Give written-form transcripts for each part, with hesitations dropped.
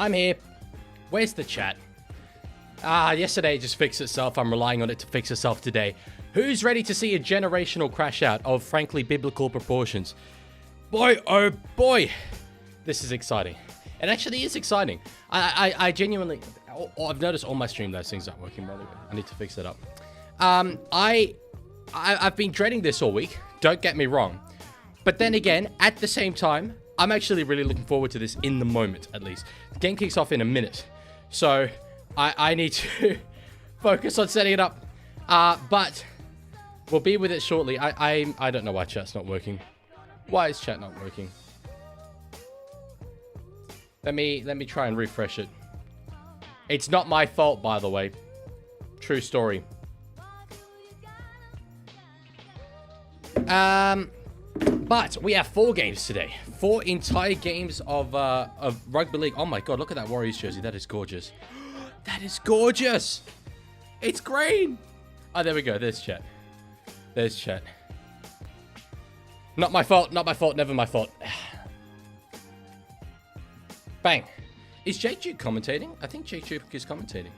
I'm here. Where's the chat? Yesterday it just fixed itself. I'm relying on it to fix itself today. Who's ready to see a generational crash out of frankly biblical proportions? Boy, oh boy. This is exciting. It actually is exciting. I genuinely... I've noticed all my stream those things aren't working, by the way. I need to fix that up. I've been dreading this all week. Don't get me wrong. But then again, at the same time, I'm actually really looking forward to this in the moment, at least. The game kicks off in a minute. So, I need to focus on setting it up. But we'll be with it shortly. I don't know why chat's not working. Why is chat not working? Let me try and refresh it. It's not my fault, by the way. True story. But we have 4 games today. 4 entire games of Rugby League. Oh my god, look at that Warriors jersey. That is gorgeous. That is gorgeous. It's green. Oh, there we go. There's chat. There's chat. Not my fault. Not my fault. Never my fault. Bang. Is Jake Duke commentating? I think Jake Duke is commentating.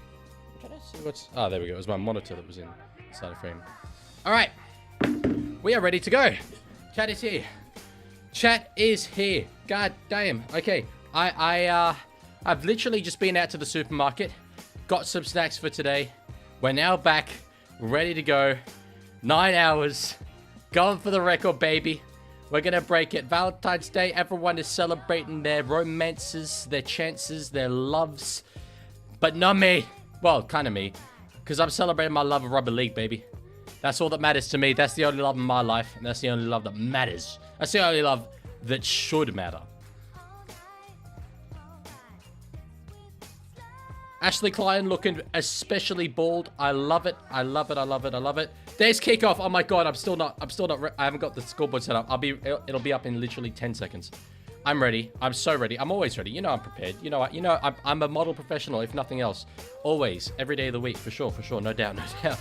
I'm trying to see what's... Oh, there we go. It was my monitor that was inside of frame. All right. We are ready to go. Chat is here. Chat is here. God damn. Okay. I've literally just been out to the supermarket. Got some snacks for today. We're now back. Ready to go. 9 hours. Going for the record, baby. We're going to break it. Valentine's Day, everyone is celebrating their romances, their chances, their loves. But not me. Well, kind of me. Because I'm celebrating my love of Rugby League, baby. That's all that matters to me. That's the only love in my life. And that's the only love that matters. That's the only love that should matter. Ashley Klein looking especially bald. I love it. I love it. I love it. I love it. There's kickoff. Oh my god, I haven't got the scoreboard set up. It'll be up in literally 10 seconds. I'm ready. I'm so ready. I'm always ready. You know I'm prepared. You know I'm a model professional, if nothing else. Always. Every day of the week. For sure. For sure. No doubt. No doubt.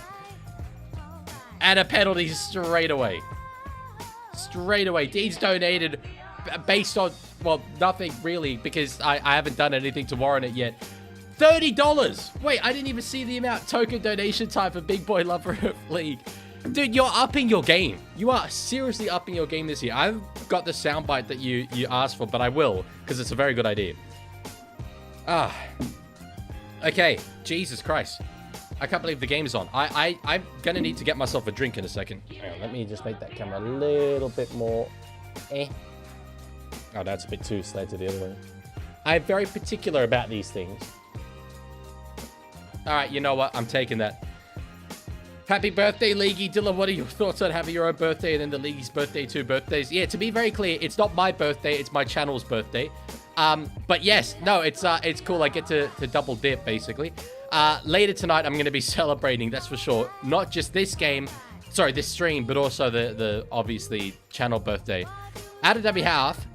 And a penalty straight away. Straight away. Deeds donated based on, well, nothing really, because I haven't done anything to warrant it yet. $30. Wait, I didn't even see the amount. Token donation time for Big Boy Lover League. Dude, you're upping your game. You are seriously upping your game this year. I've got the soundbite that you asked for, but I will, because it's a very good idea. Okay. Jesus Christ. I can't believe the game is on. I'm going to need to get myself a drink in a second. Hang on, let me just make that camera a little bit more... Oh, that's a bit too slanted the other way. I'm very particular about these things. All right, you know what? I'm taking that. Happy birthday, Leaguie. Dylan, what are your thoughts on having your own birthday and then the League's birthday, 2 birthdays? Yeah, to be very clear, it's not my birthday. It's my channel's birthday. But yes, no, it's cool. I get to double dip, basically. Later tonight, I'm going to be celebrating, that's for sure. Not just this game, sorry, this stream, but also the obviously, channel birthday. Out of every half,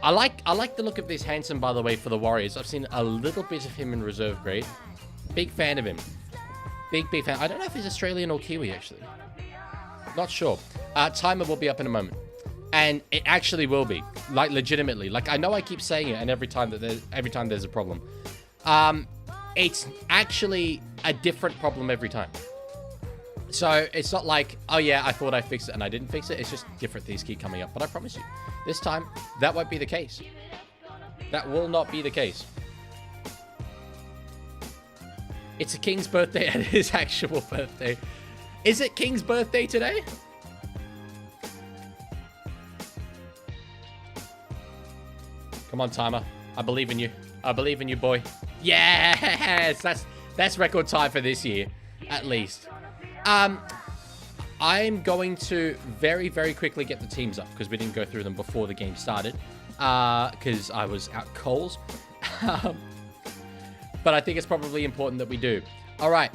I like the look of this Hanson, by the way, for the Warriors. I've seen a little bit of him in reserve grade. Big fan of him. Big fan. I don't know if he's Australian or Kiwi, actually. Not sure. Timer will be up in a moment. And it actually will be. Like, legitimately. Like, I know I keep saying it, and every time there's a problem. It's actually a different problem every time. So, it's not like, oh yeah, I thought I fixed it and I didn't fix it. It's just different things keep coming up. But I promise you, this time, that won't be the case. That will not be the case. It's a King's birthday and his actual birthday. Is it King's birthday today? Come on, timer. I believe in you. I believe in you, boy. Yes! That's record time for this year, at least. I'm going to very, very quickly get the teams up because we didn't go through them before the game started. Because I was out Coles. But I think it's probably important that we do. All right.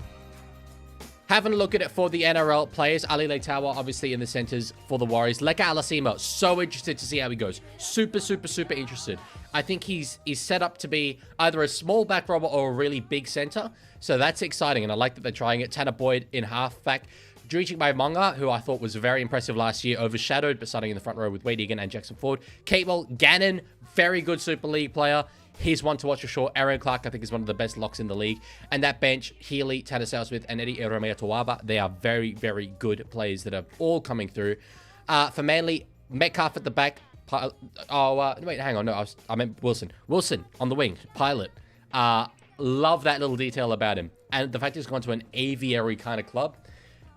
Having a look at it for the NRL players. Ali Leitawa, obviously, in the centers for the Warriors. Leka Alasimo, so interested to see how he goes. Super, super, super interested. I think he's set up to be either a small back robber or a really big center. So that's exciting, and I like that they're trying it. Tanner Boyd in halfback. Drujik Manga, who I thought was very impressive last year, overshadowed, but starting in the front row with Wade Egan and Jackson Ford. Catewell Gannon, very good Super League player. He's one to watch for sure. Aaron Clark, I think, is one of the best locks in the league. And that bench, Healy, Tanner Southsmith, and Eddie Eromea Tawaba, they are very, very good players that are all coming through. For Manly, Metcalf at the back. Wait, hang on. No, I meant Wilson. Wilson on the wing, pilot. Love that little detail about him. And the fact he's gone to an aviary kind of club.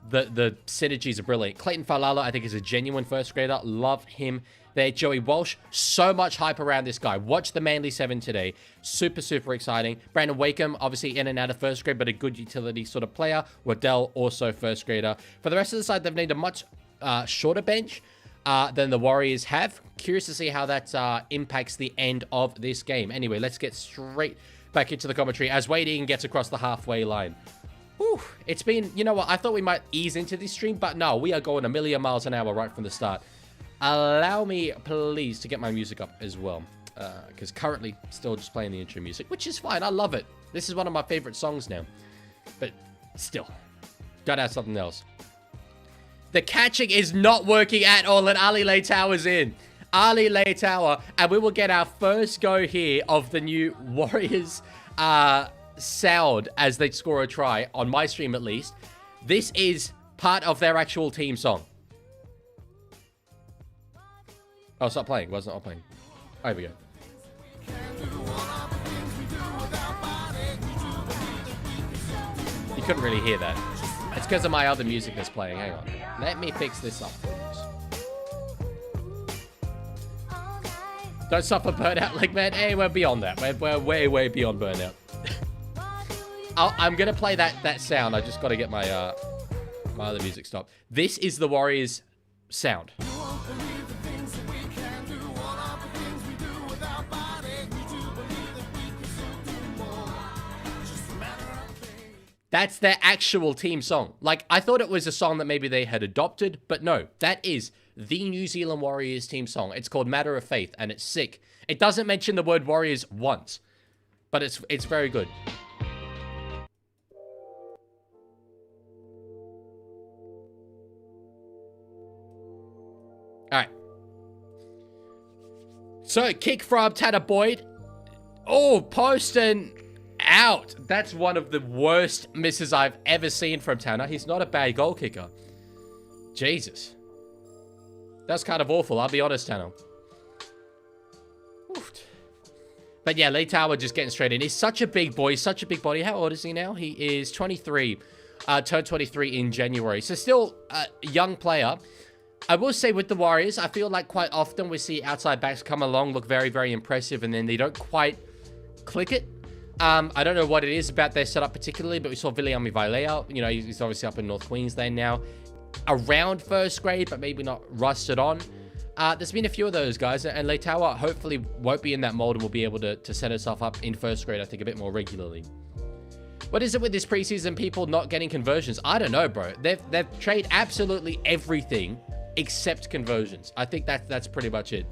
The synergies are brilliant. Clayton Falala, I think, is a genuine first grader. Love him there. Joey Walsh, so much hype around this guy. Watch the Manly 7 today. Super, super exciting. Brandon Wakeham, obviously in and out of first grade, but a good utility sort of player. Waddell, also first grader. For the rest of the side, they've needed a much shorter bench than the Warriors have. Curious to see how that impacts the end of this game. Anyway, let's get straight back into the commentary as Wade Egan gets across the halfway line. Whew, it's been, you know what, I thought we might ease into this stream, but no, we are going a million miles an hour right from the start. Allow me, please, to get my music up as well, because currently still just playing the intro music, which is fine. I love it. This is one of my favorite songs now, but still, gotta have something else. The catching is not working at all, and Ali Leitau's in. Ali Leitau, and we will get our first go here of the new Warriors sound as they score a try, on my stream at least. This is part of their actual team song. Oh, it's not playing. Well, it's not playing. Oh, here we go. You couldn't really hear that. It's because of my other music that's playing. Hang on. Let me fix this up for you. Don't suffer burnout. Like, man, hey, we're beyond that. We're way, way beyond burnout. I'm going to play that sound. I just got to get my my other music stopped. This is the Warriors sound. That's their actual team song. Like, I thought it was a song that maybe they had adopted, but no, that is the New Zealand Warriors team song. It's called Matter of Faith, and it's sick. It doesn't mention the word Warriors once, but it's very good. All right. So, kick from Tanner Boyd. Oh, post and out. That's one of the worst misses I've ever seen from Tanner. He's not a bad goal kicker. Jesus. That's kind of awful, I'll be honest, Tanner. Oof. But yeah, Leitau just getting straight in. He's such a big boy, such a big body. How old is he now? He is 23. Turned 23 in January. So still a young player. I will say with the Warriors, I feel like quite often we see outside backs come along, look very, very impressive, and then they don't quite click it. I don't know what it is about their setup particularly, but we saw Viliami Vailea. You know, he's obviously up in North Queensland now. Around first grade, but maybe not rusted on. There's been a few of those guys, and Leitau hopefully won't be in that mold and will be able to set herself up in first grade, I think, a bit more regularly. What is it with this preseason people not getting conversions? I don't know, bro. They've tried absolutely everything except conversions. I think that's pretty much it.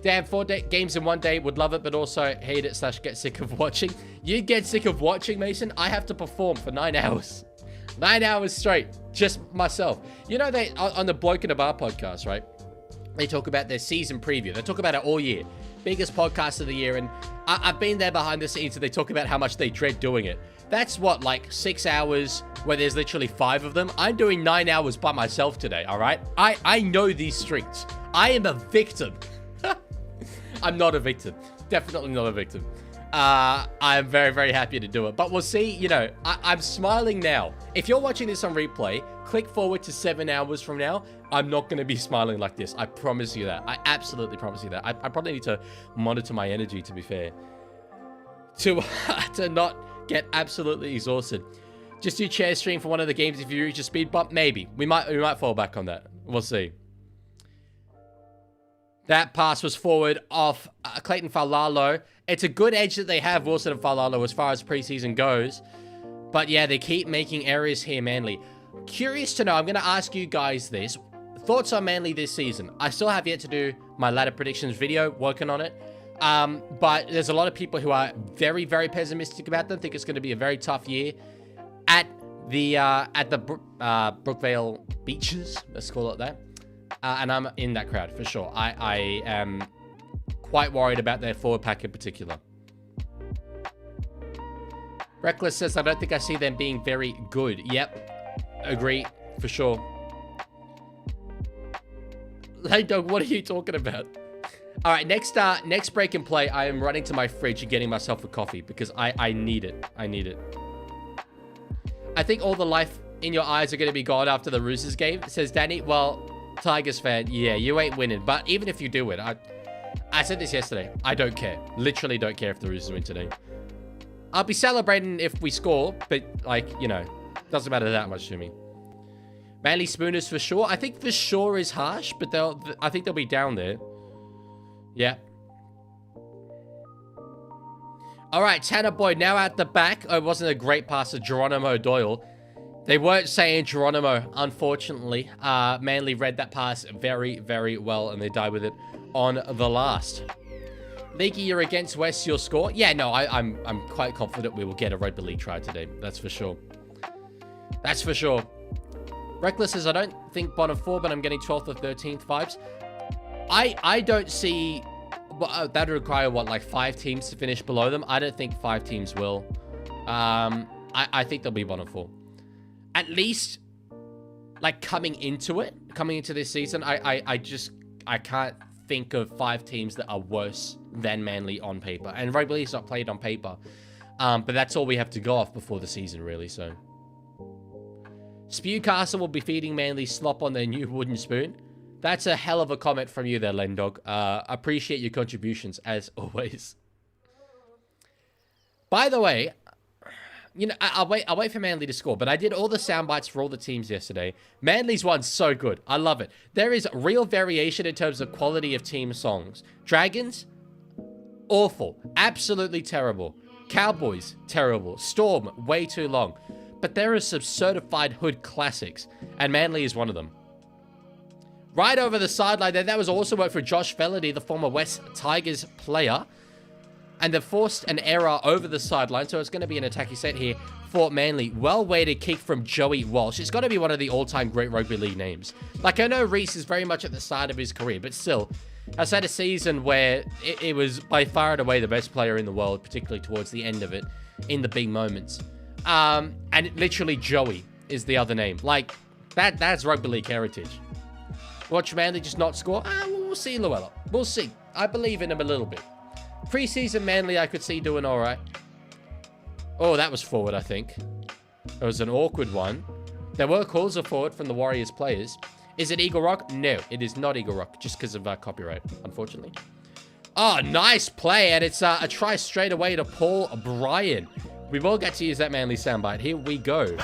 Damn, 4 games in one day, would love it, but also hate it / get sick of watching. You get sick of watching, Mason? I have to perform for 9 hours. 9 hours straight, just myself. You know, they on the Bloke in a Bar podcast, right? They talk about their season preview. They talk about it all year. Biggest podcast of the year, and I've been there behind the scenes, and they talk about how much they dread doing it. That's what, like 6 hours where there's literally 5 of them. I'm doing 9 hours by myself today, all right? I know these streets. I am a victim. I'm not a victim. Definitely not a victim. I'm very, very happy to do it. But we'll see, you know, I'm smiling now. If you're watching this on replay, click forward to 7 hours from now. I'm not going to be smiling like this. I promise you that. I absolutely promise you that. I probably need to monitor my energy, to be fair. To not get absolutely exhausted. Just do chair stream for one of the games if you reach a speed bump. Maybe. We might fall back on that. We'll see. That pass was forward off Clayton Falalo. It's a good edge that they have, Wilson and Falalo, as far as preseason goes. But yeah, they keep making errors here, Manly. Curious to know, I'm going to ask you guys this. Thoughts on Manly this season? I still have yet to do my ladder predictions video, working on it. But there's a lot of people who are very, very pessimistic about them, think it's going to be a very tough year. At at the Brookvale Beaches, let's call it that. And I'm in that crowd for sure. I am quite worried about their forward pack in particular. Reckless says, I don't think I see them being very good. Yep. Agree, for sure. Hey, Doug, what are you talking about? All right, next break and play, I am running to my fridge and getting myself a coffee because I need it. I need it. I think all the life in your eyes are going to be gone after the Roosters game, says Danny. Well, Tigers fan, yeah, you ain't winning. But even if you do win, I said this yesterday. I don't care. Literally don't care if the Roosters win today. I'll be celebrating if we score, but, like, you know, doesn't matter that much to me. Manly Spooners for sure. I think for sure is harsh, but I think they'll be down there. Yeah. All right, Tanner Boyd now at the back. Oh, it wasn't a great pass to Geronimo Doyle. They weren't saying Geronimo, unfortunately. Manly read that pass very, very well, and they died with it on the last. Leaguie, you're against West, your score? Yeah, no, I'm quite confident we will get a rugby league try today. That's for sure. That's for sure. Reckless says, I don't think bottom 4, but I'm getting 12th or 13th vibes. I don't see... that would require, what, like 5 teams to finish below them? I don't think 5 teams will. I think they'll be bottom 4. At least, like, coming into this season, I can't think of 5 teams that are worse than Manly on paper. And rugby league's not played on paper. But that's all we have to go off before the season, really, so... Spewcastle will be feeding Manly slop on their new wooden spoon. That's a hell of a comment from you there, Lendog. Appreciate your contributions, as always. By the way, you know, I'll wait for Manly to score, but I did all the sound bites for all the teams yesterday. Manly's one's so good. I love it. There is real variation in terms of quality of team songs. Dragons, awful. Absolutely terrible. Cowboys, terrible. Storm, way too long. But there are some certified hood classics, and Manly is one of them. Right over the sideline there, that was also work for Josh Felady, the former West Tigers player. And they've forced an error over the sideline, so it's going to be an attacking set here for Manly. Well-weighted kick from Joey Walsh. It's got to be one of the all-time great rugby league names. Like, I know Reece is very much at the start of his career, but still, has had a season where it was by far and away the best player in the world, particularly towards the end of it, in the big moments. And literally Joey is the other name. Like, that's rugby league heritage. Watch Manly just not score? We'll see, Luella. We'll see. I believe in him a little bit. Preseason Manly, I could see doing all right. Oh, that was forward, I think. It was an awkward one. There were calls of forward from the Warriors players. Is it Eagle Rock? No, it is not Eagle Rock, just because of copyright, unfortunately. Oh, nice play, and it's a try straight away to Paul Bryan. We will get to use that Manly soundbite. Here we go.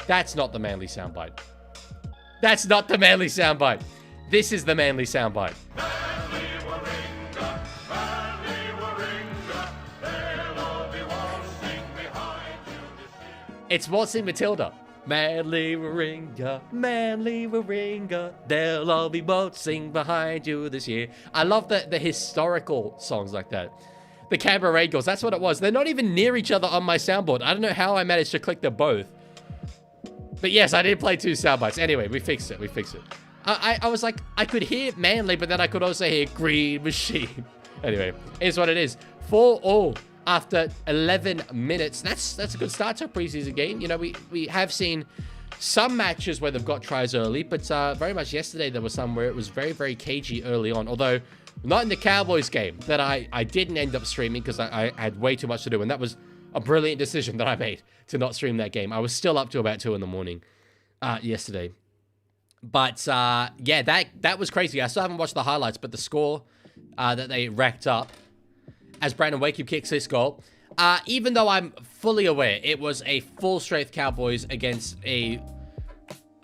That's not the Manly soundbite. That's not the Manly soundbite. This is the Manly soundbite. It's Waltzing Matilda. Manly Warringah, they'll all be waltzing behind you this year. I love the historical songs like that. The Canberra Girls, that's what it was. They're not even near each other on my soundboard. I don't know how I managed to click them both. But yes, I did play 2 soundbites. Anyway, we fixed it. I was like, I could hear Manly, but then I could also hear Green Machine. Anyway, here's what it is. 4-4 after 11 minutes. That's a good start to a preseason game. You know, we have seen some matches where they've got tries early, but very much yesterday there was some where it was very, very cagey early on. Although, not in the Cowboys game that I didn't end up streaming because I had way too much to do, and that was a brilliant decision that I made to not stream that game. I was still up to about 2 in the morning yesterday. But, yeah, that was crazy. I still haven't watched the highlights, but the score that they racked up as Brandon Wakeham kicks this goal, even though I'm fully aware it was a full-strength Cowboys against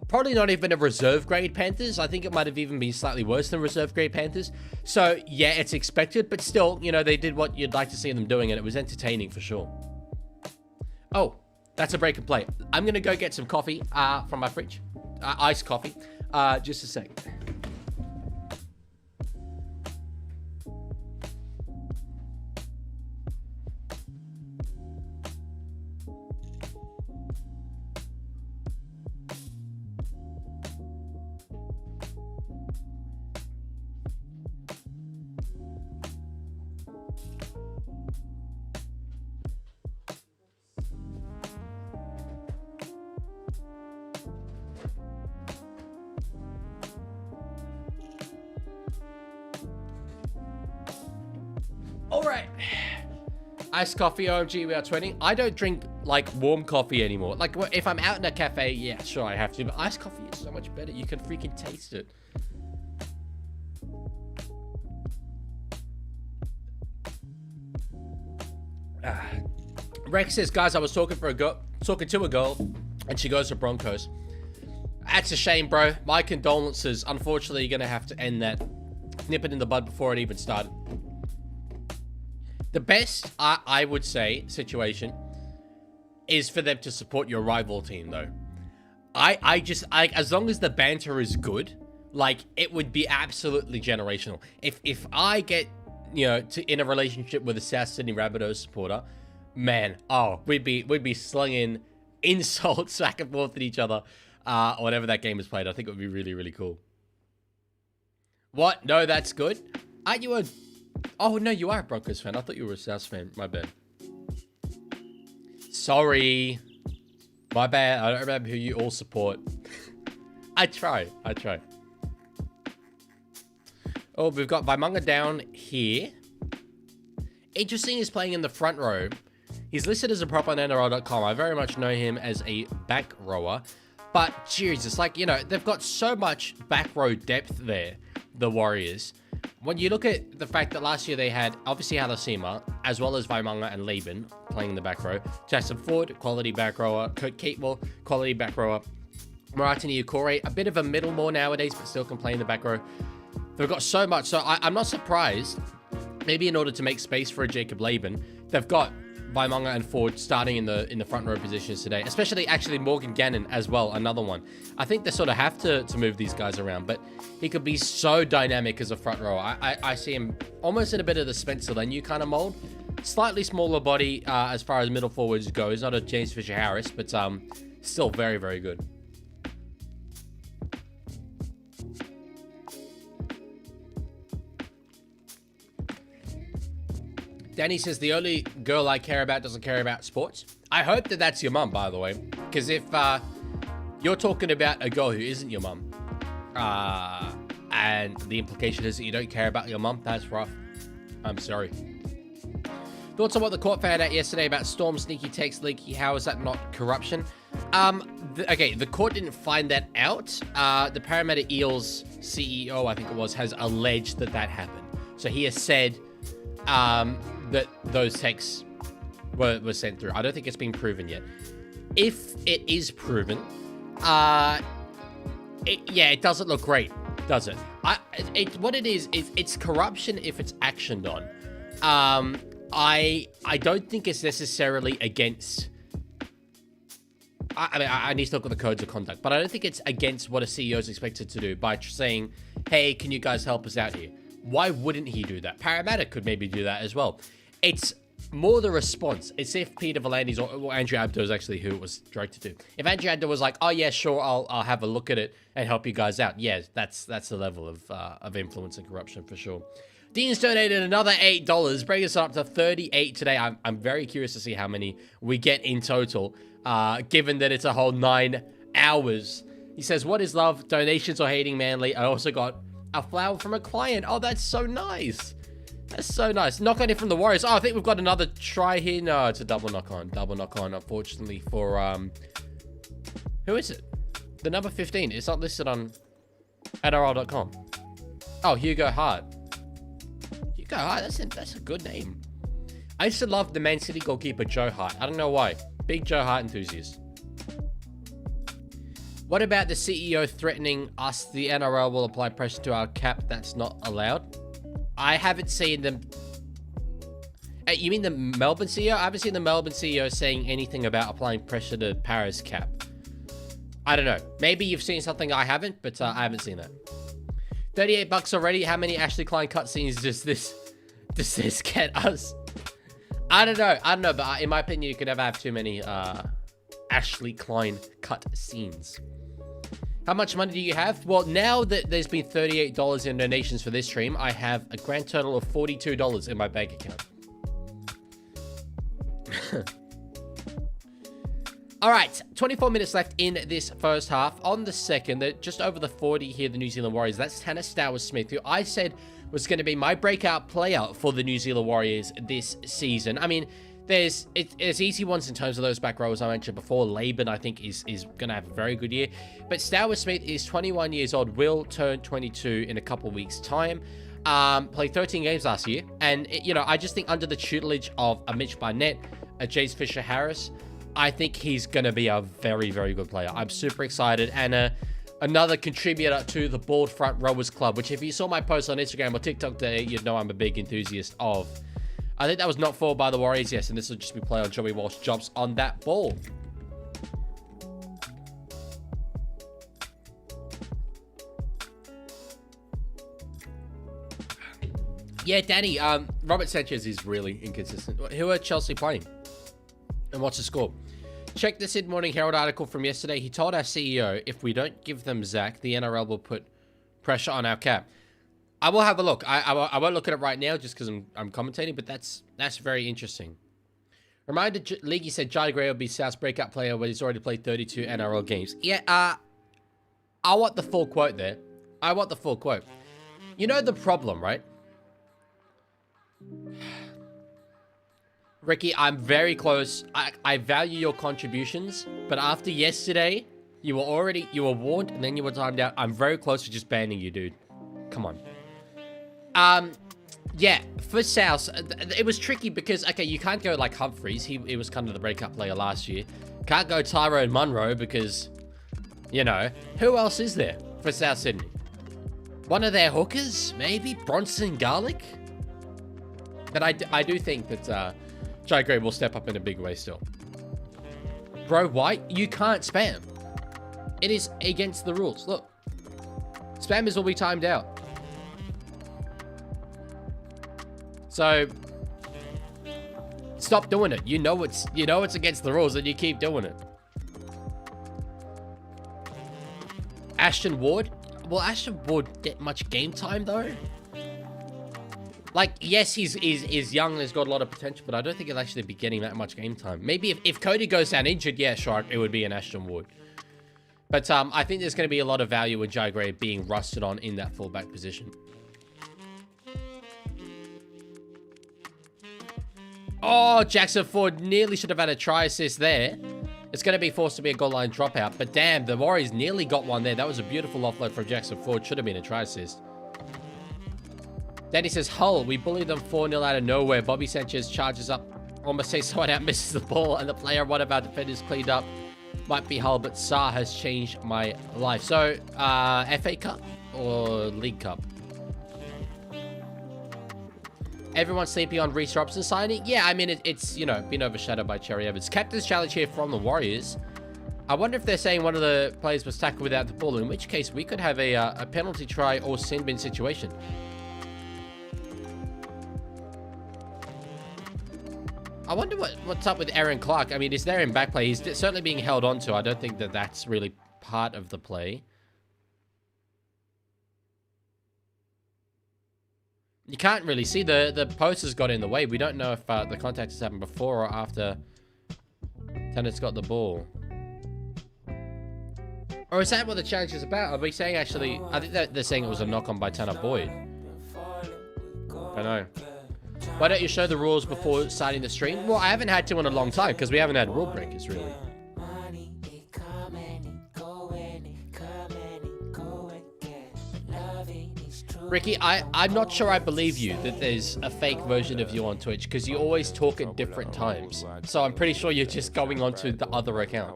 probably not even a reserve-grade Panthers. I think it might have even been slightly worse than reserve-grade Panthers. So, yeah, it's expected, but still, you know, they did what you'd like to see them doing, and it was entertaining for sure. Oh, that's a break and play. I'm going to go get some coffee from my fridge. Iced coffee. Just a sec. All right. Iced coffee, OMG, we are 20. I don't drink, like, warm coffee anymore. Like, if I'm out in a cafe, yeah, sure, I have to. But iced coffee is so much better. You can freaking taste it. Rex says, guys, I was talking to a girl, and she goes to Broncos. That's a shame, bro. My condolences. Unfortunately, you're going to have to end that. Nip it in the bud before it even started. The best, I would say, situation is for them to support your rival team, though. As long as the banter is good, like, it would be absolutely generational. If I get, you know, in a relationship with a South Sydney Rabbitohs supporter, man, oh, we'd be slinging insults back and forth at each other, whenever that game is played. I think it would be really, really cool. What? No, that's good. Aren't you a... Oh, no, you are a Broncos fan. I thought you were a South fan. My bad. Sorry. My bad. I don't remember who you all support. I try. Oh, we've got Vaimunga down here. Interesting, he's playing in the front row. He's listed as a prop on NRL.com. I very much know him as a back rower. But, Jesus, like, you know, they've got so much back row depth there, the Warriors. When you look at the fact that last year they had, obviously, Halasima, as well as Vaimunga and Laban playing in the back row. Jackson Ford, quality back rower. Kurt Keatwell, quality back rower. Maratini Ukore, a bit of a middle more nowadays, but still can play in the back row. They've got so much. So I'm not surprised, maybe in order to make space for a Jacob Laban, they've got Vaimunga and Ford starting in the front row positions today, especially actually Morgan Gannon as well, another one. I think they sort of have to move these guys around, but he could be so dynamic as a front row. I see him almost in a bit of the Spencer Leniu kind of mold. Slightly smaller body as far as middle forwards go. He's not a James Fisher-Harris, but still very, very good. Danny says, the only girl I care about doesn't care about sports. I hope that that's your mum, by the way. Because if you're talking about a girl who isn't your mum, and the implication is that you don't care about your mum, that's rough. I'm sorry. Thoughts on what the court found out yesterday about Storm sneaky text leaky? How is that not corruption? Okay, the court didn't find that out. The Parramatta Eels CEO, I think it was, has alleged that happened. So he has said that those texts were sent through. I don't think it's been proven yet. If it is proven, it doesn't look great, does it? What it is it's corruption if it's actioned on. I don't think it's necessarily against... I need to look at the codes of conduct, but I don't think it's against what a CEO is expected to do by saying, hey, can you guys help us out here? Why wouldn't he do that? Parramatta could maybe do that as well. It's more the response. It's if Peter V'landys or Andrew Abdo is actually who it was directed to. If Andrew Abdo was like, oh yeah, sure, I'll have a look at it and help you guys out. Yeah, that's the level of influence and corruption for sure. Dean's donated another $8, bringing us up to 38 today. I'm very curious to see how many we get in total, given that it's a whole 9 hours. He says, what is love? Donations or hating Manly? I also got a flower from a client. Oh, that's so nice. That's so nice. Knock on it from the Warriors. Oh, I think we've got another try here. No, it's a double knock on. Double knock on, unfortunately, for... Who is it? The number 15. It's not listed on NRL.com. Oh, Hugo Hart. Hugo Hart, that's a good name. I used to love the Man City goalkeeper, Joe Hart. I don't know why. Big Joe Hart enthusiast. What about the CEO threatening us the NRL will apply pressure to our cap that's not allowed? I haven't seen them... You mean the Melbourne CEO? I haven't seen the Melbourne CEO saying anything about applying pressure to Paris cap. I don't know. Maybe you've seen something I haven't, but I haven't seen that. $38 already. How many Ashley Klein cutscenes does this get us? I don't know, but in my opinion, you can never have too many Ashley Klein cutscenes. How much money do you have? Well, now that there's been $38 in donations for this stream, I have a grand total of $42 in my bank account. All right, 24 minutes left in this first half. On the second, just over the 40 here, the New Zealand Warriors. That's Tanner Stowers-Smith, who I said was going to be my breakout player for the New Zealand Warriors this season. I mean, there's easy ones in terms of those back rows I mentioned before. Laban, I think, is going to have a very good year. But Stewart Smith is 21 years old, will turn 22 in a couple of weeks' time. Played 13 games last year. And, you know, I just think under the tutelage of a Mitch Barnett, a Jace Fisher-Harris, I think he's going to be a very, very good player. I'm super excited. And another contributor to the Bald Front Rowers Club, which if you saw my post on Instagram or TikTok today, you'd know I'm a big enthusiast of. I think that was not for by the Warriors, yes, and this will just be play on Joey Walsh jumps on that ball. Yeah, Danny, Robert Sanchez is really inconsistent. Who are Chelsea playing? And what's the score? Check the Sydney Morning Herald article from yesterday. He told our CEO, if we don't give them Zach, the NRL will put pressure on our cap. I will have a look. I won't look at it right now just because I'm commentating, but that's very interesting. Reminder, Leaguie said Jai Gray will be South's breakout player when he's already played 32 NRL games. Yeah, I want the full quote there. I want the full quote. You know the problem, right? Ricky, I'm very close. I value your contributions, but after yesterday, you were warned and then you were timed out. I'm very close to just banning you, dude. Come on. Yeah, for South, it was tricky because, okay, you can't go like Humphreys. He was kind of the breakup player last year. Can't go Tyrone Munro because, you know, who else is there for South Sydney? One of their hookers, maybe? Bronson Garlic? But I do think that Jai Gray will step up in a big way still. Bro, White, you can't spam. It is against the rules. Look, spammers will be timed out. So, stop doing it. You know it's against the rules and you keep doing it. Ashton Ward? Will Ashton Ward get much game time though? Like, yes, he's young and he's got a lot of potential, but I don't think he'll actually be getting that much game time. Maybe if Cody goes down injured, yeah, sure, it would be an Ashton Ward. But I think there's going to be a lot of value in Jai Gray being rusted on in that fullback position. Oh, Jackson Ford nearly should have had a try assist there. It's going to be forced to be a goal line dropout. But damn, the Warriors nearly got one there. That was a beautiful offload from Jackson Ford. Should have been a try assist. Danny says, Hull, we bullied them 4-0 out of nowhere. Bobby Sanchez charges up. Almost takes someone out, misses the ball. And the player one of our defenders cleaned up. Might be Hull, but Saar has changed my life. So, FA Cup or League Cup? Everyone's sleeping on Reece Robson signing. Yeah, I mean, it's, you know, been overshadowed by Cherry Evans. Captain's challenge here from the Warriors. I wonder if they're saying one of the players was tackled without the ball, in which case we could have a penalty try or sin bin situation. I wonder what's up with Aaron Clark. I mean, is there in back play? He's certainly being held on to. I don't think that that's really part of the play. You can't really see. The post has got in the way. We don't know if the contact has happened before or after Tennant's got the ball. Or is that what the challenge is about? Are we saying actually... I think they're saying it was a knock-on by Tanner Boyd. I don't know. Why don't you show the rules before starting the stream? Well, I haven't had to in a long time because we haven't had rule breakers, really. Ricky, I'm not sure I believe you that there's a fake version of you on Twitch because you always talk at different times. So I'm pretty sure you're just going onto the other account.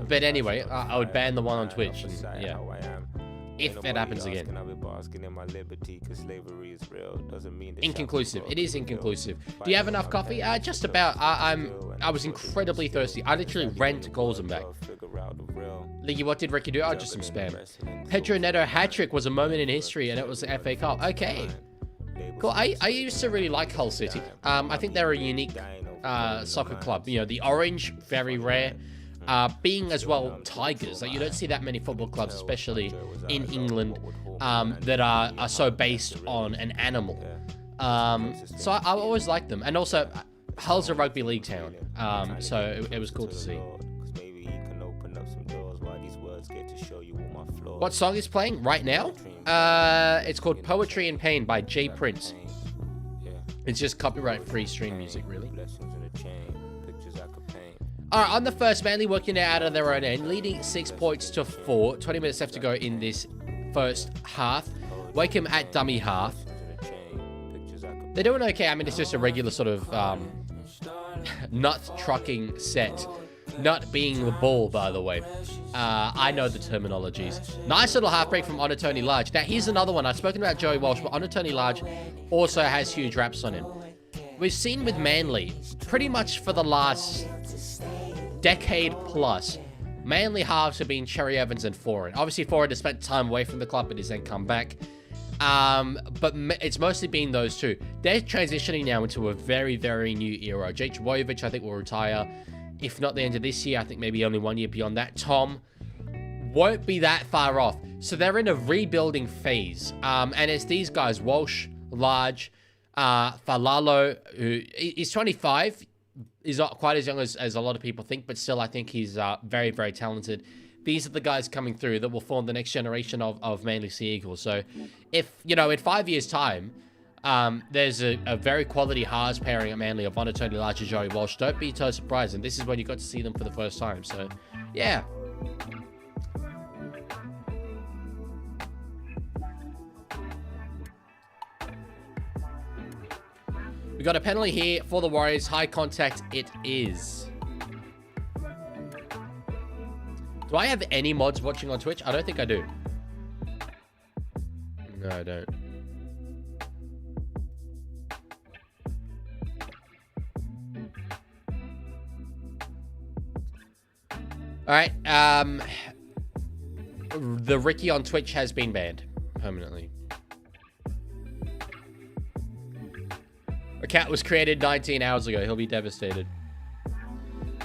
But anyway, I would ban the one on Twitch. And, yeah. If it happens again. Inconclusive. It is inconclusive. Do you have enough coffee? Just about. I was incredibly thirsty. I literally ran to goals and back. Leaguie, what did Ricky do? Oh, just some spam. Pedro Neto hat-trick was a moment in history, and it was the FA Cup. Okay. Cool. I used to really like Hull City. I think they're a unique soccer club. You know, the orange, very rare. Being as well Tigers. Like, you don't see that many football clubs, especially in England, that are so based on an animal. So I always liked them. And also, Hull's a rugby league town. So it was cool to see. What song is playing right now? It's called Poetry and Pain by J Prince. It's just copyright-free stream music, really. All right, on the first, Manly working it out of their own end, leading 6 points to 4. 20 minutes left to go in this first half. Wakeham at dummy half. They're doing okay. I mean, it's just a regular sort of nut trucking set. Nut being the ball, by the way. I know the terminologies. Nice little half break from Onatoni Large. Now, here's another one. I've spoken about Joey Walsh, but Onatoni Large also has huge raps on him. We've seen with Manly, pretty much for the last decade plus, Manly halves have been Cherry Evans and Foran. Obviously, Foran has spent time away from the club, but has then come back. But it's mostly been those two. They're transitioning now into a very, very new era. Jake Trbojevic, I think, will retire. If not the end of this year, I think maybe only 1 year beyond that. Tom won't be that far off. So they're in a rebuilding phase. And it's these guys, Walsh, Large, Falalo, who is 25. He's not quite as young as a lot of people think, but still I think he's very, very talented. These are the guys coming through that will form the next generation of Manly Sea Eagles. So if, you know, in 5 years' time, there's a very quality halves pairing at Manly of Onatoni Large and Joey Walsh, don't be too surprised. And this is when you got to see them for the first time. So, yeah. We got a penalty here for the Warriors. High contact it is. Do I have any mods watching on Twitch? I don't think I do. No, I don't. All right. The Ricky on Twitch has been banned permanently. A cat was created 19 hours ago. He'll be devastated.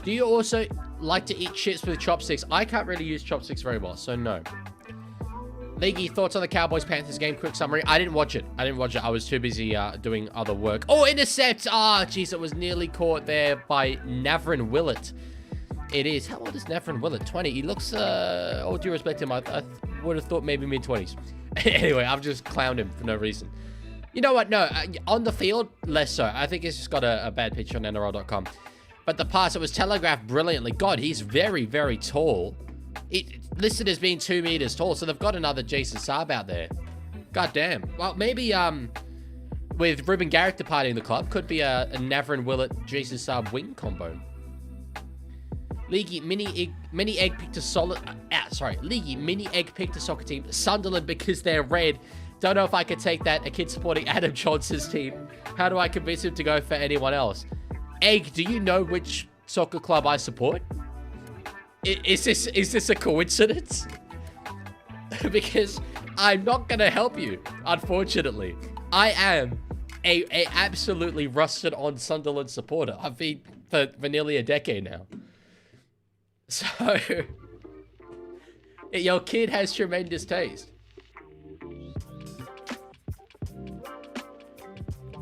Do you also like to eat chips with chopsticks? I can't really use chopsticks very well, so no. Leaguie, thoughts on the Cowboys-Panthers game? Quick summary. I didn't watch it. I was too busy doing other work. Oh, intercept! Ah, jeez, it was nearly caught there by Navrin Willett. It is. How old is Navrin Willett? 20. He looks, all due respect to him, I would have thought maybe mid-20s. Anyway, I've just clowned him for no reason. You know what? No, on the field, less so. I think he's just got a bad picture on NRL.com. But the pass, it was telegraphed brilliantly. God, he's very, very tall. It listed as being 2 meters tall, so they've got another Jason Saab out there. God damn. Well, maybe with Ruben Garrick departing the club, could be a Navrin Willett Jason Saab wing combo. Leaguie mini egg picked a solid. Leaguie mini egg picked a soccer team. Sunderland because they're red. Don't know if I could take that. A kid supporting Adam Johnson's team. How do I convince him to go for anyone else? Egg, do you know which soccer club I support? Is this a coincidence? Because I'm not going to help you, unfortunately. I am a absolutely rusted on Sunderland supporter. I've been for nearly a decade now. So, your kid has tremendous taste.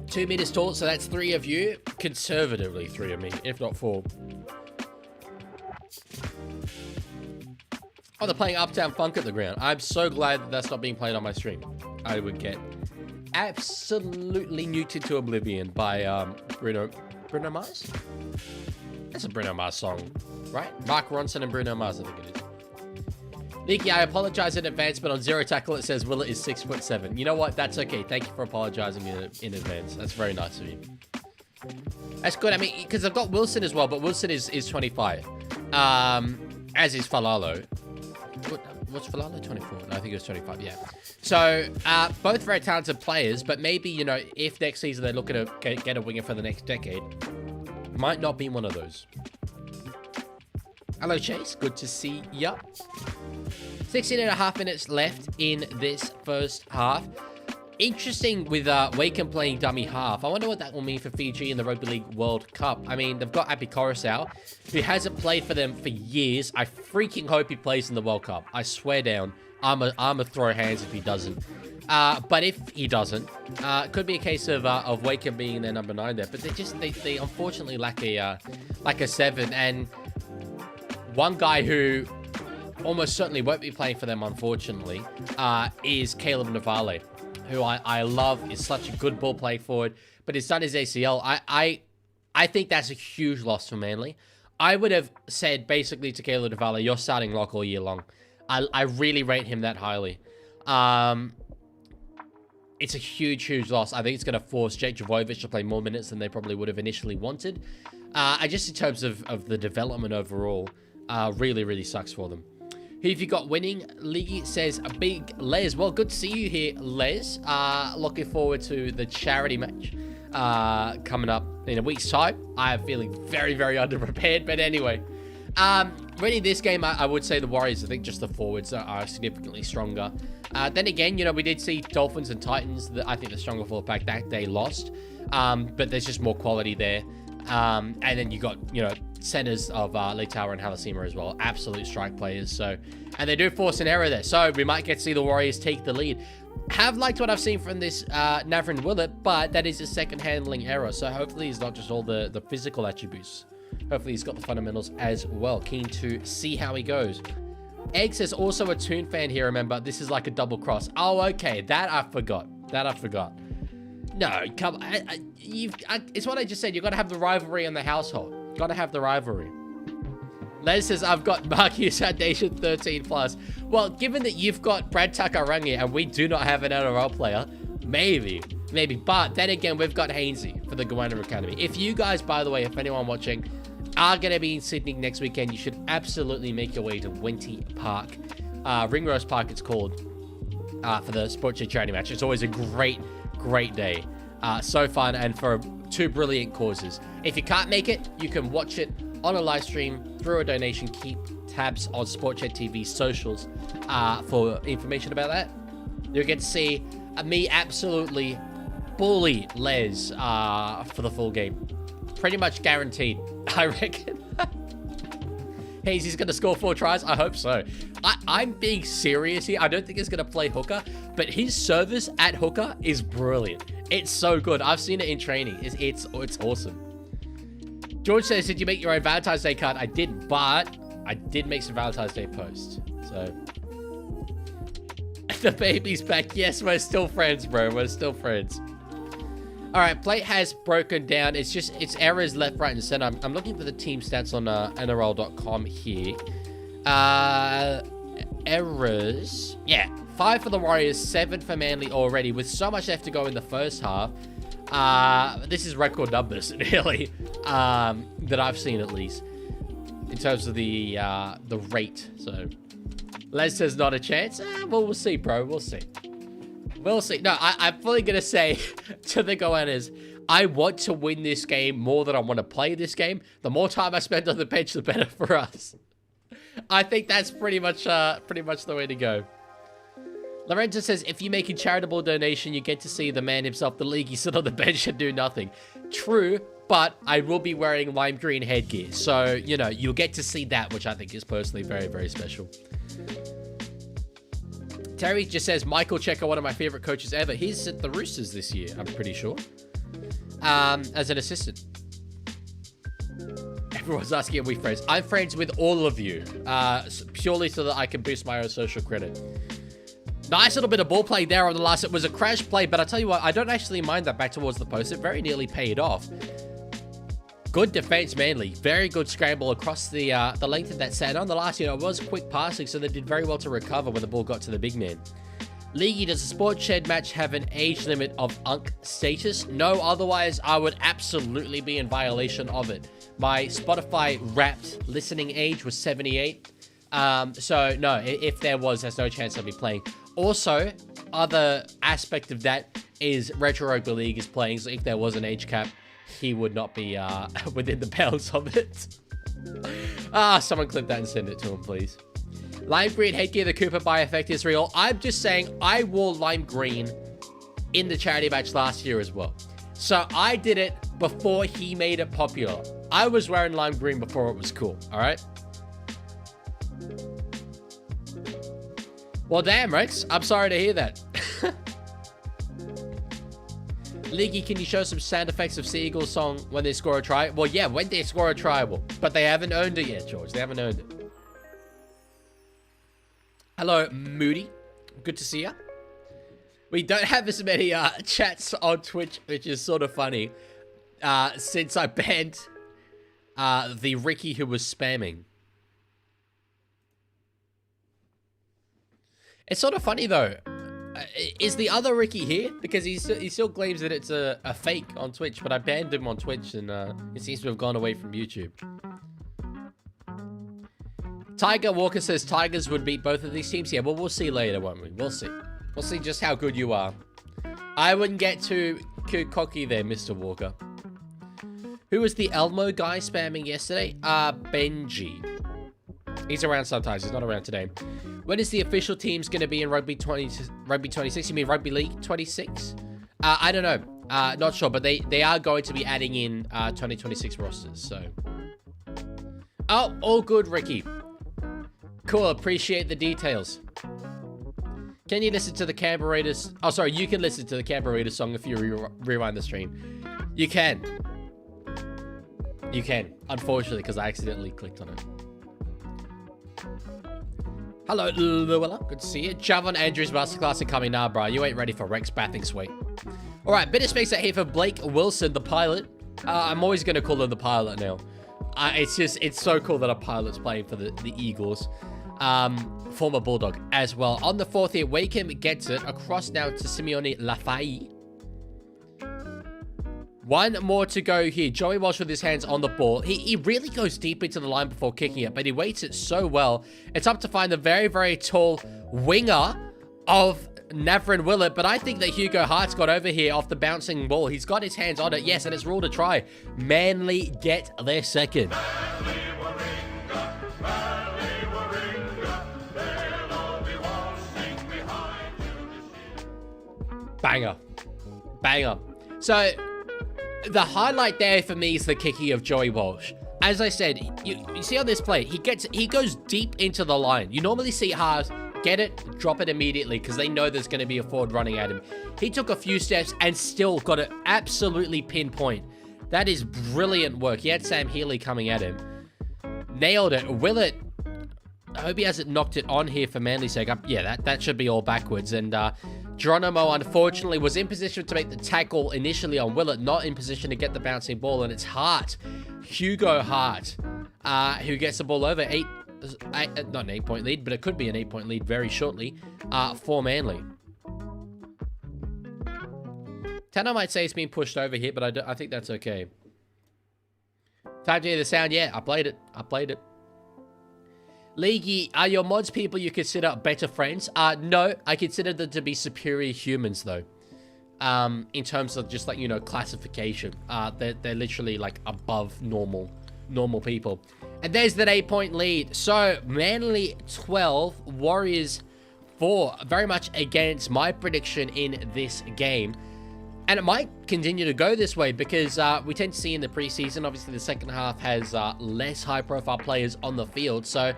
2 meters tall, so that's 3 of you. Conservatively 3 of me, if not 4. Oh, they're playing Uptown Funk at the ground. I'm so glad that that's not being played on my stream. I would get absolutely nuked into oblivion by Bruno Mars? That's a Bruno Mars song, right? Mark Ronson and Bruno Mars, I think it is. Leaky, I apologize in advance, but on Zero Tackle it says Willett is 6'7". You know what? That's okay. Thank you for apologizing in advance. That's very nice of you. That's good. I mean, because I've got Wilson as well, but Wilson is 25. As is Falalo. What's Falalo? 24? No, I think it was 25, yeah. So, both very talented players, but maybe, you know, if next season they're looking to get a winger for the next decade, might not be one of those. Hello, Chase. Good to see ya. 16.5 minutes left in this first half. Interesting with Wakeham playing dummy half. I wonder what that will mean for Fiji in the Rugby League World Cup. I mean, they've got Api Coruscant, who hasn't played for them for years. I freaking hope he plays in the World Cup. I swear down. I'm a throw hands if he doesn't. But if he doesn't, it could be a case of Wakeham being their number 9 there. But they unfortunately lack a 7. And one guy who almost certainly won't be playing for them, unfortunately, is Caleb Navale, who I love, is such a good ball playing forward, but he's done his ACL. I think that's a huge loss for Manly. I would have said basically to Caleb Navale, you're starting lock all year long. I really rate him that highly. It's a huge, huge loss. I think it's going to force Jake Javovic to play more minutes than they probably would have initially wanted. And just in terms of the development overall, really, really sucks for them. Who have you got winning? Leaguie says, a big Les. Well, good to see you here, Les. Looking forward to the charity match coming up in a week's time. I am feeling very, very underprepared. But anyway, winning this game, I would say the Warriors. I think just the forwards are significantly stronger. Then again, you know, we did see Dolphins and Titans. I think the stronger forward pack that they lost. But there's just more quality there. And then you got, you know, centers of Leitauer and Halasima as well. Absolute strike players. So, and they do force an error there. So we might get to see the Warriors take the lead. Have liked what I've seen from this Navrin Willett, but that is a second handling error. So hopefully it's not just all the physical attributes. Hopefully he's got the fundamentals as well. Keen to see how he goes. Egg says also a Toon fan here, remember. This is like a double cross. Oh, okay. That I forgot. No, come on. It's what I just said. You've got to have the rivalry in the household. Got to have the rivalry. Les says, I've got Marcus Foundation 13+. Well, given that you've got Brad Takarangi and we do not have an NRL player, maybe. But then again, we've got Hainsey for the Goanna Academy. If you guys, by the way, if anyone watching, are going to be in Sydney next weekend, you should absolutely make your way to Wenty Park. Ringrose Park, it's called, for the Sports Day charity match. It's always a great day. So fun, and for 2 brilliant causes. If you can't make it, you can watch it on a live stream through a donation. Keep tabs on Sportchat TV socials for information about that. You'll get to see me absolutely bully Les for the full game. Pretty much guaranteed, I reckon. He's going to score 4 tries? I hope so. I'm being serious here. I don't think he's going to play hooker, but his service at hooker is brilliant. It's so good. I've seen it in training. It's awesome. George says, did you make your own Valentine's Day card? I didn't, but I did make some Valentine's Day posts. So, the baby's back. Yes, we're still friends, bro. We're still friends. All right, plate has broken down. It's errors left, right, and center. I'm looking for the team stats on NRL.com here. Errors. Yeah, 5 for the Warriors, 7 for Manly already. With so much left to go in the first half, this is record numbers, really, that I've seen at least in terms of the rate. So, Les says not a chance. Well, we'll see, bro. We'll see. We'll see. No, I'm fully going to say to the Goannas, I want to win this game more than I want to play this game. The more time I spend on the bench, the better for us. I think that's pretty much the way to go. Lorenzo says, if you make a charitable donation, you get to see the man himself, the Leaguie, sit on the bench and do nothing. True, but I will be wearing lime green headgear. So, you know, you'll get to see that, which I think is personally very, very special. Terry just says, Michael Checker, one of my favorite coaches ever. He's at the Roosters this year, I'm pretty sure. As an assistant. Everyone's asking if we're friends. I'm friends with all of you. Purely so that I can boost my own social credit. Nice little bit of ball play there on the last. It was a crash play, but I'll tell you what, I don't actually mind that back towards the post. It very nearly paid off. Good defense, Manly. Very good scramble across the length of that sand. On the last, you know, it was quick passing, so they did very well to recover when the ball got to the big man. Leaguie, does a sports shed match have an age limit of UNC status? No, otherwise I would absolutely be in violation of it. My Spotify Wrapped listening age was 78. So no, if there was, there's no chance I'll be playing. Also, other aspect of that is Retro Rugby League is playing, so if there was an age cap, he would not be within the bounds of it. Someone clip that and send it to him, please. Lime green headgear, the Cooper by effect is real. I'm just saying, I wore lime green in the charity match last year as well. So I did it before he made it popular. I was wearing lime green before it was cool, all right? Well, damn, Rex. I'm sorry to hear that. Leaguie, can you show some sound effects of Seagull's song when they score a try? Well, yeah, when they score a try, but they haven't owned it yet, George. They haven't owned it. Hello, Moody. Good to see you. We don't have as many chats on Twitch, which is sort of funny, since I banned the Ricky who was spamming. It's sort of funny, though. Is the other Ricky here? Because he still claims that it's a fake on Twitch, but I banned him on Twitch, and it seems to have gone away from YouTube. Tiger Walker says Tigers would beat both of these teams. Yeah, well, we'll see later, won't we? We'll see. We'll see just how good you are. I wouldn't get too cocky there, Mr. Walker. Who was the Elmo guy spamming yesterday? Benji. He's around sometimes. He's not around today. When is the official teams going to be in Rugby 26? You mean Rugby League 26? I don't know. Not sure, but they are going to be adding in 2026 rosters, so. Oh, all good, Ricky. Cool, appreciate the details. Can you listen to the Canterbury-Bankstown? Oh, sorry, you can listen to the Canterbury-Bankstown song if you rewind the stream. You can. You can, unfortunately, because I accidentally clicked on it. Hello, Luella. Good to see you. Javon Andrews Masterclass are coming now, bro. You ain't ready for Rex Bathing Sweet. All right, bit of space out here for Blake Wilson, the pilot. I'm always going to call him the pilot now. It's so cool that a pilot's playing for the Eagles. Former Bulldog as well. On the fourth here, Wakeham gets it. Across now to Simeone Lafai. One more to go here. Joey Walsh with his hands on the ball. He really goes deep into the line before kicking it, but he waits it so well. It's up to find the very, very tall winger of Navrin Willett, but I think that Hugo Hart's got over here off the bouncing ball. He's got his hands on it, yes, and it's ruled a try. Manly get their second. Banger. Banger. So, the highlight there for me is the kicking of Joey Walsh. As I said, you see on this play, he goes deep into the line. You normally see halves get it, drop it immediately because they know there's going to be a forward running at him. He took a few steps and still got it absolutely pinpoint. That is brilliant work. He had Sam Healy coming at him. Nailed it. Willett, I hope he hasn't knocked it on here for Manly's sake. Yeah, that should be all backwards. And Geronimo, unfortunately, was in position to make the tackle initially on Willett, not in position to get the bouncing ball, and it's Hart, Hugo Hart, who gets the ball over. Not an 8-point lead, but it could be an 8-point lead very shortly for Manly. Tanner might say it's been pushed over here, but I think that's okay. Time to hear the sound. Yeah, I played it. Leaguie, are your mods people you consider better friends? No, I consider them to be superior humans, though. In terms of just, like, you know, classification. They're literally, like, above normal people. And there's that 8-point lead. So, Manly 12, Warriors 4. Very much against my prediction in this game. And it might continue to go this way because we tend to see in the preseason, obviously the second half has less high-profile players on the field. So,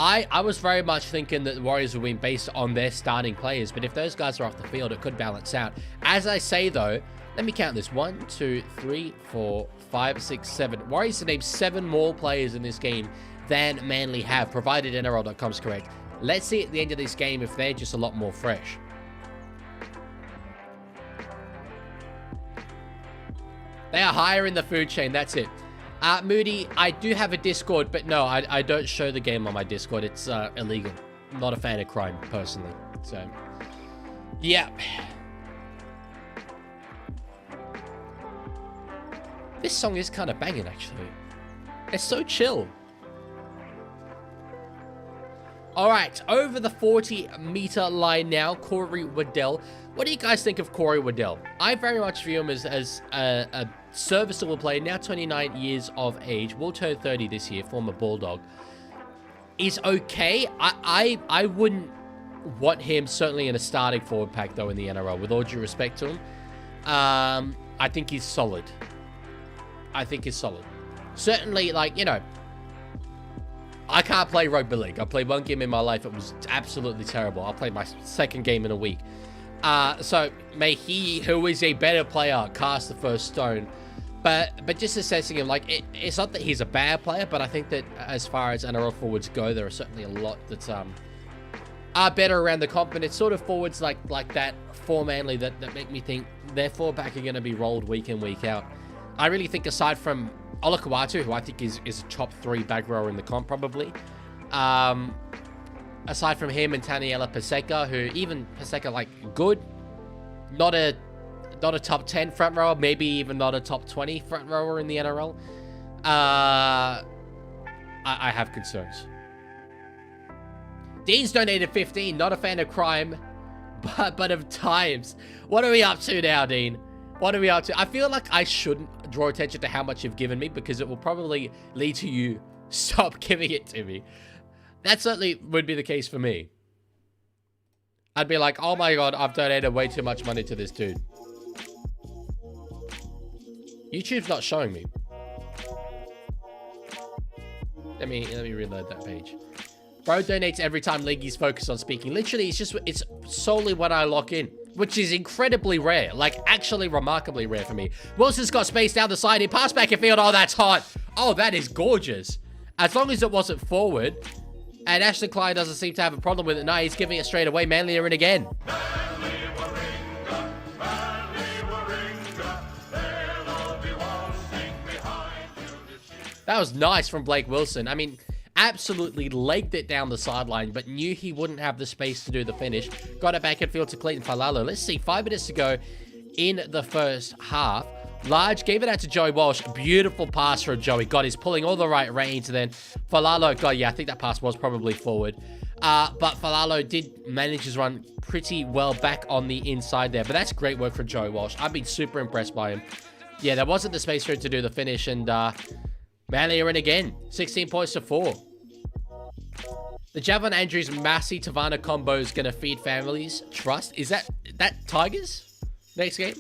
I was very much thinking that the Warriors would win based on their starting players, but if those guys are off the field, it could balance out. As I say, though, let me count this. 1, 2, 3, 4, 5, 6, 7. Warriors have named 7 more players in this game than Manly have, provided NRL.com is correct. Let's see at the end of this game if they're just a lot more fresh. They are higher in the food chain, that's it. Moody, I do have a Discord, but no, I don't show the game on my Discord. It's illegal. I'm not a fan of crime, personally. So, yeah. This song is kind of banging, actually. It's so chill. All right, over the 40-meter line now, Corey Waddell. What do you guys think of Corey Waddell? I very much view him as a serviceable player, now 29 years of age, will turn 30 this year, former Bulldog. He's okay. I wouldn't want him certainly in a starting forward pack, though, in the NRL, with all due respect to him. I think he's solid. Certainly, like, you know, I can't play rugby league. I played one game in my life. It was absolutely terrible. I played my second game in a week. So may he, who is a better player, cast the first stone. But just assessing him, like, it's not that he's a bad player, but I think that as far as NRL forwards go, there are certainly a lot that are better around the comp, and it's sort of forwards like that for Manly that make me think their four back are going to be rolled week in, week out. I really think aside from Olakau'atu, who I think is a top 3 back rower in the comp probably, aside from him and Taniela Paseka, who even Paseka, like, good, not a top 10 front rower, maybe even not a top 20 front rower in the NRL. I have concerns. Dean's donated 15. Not a fan of crime, but of times. What are we up to now, Dean? What are we up to? I feel like I shouldn't draw attention to how much you've given me, because it will probably lead to you stop giving it to me. That certainly would be the case for me. I'd be like, oh my god, I've donated way too much money to this dude. YouTube's not showing me. Let me reload that page. Bro donates every time Leaguie's focused on speaking. Literally, it's solely when I lock in, which is incredibly rare. Like, actually remarkably rare for me. Wilson's got space down the side. He passed back in field. Oh, that's hot. Oh, that is gorgeous. As long as it wasn't forward. And Ashley Klein doesn't seem to have a problem with it. No, he's giving it straight away. Manly are in again. That was nice from Blake Wilson. I mean, absolutely legged it down the sideline, but knew he wouldn't have the space to do the finish. Got it back in field to Clayton Falalo. Let's see, 5 minutes to go in the first half. Large gave it out to Joey Walsh. Beautiful pass from Joey. God, he's pulling all the right reins. And then Falalo, God, yeah, I think that pass was probably forward. But Falalo did manage his run pretty well back on the inside there. But that's great work from Joey Walsh. I've been super impressed by him. Yeah, there wasn't the space for him to do the finish. And Manly are in again. 16 points to 4. The Javon Andrews Massey Tavana combo is going to feed families. Trust. Is that Tigers next game?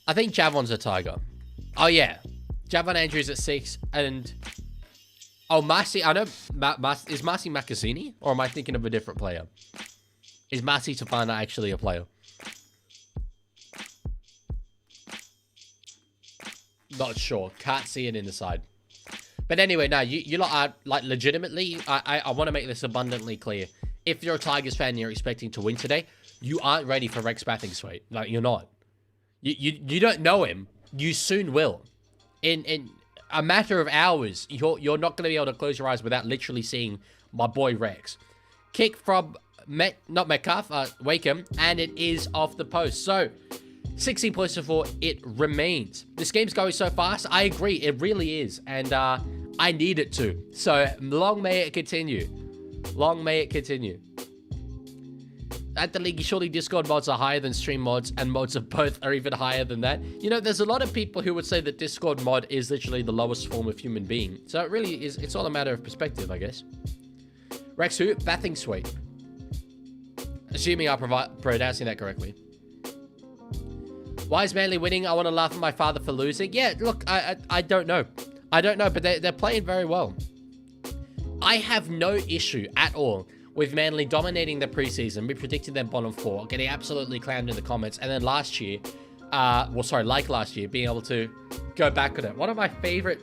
I think Javon's a Tiger. Oh, yeah. Javon Andrews at 6. And... oh, Massey. I know... is Massey Makasini? Or am I thinking of a different player? Is Massey Tavana actually a player? Not sure. Can't see it in the side. But anyway, no, you lot are, like, legitimately, I want to make this abundantly clear. If you're a Tigers fan and you're expecting to win today, you aren't ready for Rex Bathingthwaite. Like, you're not. You don't know him. You soon will. In a matter of hours, you're not going to be able to close your eyes without literally seeing my boy Rex. Kick from, not Metcalf, Wakeham, and it is off the post. So, 16 points to 4, it remains. This game's going so fast. I agree, it really is. And I need it to. So, long may it continue. Long may it continue. At the league, surely Discord mods are higher than stream mods, and mods of both are even higher than that. You know, there's a lot of people who would say that Discord mod is literally the lowest form of human being. So it really is, it's all a matter of perspective, I guess. Rex who? Bathingthwaite. Assuming I'm pronouncing that correctly. Why is Manly winning? I want to laugh at my father for losing. Yeah, look, I don't know. I don't know, but they're playing very well. I have no issue at all with Manly dominating the preseason, me predicting them bottom 4, getting absolutely clowned in the comments, and then last year, like last year, being able to go back on it. One of my favorite,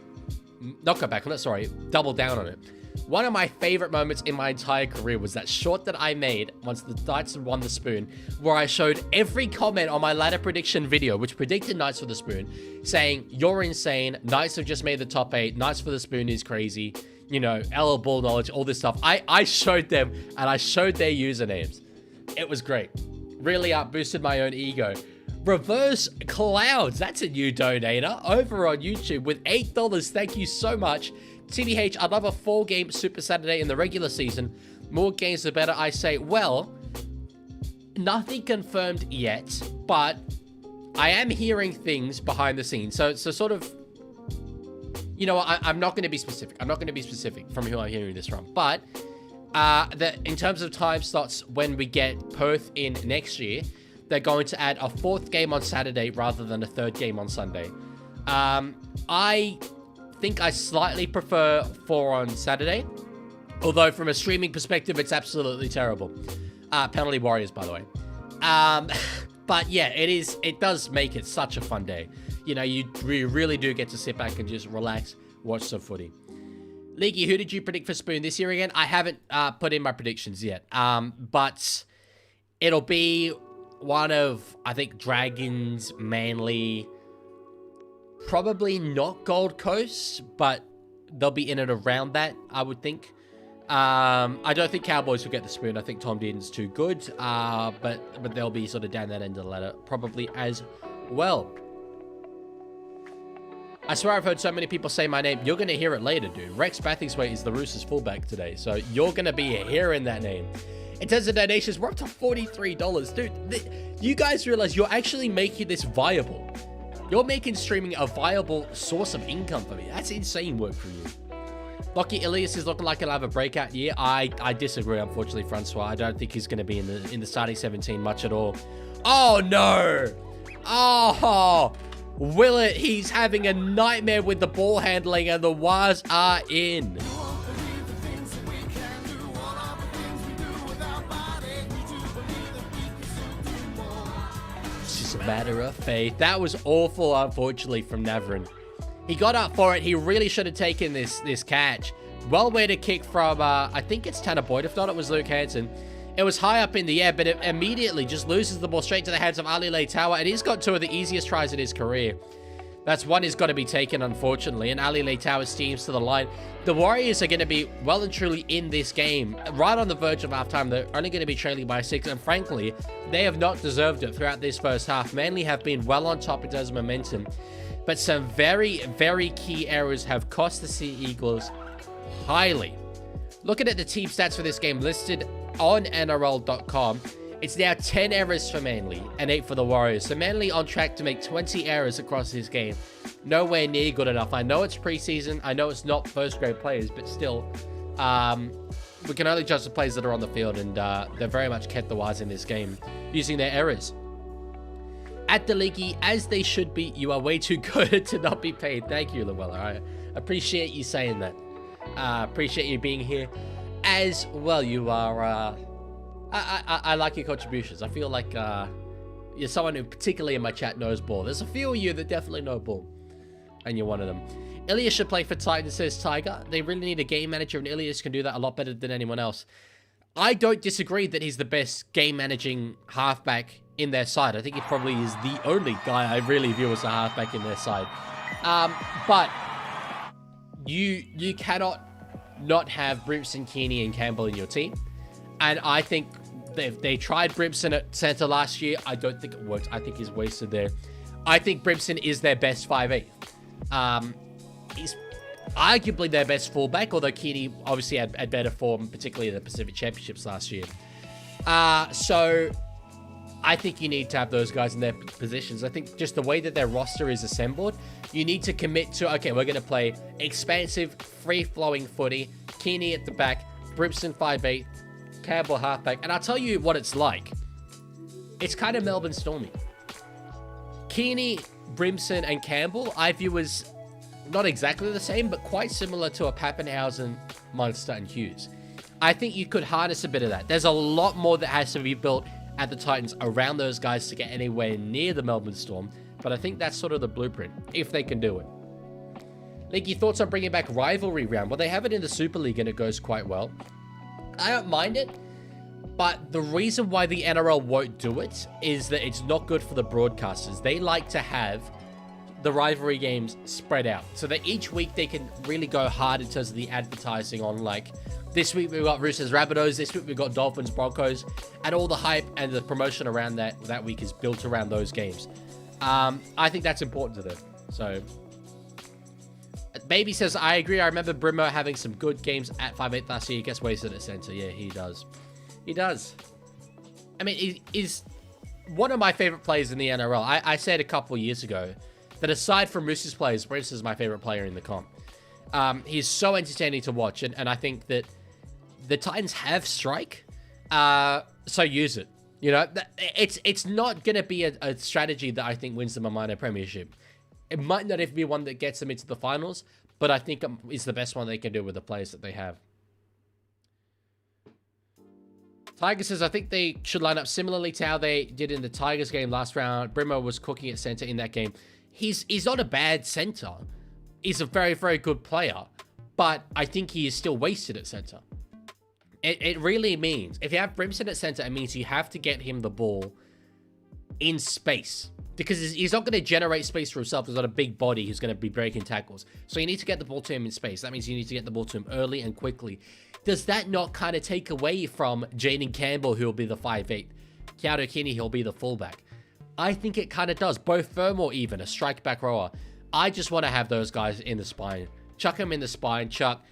not go back on it, sorry, double down on it. One of my favorite moments in my entire career was that short that I made once the Knights had won the Spoon, where I showed every comment on my ladder prediction video, which predicted Knights for the Spoon, saying, you're insane, Knights have just made the top 8, Knights for the Spoon is crazy, you know, LL Ball knowledge, all this stuff. I showed them, and I showed their usernames. It was great. Really boosted my own ego. Reverse Clouds, that's a new donator over on YouTube with $8. Thank you so much. TBH, I'd love a 4-game Super Saturday in the regular season. More games the better, I say. Well, nothing confirmed yet, but I am hearing things behind the scenes. So sort of, you know, I'm not going to be specific. I'm not going to be specific from who I'm hearing this from. But in terms of time slots, when we get Perth in next year, they're going to add a 4th game on Saturday rather than a 3rd game on Sunday. I think I slightly prefer 4 on Saturday. Although from a streaming perspective, it's absolutely terrible. Penalty Warriors, by the way. But yeah, it does make it such a fun day. You know, you really do get to sit back and just relax, watch some footy. Leaguie, who did you predict for Spoon this year again? I haven't put in my predictions yet. But it'll be one of, I think, Dragons, Manly, probably not Gold Coast, but they'll be in and around that, I would think. I don't think Cowboys will get the Spoon. I think Tom Dearden's too good. But they'll be sort of down that end of the ladder probably as well. I swear I've heard so many people say my name. You're going to hear it later, dude. Rex Bathyswaite is the Roosters fullback today, so you're going to be hearing that name. In terms of donations, we're up to $43. Dude, you guys realize you're actually making this viable. You're making streaming a viable source of income for me. That's insane work for you. Lockie Ilias is looking like he'll have a breakout year. I disagree, unfortunately, Francois. I don't think he's going to be in the starting 17 much at all. Oh, no. Oh, Willett, he's having a nightmare with the ball handling, and the Waz are in. It's just a matter of faith. That was awful, unfortunately, from Navran. He got up for it. He really should have taken this catch. Well way to kick from, I think it's Tanner Boyd. If not, it was Luke Hanson. It was high up in the air, but it immediately just loses the ball straight to the hands of Ali Leitawa, and he's got two of the easiest tries in his career. That's one he's got to be taken, unfortunately, and Ali Leitawa steams to the line. The Warriors are going to be well and truly in this game, right on the verge of halftime. They're only going to be trailing by 6, and frankly, they have not deserved it throughout this first half. Manly have been well on top in terms of momentum, but some very, very key errors have cost the Sea Eagles highly. Looking at the team stats for this game listed on NRL.com, it's now 10 errors for Manly and 8 for the Warriors. So Manly on track to make 20 errors across this game. Nowhere near good enough. I know it's preseason. I know it's not first-grade players, but still, we can only judge the players that are on the field, and they've very much kept the wise in this game using their errors. At the Leaguie, as they should be, you are way too good to not be paid. Thank you, Luella. I appreciate you saying that. Appreciate you being here as well. You are, I like your contributions. I feel like you're someone who particularly in my chat knows ball. There's a few of you that definitely know ball, and you're one of them. Ilias should play for Titans, says Tiger. They really need a game manager, and Ilias can do that a lot better than anyone else. I don't disagree that he's the best game managing halfback in their side. I think he probably is the only guy I really view as a halfback in their side. But you cannot not have Brimson, Keaney, and Campbell in your team. And I think they tried Brimson at centre last year. I don't think it worked. I think he's wasted there. I think Brimson is their best 5'8". He's arguably their best fullback, although Keaney obviously had better form, particularly in the Pacific Championships last year. So I think you need to have those guys in their positions. I think just the way that their roster is assembled, you need to commit to, okay, we're going to play expansive, free-flowing footy, Keaney at the back, Brimson 5'8", Campbell halfback. And I'll tell you what it's like. It's kind of Melbourne Stormy. Keaney, Brimson, and Campbell, I view as not exactly the same, but quite similar to a Pappenhausen, Munster, and Hughes. I think you could harness a bit of that. There's a lot more that has to be built at the Titans around those guys to get anywhere near the Melbourne Storm, but I think that's sort of the blueprint, if they can do it. Leaguey, thoughts on bringing back rivalry round? Well, they have it in the Super League and it goes quite well. I don't mind it, but the reason why the NRL won't do it is that it's not good for the broadcasters. They like to have the rivalry games spread out so that each week they can really go hard in terms of the advertising on, like, this week we've got Roosters Rabbitohs, this week we've got Dolphins Broncos, and all the hype and the promotion around that week is built around those games. I think that's important to them. So, Baby says, I agree. I remember Brimmer having some good games at 5'8" last year. He gets wasted at center. Yeah, he does. He does. I mean, he's one of my favorite players in the NRL. I said a couple of years ago that aside from Roosters players, Bruce is my favorite player in the comp. He's so entertaining to watch, and I think that the Titans have strike, so use it. You know, it's not going to be a strategy that I think wins them a minor premiership. It might not even be one that gets them into the finals, but I think it's the best one they can do with the players that they have. Tiger says, I think they should line up similarly to how they did in the Tigers game last round. Brimmer was cooking at center in that game. He's not a bad center. He's a very, very good player. but I think he is still wasted at centre. It really means, if you have Brimson at centre, it means you have to get him the ball in space. Because he's not going to generate space for himself. He's got a big body who's going to be breaking tackles. So you need to get the ball to him in space. That means you need to get the ball to him early and quickly. Does that not kind of take away from Jaden Campbell, who will be the 5'8"? Keanu Kinney, he'll be the fullback. I think it kind of does. Both Fermor even, a strike back rower. I just want to have those guys in the spine. Chuck him in the spine, Chuck.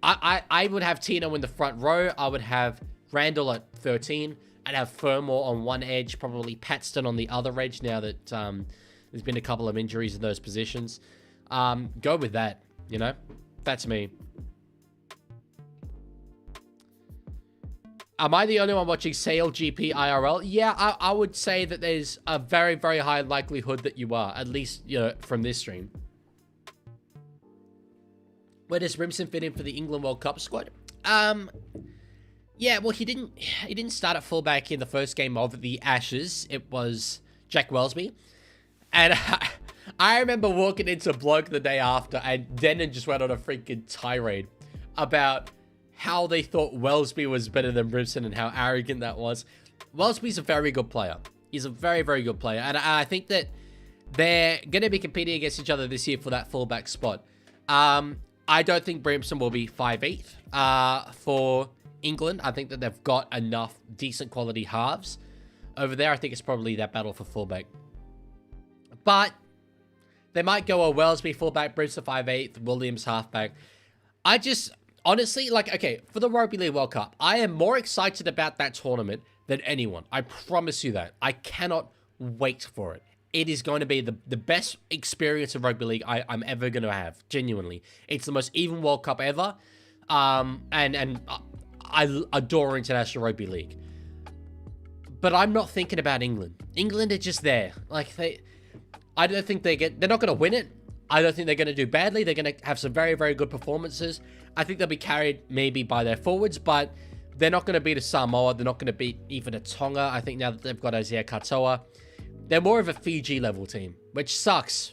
I would have Tino in the front row. I would have Randall at 13. I'd have Fermor on one edge, probably Paxton on the other edge now that there's been a couple of injuries in those positions. Go with that, you know? That's me. Am I the only one watching Sale GP IRL? Yeah, I would say that there's a very, very high likelihood that you are, at least, you know, from this stream. Where does Brimson fit in for the England World Cup squad? Yeah, well, he didn't start at fullback in the first game of the Ashes. It was Jack Wellesby. And I remember walking into Bloke the day after, and Denon just went on a freaking tirade about how they thought Wellesby was better than Brimson and how arrogant that was. Wellesby's a very good player. He's a very, very good player. And I think that they're going to be competing against each other this year for that fullback spot. I don't think Brimson will be 5'8" for England. I think that they've got enough decent quality halves over there. I think it's probably that battle for fullback. But they might go a Wellesby fullback, Brimson 5'8", Williams halfback. I just, honestly, like, okay, for the Rugby League World Cup, I am more excited about that tournament than anyone. I promise you that. I cannot wait for it. It is going to be the best experience of Rugby League I'm ever going to have. Genuinely. It's the most even World Cup ever. And I adore International Rugby League. But I'm not thinking about England. England are just there. Like, I don't think they're not going to win it. I don't think they're going to do badly. They're going to have some very, very good performances. I think they'll be carried maybe by their forwards, but they're not going to beat a Samoa. They're not going to beat even a Tonga. I think now that they've got Isaiah Katoa, they're more of a Fiji level team, which sucks.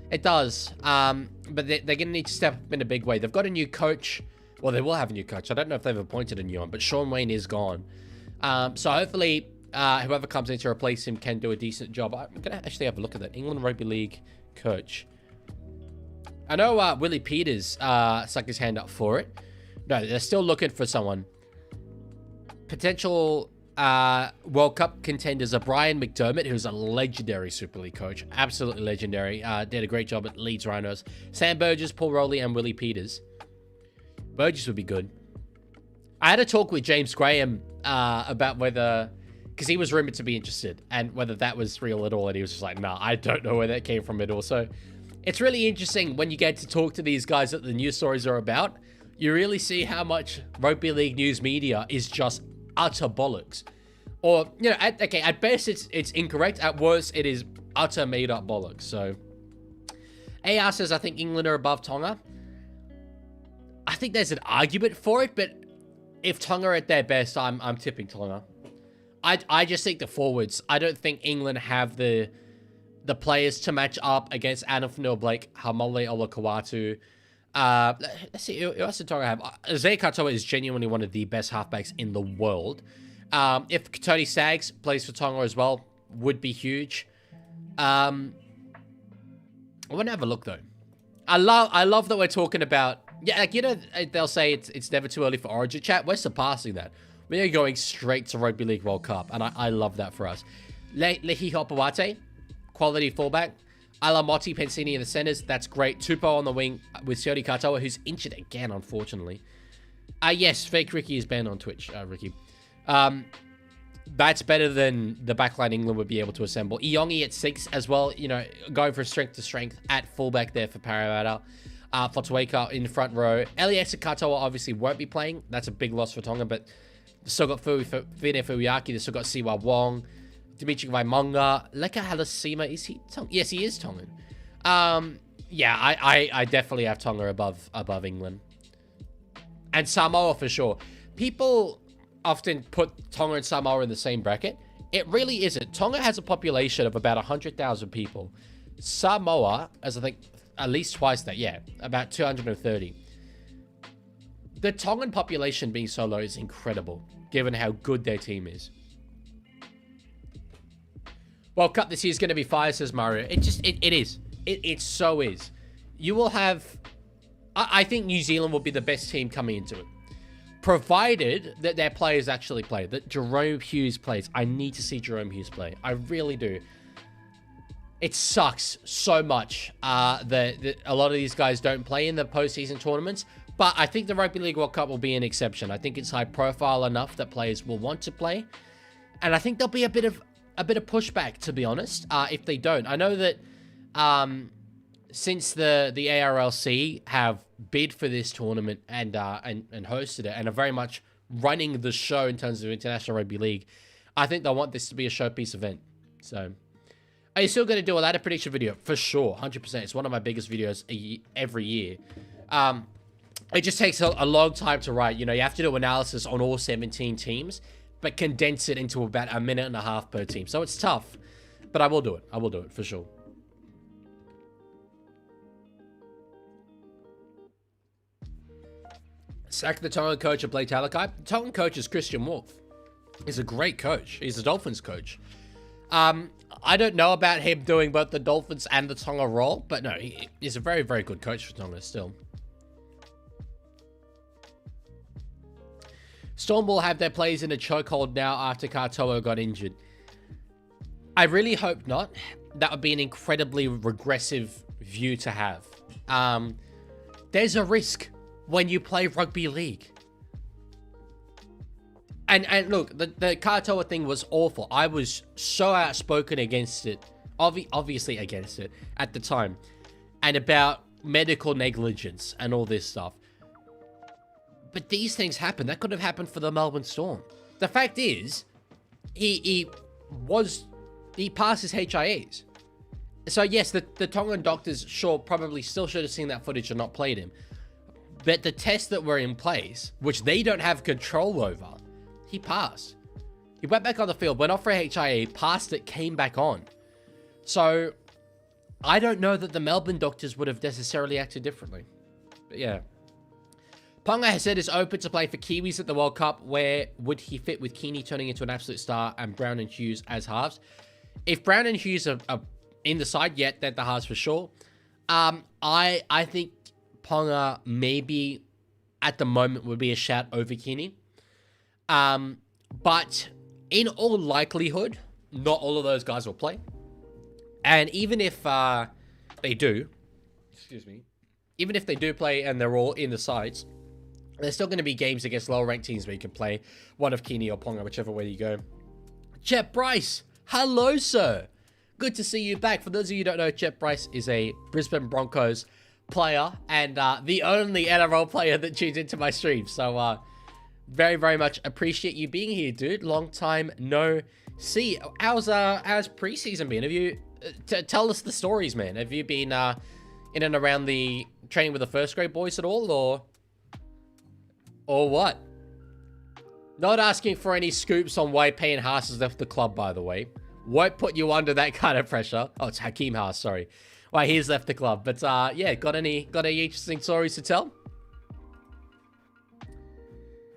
It does. But they're going to need to step up in a big way. They've got a new coach. Well, they will have a new coach. I don't know if they've appointed a new one, but Sean Wayne is gone. So hopefully whoever comes in to replace him can do a decent job. I'm going to actually have a look at that. England Rugby League coach. I know Willie Peters stuck his hand up for it. No, they're still looking for someone. Potential World Cup contenders are Brian McDermott, who's a legendary Super League coach. Absolutely legendary. Did a great job at Leeds Rhinos. Sam Burgess, Paul Rowley, and Willie Peters. Burgess would be good. I had a talk with James Graham about whether... Because he was rumored to be interested, and whether that was real at all. And he was just like, nah, I don't know where that came from at all. So it's really interesting when you get to talk to these guys that the news stories are about. You really see how much Rugby League news media is just utter bollocks. Or, you know, at best it's incorrect. At worst, it is utter made-up bollocks. So AR says, I think England are above Tonga. I think there's an argument for it, but if Tonga are at their best, I'm tipping Tonga. I just think the forwards. I don't think England have the players to match up against Adam Fanua-Blake, Hamole Olakawatu. Let's see, who else did Tonga have? Isaiah Katoa is genuinely one of the best halfbacks in the world. If Tony Staggs plays for Tonga as well, would be huge. I want to have a look though. I love that we're talking about. Yeah, like, you know, they'll say it's never too early for Origin chat. We're surpassing that. We are going straight to Rugby League World Cup, and I love that for us. Lehi Hopawate, quality fullback. Alamotti Pensini in the centers. That's great. Tupou on the wing with Sione Katoa, who's injured again, unfortunately. Yes, fake Ricky is banned on Twitch, Ricky. That's better than the backline England would be able to assemble. Iongi at 6 as well, you know, going for strength to strength at fullback there for Parramatta. Fotueka in the front row. Eliesa Katoa obviously won't be playing. That's a big loss for Tonga, but they've still got Vine Fuiaki. They've still got Siwa Wong. Dimitri Vaimonga. Leka Halasima. Is he Tongan? Yes, he is Tongan. Yeah, I definitely have Tonga above England. And Samoa for sure. People often put Tonga and Samoa in the same bracket. It really isn't. Tonga has a population of about 100,000 people. Samoa, as I think, at least twice that, yeah, about 230. The Tongan population being so low is incredible, given how good their team is. World Cup this year is going to be fire, says Mario. It is. It so is. You will have... I think New Zealand will be the best team coming into it. Provided that their players actually play. That Jerome Hughes plays. I need to see Jerome Hughes play. I really do. It sucks so much that a lot of these guys don't play in the postseason tournaments. But I think the Rugby League World Cup will be an exception. I think it's high profile enough that players will want to play. And I think there'll be a bit of pushback, to be honest, if they don't. I know that since the ARLC have bid for this tournament and hosted it and are very much running the show in terms of International Rugby League, I think they'll want this to be a showpiece event. So, are you still going to do a ladder prediction video? For sure, 100%. It's one of my biggest videos every year. It just takes a long time to write. You know, you have to do analysis on all 17 teams, but condense it into about a minute and a half per team. So it's tough, but I will do it. I will do it for sure. Sack the Tongan coach and play Talakai. The Tongan coach is Christian Wolf. He's a great coach. He's a Dolphins coach. I don't know about him doing both the Dolphins and the Tonga role, but no, he's a very, very good coach for Tonga still. Storm will have their players in a chokehold now after Katoa got injured. I really hope not. That would be an incredibly regressive view to have. There's a risk when you play rugby league. And look, the Katoa thing was awful. I was so outspoken against it, obviously against it at the time, and about medical negligence and all this stuff. But these things happen. That could have happened for the Melbourne Storm. The fact is, he passed his HIAs. So yes, the Tongan doctors probably still should have seen that footage and not played him. But the tests that were in place, which they don't have control over, he passed. He went back on the field, went off for a HIA, passed it, came back on. So I don't know that the Melbourne doctors would have necessarily acted differently. But yeah. Ponga has said is open to play for Kiwis at the World Cup. Where would he fit with Keeney turning into an absolute star and Brown and Hughes as halves? If Brown and Hughes are in the side, yet they're the halves for sure. I think Ponga maybe at the moment would be a shout over Keeney. But in all likelihood, not all of those guys will play. And even if they do, even if they do play and they're all in the sides, there's still going to be games against lower ranked teams where you can play one of Keeney or Ponga, whichever way you go. Chet Bryce, hello, sir. Good to see you back. For those of you who don't know, Chet Bryce is a Brisbane Broncos player and the only NRL player that tunes into my stream. So very, very much appreciate you being here, dude. Long time no see. How's preseason been? Have you tell us the stories, man? Have you been in and around the training with the first grade boys at all, or what? Not asking for any scoops on why Payne Haas has left the club, by the way. Won't put you under that kind of pressure. Oh, it's Hakeem Haas, sorry. Why he's left the club. But yeah, got any interesting stories to tell?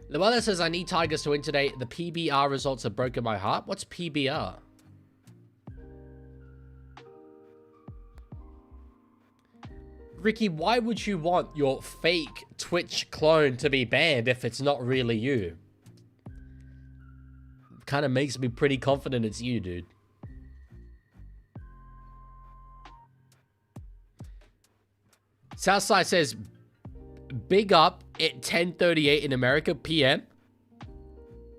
Llewellyn says, I need Tigers to win today. The PBR results have broken my heart. What's PBR? Ricky, why would you want your fake Twitch clone to be banned if it's not really you? Kind of makes me pretty confident it's you, dude. Southside says, big up at 10:38 in America PM.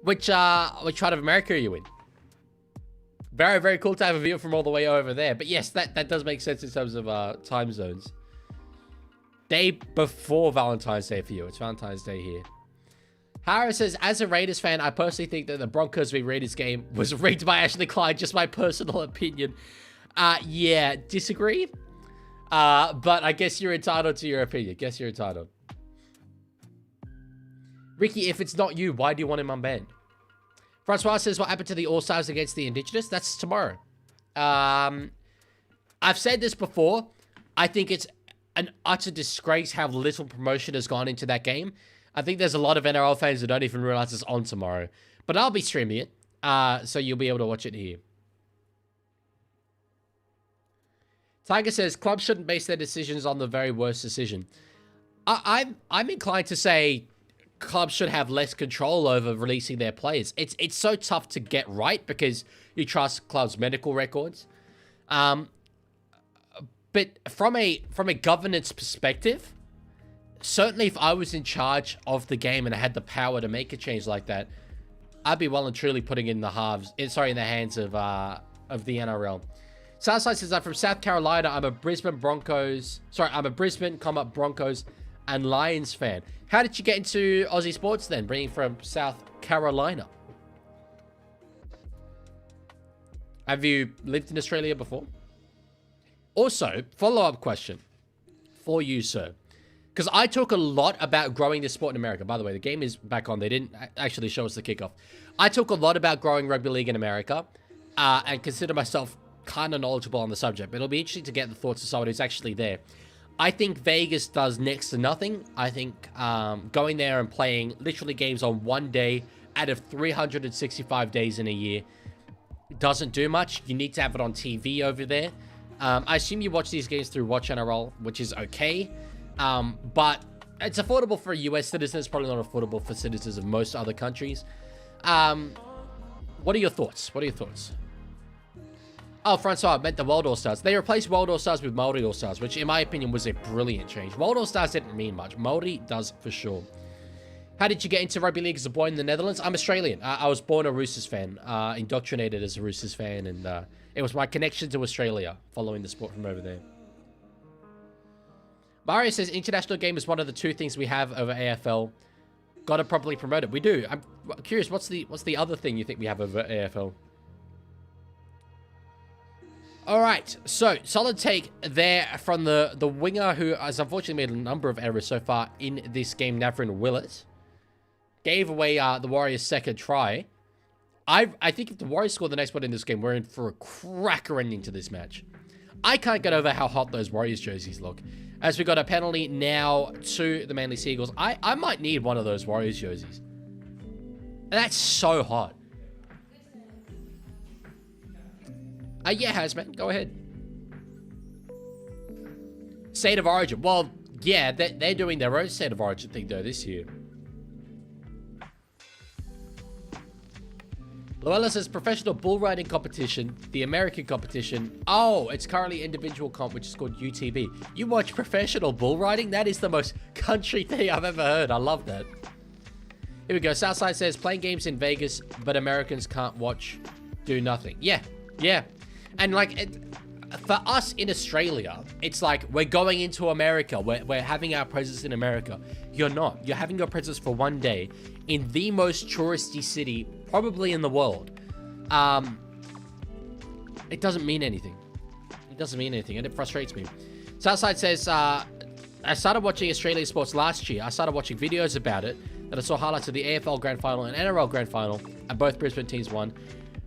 Which part of America are you in? Very, very cool to have a view from all the way over there. But yes, that does make sense in terms of time zones. Day before Valentine's Day for you. It's Valentine's Day here. Harris says, as a Raiders fan, I personally think that the Broncos v Raiders game was rigged by Ashley Clyde. Just my personal opinion. Yeah, disagree. But I guess you're entitled to your opinion. Guess you're entitled. Ricky, if it's not you, why do you want him unbanned? Francois says, what happened to the All-Stars against the Indigenous? That's tomorrow. I've said this before. I think it's an utter disgrace how little promotion has gone into that game. I think there's a lot of NRL fans who don't even realize it's on tomorrow. But I'll be streaming it, so you'll be able to watch it here. Tiger says, clubs shouldn't base their decisions on the very worst decision. I'm inclined to say clubs should have less control over releasing their players. It's so tough to get right because you trust clubs' medical records. But from a governance perspective, certainly if I was in charge of the game and I had the power to make a change like that, I'd be well and truly putting in the hands of the NRL. Southside says, I'm from South Carolina. I'm a Brisbane, Broncos and Lions fan. How did you get into Aussie sports then, being from South Carolina? Have you lived in Australia before? Also, follow-up question for you, sir. Because I talk a lot about growing this sport in America. By the way, the game is back on. They didn't actually show us the kickoff. I talk a lot about growing rugby league in America and consider myself kind of knowledgeable on the subject. But it'll be interesting to get the thoughts of someone who's actually there. I think Vegas does next to nothing. I think going there and playing literally games on one day out of 365 days in a year doesn't do much. You need to have it on TV over there. I assume you watch these games through Watch NRL, which is okay. But it's affordable for a US citizen. It's probably not affordable for citizens of most other countries. What are your thoughts? Oh, Francois meant the World All-Stars. They replaced World All-Stars with Māori All-Stars, which in my opinion was a brilliant change. World All-Stars didn't mean much. Māori does for sure. How did you get into rugby league as a boy in the Netherlands? I'm Australian. I was born a Roosters fan, indoctrinated as a Roosters fan, and it was my connection to Australia following the sport from over there. Mario says, international game is one of the two things we have over AFL. Got to properly promote it. We do. I'm curious, what's the other thing you think we have over AFL? All right, so solid take there from the winger who has unfortunately made a number of errors so far in this game, Navrin Willett. Gave away the Warriors' second try. I think if the Warriors score the next one in this game, we're in for a cracker ending to this match. I can't get over how hot those Warriors jerseys look. As we got a penalty now to the Manly Seagulls. I might need one of those Warriors jerseys. That's so hot. Yeah, Hazman, go ahead. State of Origin. Well, yeah, they're doing their own State of Origin thing, though, this year. Luella says, professional bull riding competition, the American competition. Oh, it's currently individual comp, which is called UTB. You watch professional bull riding? That is the most country thing I've ever heard. I love that. Here we go. Southside says, playing games in Vegas, but Americans can't watch, do nothing. Yeah. And like, for us in Australia, it's like we're going into America. We're having our presence in America. You're not. You're having your presence for one day in the most touristy city probably in the world. It doesn't mean anything. It doesn't mean anything, and it frustrates me. Southside says, I started watching Australian sports last year. I started watching videos about it, and I saw highlights of the AFL Grand Final and NRL Grand Final, and both Brisbane teams won.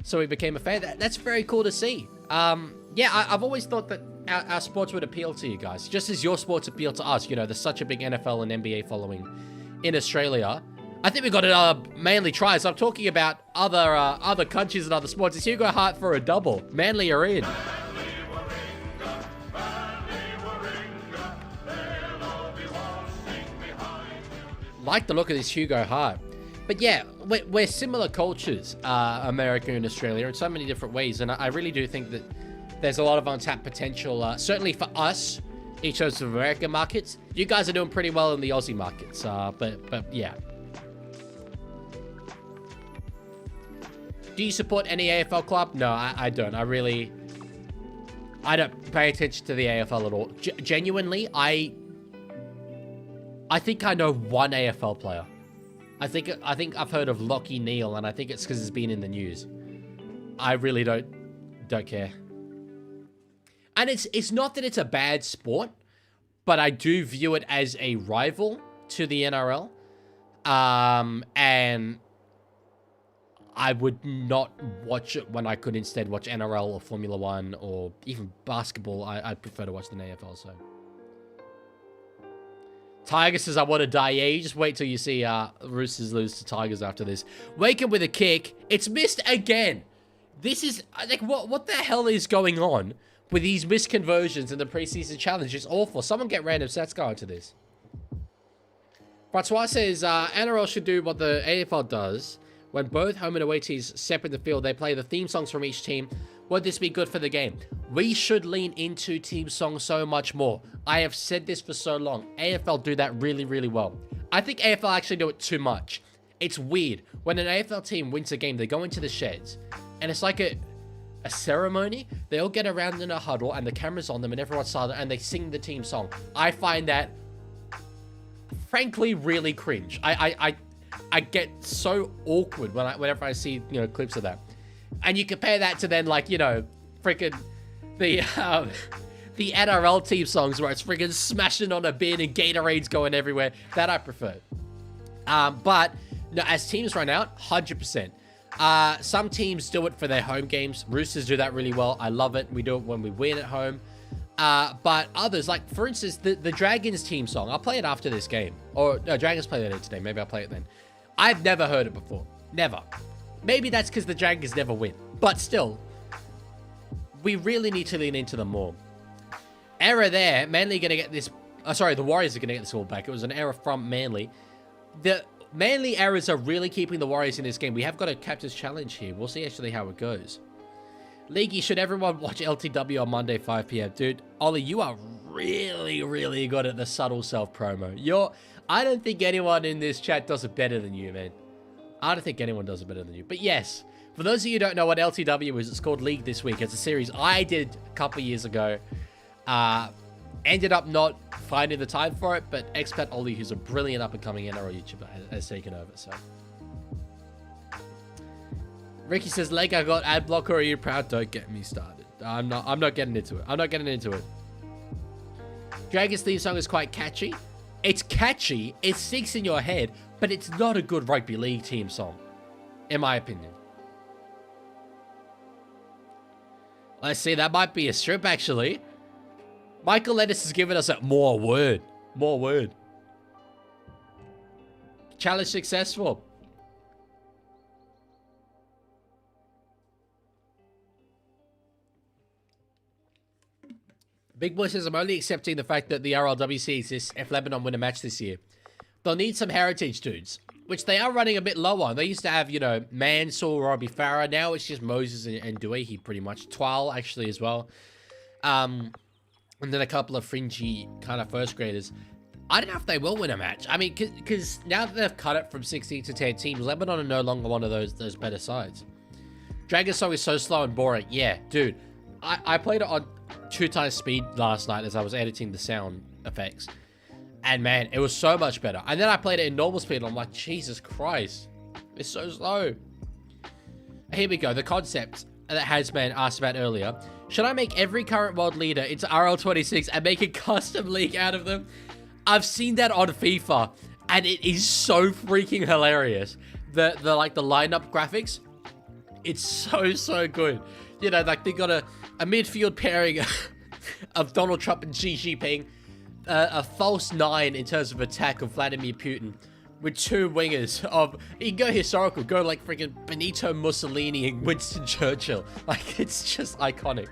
So we became a fan. That's very cool to see. Yeah, I've always thought that our sports would appeal to you guys, just as your sports appeal to us. You know, there's such a big NFL and NBA following in Australia. I think we got it Manly tries. I'm talking about other countries and other sports. It's Hugo Hart for a double. Manly are in. Like the look of this Hugo Hart. But yeah, we're similar cultures, America and Australia, in so many different ways. And I really do think that there's a lot of untapped potential, certainly for us, in terms of American markets. You guys are doing pretty well in the Aussie markets, but yeah. Do you support any AFL club? No, I don't. I don't pay attention to the AFL at all. Genuinely, I think I know one AFL player. I think I've heard of Lockie Neal, and I think it's because it's been in the news. I really don't care. And it's not that it's a bad sport, but I do view it as a rival to the NRL. And I would not watch it when I could instead watch NRL or Formula One or even basketball. I'd prefer to watch the AFL, so. Tiger says, I want to die. Yeah, you just wait till you see Roosters lose to Tigers after this. Wake up with a kick. It's missed again. This is, like, what the hell is going on with these missed conversions in the preseason challenge? It's awful. Someone get random stats guy into this. Francois says, NRL should do what the AFL does. When both home and away teams separate the field, they play the theme songs from each team. Would this be good for the game? We should lean into team songs so much more. I have said this for so long. AFL do that really, really well. I think AFL actually do it too much. It's weird. When an AFL team wins a game, they go into the sheds. And it's like a ceremony. They all get around in a huddle and the camera's on them and everyone's silent and they sing the team song. I find that, frankly, really cringe. I get so awkward whenever I see, you know, clips of that. And you compare that to then, like, you know, freaking the NRL team songs where it's freaking smashing on a bin and Gatorade's going everywhere. That I prefer. But no, as teams run out, 100%. Some teams do it for their home games. Roosters do that really well. I love it. We do it when we win at home. But others, like, for instance, the Dragons team song. I'll play it after this game. Or, no, Dragons play that today. Maybe I'll play it then. I've never heard it before. Never. Maybe that's because the Dragons never win. But still, we really need to lean into them more. Error there. Manly going to get this... Oh, sorry, the Warriors are going to get this all back. It was an error from Manly. The Manly errors are really keeping the Warriors in this game. We have got a captain's challenge here. We'll see actually how it goes. Leaguie, should everyone watch LTW on Monday, 5 p.m? Dude, Ollie, you are really, really good at the subtle self-promo. I don't think anyone in this chat does it better than you, man. I don't think anyone does it better than you. But yes, for those of you who don't know what LTW is, it's called League this week. It's a series I did a couple years ago. Ended up not finding the time for it, but Expat Ollie, who's a brilliant up-and-coming NRL YouTuber, has taken over, so... Ricky says, Lego got ad blocker, are you proud? Don't get me started. I'm not getting into it. I'm not getting into it. Dragon's theme song is quite catchy. It's catchy, it sticks in your head, but it's not a good rugby league team song, in my opinion. Let's see, that might be a strip, actually. Michael Lettis has given us a more word. More word. Challenge successful. Big Boy says, I'm only accepting the fact that the RLWC exists if Lebanon win a match this year. They'll need some heritage dudes, which they are running a bit low on. They used to have, you know, Mansour, Robbie Farah. Now it's just Moses and Duehi pretty much. Twal, actually, as well. And then a couple of fringy kind of first graders. I don't know if they will win a match. I mean, because now that they've cut it from 16 to 10 teams, Lebanon are no longer one of those better sides. Dragon Song is so slow and boring. Yeah, dude. I played it on 2 times speed last night as I was editing the sound effects. And man, it was so much better. And then I played it in normal speed and I'm like, Jesus Christ. It's so slow. Here we go. The concept that Hasman asked about earlier. Should I make every current world leader into RL26 and make a custom league out of them? I've seen that on FIFA and it is so freaking hilarious. The lineup graphics, it's so good. You know, like they got a midfield pairing of Donald Trump and Xi Jinping, a false 9 in terms of attack of Vladimir Putin, with 2 wingers of, you can go historical, go like freaking Benito Mussolini and Winston Churchill. Like, it's just iconic.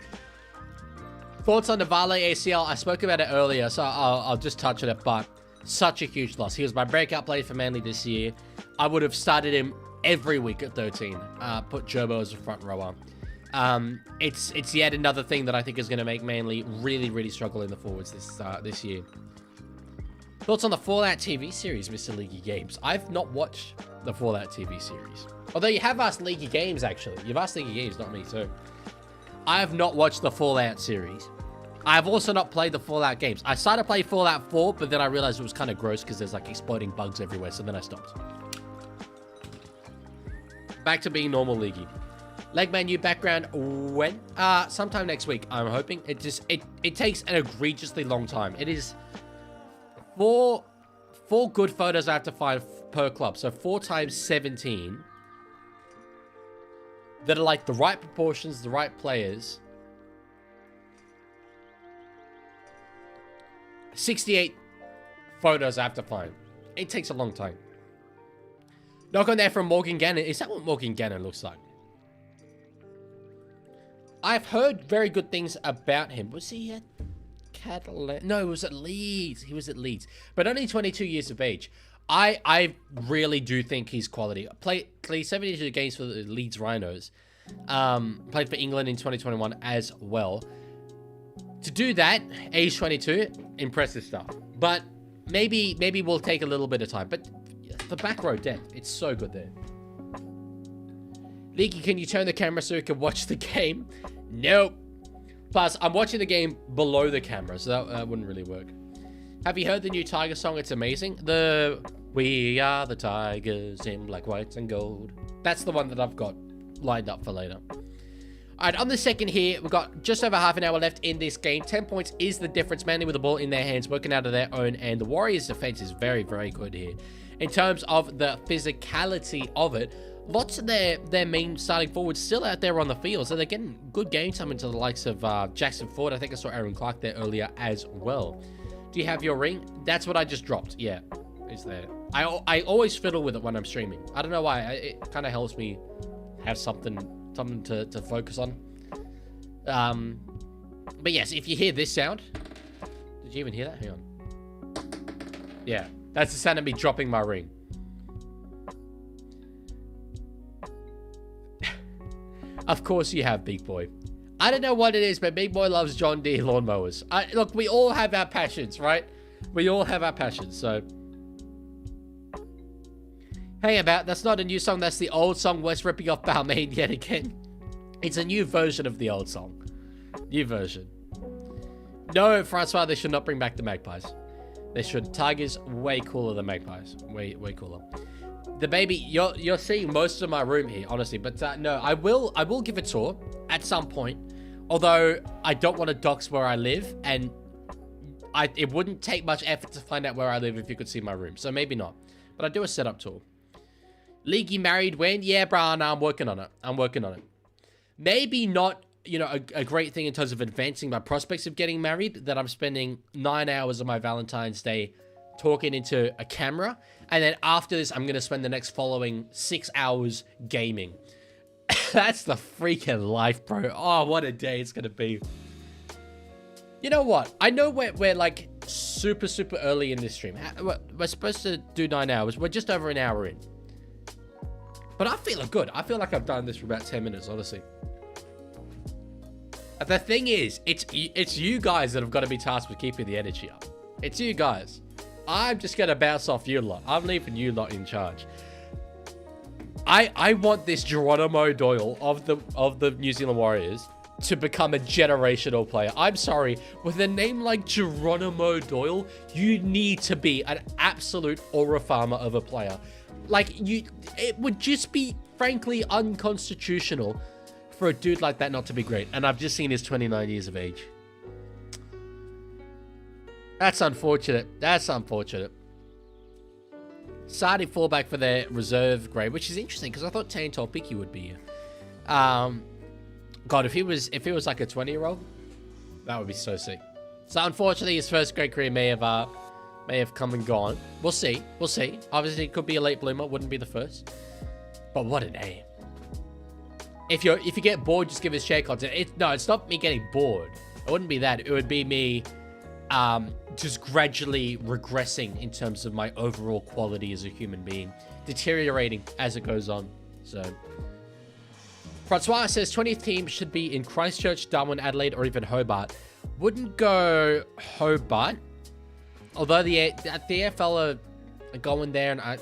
Thoughts on the Vale ACL? I spoke about it earlier, so I'll just touch on it, but such a huge loss. He was my breakout player for Manly this year. I would have started him every week at 13. Put Jobo as a front rower. It's yet another thing that I think is going to make Manly really struggle in the forwards this year. Thoughts on the Fallout TV series, Mr. Leaguie Games? I've not watched the Fallout TV series. Although you have asked Leaguie Games, actually. You've asked Leaguie Games, not me, so. I have not watched the Fallout series. I've also not played the Fallout games. I started playing Fallout 4, but then I realized it was kind of gross because there's like exploding bugs everywhere, so then I stopped. Back to being normal Leaguey. Legman, new background when? Sometime next week, I'm hoping. It takes an egregiously long time. It is four good photos I have to find per club. So 4 times 17 that are like the right proportions, the right players. 68 photos I have to find. It takes a long time. Knock on there from Morgan Gannon. Is that what Morgan Gannon looks like? I've heard very good things about him. Was he at Catalan? No, he was at Leeds. He was at Leeds. But only 22 years of age. I really do think he's quality. Played 72 games for the Leeds Rhinos. Played for England in 2021 as well. To do that, age 22, impressive stuff. But maybe we'll take a little bit of time. But the back row depth, it's so good there. Leaky, can you turn the camera so we can watch the game? Nope. Plus, I'm watching the game below the camera, so that wouldn't really work. Have you heard the new Tiger song? It's amazing. The We Are the Tigers in black, white, and gold. That's the one that I've got lined up for later. All right, on the second here, we've got just over half an hour left in this game. 10 points is the difference, mainly with the ball in their hands, working out of their own, and the Warriors' defense is very, very good here. In terms of the physicality of it, lots of their main starting forwards still out there on the field, so they're getting good game time into the likes of Jackson Ford. I think I saw Aaron Clark there earlier as well. Do you have your ring? That's what I just dropped. Yeah, it's there. I always fiddle with it when I'm streaming. I don't know why. It kind of helps me have something to focus on. But yes, if you hear this sound, did you even hear that? Hang on. Yeah, that's the sound of me dropping my ring. Of course you have, Big Boy. I don't know what it is, but Big Boy loves John Deere lawnmowers. Look, we all have our passions, right? We all have our passions, so... Hey, about, that's not a new song, that's the old song West ripping off Balmain yet again. It's a new version of the old song. New version. No, Francois, they should not bring back the Magpies. They should. Tigers, way cooler than Magpies. Way cooler. The baby, you're seeing most of my room here, honestly. But no, I will give a tour at some point. Although I don't want to dox where I live, and it wouldn't take much effort to find out where I live if you could see my room. So maybe not. But I do a setup tour. Leaguie married when? Yeah, bro, no, I'm working on it. I'm working on it. Maybe not, you know, a great thing in terms of advancing my prospects of getting married, that I'm spending 9 hours of my Valentine's Day talking into a camera. And then after this, I'm going to spend the next following 6 hours gaming. That's the freaking life, bro. Oh, what a day it's going to be. You know what? I know we're like super early in this stream. We're supposed to do 9 hours. We're just over an hour in. But I feel good. I feel like I've done this for about 10 minutes, honestly. The thing is, it's you guys that have got to be tasked with keeping the energy up. It's you guys. I'm just going to bounce off you lot. I'm leaving you lot in charge. I want this Geronimo Doyle of the New Zealand Warriors to become a generational player. I'm sorry, with a name like Geronimo Doyle, you need to be an absolute aura farmer of a player. Like, it would just be, frankly, unconstitutional for a dude like that not to be great. And I've just seen his 29 years of age. That's unfortunate. That's unfortunate. Starting fullback for their reserve grade, which is interesting because I thought Tane Tolpiki would be here. God, if he was like a 20-year-old, that would be so sick. So unfortunately, his first grade career may have come and gone. We'll see. We'll see. Obviously, it could be a late bloomer. Wouldn't be the first. But what a name. If you get bored, just give us share content. No, it's not me getting bored. It wouldn't be that. It would be me just gradually regressing in terms of my overall quality as a human being. Deteriorating as it goes on. So... Francois says 20th team should be in Christchurch, Darwin, Adelaide, or even Hobart. Wouldn't go Hobart. Although the AFL are going there, and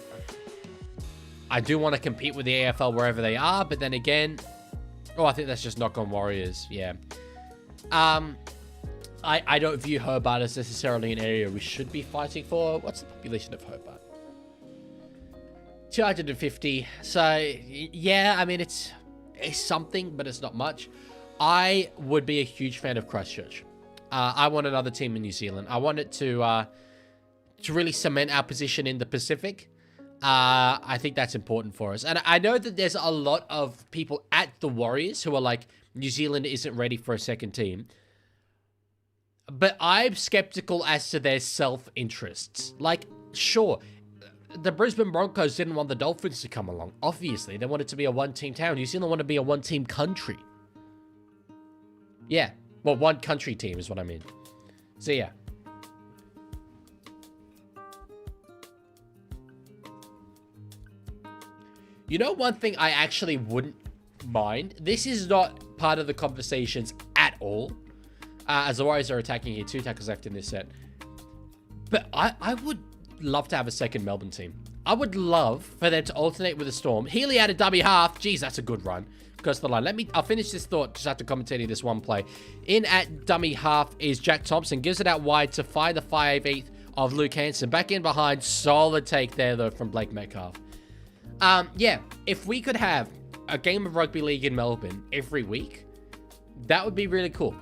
I do want to compete with the AFL wherever they are, but then again... Oh, I think that's just Knock on Warriors. Yeah. I don't view Hobart as necessarily an area we should be fighting for. What's the population of Hobart? 250. So, yeah, I mean, it's something, but it's not much. I would be a huge fan of Christchurch. I want another team in New Zealand. I want it to really cement our position in the Pacific. I think that's important for us. And I know that there's a lot of people at the Warriors who are like, New Zealand isn't ready for a second team. But I'm skeptical as to their self-interests. Like, sure, the Brisbane Broncos didn't want the Dolphins to come along. Obviously, they wanted to be a one-team town. New Zealand want to be a one-team country. Yeah. Well, one country team is what I mean. So, yeah. You know one thing I actually wouldn't mind? This is not part of the conversations at all. As the Warriors are attacking here. 2 tackles left in this set. But I would love to have a second Melbourne team. I would love for them to alternate with the Storm. Healy out of dummy half. Jeez, that's a good run. Goes to the line. I'll finish this thought just after commentating this one play. In at dummy half is Jack Thompson. Gives it out wide to find the 5/8 of Luke Hanson. Back in behind. Solid take there, though, from Blake Metcalf. Yeah, if we could have a game of rugby league in Melbourne every week, that would be really cool.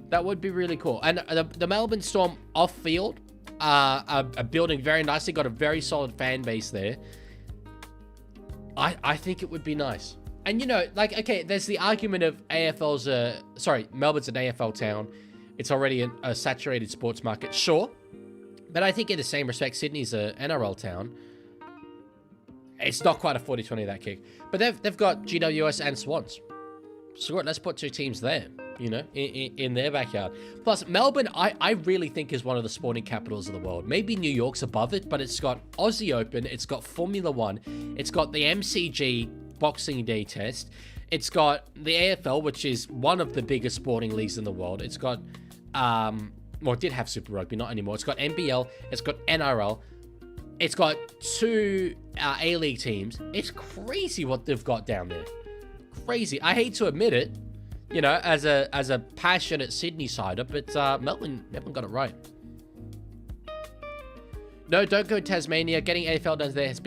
That would be really cool. And the Melbourne Storm off-field are building very nicely. Got a very solid fan base there. I think it would be nice. And, you know, like, okay, there's the argument of Melbourne's an AFL town. It's already a saturated sports market. Sure. But I think in the same respect, Sydney's an NRL town. It's not quite a 40-20 that kick. But they've got GWS and Swans. So let's put 2 teams there, you know, in their backyard. Plus, Melbourne, I really think is one of the sporting capitals of the world. Maybe New York's above it, but it's got Aussie Open, it's got Formula 1, it's got the MCG Boxing Day test, it's got the AFL, which is one of the biggest sporting leagues in the world. It's got, well, it did have Super Rugby, not anymore. It's got NBL, it's got NRL, it's got 2 A-League teams. It's crazy what they've got down there. Crazy. I hate to admit it, you know, as a passionate Sydney sider, but Melbourne got it right. No, don't go Tasmania. Getting AFL done there has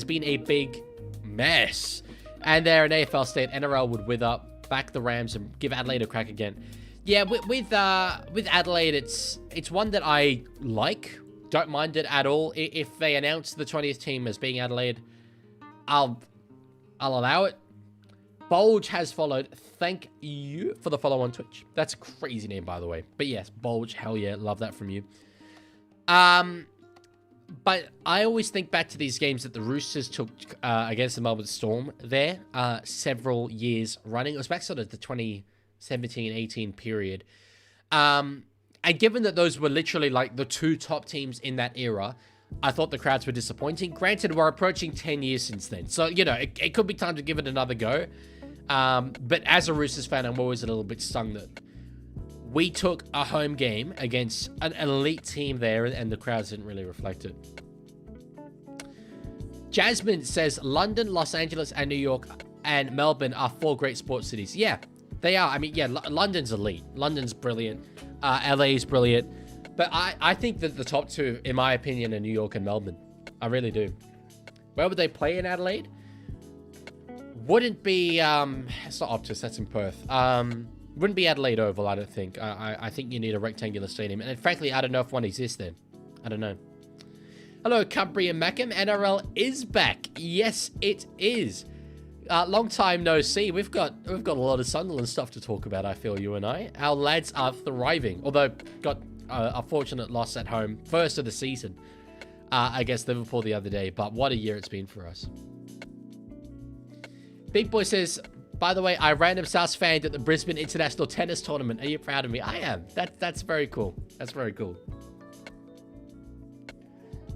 been a big mess. And they're an AFL state. NRL would wither, back the Rams, and give Adelaide a crack again. Yeah, with Adelaide, it's one that I like. Don't mind it at all. If they announce the 20th team as being Adelaide, I'll allow it. Bulge has followed. Thank you for the follow on Twitch. That's a crazy name, by the way. But yes, Bulge, hell yeah, love that from you. But I always think back to these games that the Roosters took against the Melbourne Storm there several years running. It was back sort of the 2017-18 period. And given that those were literally like the 2 top teams in that era, I thought the crowds were disappointing. Granted, we're approaching 10 years since then. So, you know, it could be time to give it another go. But as a Roosters fan, I'm always a little bit stung that we took a home game against an elite team there and the crowds didn't really reflect it. Jasmine says, London, Los Angeles, and New York and Melbourne are 4 great sports cities. Yeah, they are. I mean, yeah, London's elite. London's brilliant. LA's brilliant. But I think that the top 2, in my opinion, are New York and Melbourne. I really do. Where would they play in Adelaide? Wouldn't be, it's not Optus, that's in Perth. Wouldn't be Adelaide Oval, I don't think. I think you need a rectangular stadium. And frankly, I don't know if one exists then. I don't know. Hello, Cumbria and Mackham. NRL is back. Yes, it is. Long time no see. We've got a lot of Sunderland stuff to talk about, I feel, you and I. Our lads are thriving. Although, got a fortunate loss at home. First of the season against Liverpool the other day. But what a year it's been for us. Big Boy says, by the way, I random South fanned at the Brisbane International Tennis Tournament. Are you proud of me? I am. That's very cool. That's very cool.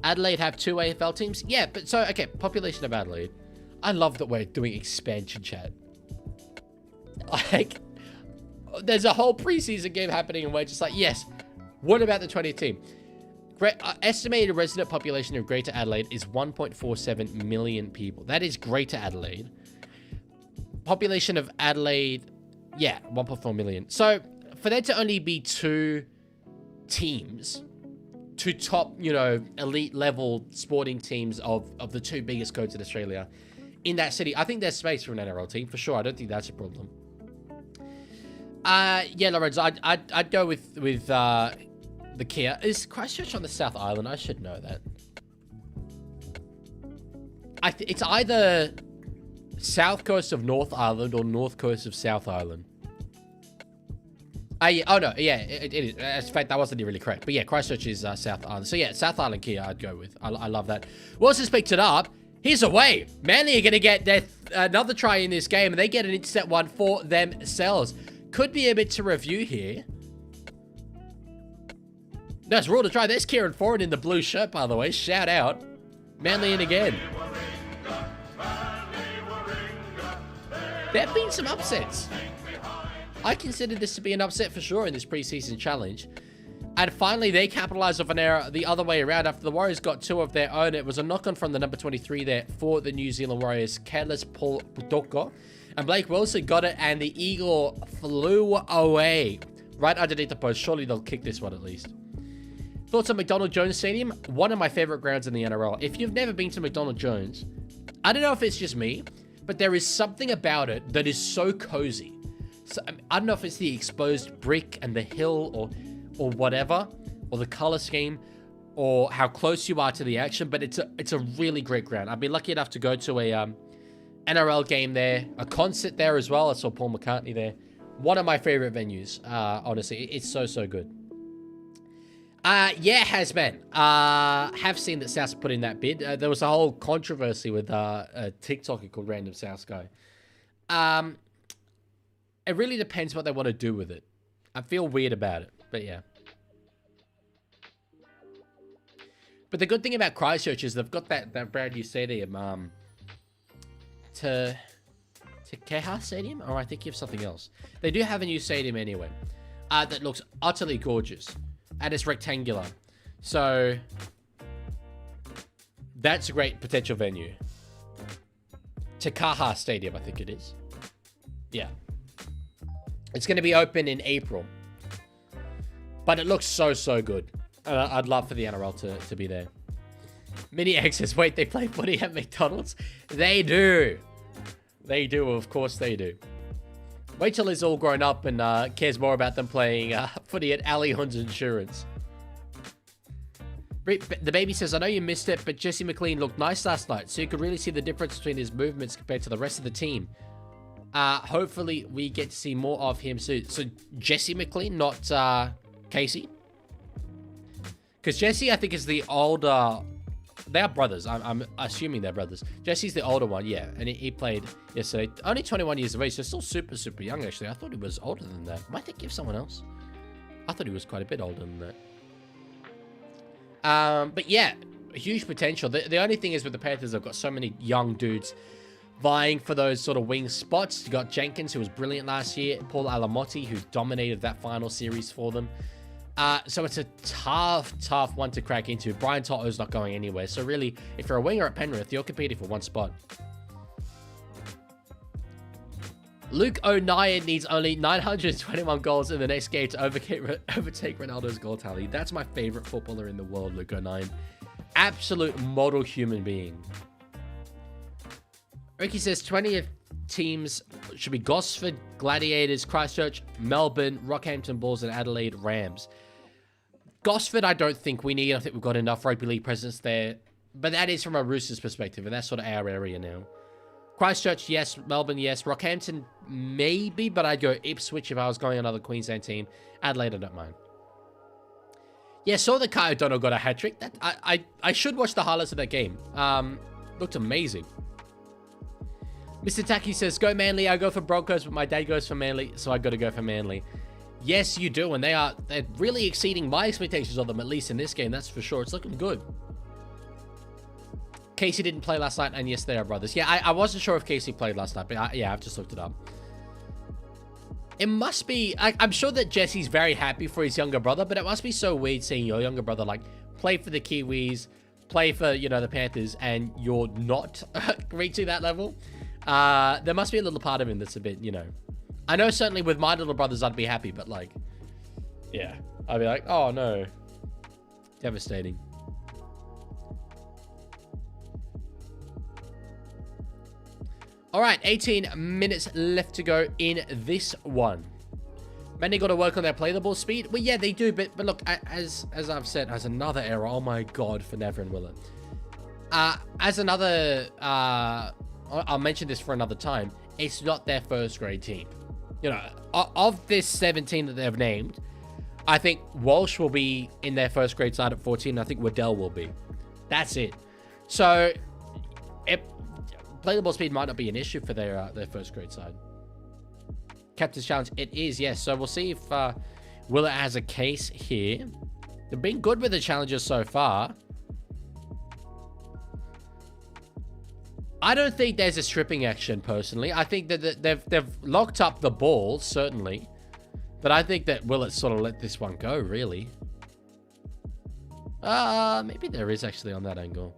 Adelaide have 2 AFL teams? Yeah, but so, okay, population of Adelaide. I love that we're doing expansion chat. Like, there's a whole preseason game happening and we're just like, yes, what about the 20th team? Estimated resident population of Greater Adelaide is 1.47 million people. That is Greater Adelaide. Population of Adelaide, yeah, 1.4 million. So, for there to only be 2 teams, 2 top, you know, elite level sporting teams of the 2 biggest codes in Australia in that city, I think there's space for an NRL team, for sure. I don't think that's a problem. Yeah, Lorenzo, I'd go with the Kia. Is Christchurch on the South Island? I should know that. It's either south coast of North Island or north coast of South Island. Yeah, oh no, yeah, it is. In fact, that wasn't really correct. But yeah, Christchurch is South Island. So yeah, South Island Kia I'd go with. I love that. Wilson's picked it up. Here's away. Manly are going to get their another try in this game, and they get an intercept one for themselves. Could be a bit to review here. Nice rule to try. There's Kieran Foran in the blue shirt, by the way. Shout out. Manly in again. There have been some upsets. I consider this to be an upset for sure in this preseason challenge. And finally, they capitalized off an error the other way around after the Warriors got two of their own. It was a knock-on from the number 23 there for the New Zealand Warriors, Careless Paul Putoko. And Blake Wilson got it, and the Eagle flew away right underneath the post. Surely they'll kick this one at least. Thoughts on McDonald Jones Stadium? One of my favorite grounds in the NRL. If you've never been to McDonald Jones, I don't know if it's just me, but there is something about it that is so cozy. So, I don't know if it's the exposed brick and the hill or whatever, or the color scheme, or how close you are to the action, but it's a really great ground. I've been lucky enough to go to a NRL game there, a concert there as well. I saw Paul McCartney there. One of my favorite venues, honestly. It's so good. Yeah, has been. Have seen that South's put in that bid. There was a whole controversy with a TikToker called Random South Guy. It really depends what they want to do with it. I feel weird about it, but yeah. But the good thing about Christchurch is they've got that brand new stadium, to Keha Stadium, or I think you have something else. They do have a new stadium anyway, that looks utterly gorgeous, and it's rectangular. So that's a great potential venue. Takaha Stadium, I think it is. Yeah. It's going to be open in April. But it looks so good. I'd love for the NRL to be there. Mini X says, wait, they play footy at McDonald's? They do. They do, of course they do. Wait till he's all grown up and cares more about them playing footy at Allianz Insurance. The baby says, I know you missed it, but Jesse McLean looked nice last night, so you could really see the difference between his movements compared to the rest of the team. Hopefully we get to see more of him soon. So Jesse McLean, not Casey. Because Jesse, I think, is the older... They are brothers. I'm assuming they're brothers. Jesse's the older one, yeah. And he played yesterday. Only 21 years of age, so still super young, actually. I thought he was older than that. Might they give someone else? I thought he was quite a bit older than that. But yeah, huge potential. The only thing is with the Panthers, they've got so many young dudes vying for those sort of wing spots. You got Jenkins, who was brilliant last year. Paul Alamotti, who dominated that final series for them. So it's a tough one to crack into. Brian Toto's not going anywhere. So really, if you're a winger at Penrith, you're competing for one spot. Luke O'Nien needs only 921 goals in the next game to overtake Ronaldo's goal tally. That's my favorite footballer in the world, Luke O'Nien. Absolute model human being. Ricky says 20th teams should be Gosford, Gladiators, Christchurch, Melbourne, Rockhampton Bulls, and Adelaide Rams. Gosford, I don't think we need. I think we've got enough rugby league presence there. But that is from a Roosters perspective, and that's sort of our area now. Christchurch, yes. Melbourne, yes. Rockhampton, maybe, but I'd go Ipswich if I was going another Queensland team. Adelaide, I don't mind. Yeah, saw that Kai O'Donnell got a hat-trick. I should watch the highlights of that game. Looked amazing. Mr. Taki says, go Manly. I go for Broncos, but my dad goes for Manly, so I got to go for Manly. Yes, you do, and they're really exceeding my expectations of them, at least in this game. That's for sure. It's looking good. Casey didn't play last night, and yes, they are brothers. Yeah, I wasn't sure if Casey played last night, but yeah, I've just looked it up. It must be... I'm sure that Jesse's very happy for his younger brother, but it must be so weird seeing your younger brother, like, play for the Kiwis, play for, you know, the Panthers, and you're not reaching that level. There must be a little part of him that's a bit, you know... I know certainly with my little brothers, I'd be happy, but, like... Yeah. I'd be like, oh, no. Devastating. All right, 18 minutes left to go in this one. Man, they got to work on their play the ball speed. Well, yeah, they do, but look, as I've said, as another error, oh my god, for Never and Willett. As another, I'll mention this for another time, it's not their first grade team. You know, of this 17 that they've named, I think Walsh will be in their first grade side at 14. I think Waddell will be. That's it. So, playable speed might not be an issue for their first grade side. Captain's Challenge, it is, yes. So we'll see if Willett has a case here. They've been good with the challenges so far. I don't think there's a stripping action, personally. I think that they've locked up the ball, certainly. But I think that Willett sort of let this one go, really. Maybe there is actually on that angle.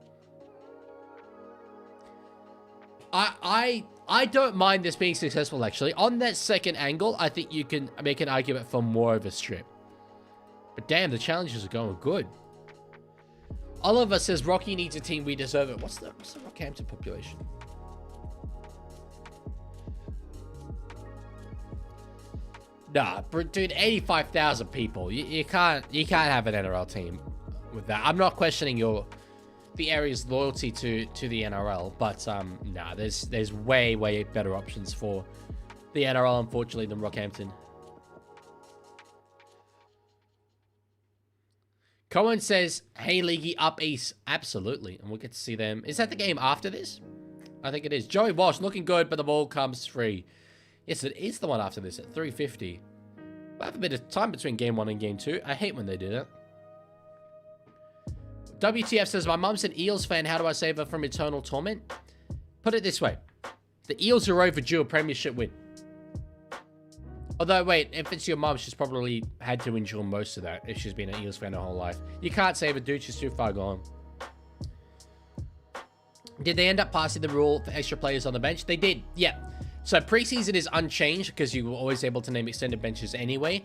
I don't mind this being successful, actually. On that second angle, I think you can make an argument for more of a strip. But damn, the challenges are going good. Oliver says, Rocky needs a team, we deserve it. What's the Rockhampton population? Nah, dude, 85,000 people. You can't have an NRL team with that. I'm not questioning the area's loyalty to the NRL, but nah, there's way better options for the NRL, unfortunately, than Rockhampton. Cohen says, hey, Leaguie, up east. Absolutely, and we'll get to see them. Is that the game after this? I think it is. Joey Walsh looking good, but the ball comes free. Yes, it is the one after this at 3:50. I have a bit of time between game 1 and game 2. I hate when they do that. WTF says, my mum's an Eels fan. How do I save her from eternal torment? Put it this way. The Eels are overdue a premiership win. Although, wait, if it's your mum, she's probably had to endure most of that if she's been an Eels fan her whole life. You can't save her, dude. She's too far gone. Did they end up passing the rule for extra players on the bench? They did, yeah. So preseason is unchanged because you were always able to name extended benches anyway.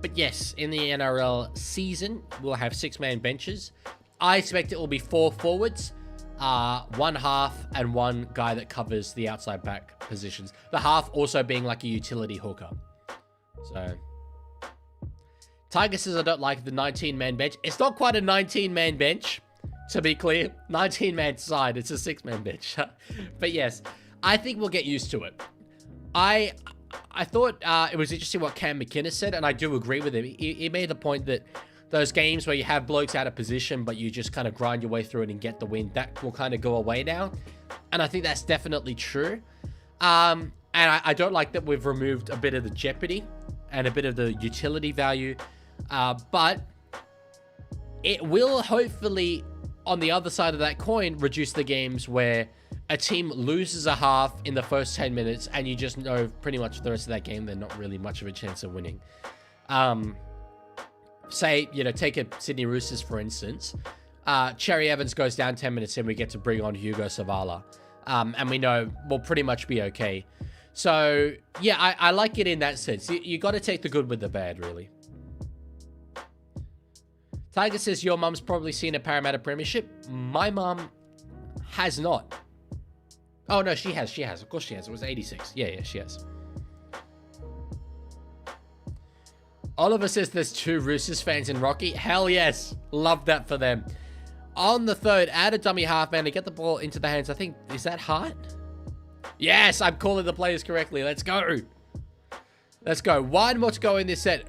But yes, in the NRL season, we'll have 6-man benches. I expect it will be 4 forwards, 1 half, and 1 guy that covers the outside back positions. The half also being like a utility hooker. So, Tiger says, I don't like the 19-man bench. It's not quite a 19-man bench, to be clear. 19-man side, it's a 6-man bench. But yes, I think we'll get used to it. I thought it was interesting what Cam McInnes said, and I do agree with him. He made the point that those games where you have blokes out of position, but you just kind of grind your way through it and get the win, that will kind of go away now. And I think that's definitely true. And I don't like that we've removed a bit of the jeopardy and a bit of the utility value. But it will hopefully, on the other side of that coin, reduce the games where a team loses a half in the first 10 minutes and you just know pretty much for the rest of that game they're not really much of a chance of winning. Say, you know, take a Sydney Roosters, for instance. Cherry Evans goes down 10 minutes in, we get to bring on Hugo Savala. And we know we'll pretty much be okay. So, yeah, I like it in that sense. You got to take the good with the bad, really. Tiger says, your mum's probably seen a Parramatta premiership. My mum has not. Oh, no, she has. She has. Of course she has. It was 86. Yeah, she has. Oliver says there's 2 Roosters fans in Rocky. Hell yes. Love that for them. On the third, add a dummy halfman to get the ball into the hands. I think, is that Hart? Yes, I'm calling the players correctly. Let's go. Let's go. 1 more to go in this set.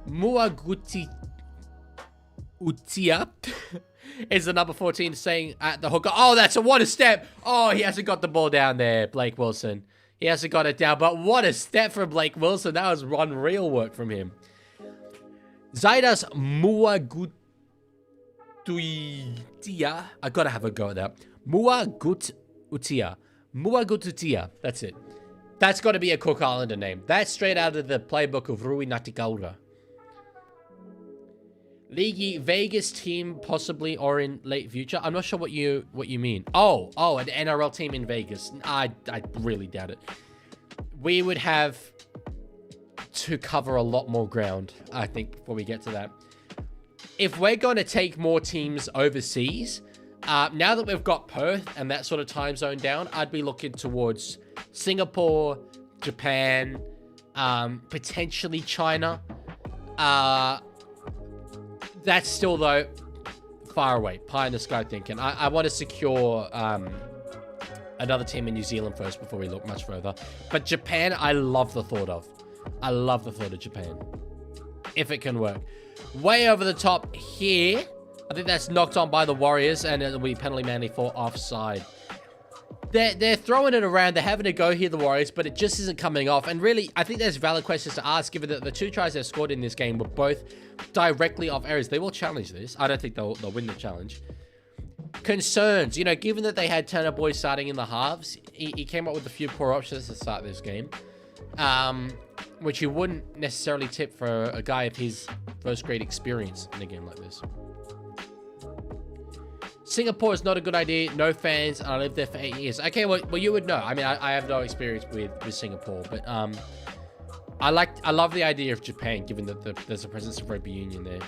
Muaguti Utia is the number 14 saying at the hooker. Oh, what a step. Oh, he hasn't got the ball down there, Blake Wilson. He hasn't got it down, but what a step from Blake Wilson. That was unreal work from him. Zaidas Muagututia. I gotta have a go at that. Muagututia. Muagututia. That's it. That's got to be a Cook Islander name. That's straight out of the playbook of Rui Natikaura. Leaguie, Vegas team possibly or in late future. I'm not sure what you mean. Oh, an NRL team in Vegas. I really doubt it. We would have to cover a lot more ground, I think, before we get to that. If we're going to take more teams overseas, now that we've got Perth and that sort of time zone down, I'd be looking towards Singapore, Japan, potentially China. That's still, though, far away. Pie in the sky thinking. I want to secure another team in New Zealand first before we look much further. But Japan, I love the thought of. I love the thought of Japan. If it can work. Way over the top here. I think that's knocked on by the Warriors, and it'll be penalty Manly for offside. They're throwing it around. They're having to go here, the Warriors, but it just isn't coming off. And really, I think there's valid questions to ask, given that the 2 tries they've scored in this game were both directly off errors. They will challenge this. I don't think they'll win the challenge. Concerns, you know, given that they had Turner Boy starting in the halves, he came up with a few poor options to start this game, which you wouldn't necessarily tip for a guy of his first-grade experience in a game like this. Singapore is not a good idea. No fans. I lived there for 8 years. Okay, well you would know. I mean, I have no experience with Singapore, but I love the idea of Japan, given that there's a presence of rugby union there.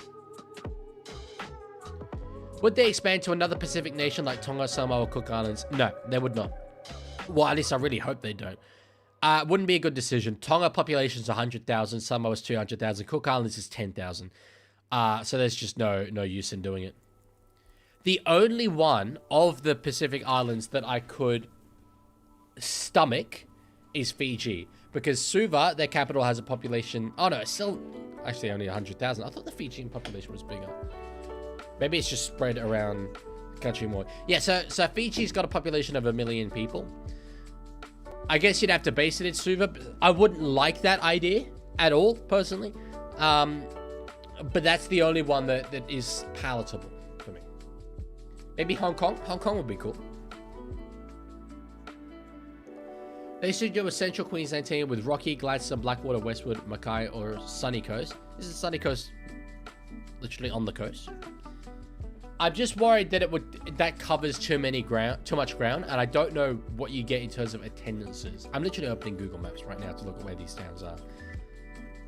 Would they expand to another Pacific nation like Tonga, Samoa, or Cook Islands? No, they would not. Well, at least I really hope they don't. Wouldn't be a good decision. Tonga population is 100,000. Samoa is 200,000. Cook Islands is 10,000. So there's just no use in doing it. The only one of the Pacific Islands that I could stomach is Fiji. Because Suva, their capital, has a population... Oh, no, it's still actually only 100,000. I thought the Fijian population was bigger. Maybe it's just spread around the country more. Yeah, so Fiji's got a population of 1 million people. I guess you'd have to base it in Suva. I wouldn't like that idea at all, personally. But that's the only one that is palatable. Maybe Hong Kong? Hong Kong would be cool. They should do a Central Queensland team with Rocky, Gladstone, Blackwater, Westwood, Mackay, or Sunny Coast. This is Sunny Coast, literally on the coast. I'm just worried that that covers too much ground, and I don't know what you get in terms of attendances. I'm literally opening Google Maps right now to look at where these towns are.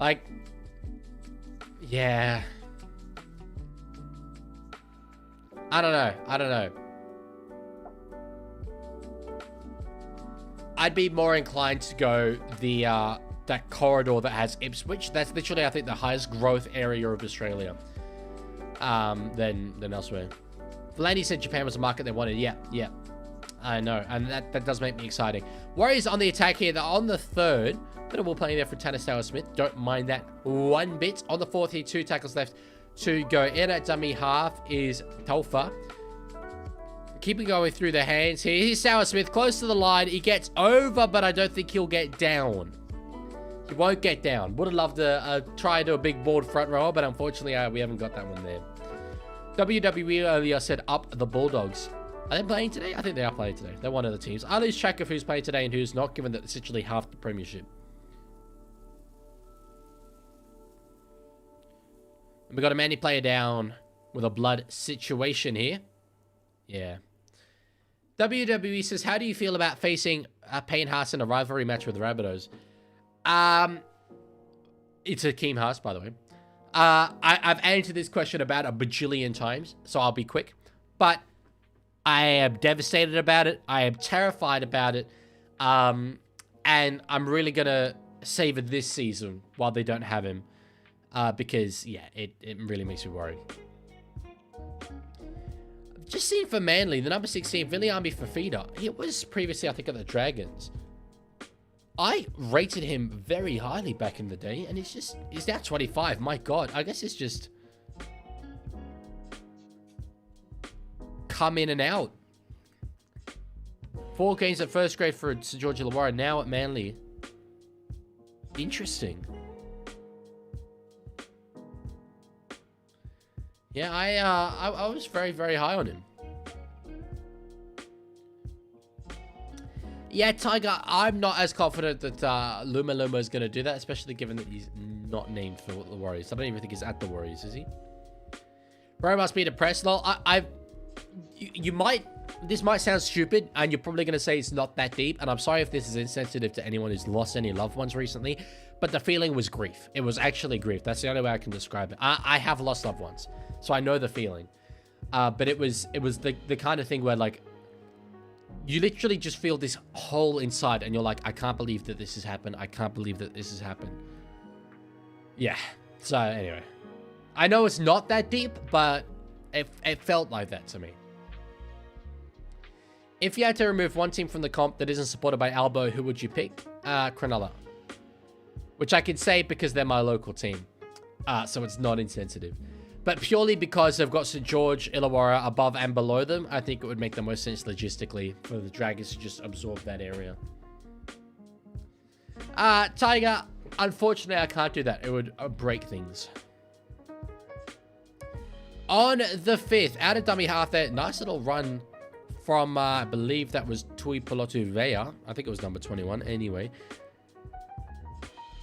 Like, yeah. I don't know. I'd be more inclined to go that corridor that has Ipswich. That's literally, I think, the highest growth area of Australia than elsewhere. Vlandie said Japan was a market they wanted. Yeah. I know. And that does make me exciting. Warriors on the attack here. They're on the 3rd. Bit of ball playing there for Tanner Smith. Don't mind that one bit. On the 4th here, 2 tackles left to go. In at dummy half is Taufa. Keeping going through the hands here. Here's Smith close to the line. He gets over, but I don't think he'll get down. He won't get down. Would have loved to try to do a big board front rower, but unfortunately, we haven't got that one there. WWE earlier said up the Bulldogs. Are they playing today? I think they are playing today. They're one of the teams. I lose track of who's playing today and who's not, given that it's literally half the premiership. And we got a Manly player down with a blood situation here. Yeah. WWE says, how do you feel about facing Payne Haas in a rivalry match with the Rabbitohs? It's Akeem Haas, by the way. I've answered this question about a bajillion times, so I'll be quick. But I am devastated about it. I am terrified about it. And I'm really going to savor this season while they don't have him. Because, yeah, it really makes me worried. Just seen for Manly, the number 16, Viliami Fafita. He was previously, I think, at the Dragons. I rated him very highly back in the day, and he's now 25. My God, I guess it's just come in and out. 4 games at first grade for St. George Illawarra, now at Manly. Interesting. Yeah, I was very, very high on him. Yeah, Tiger, I'm not as confident that Luma is going to do that, especially given that he's not named for the Warriors. I don't even think he's at the Warriors, is he? Bro must be depressed. Lol, this might sound stupid, and you're probably going to say it's not that deep, and I'm sorry if this is insensitive to anyone who's lost any loved ones recently, but the feeling was grief. It was actually grief. That's the only way I can describe it. I have lost loved ones, so I know the feeling. But it was the kind of thing where, like, you literally just feel this hole inside, and you're like, I can't believe that this has happened. I can't believe that this has happened. Yeah. So, anyway. I know it's not that deep, but it felt like that to me. If you had to remove one team from the comp that isn't supported by Albo, who would you pick? Cronulla. which I can say because they're my local team. So it's not insensitive. But purely because they've got St. George, Illawarra above and below them, I think it would make the most sense logistically for the Dragons to just absorb that area. Tiger, unfortunately, I can't do that. It would break things. On the 5th, out of dummy half there, nice little run from, I believe that was Tui Pelotu Vea. I think it was number 21 anyway.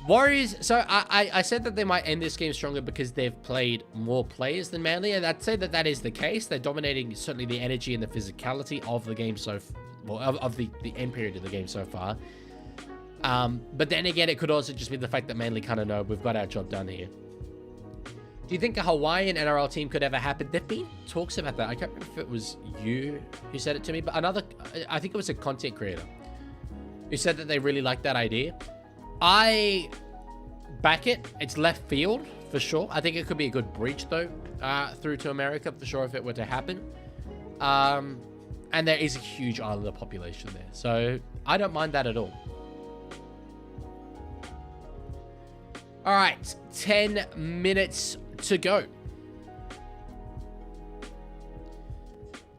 Warriors, so I said that they might end this game stronger because they've played more players than Manly, and I'd say that that is the case. They're dominating certainly the energy and the physicality of the game of the end period of the game so far. But then again, it could also just be the fact that Manly kind of know we've got our job done here. Do you think a Hawaiian NRL team could ever happen? There've been talks about that. I can't remember if it was you who said it to me, but I think it was a content creator who said that they really liked that idea. I back it. It's left field for sure. I think it could be a good bridge though, through to America for sure if it were to happen. And there is a huge islander population there, so I don't mind that at all. All right, 10 minutes to go.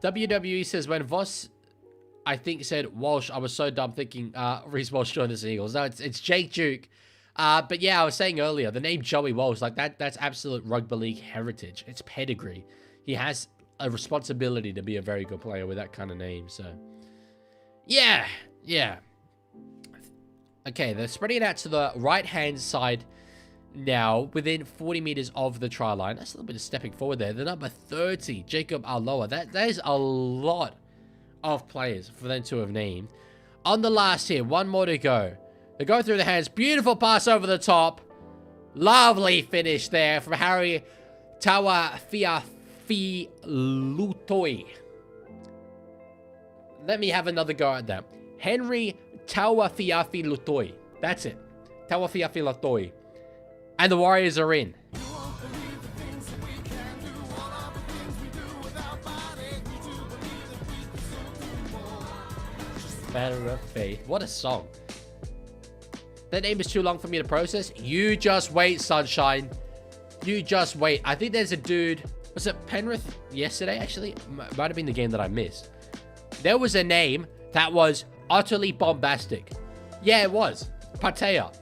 WWE says when Voss, I think, said Walsh, I was so dumb thinking Reece Walsh joined the Eagles. No, it's Jake Duke. But yeah, I was saying earlier, the name Joey Walsh, like that's absolute rugby league heritage. It's pedigree. He has a responsibility to be a very good player with that kind of name. So yeah. Okay, they're spreading it out to the right-hand side now, within 40 meters of the try line. That's a little bit of stepping forward there. The number 30, Jacob Aloha. That is a lot of players for them to have named. On the last here, one more to go. They go through the hands. Beautiful pass over the top. Lovely finish there from Harry Tawafiafilutoi. Let me have another go at that. Henry Tawafiafilutoi. That's it. Tawafiafilutoi. And the Warriors are in. Matter of faith. What a song. That name is too long for me to process. You just wait, sunshine. You just wait. I think there's a dude. Was it Penrith yesterday, actually? Might have been the game that I missed. There was a name that was utterly bombastic. Yeah, it was. Patea.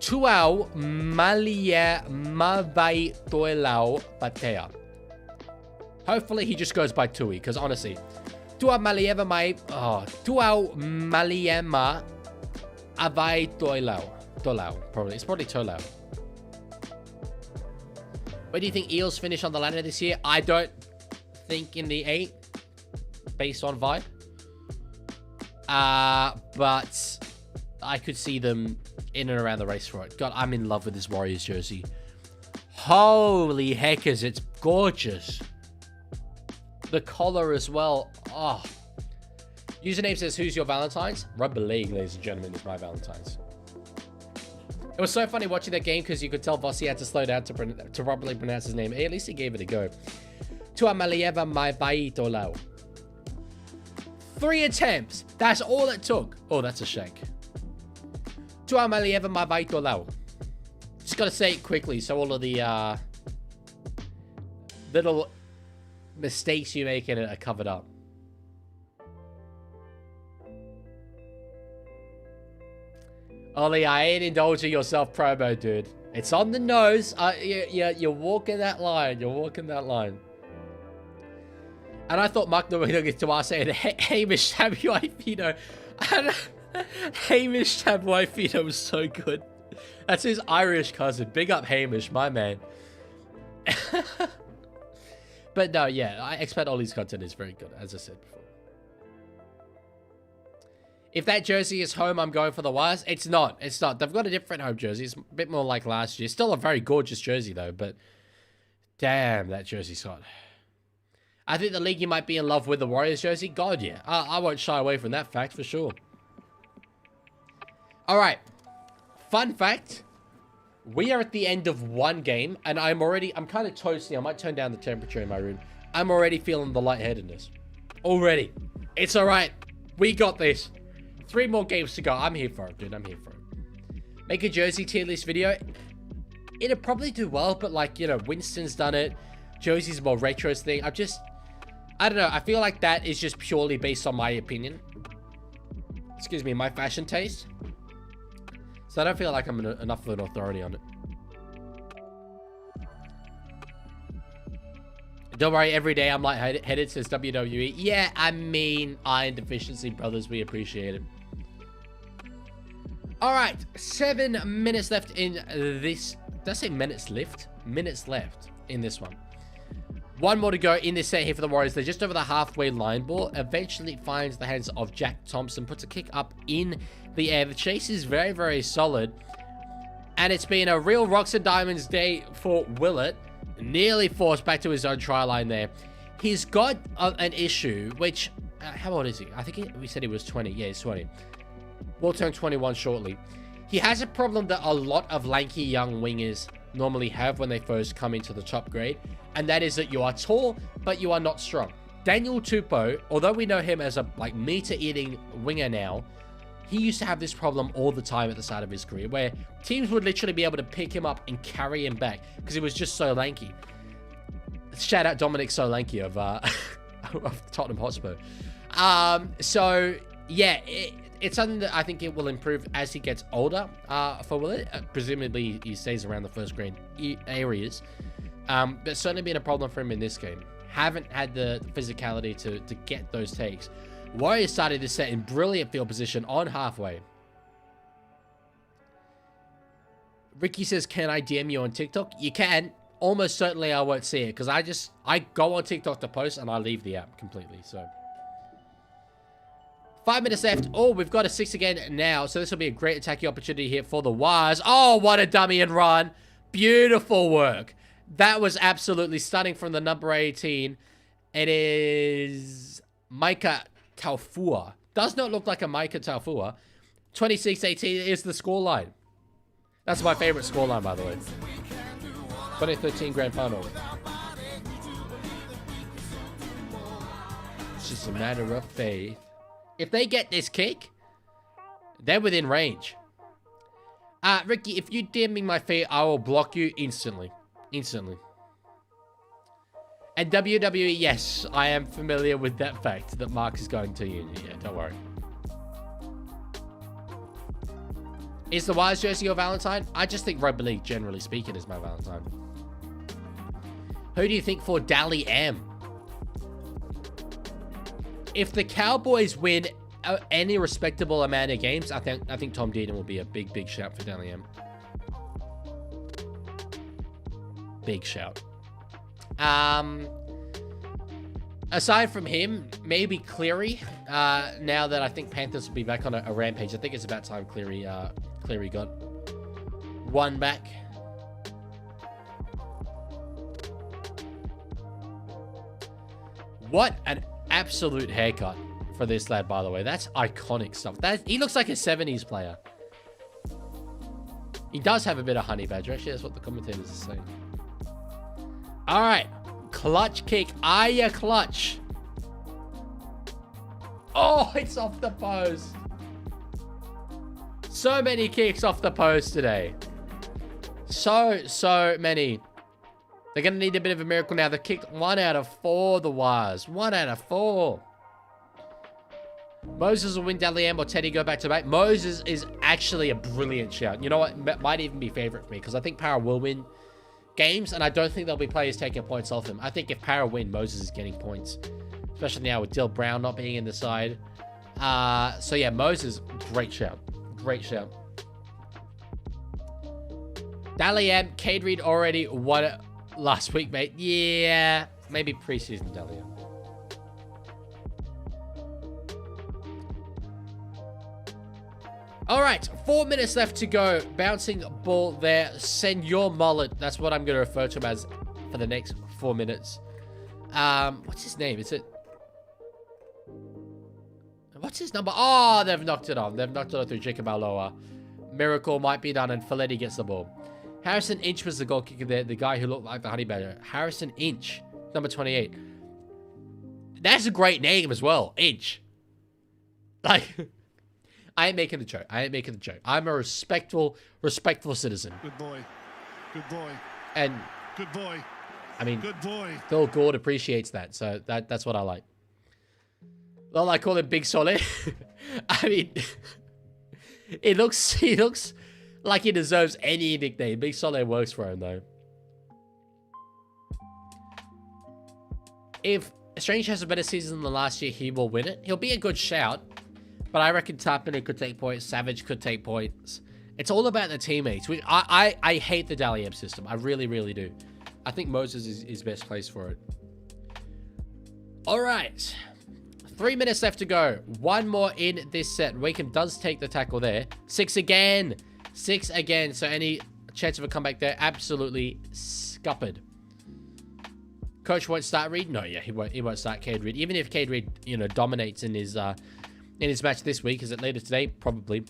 Tuau Malia Mavai Toelau Patea. Hopefully he just goes by Tui, because honestly, Tuau Maliema Mai Tuau Maliema Avai Toelau. Tolau, probably. It's probably Tolau. Where do you think Eels finish on the ladder this year? I don't think in the 8, based on vibe. But I could see them in and around the race for it. God, I'm in love with this Warriors jersey. Holy heckers, it's gorgeous. The collar as well. Oh. Username says, who's your Valentine's? Rugby League, ladies and gentlemen, is my Valentine's. It was so funny watching that game because you could tell Vossi had to slow down to properly pronounce his name. Hey, at least he gave it a go. Tuamalieva mai baitolau. 3 attempts. That's all it took. Oh, that's a shank. Tuamalieva mai baitolau. Just got to say it quickly so all of the little mistakes you make in it are covered up. Ollie, I ain't indulging yourself promo, dude. It's on the nose. You're walking that line. You're walking that line. And I thought Mark Nowiga to us saying Hamish Tabuai-Fido. Hamish Tabuai-Fido was so good. That's his Irish cousin. Big up Hamish, my man. But no, yeah, I expect Ollie's content is very good, as I said before. If that jersey is home, I'm going for the Wires. It's not. It's not. They've got a different home jersey. It's a bit more like last year. Still a very gorgeous jersey, though. But damn, that jersey's hot. I think the Leaguie might be in love with the Warriors jersey. God, yeah. I won't shy away from that fact for sure. All right. Fun fact. We are at the end of one game, and I'm kind of toasty. I might turn down the temperature in my room. I'm already feeling the lightheadedness. Already. It's all right. We got this. 3 more games to go. I'm here for it, dude. I'm here for it. Make a jersey tier list video. It'd probably do well, but like, you know, Winston's done it. Josie's more retro thing. I don't know. I feel like that is just purely based on my opinion. Excuse me, my fashion taste. So I don't feel like I'm enough of an authority on it. Don't worry, every day I'm lightheaded, says WWE. Yeah, I mean, iron deficiency, brothers. We appreciate it. All right, 7 minutes left in this. Did I say minutes left? Minutes left in this one. One more to go in this set here for the Warriors. They're just over the halfway line. Ball eventually finds the hands of Jack Thompson. Puts a kick up in the air. The chase is very, very solid. And it's been a real rocks and diamonds day for Willett. Nearly forced back to his own try line there. He's got an issue, which... how old is he? I think we said he was 20. Yeah, he's 20. Will turn 21 shortly. He has a problem that a lot of lanky young wingers normally have when they first come into the top grade. And that is that you are tall, but you are not strong. Daniel Tupou, although we know him as a meter-eating winger now, he used to have this problem all the time at the start of his career, where teams would literally be able to pick him up and carry him back because he was just so lanky. Shout out Dominic Solanke of, of Tottenham Hotspur. So, yeah, it's something that I think it will improve as he gets older for Willett. Presumably, he stays around the first grade areas. But certainly been a problem for him in this game. Haven't had the physicality to get those takes. Warriors started this set in brilliant field position on halfway. Ricky says, can I DM you on TikTok? You can. Almost certainly I won't see it because I go on TikTok to post and I leave the app completely. So 5 minutes left. Oh, we've got a 6 again now. So this will be a great attacking opportunity here for the Wires. Oh, what a dummy and run. Beautiful work. That was absolutely stunning from the number 18. It is Micah Taufua. Does not look like a Micah Taufua. 26-18 is the scoreline. That's my favorite scoreline, by the way. 2013 Grand Final. It's just a matter of faith. If they get this kick, they're within range. Ricky, if you DM me my feet, I will block you instantly. Instantly. And WWE, yes, I am familiar with that fact that Mark is going to uni. Yeah, don't worry. Is the Wires jersey your Valentine? I just think Rugby League, generally speaking, is my Valentine. Who do you think for Dally M? If the Cowboys win any respectable amount of games, I think Tom Dearden will be a big shout for Dally M. Big shout. Aside from him, maybe Cleary. Now that I think Panthers will be back on a rampage, I think it's about time Cleary got one back. What an absolute haircut for this lad, by the way. That's iconic stuff. He looks like a 70s player. He does have a bit of honey badger. Actually, that's what the commentators are saying. All right. Clutch kick. Are you clutch? Oh, it's off the post. So many kicks off the post today. So many. They're going to need a bit of a miracle now. They've kicked 1 out of 4, the Wires. 1 out of 4. Moses will win Dally M or Teddy go back to back. Moses is actually a brilliant shout. You know what? Might even be favorite for me because I think Para will win games, and I don't think there'll be players taking points off him. I think if Para win, Moses is getting points, especially now with Dill Brown not being in the side. So yeah, Moses, great shout. Great shout. Dally M, Cade Reed already won it last week, mate. Yeah, maybe preseason Dally M. All right, 4 minutes left to go. Bouncing ball there. Senor Mullet. That's what I'm going to refer to him as for the next 4 minutes. What's his name? Is it... What's his number? Oh, they've knocked it on. They've knocked it on through Jacob Aloha. Miracle might be done, and Folletti gets the ball. Harrison Inch was the goal kicker there. The guy who looked like the honey badger. Harrison Inch, number 28. That's a great name as well. Inch. Like... I ain't making the joke. I ain't making the joke. I'm a respectful citizen. Good boy. Good boy. And good boy. I mean, good boy. Phil Gord appreciates that, so that's what I like. Well, I call him Big Solid. I mean, he looks like he deserves any nickname. Big Solid works for him though. If Strange has a better season than last year, he will win it. He'll be a good shout, but I reckon Tapine could take points. Savage could take points. It's all about the teammates. Which I hate the Dally M system. I really, really do. I think Moses is best placed for it. All right. 3 minutes left to go. One more in this set. Wakeham does take the tackle there. 6 again. 6 again. So any chance of a comeback there, absolutely scuppered. Coach won't start Reed? No, yeah, he won't start Cade Reed. Even if Cade Reed, you know, dominates in his match this week. Is it later today? Probably.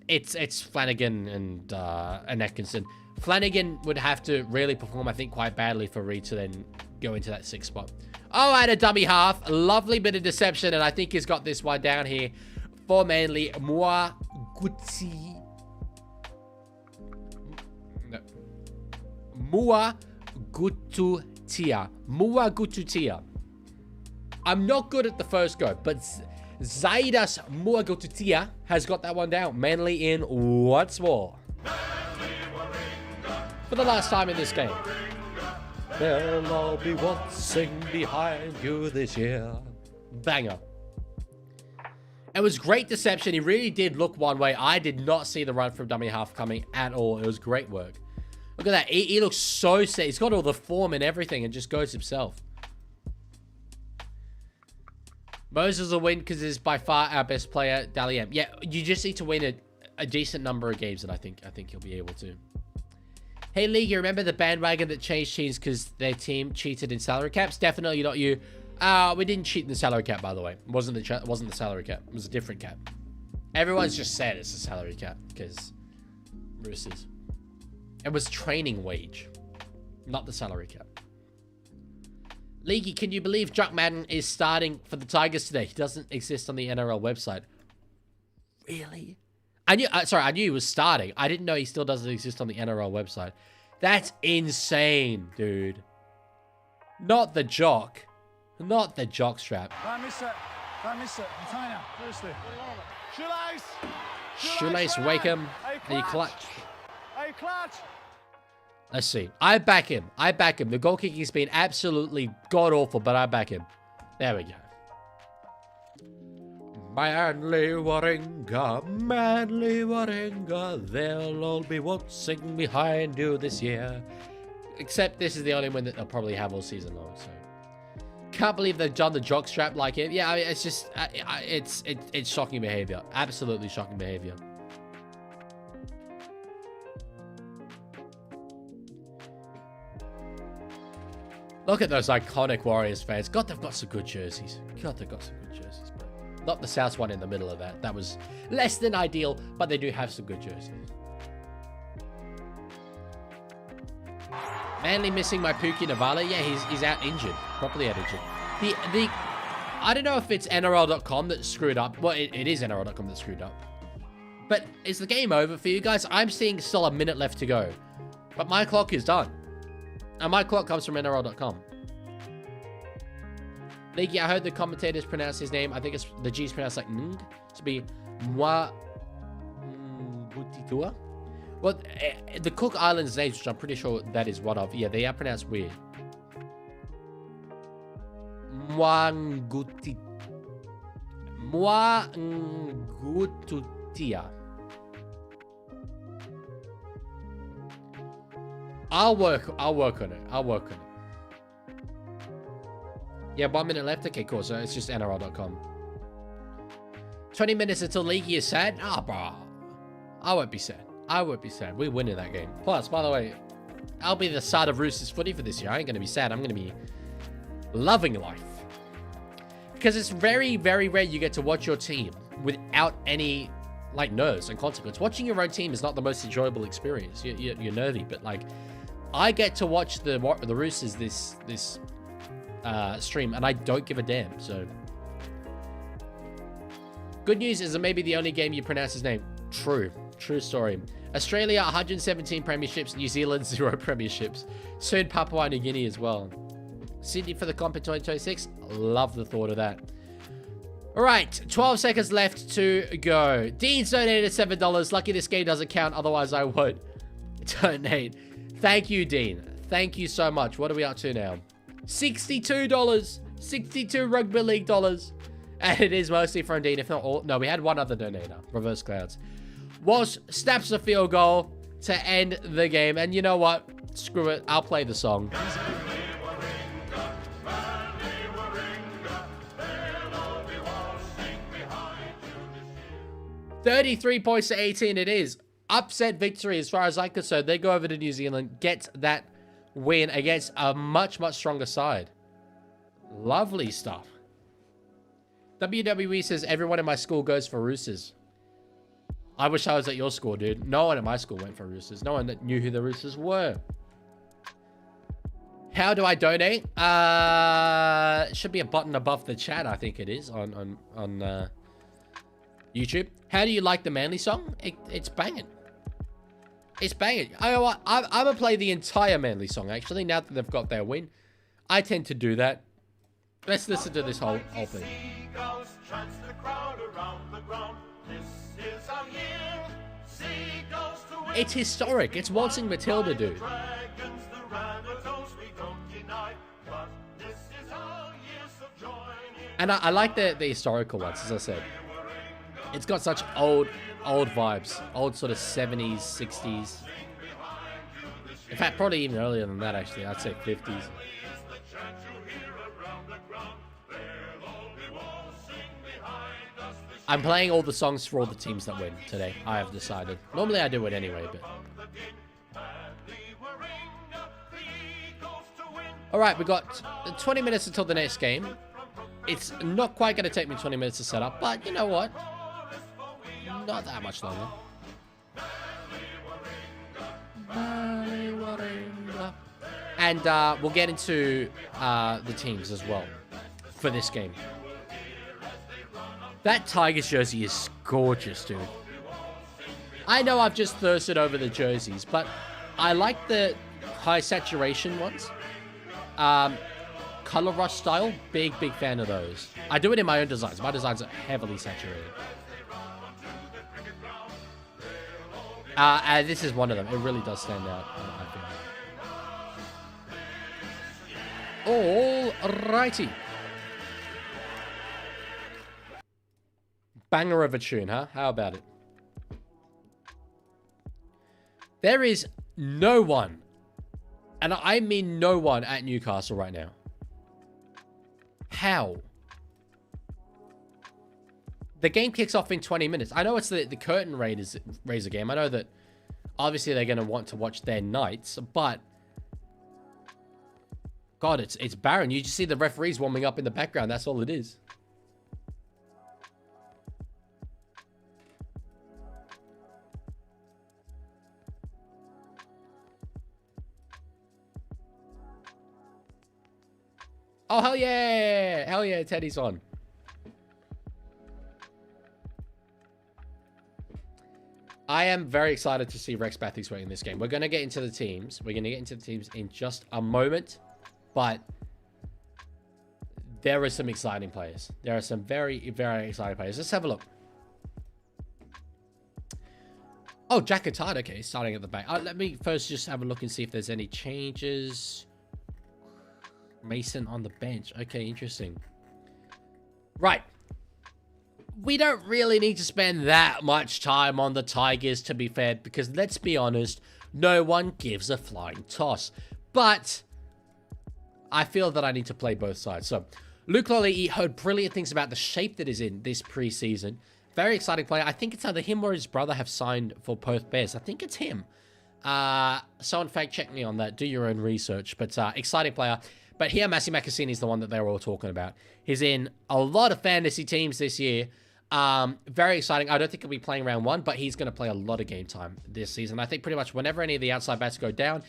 It's Flanagan and Atkinson. Flanagan would have to really perform, I think, quite badly for Reed to then go into that 6th spot. Oh, and a dummy half. A lovely bit of deception, and I think he's got this one down here for Manly. Mua Gututia. Mua Gututia. I'm not good at the first go, but Zaidas Mua Gututia has got that one down. Manly in once more. For the last time in this game. They'll all be waltzing behind you this year. Banger. It was great deception. He really did look one way. I did not see the run from dummy half coming at all. It was great work. Look at that. He looks so set. He's got all the form and everything and just goes himself. Moses will win because he's by far our best player, Dally M. Yeah, you just need to win a decent number of games, and I think he'll be able to. Hey, League, you remember the bandwagon that changed teams because their team cheated in salary caps? Definitely not you. We didn't cheat in the salary cap, by the way. It wasn't the salary cap. It was a different cap. Everyone's just said it's a salary cap because Roosters. It was training wage, not the salary cap. Leaguey, can you believe Jock Madden is starting for the Tigers today? He doesn't exist on the NRL website. Really? I knew he was starting. I didn't know he still doesn't exist on the NRL website. That's insane, dude. Not the jock. Not the jock strap. Don't miss it. Don't miss it. Container, firstly. Shoelace. Shoelace, Wakeham. And you clutch. Hey, clutch. Let's see. I back him. The goal kicking's been absolutely god-awful, but I back him. There we go. Manly Warringah, they'll all be waltzing behind you this year. Except this is the only one that they'll probably have all season long, so. Can't believe they've done the jock strap like him. Yeah, I mean, it's just, it's shocking behavior. Absolutely shocking behavior. Look at those iconic Warriors fans. God, they've got some good jerseys. But not the South one in the middle of that. That was less than ideal, but they do have some good jerseys. Manly missing my Pookie Navala. Yeah, he's out injured. Properly out injured. I don't know if it's NRL.com that screwed up. Well, it is NRL.com that screwed up. But is the game over for you guys? I'm seeing still a minute left to go. But my clock is done. And my clock comes from NRL.com. Leaguey, I heard the commentators pronounce his name. I think it's the G's pronounced like Ng. To be Mua Butitua. Well, the Cook Islands names, which I'm pretty sure that is one of. Yeah, they are pronounced weird. Muangututia. I'll work on it. Yeah, 1 minute left. Okay, cool. So it's just NRL.com. 20 minutes until Leaguey is sad. Bro. I won't be sad. We're winning that game. Plus, by the way, I'll be the start of Roosters footy for this year. I ain't going to be sad. I'm going to be loving life. Because it's very, very rare you get to watch your team without any, like, nerves and consequence. Watching your own team is not the most enjoyable experience. You're nervy, but, like, I get to watch the Roosters this stream, and I don't give a damn, so. Good news is it may be the only game you pronounce his name. True. True story. Australia, 117 premierships. New Zealand, 0 premierships. Soon Papua New Guinea as well. Sydney for the comp in 2026. Love the thought of that. All right, 12 seconds left to go. Dean's donated $7. Lucky this game doesn't count, otherwise I would donate. Thank you, Dean. Thank you so much. What are we up to now? $62. 62 Rugby League dollars. And it is mostly from Dean, if not all. No, we had one other donator. Reverse Clouds. Walsh snaps a field goal to end the game. And you know what? Screw it. I'll play the song. 33 points to 18 it is. Upset victory as far as I'm concerned. They go over to New Zealand, get that win against a much, much stronger side. Lovely stuff. WWE says everyone in my school goes for Roosters. I wish I was at your school, dude. No one at my school went for Roosters. No one that knew who the Roosters were. How do I donate? Should be a button above the chat, I think it is, on YouTube. How do you like the Manly song? It's banging. It's banging. You know what? I'm going to play the entire Manly song, actually, now that they've got their win. I tend to do that. Let's listen to this whole thing. It's historic. It's Waltzing Matilda, dude. And I like the historical ones, as I said. It's got such old vibes. Old sort of 70s, 60s. In fact, probably even earlier than that, actually. I'd say 50s. I'm playing all the songs for all the teams that win today, I have decided. Normally I do it anyway, but... Alright, we got 20 minutes until the next game. It's not quite going to take me 20 minutes to set up, but you know what? Not that much longer. And we'll get into the teams as well for this game. That Tigers jersey is gorgeous, dude. I know I've just thirsted over the jerseys, but I like the high saturation ones. Color rush style, big fan of those. I do it in my own designs. My designs are heavily saturated. And this is one of them. It really does stand out, I feel. Alrighty. Banger of a tune, huh? How about it? There is no one, and I mean no one at Newcastle right now. How? The game kicks off in 20 minutes. I know it's the curtain raiser game. I know that obviously they're going to want to watch their Knights, but God, it's barren. You just see the referees warming up in the background. That's all it is. Oh, hell yeah! Hell yeah, Teddy's on. I am very excited to see Rex Bathurst in this game. We're going to get into the teams. We're going to get into the teams in just a moment. But there are some exciting players. There are some very, very exciting players. Let's have a look. Oh, Jack Atard. Okay, starting at the back. Let me first just have a look and see if there's any changes. Mason on the bench. Okay, interesting. Right. We don't really need to spend that much time on the Tigers, to be fair, because let's be honest, no one gives a flying toss. But I feel that I need to play both sides. So, Luke Lolly heard brilliant things about the shape that is in this preseason. Very exciting player. I think it's either him or his brother have signed for Perth Bears. I think it's him. Someone fact check me on that. Do your own research. But exciting player. But here, Massi Makasini is the one that they're all talking about. He's in a lot of fantasy teams this year. Very exciting. I don't think he'll be playing round one, but he's going to play a lot of game time this season. I think pretty much whenever any of the outside bats go down,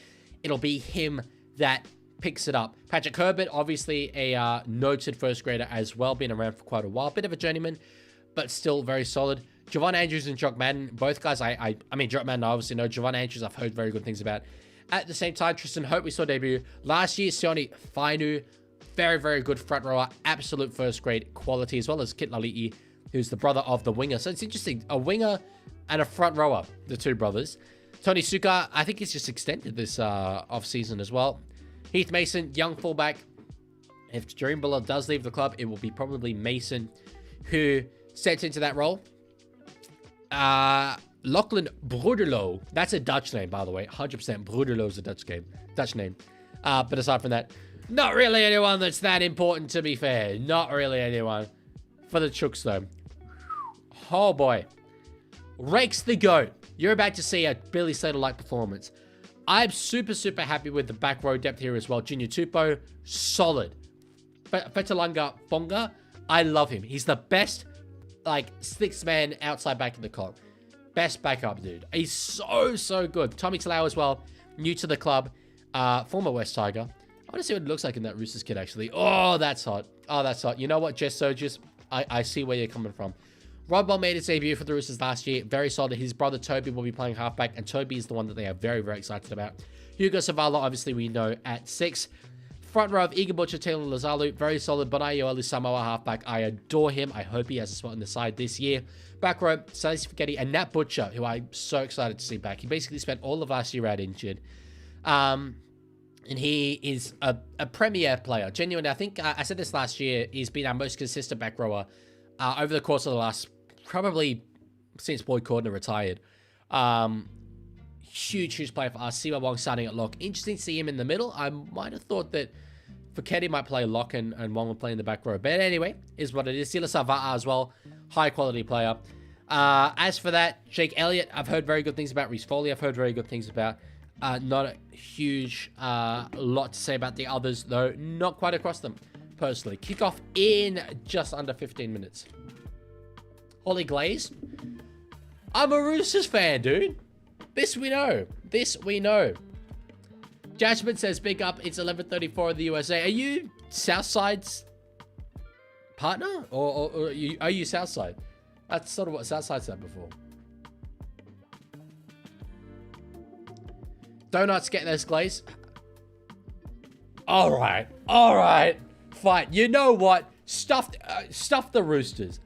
it'll be him that picks it up. Patrick Herbert, obviously a noted first grader as well, been around for quite a while. Bit of a journeyman, but still very solid. Javon Andrews and Jock Madden, both guys, I mean, Jock Madden, I obviously know. Javon Andrews, I've heard very good things about. At the same time, Tristan Hope, we saw debut last year. Sione Fainu, very, very good front rower, absolute first grade quality, as well as Kit Lali'i, who's the brother of the winger. So it's interesting, a winger and a front rower, the two brothers. Tony Suka, I think he's just extended this off-season as well. Heath Mason, young fullback. If Jerome Buller does leave the club, it will be probably Mason who steps into that role. Lachlan Broederlo. That's a Dutch name, by the way. 100% Broederlo is a Dutch name. But aside from that, not really anyone that's that important, to be fair. Not really anyone. For the Chooks, though. Oh, boy. Rakes the GOAT. You're about to see a Billy Slater-like performance. I'm super, super happy with the back row depth here as well. Junior Tupou, solid. Fetalunga Fonga, I love him. He's the best, like, sixth man outside back in the comp. Best backup, dude. He's so, so good. Tommy Talau as well, new to the club. Former West Tiger. I want to see what it looks like in that Roosters kid, actually. Oh, that's hot. Oh, that's hot. You know what, Jess Sogers? I see where you're coming from. Rodwell made his debut for the Roosters last year. Very solid. His brother Toby will be playing halfback, and Toby is the one that they are very, very excited about. Hugo Savala, obviously, we know at 6. Front row of Egan Butcher, Taylor Lazalu, very solid. Bonaio Ali Samoa halfback. I adore him. I hope he has a spot in the side this year. Back row, Salisi Fiketti and Nat Butcher, who I'm so excited to see back. He basically spent all of last year out injured. And he is a premier player. Genuinely, I think I said this last year. He's been our most consistent back rower over the course of the last, probably since Boyd Cordner retired. Huge player for us. Siwa Wong starting at lock. Interesting to see him in the middle. I might have thought that Fiketti might play lock and Wong would play in the back row. But anyway, is what it is. Sila Sava'a as well. High quality player. As for that, Jake Elliott, I've heard very good things about. Reece Foley, I've heard very good things about. Not a huge lot to say about the others, though. Not quite across them, personally. Kickoff in just under 15 minutes. Holly Glaze. I'm a Roosters fan, dude. This we know. This we know. Jasmine says, big up. It's 11:34 in the USA. Are you Southside's partner? Or are you Southside? That's sort of what Southside said before. Donuts get this glaze. All right. Fine. You know what? Stuff the Roosters.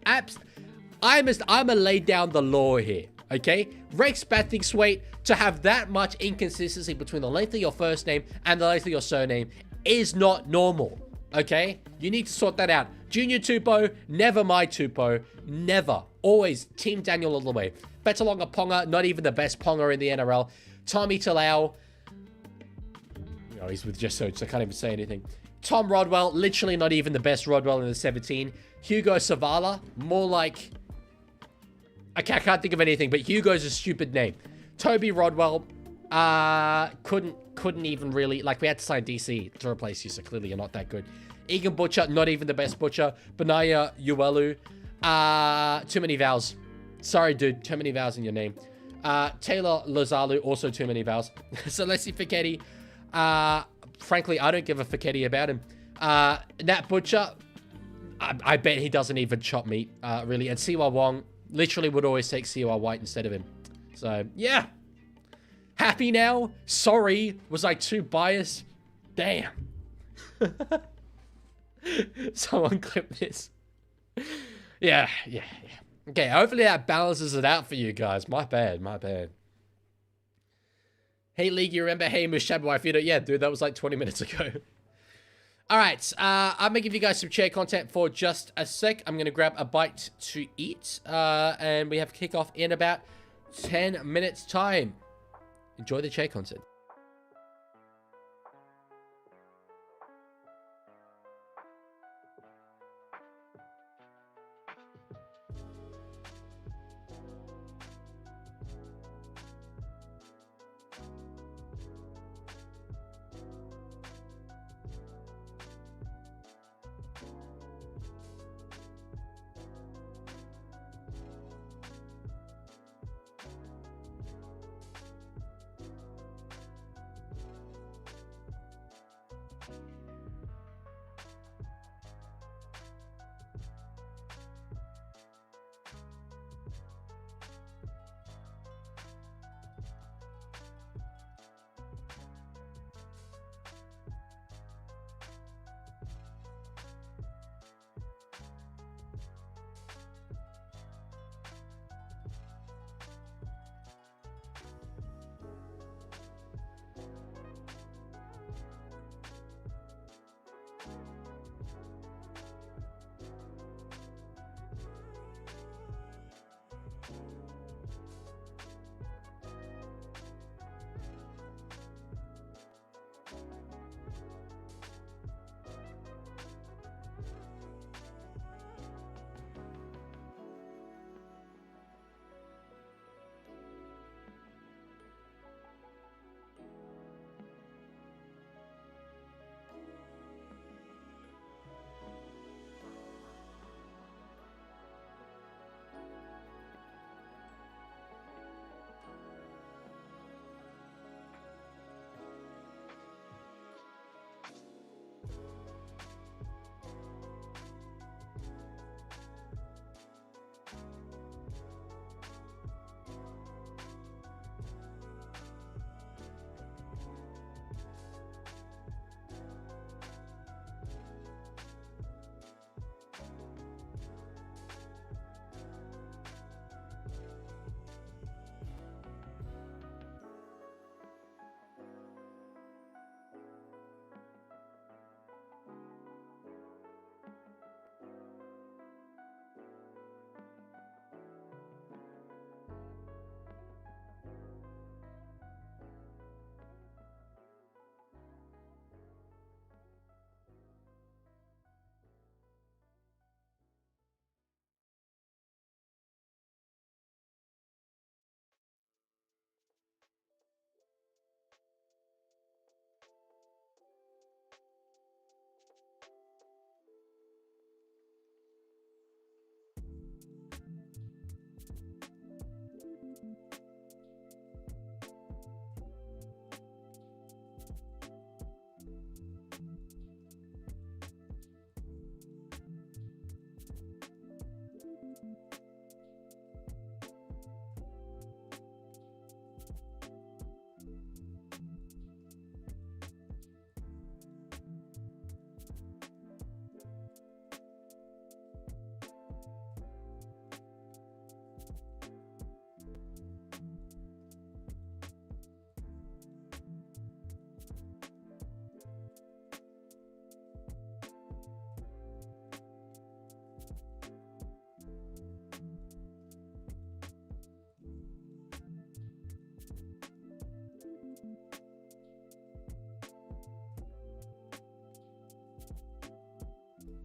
I'ma lay down the law here. Okay? Rex Bathingthwaighte, to have that much inconsistency between the length of your first name and the length of your surname is not normal. Okay? You need to sort that out. Junior Tupou, never my Tupou. Never. Always Team Daniel all the way. Fetalunga Ponga, not even the best Ponga in the NRL. Tommy Talau. Oh, he's with Just So I can't even say anything. Tom Rodwell, literally not even the best Rodwell in the 17. Hugo Savala, more like... I can't think of anything, but Hugo's a stupid name. Toby Rodwell, couldn't even really... Like, we had to sign DC to replace you, so clearly you're not that good. Egan Butcher, not even the best Butcher. Benaya Uelu, too many vowels. Sorry, dude, too many vowels in your name. Taylor Lazalu, also too many vowels. Celeste Fiketti, frankly, I don't give a Fiketti about him. Nat Butcher, I bet he doesn't even chop meat, really. And Siwa Wong, literally would always take Siwa White instead of him. So, yeah. Happy now? Sorry. Was I too biased? Damn. Someone clip this. Yeah. Okay, hopefully that balances it out for you guys. My bad. Hey, League, you remember Hey Mushabu Ifida? Yeah, dude, that was like 20 minutes ago. All right, I'm going to give you guys some chair content for just a sec. I'm going to grab a bite to eat, and we have kickoff in about 10 minutes time. Enjoy the chair content.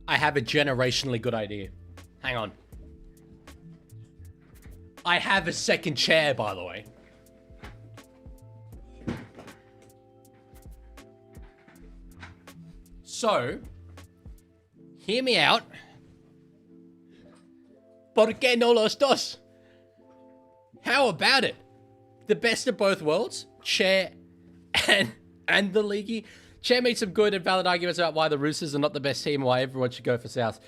I have a generationally good idea. Hang on. I have a second chair, by the way. So, hear me out. ¿Por qué no los dos? How about it? The best of both worlds, Chair and the Leaguie. Chair made some good and valid arguments about why the Roosters are not the best team and why everyone should go for South.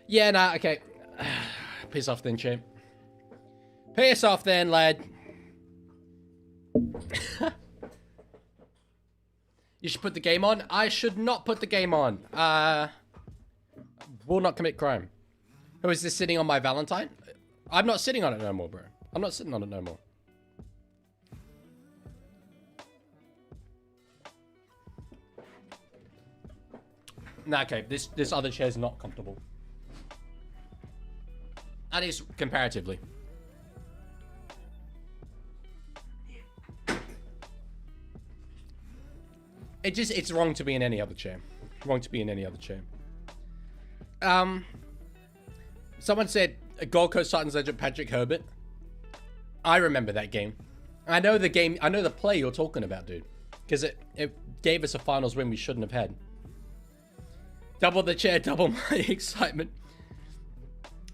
Yeah, nah, okay. Piss off then, Chair. Piss off then, lad. You should put the game on. I should not put the game on. Will not commit crime. Who is this sitting on my Valentine? I'm not sitting on it no more, bro. I'm not sitting on it no more. Nah, okay. This other chair's not comfortable. That is comparatively. It's wrong to be in any other chair. Wrong to be in any other chair. Someone said Gold Coast Titans legend Patrick Herbert. I remember that game. I know the game. I know the play you're talking about, dude. Because it gave us a finals win we shouldn't have had. Double the chair, double my excitement.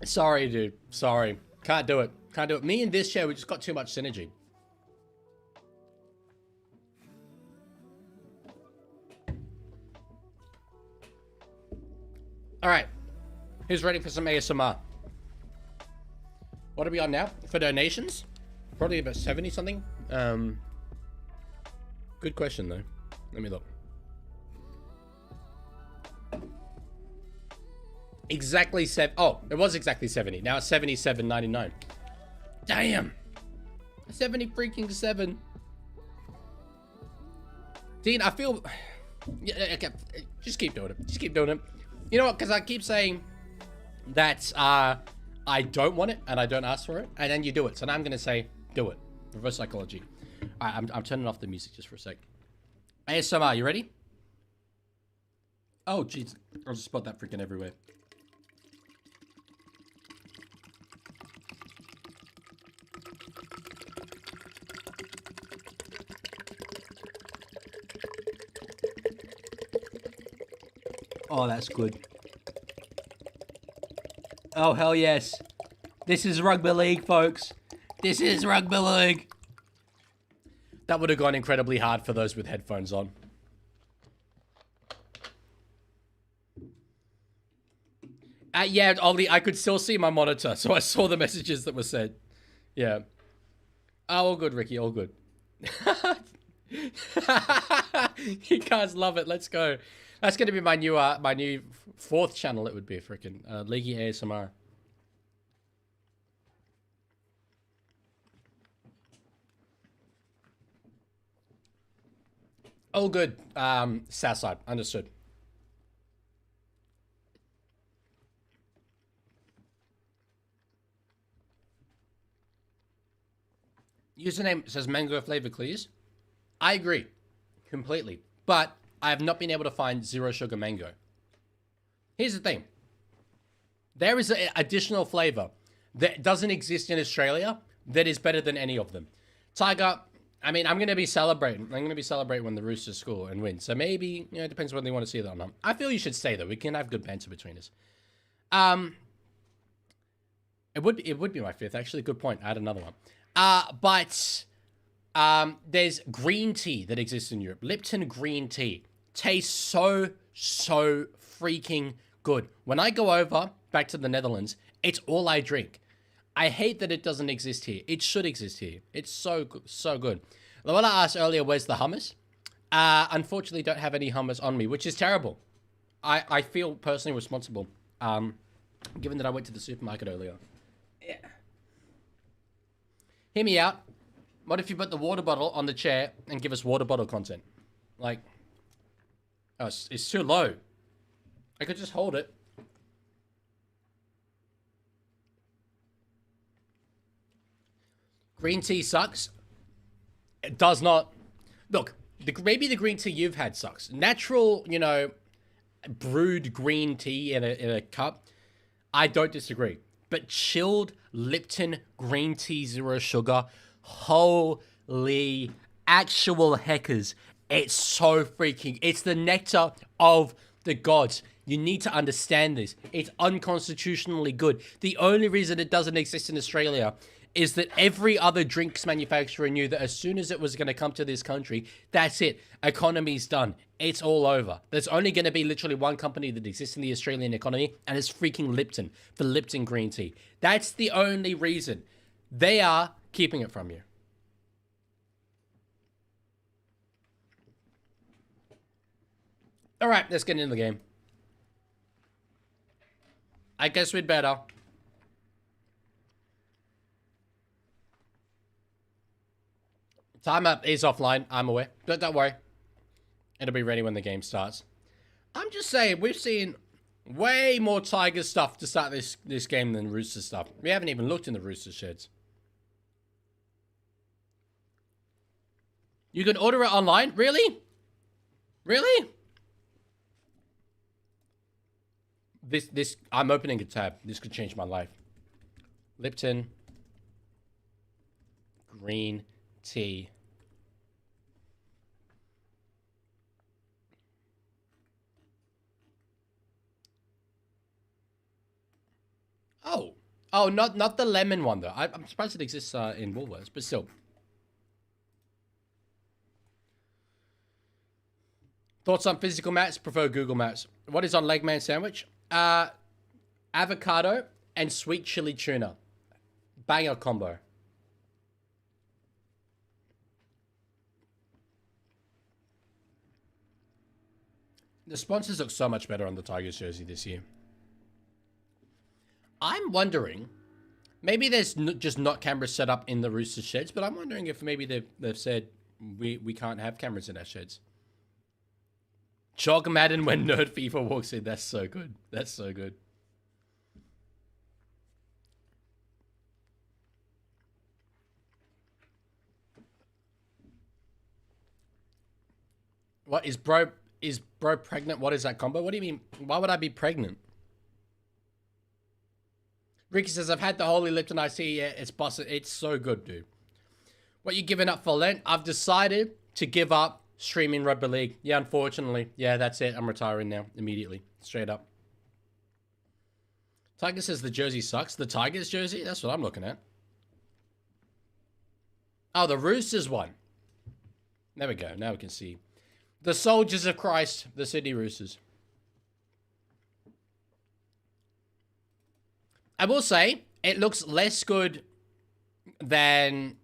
Sorry, dude. Sorry. Can't do it. Can't do it. Me and this chair, we just got too much synergy. Alright. Who's ready for some ASMR? What are we on now? For donations? Probably about 70 something. Good question though. Let me look. Exactly oh, it was exactly 70. Now it's 77.99. Damn. 70 freaking 7. Dean, I feel... Yeah, okay. Just keep doing it. Just keep doing it. You know what? Because I keep saying that I don't want it and I don't ask for it. And then you do it. So now I'm going to say, do it. Reverse psychology. All right, I'm turning off the music just for a sec. ASMR, you ready? Oh, jeez. I'll just spot that freaking everywhere. Oh, that's good. Oh, hell yes. This is Rugby League, folks. This is Rugby League. That would have gone incredibly hard for those with headphones on. Yeah, Ollie, I could still see my monitor, so I saw the messages that were said. Yeah. Oh, all good, Ricky, all good. You guys love it. Let's go. That's going to be my new fourth channel. It would be freaking Leaguie ASMR. Oh, good. Southside. Understood. Username says mango flavor clears. I agree. Completely. But I have not been able to find zero sugar mango. Here's the thing. There is an additional flavor that doesn't exist in Australia that is better than any of them. Tiger, I mean, I'm going to be celebrating. I'm going to be celebrating when the Roosters score and win. So maybe, you know, it depends whether they want to see that or not. I feel you should stay, though. We can have good banter between us. It would be my fifth, actually. Good point. I had another one. But there's green tea that exists in Europe. Lipton green tea. Tastes so freaking good. When I go over back to the Netherlands, it's all I drink. I hate that it doesn't exist here. It should exist here. It's so good. When I asked earlier, where's the hummus? Unfortunately, don't have any hummus on me, which is terrible. I feel personally responsible, given that I went to the supermarket earlier. Yeah. Hear me out. What if you put the water bottle on the chair and give us water bottle content? Like, oh, it's too low. I could just hold it. Green tea sucks. It does not. Look, maybe the green tea you've had sucks. Natural, you know, brewed green tea in a cup, I don't disagree. But chilled Lipton green tea, zero sugar, holy actual heckers. It's so freaking, it's the nectar of the gods. You need to understand this. It's unconstitutionally good. The only reason it doesn't exist in Australia is that every other drinks manufacturer knew that as soon as it was going to come to this country, that's it. Economy's done. It's all over. There's only going to be literally one company that exists in the Australian economy, and it's freaking Lipton, for Lipton green tea. That's the only reason. They are keeping it from you. All right, let's get into the game. I guess we'd better. Timer is offline, I'm aware. But don't worry. It'll be ready when the game starts. I'm just saying, we've seen way more Tigers stuff to start this game than Roosters stuff. We haven't even looked in the Roosters sheds. You can order it online? Really? Really? I'm opening a tab. This could change my life. Lipton green tea. Oh, not the lemon one though. I'm surprised it exists in Woolworths, but still. Thoughts on physical maps? Prefer Google Maps. What is on leg man sandwich? Avocado and sweet chili tuna. Banger combo. The sponsors look so much better on the Tigers jersey this year. I'm wondering, maybe there's just not cameras set up in the Roosters sheds, but I'm wondering if maybe they've said we can't have cameras in our sheds. Chalk Madden when Nerd FIFA walks in. That's so good. That's so good. What is bro pregnant? What is that combo? What do you mean? Why would I be pregnant? Ricky says, I've had the Holy Lipton iced tea. Yeah, it's busted. It's so good, dude. What you giving up for Lent? I've decided to give up streaming Rugby League. Yeah, unfortunately. Yeah, that's it. I'm retiring now. Immediately. Straight up. Tiger says the jersey sucks. The Tigers jersey? That's what I'm looking at. Oh, the Roosters one. There we go. Now we can see. The Soldiers of Christ. The Sydney Roosters. I will say, it looks less good than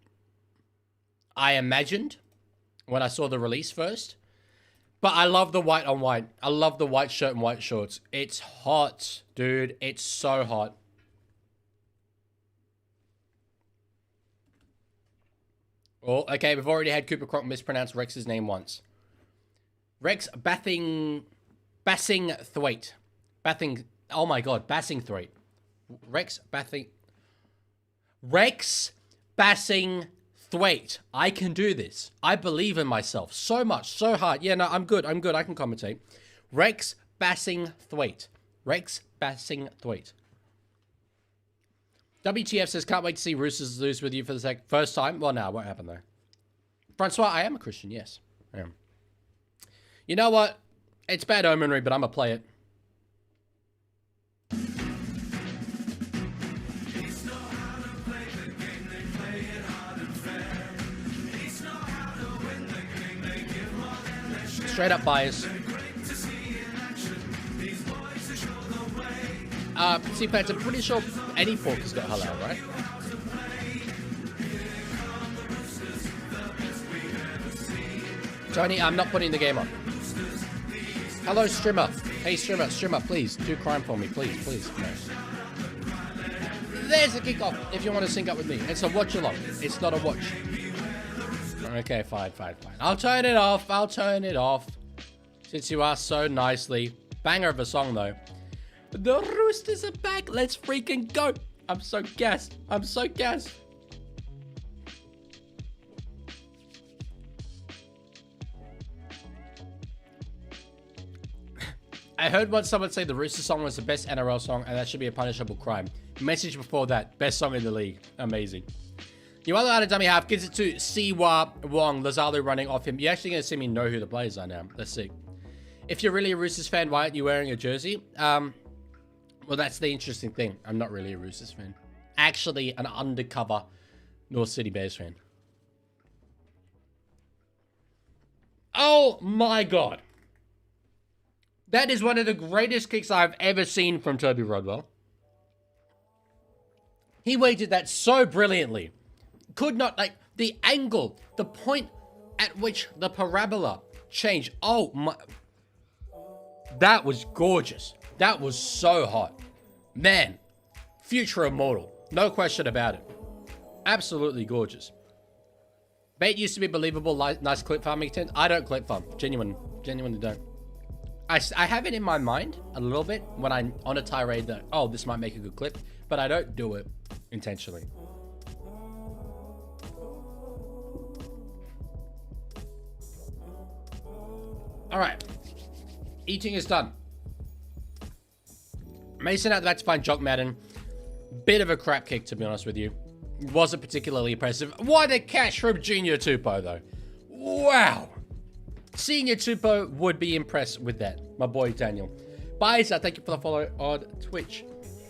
I imagined when I saw the release first. But I love the white on white. I love the white shirt and white shorts. It's hot, dude. It's so hot. Oh, okay, we've already had Cooper Cronk mispronounce Rex's name once. Rex Bassingthwaite. Oh my god, Bassingthwaite. Rex Bassingthwaite. I can do this. I believe in myself so much, so hard. Yeah, no, I'm good. I can commentate. Rex Bassingthwaite. Rex Bassingthwaite. WTF says, can't wait to see Roosters lose with you for the first time. Well, no, what happened though? Francois, I am a Christian, yes. I am. You know what? It's bad omenry, but I'm going to play it. Straight up bias. See, Pets, I'm pretty sure any pork has got halal, right? Tony, I'm not putting the game on. Hello, streamer. Hey, streamer, please do crime for me, please. No. There's a kickoff if you want to sync up with me. It's a watch along. It's not a watch. Okay, fine. I'll turn it off. Since you asked so nicely. Banger of a song, though. The Roosters are back. Let's freaking go. I'm so gassed. I heard once someone say the Roosters song was the best NRL song, and that should be a punishable crime. Message before that, best song in the league. Amazing. Uelo out of dummy half, gives it to Siwa Wong. Lazalu running off him. You're actually going to see me know who the players are now. Let's see. If you're really a Roosters fan, why aren't you wearing a jersey? Well, that's the interesting thing. I'm not really a Roosters fan. Actually, an undercover North City Bears fan. Oh my God. That is one of the greatest kicks I've ever seen from Toby Rodwell. He weighted that so brilliantly. Could not, like, the angle, the point at which the parabola changed. Oh my. That was gorgeous. That was so hot. Man, future immortal. No question about it. Absolutely gorgeous. Bait used to be believable. Nice clip farming attempt. I don't clip farm. Genuinely don't. I have it in my mind a little bit when I'm on a tirade that, oh, this might make a good clip, but I don't do it intentionally. All right. Eating is done. Mason out the back to find Jock Madden. Bit of a crap kick, to be honest with you. Wasn't particularly impressive. What a catch from Junior Tupou, though. Wow. Senior Tupou would be impressed with that. My boy, Daniel. Biza, thank you for the follow on Twitch.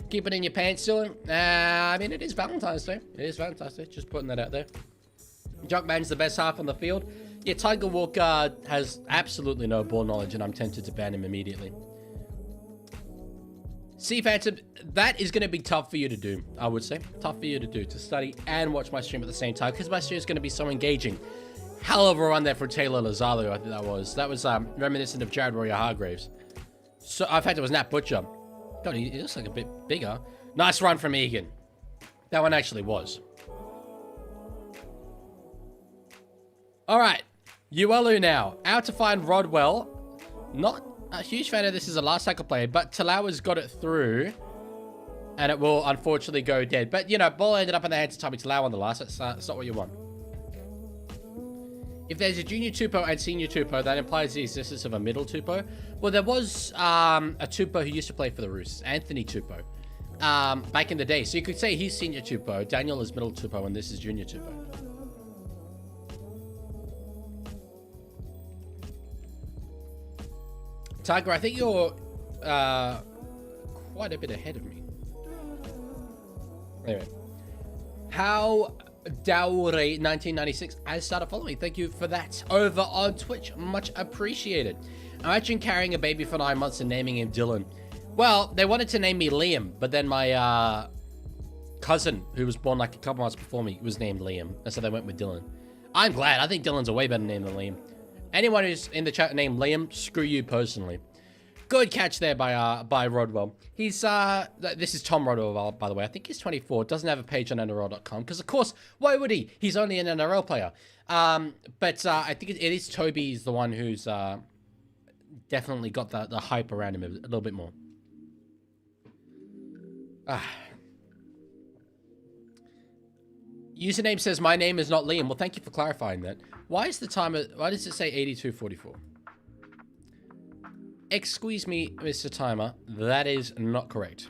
Keep it in your pants, Dylan. I mean, it is Valentine's Day. It is Valentine's Day. Just putting that out there. Jock Madden's the best half on the field. Yeah, Tiger Walker has absolutely no ball knowledge, and I'm tempted to ban him immediately. See, Phantom, that is going to be tough for you to do, I would say. Tough for you to do, to study and watch my stream at the same time, because my stream is going to be so engaging. Hell of a run there for Taylor Lazalu, I think that was. That was reminiscent of Jared Warrior-Hargraves. So, in fact, it was Nat Butcher. God, he looks like a bit bigger. Nice run from Egan. That one actually was. All right. Uelu now. Out to find Rodwell. Not a huge fan of this as a last cycle player, but Talawa's got it through. And it will unfortunately go dead. But, you know, ball ended up in the hands of Tommy Talawa on the last. That's not what you want. If there's a junior Tupou and senior Tupou, that implies the existence of a middle Tupou. Well, there was a Tupou who used to play for the Roosters, Anthony Tupou, back in the day. So you could say he's senior Tupou, Daniel is middle Tupou, and this is junior Tupou. Tiger, I think you're quite a bit ahead of me. Anyway. How Dowry 1996 has started following. Thank you for that. Over on Twitch. Much appreciated. Imagine carrying a baby for 9 months and naming him Dylan. Well, they wanted to name me Liam, but then my cousin, who was born like a couple months before me, was named Liam. And so they went with Dylan. I'm glad. I think Dylan's a way better name than Liam. Anyone who's in the chat named Liam, screw you personally. Good catch there by Rodwell. He's, this is Tom Rodwell, by the way. I think he's 24. Doesn't have a page on NRL.com. Because, of course, why would he? He's only an NRL player. But I think it is Toby's the one who's definitely got the hype around him a little bit more. Username says, my name is not Liam. Well, thank you for clarifying that. Why is the timer, why does it say 82:44? Excuse me, Mr. Timer. That is not correct.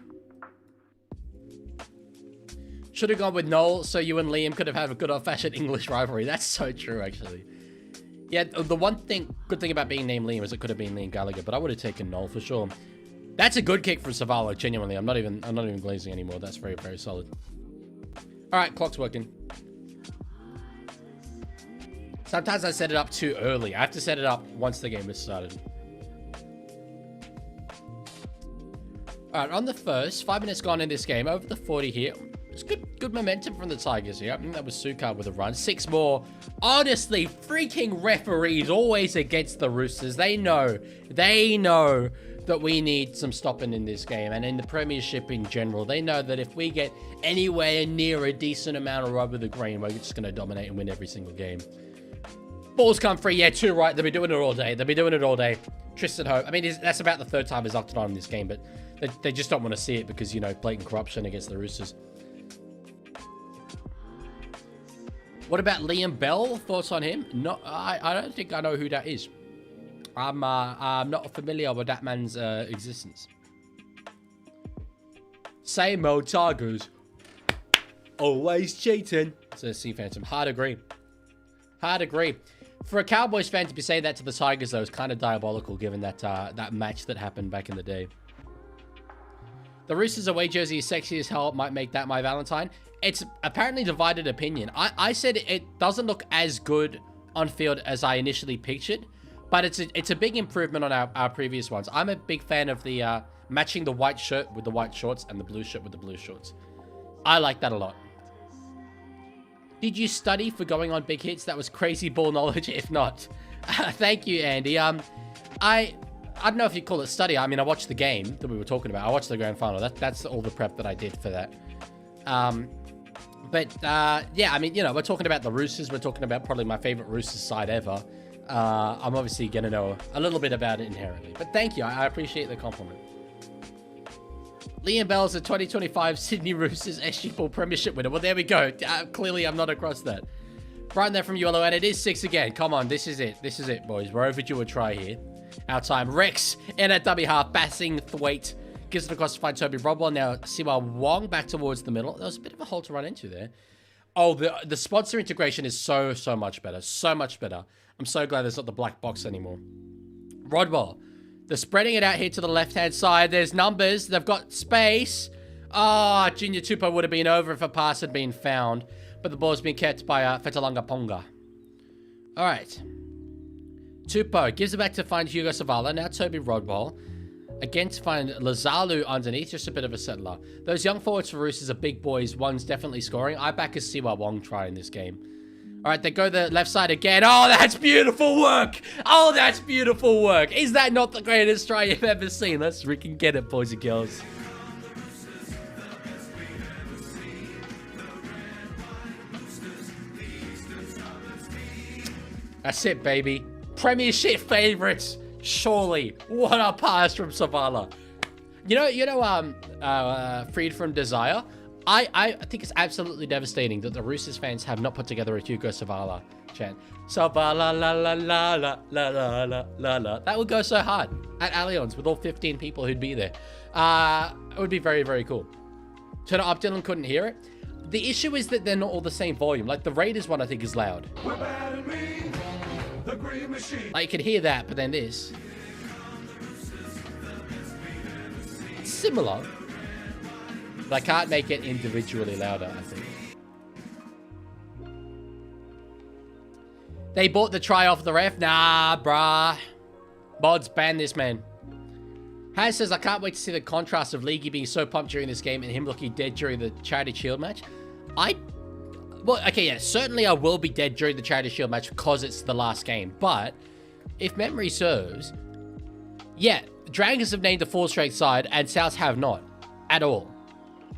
Should have gone with Noel so you and Liam could have had a good old-fashioned English rivalry. That's so true, actually. Yeah, the good thing about being named Liam is it could have been Liam Gallagher, but I would have taken Noel for sure. That's a good kick from Savalo, genuinely. I'm not even glazing anymore. That's very, very solid. All right, clock's working. Sometimes I set it up too early. I have to set it up once the game has started. All right, on the first, 5 minutes gone in this game, over the 40 here. It's good momentum from the Tigers here. I think that was Sukar with a run. 6 more. Honestly, freaking referees always against the Roosters. They know that we need some stopping in this game and in the Premiership in general. They know that if we get anywhere near a decent amount of rub with the green, we're just going to dominate and win every single game. Balls come free. Yeah, 2 right. They'll be doing it all day. They'll be doing it all day. Tristan Hope. I mean, that's about the 3rd time he's opted on in this game, but they just don't want to see it because, you know, blatant corruption against the Roosters. What about Liam Bell? Thoughts on him? No, I don't think I know who that is. I'm not familiar with that man's existence. Same old Tigers. Always cheating. So Sea Phantom. Hard agree. Hard agree. For a Cowboys fan to be saying that to the Tigers, though, is kind of diabolical, given that that match that happened back in the day. The Roosters away jersey is sexy as hell. Might make that my Valentine. It's apparently divided opinion. I said it doesn't look as good on field as I initially pictured, but it's a big improvement on our previous ones. I'm a big fan of the matching the white shirt with the white shorts and the blue shirt with the blue shorts. I like that a lot. Did you study for going on big hits? That was crazy ball knowledge. If not, thank you, Andy. I don't know if you call it study. I mean, I watched the game that we were talking about. I watched the grand final. That's all the prep that I did for that. Yeah, I mean, you know, we're talking about the Roosters. We're talking about probably my favorite Roosters side ever. I'm obviously going to know a little bit about it inherently. But thank you. I appreciate the compliment. Liam Bell's a 2025 Sydney Roosters SG Ball Premiership winner. Well, there we go. Clearly, I'm not across that. Brian there from Yellow, and it is 6 again. Come on, this is it. This is it, boys. We're overdue a try here. Our time. Rex in at dummy half. Bassing Thwaite. Gives it across to find Toby Rodwell. Now, Siwa Wong back towards the middle. There was a bit of a hole to run into there. Oh, the sponsor integration is so much better. So much better. I'm so glad there's not the black box anymore. Rodwell. They're spreading it out here to the left-hand side. There's numbers. They've got space. Ah, Junior Tupou would have been over if a pass had been found. But the ball's been kept by Fetalanga Ponga. All right. Tupou gives it back to find Hugo Savala. Now Toby Rodwell. Again to find Lazalu underneath. Just a bit of a settler. Those young forwards for Roosters are big boys. One's definitely scoring. I back a Siwa Wong try in this game. All right, they go the left side again. Oh, that's beautiful work. Oh, that's beautiful work. Is that not the greatest try you've ever seen? Let's freaking get it, boys and girls. That's it, baby. Premiership favorites. Surely. What a pass from Savala. You know, Freed from Desire. I think it's absolutely devastating that the Roosters fans have not put together a Hugo Savala chant. Savala la la la la la la la la la. That would go so hard at Allianz with all 15 people who'd be there. It would be very, very cool. Turn it up, Dylan couldn't hear it. The issue is that they're not all the same volume. Like the Raiders one, I think is loud. Like you can hear that, but then this. It's similar. But I can't make it individually louder, I think. They bought the try off the ref. Nah, brah. Mods, ban this man. Has says, I can't wait to see the contrast of Leaguie being so pumped during this game and him looking dead during the Charity Shield match. Well, okay, yeah, certainly I will be dead during the Charity Shield match because it's the last game. But if memory serves, yeah, Dragons have named a full-strength side and Souths have not at all.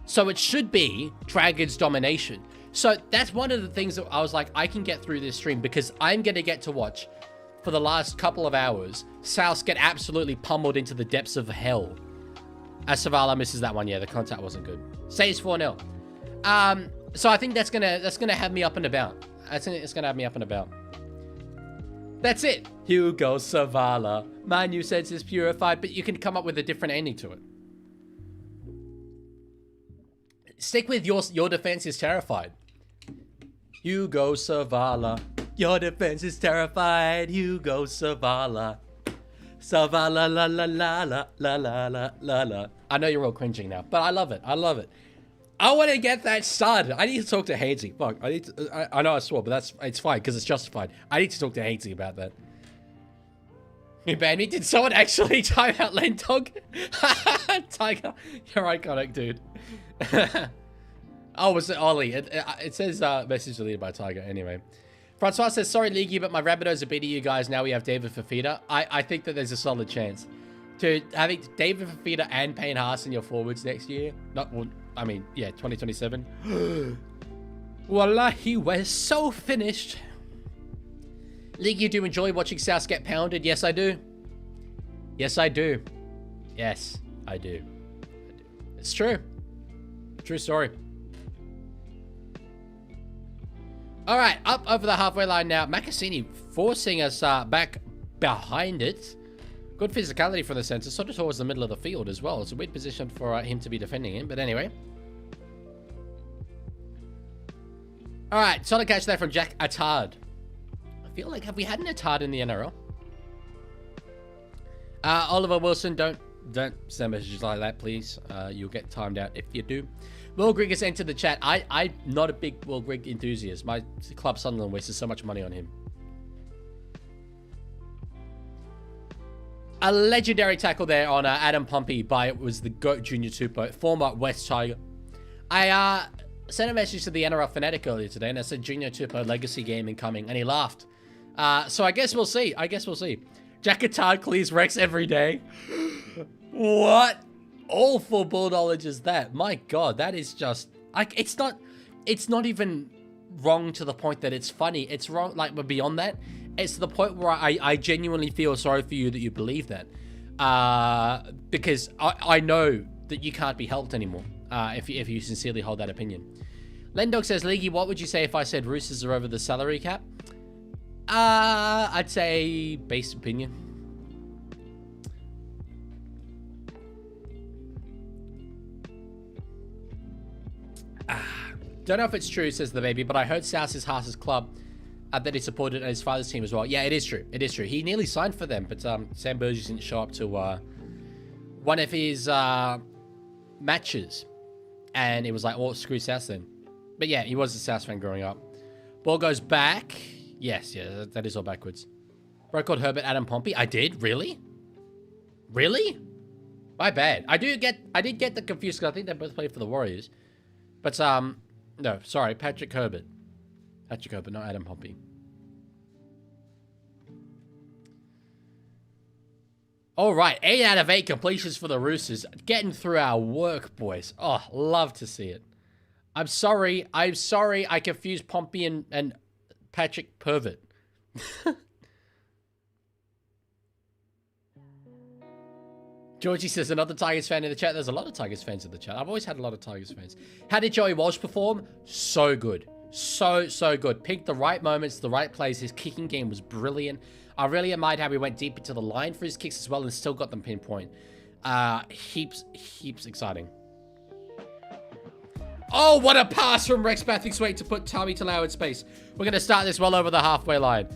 So it should be Dragons domination. So that's one of the things that I was like, I can get through this stream because I'm going to get to watch for the last couple of hours Souths get absolutely pummeled into the depths of hell. As Savala misses that one, yeah, the contact wasn't good. Saves 4-0. So I think that's gonna have me up and about. I think it's gonna have me up and about. That's it. Hugo Savala. My new sense is purified, but you can come up with a different ending to it. Stick with your defense is terrified. Hugo Savala. Your defense is terrified. Hugo Savala. Savala la la la la la la la la la. I know you're all cringing now, but I love it. I love it. I want to get that started. I need to talk to Hainsey. Fuck, I know I swore, but it's fine because it's justified. I need to talk to Hainsey about that. You banned me? Did someone actually time out Len Dog? Tiger, you're iconic, dude. Oh, was it Ollie? It says message deleted by Tiger. Anyway. Francois says, sorry, Leaguie, but my Rabbitohs are beating you guys. Now we have David Fafita. I think that there's a solid chance. To having David Fafita and Payne Haas in your forwards next year. I mean, yeah, 2027. Wallahi, we're so finished. League, you do enjoy watching South get pounded? Yes, I do. Yes, I do. Yes, I do. It's true. True story. All right, up over the halfway line now. Makasini forcing us back behind it. Good physicality from the centre, sort of towards the middle of the field as well. It's a weird position for him to be defending in, but anyway. All right, solid catch there from Jack Attard. I feel like, have we had an Attard in the NRL? Oliver Wilson, don't send messages like that, please. You'll get timed out if you do. Will Grigg has entered the chat. I'm not a big Will Grigg enthusiast. My club Sunderland wasted so much money on him. A legendary tackle there on Adam Pompey by, it was the GOAT Junior Tupou, former West Tiger. I sent a message to the NRL Fanatic earlier today, and I said Junior Tupou legacy game incoming, and he laughed. So I guess we'll see. Jack Attard clears Rex every day. What awful ball knowledge is that? My God, that is just, like, it's not even wrong to the point that it's funny. It's wrong, like, we're beyond that. It's to the point where I genuinely feel sorry for you that you believe that. Because I know that you can't be helped anymore if you sincerely hold that opinion. Lendog says, Leaguie, what would you say if I said Roosters are over the salary cap? I'd say base opinion. Don't know if it's true, says the baby, but I heard South is Haas's club that he supported and his father's team as well. Yeah, it is true. It is true. He nearly signed for them, but Sam Burgess didn't show up to one of his matches. And it was like, oh, screw South then. But yeah, he was a South fan growing up. Ball goes back. Yes, yeah, that is all backwards. Bro called Herbert Adam Pompey. I did? Really? Really? My bad. I did get the confused because I think they both played for the Warriors. But, no, sorry, Patrick Herbert. Patrick Herbert, not Adam Pompey. All right, 8 out of 8 completions for the Roosters. Getting through our work, boys. Oh, love to see it. I'm sorry I confused Pompey and Patrick Pervert. Georgie says, another Tigers fan in the chat. There's a lot of Tigers fans in the chat. I've always had a lot of Tigers fans. How did Joey Walsh perform? So good. So good. Picked the right moments, the right plays. His kicking game was brilliant. I really admired how he went deep into the line for his kicks as well and still got them pinpoint. Heaps exciting. Oh, what a pass from Rex Bathingthwaite to put Tommy Talau in space. We're going to start this well over the halfway line.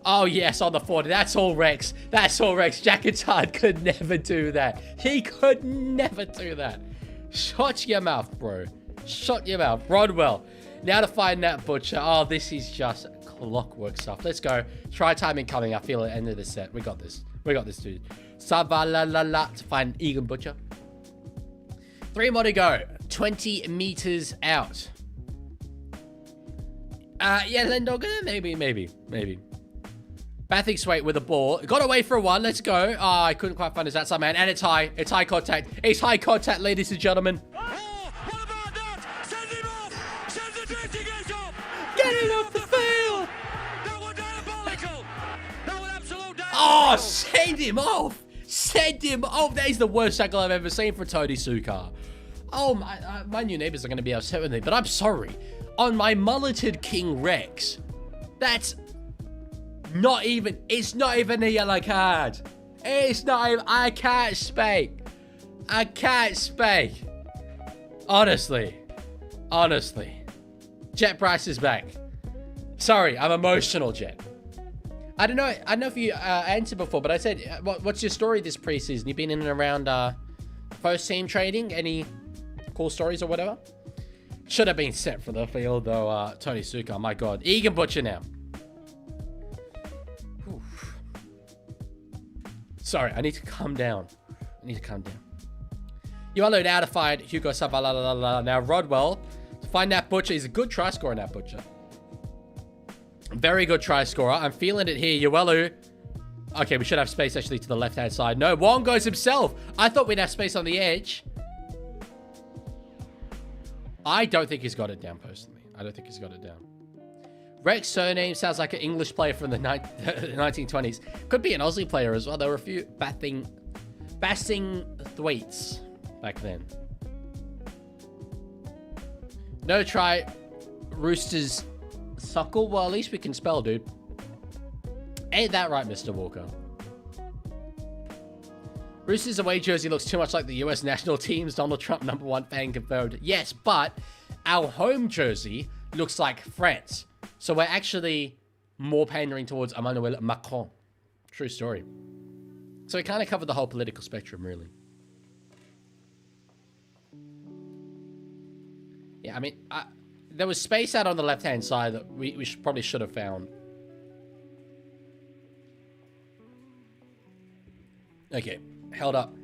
Oh, yes, on the 40. That's all Rex. That's all Rex. Jack Attard could never do that. He could never do that. Shut your mouth, bro. Shut your mouth. Rodwell. Now to find that Butcher. Oh, this is just clockwork stuff. Let's go. Try timing coming. I feel at the end of the set. We got this. We got this, dude. Savalala to find Egan Butcher. 3 more to go. 20 meters out. Yeah, Lendog. Maybe. Bathingthwaite with the ball. Got away for one. Let's go. Oh, I couldn't quite find his outside man. And it's high. It's high contact. It's high contact, ladies and gentlemen. Oh, what about that? Send him off. Send the dressing gate off. Get it off the field. That was diabolical. That was absolute diabolical. Oh, send him off. Send him off. That is the worst tackle I've ever seen for Tony Sukar. Oh, my new neighbors are going to be upset with me, but I'm sorry. On my mulleted King Rex, that's not even, it's not even a yellow card. It's not even, I can't speak. Honestly. Jet Price is back. Sorry, I'm emotional, Jet. I don't know if you answered before, but I said, what's your story this preseason? You've been in and around first team trading? Any cool stories or whatever? Should have been set for the field, though, Tony Sukar. My God. Egan Butcher now. Oof. Sorry, I need to calm down. You unload out of fight. Hugo Savalala. Now, Rodwell. To find that Butcher. He's a good try scorer, that Butcher. Very good try scorer. I'm feeling it here. Uelu. Okay, we should have space actually to the left-hand side. No, Wong goes himself. I thought we'd have space on the edge. I don't think he's got it down, personally. I don't think he's got it down. Rex surname sounds like an English player from the 1920s. Could be an Aussie player as well. There were a few Bathingthwaites back then. No try. Roosters suckle. Well, at least we can spell, dude. Ain't that right, Mr. Walker? Roosters away jersey looks too much like the US national team's Donald Trump #1 fan confirmed. Yes, but our home jersey looks like France. So we're actually more pandering towards Emmanuel Macron. True story. So we kind of covered the whole political spectrum, really. Yeah, I mean, there was space out on the left-hand side that we probably should have found. Okay, held up.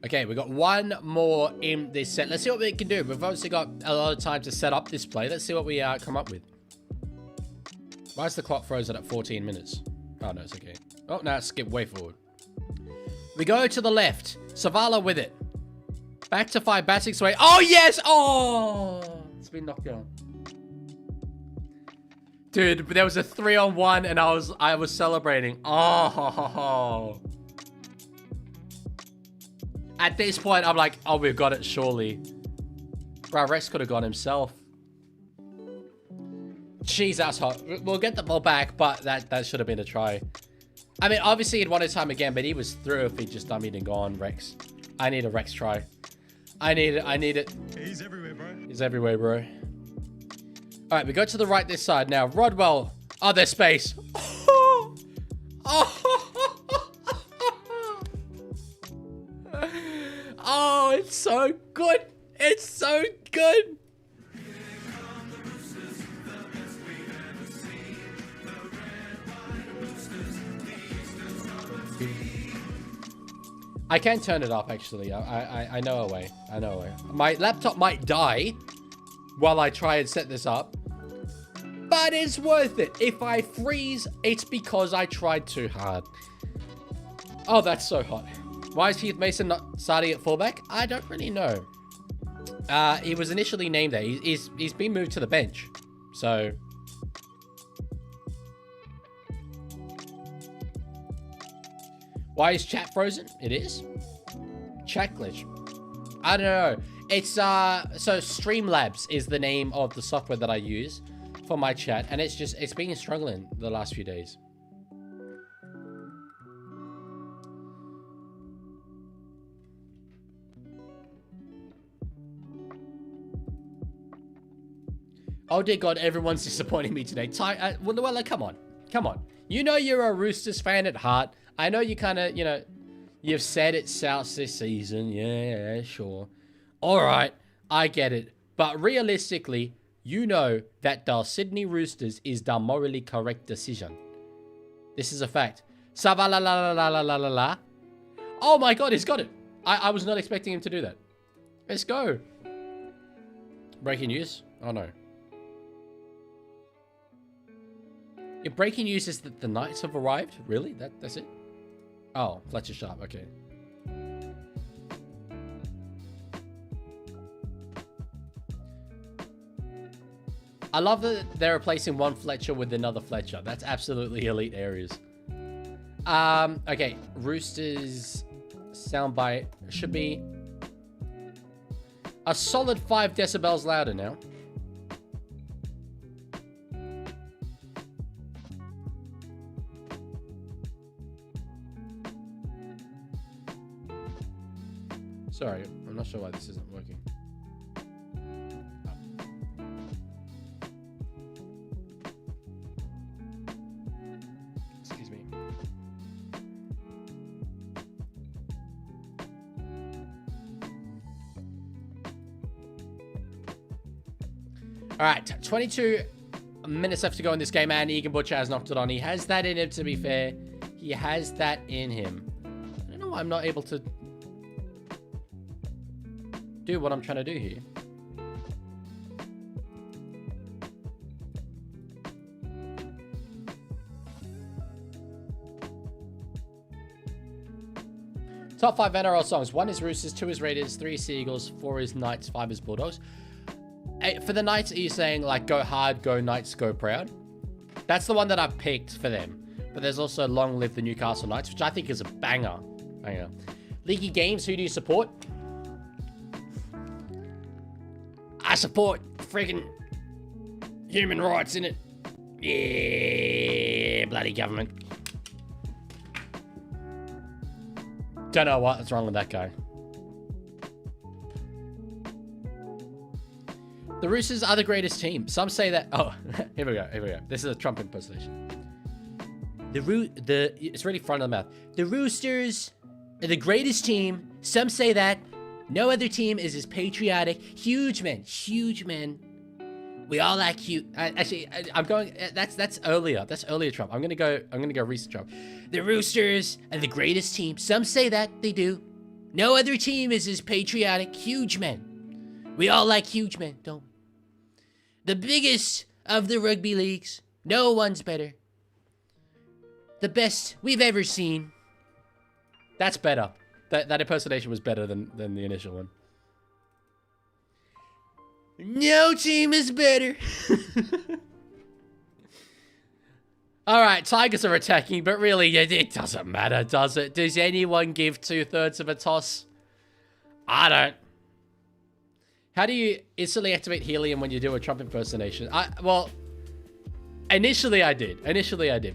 Okay, we got one more in this set. Let's see what we can do. We've obviously got a lot of time to set up this play. Let's see what we come up with. Why is the clock frozen at 14 minutes? Oh, no, it's okay. Oh, no, skip way forward. We go to the left. Savala with it. Back to 5, bat 6 away. Oh, yes! Oh! It's been knocked down. Dude, there was a 3-on-1 and I was celebrating. Oh. At this point, I'm like, oh, we've got it, surely. Bro, Rex could have gone himself. Jeez, that's hot. We'll get the ball back, but that should have been a try. I mean, obviously he'd won his time again, but he was through if he just dummied and gone, Rex. I need a Rex try. I need it. He's everywhere, bro. He's everywhere, bro. All right, we go to the right this side now. Rodwell. Oh, there's space. Oh, it's so good. It's so good. I can turn it up, actually. I know a way. I know a way. My laptop might die while I try and set this up. But it's worth it. If I freeze, it's because I tried too hard. Oh, that's so hot. Why is Heath Mason not starting at fullback? I don't really know. He was initially named there. He's been moved to the bench. So... Why is chat frozen? It is. Chat glitch. I don't know. It's, so Streamlabs is the name of the software that I use for my chat. And it's been struggling the last few days. Oh dear God, everyone's disappointing me today. Well, come on. Come on. You know you're a Roosters fan at heart. I know you kind of, you've said it's South this season. Yeah, sure. All right, I get it. But realistically, you know that the Sydney Roosters is the morally correct decision. This is a fact. Sa-va-la-la-la-la-la-la-la. Oh my God, he's got it. I was not expecting him to do that. Let's go. Breaking news? Oh no. If breaking news is that the Knights have arrived? Really? That's it? Oh, Fletcher Sharp. Okay. I love that they're replacing one Fletcher with another Fletcher. That's absolutely elite areas. Okay. Roosters soundbite should be a solid 5 decibels louder now. Sorry, I'm not sure why this isn't working. Excuse me. All right, 22 minutes left to go in this game, and Egan Butcher has knocked it on. He has that in him, to be fair. He has that in him. I don't know why I'm not able to do what I'm trying to do here. Top 5 NRL songs. 1 is Roosters, 2 is Raiders, 3 is Seagulls, 4 is Knights, 5 is Bulldogs. For the Knights, are you saying like go hard, go Knights, go proud? That's the one that I've picked for them. But there's also Long Live the Newcastle Knights, which I think is a banger. Leaguie games, who do you support? I support friggin' human rights, innit? Yeah, bloody government. Don't know what's wrong with that guy. The Roosters are the greatest team. Some say that... Oh, here we go. This is a Trump impersonation. It's really front of the mouth. The Roosters are the greatest team. Some say that. No other team is as patriotic. Huge men. We all like huge... Actually, I'm going... That's earlier. That's earlier Trump. I'm gonna go recent Trump. The Roosters are the greatest team. Some say that. They do. No other team is as patriotic. Huge men. We all like huge men, don't we? The biggest of the rugby leagues. No one's better. The best we've ever seen. That's better. That impersonation was better than the initial one. No team is better. Alright, Tigers are attacking, but really, it doesn't matter, does it? Does anyone give 2/3 of a toss? I don't. How do you instantly activate helium when you do a Trump impersonation? Well, initially I did,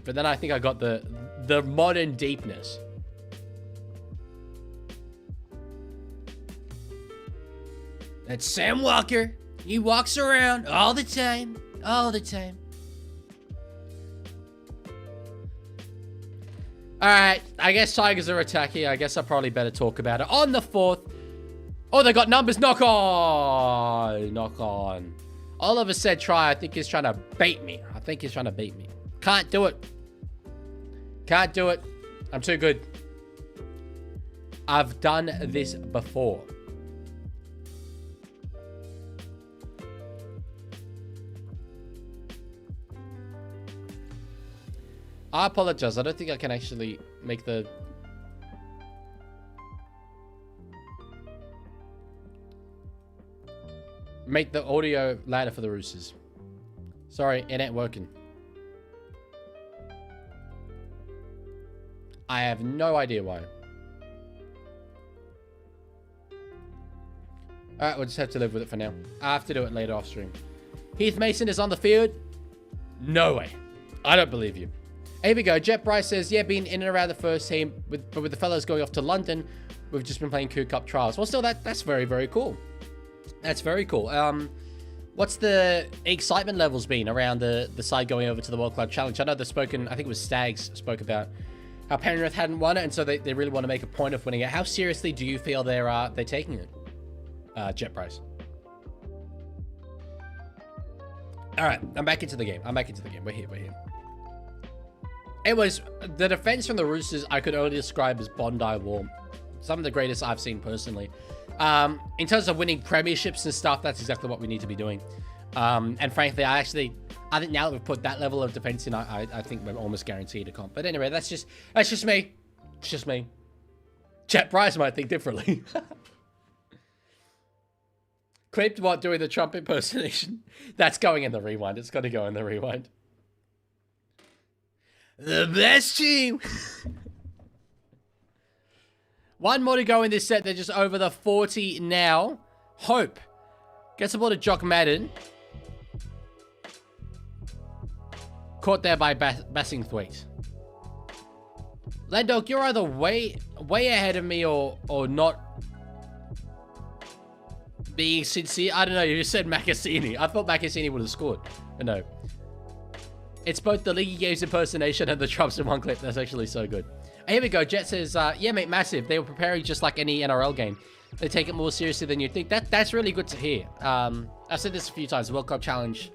but then I think I got the modern deepness. That's Sam Walker. He walks around all the time. Alright, I guess Tigers are attacking. I guess I probably better talk about it. On the 4th. Oh, they got numbers. Knock on. Oliver said try. I think he's trying to bait me. Can't do it. I'm too good. I've done this before. I apologize. I don't think I can actually make the... Make the audio louder for the Roosters. Sorry, it ain't working. I have no idea why. Alright, we'll just have to live with it for now. I have to do it later off stream. Heath Mason is on the field? No way. I don't believe you. Here we go. Jet Bryce says, yeah, been in and around the first team, but with the fellas going off to London, we've just been playing Coup Cup trials. Well, still, that's very, very cool. That's very cool. What's the excitement levels been around the side going over to the World Club Challenge? I know they've spoken, I think it was Stags spoke about how Penrith hadn't won it, and so they really want to make a point of winning it. How seriously do you feel they're taking it, Jet Price? All right, I'm back into the game. We're here. It was the defense from the Roosters I could only describe as Bondi War. Some of the greatest I've seen personally. In terms of winning premierships and stuff, that's exactly what we need to be doing. And frankly, I think now that we've put that level of defense in, I think we're almost guaranteed a comp. But anyway, that's just me. It's just me. Jet Price might think differently. Clipped what doing the Trump impersonation. That's going in the rewind. It's got to go in the rewind. The best team. One more to go in this set. They're just over the 40 now. Hope gets the ball to Jock Madden. Caught there by Bassingthwaite. Landog, you're either way ahead of me or not being sincere. I don't know. You just said Macassini. I thought Macassini would have scored. But no. It's both the Leaguie Games impersonation and the Trumps in one clip. That's actually so good. Here we go. Jet says, yeah, mate, massive. They were preparing just like any NRL game. They take it more seriously than you think. That's really good to hear. I've said this a few times. The World Cup Challenge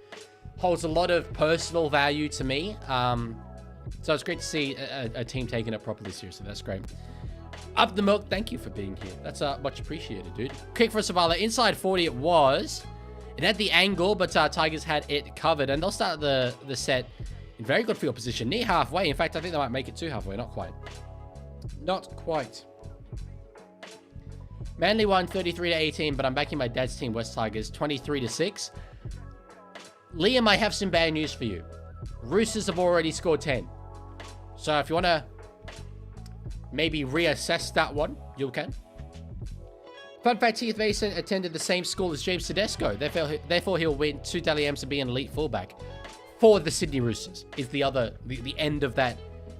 holds a lot of personal value to me. So it's great to see a team taking it properly seriously. That's great. Up the milk. Thank you for being here. That's much appreciated, dude. Kick for Savala. Inside 40 it was. It had the angle, but Tigers had it covered. And they'll start the set in very good field position. Near halfway. In fact, I think they might make it to halfway. Not quite. Not quite. Manly won 33-18, but I'm backing my dad's team, West Tigers, 23-6. Liam, I have some bad news for you. Roosters have already scored 10. So if you want to maybe reassess that one, you can. Fun fact, Heath Mason attended the same school as James Tedesco. Therefore, he'll win 2 Dally M's to be an elite fullback for the Sydney Roosters. Is the end of that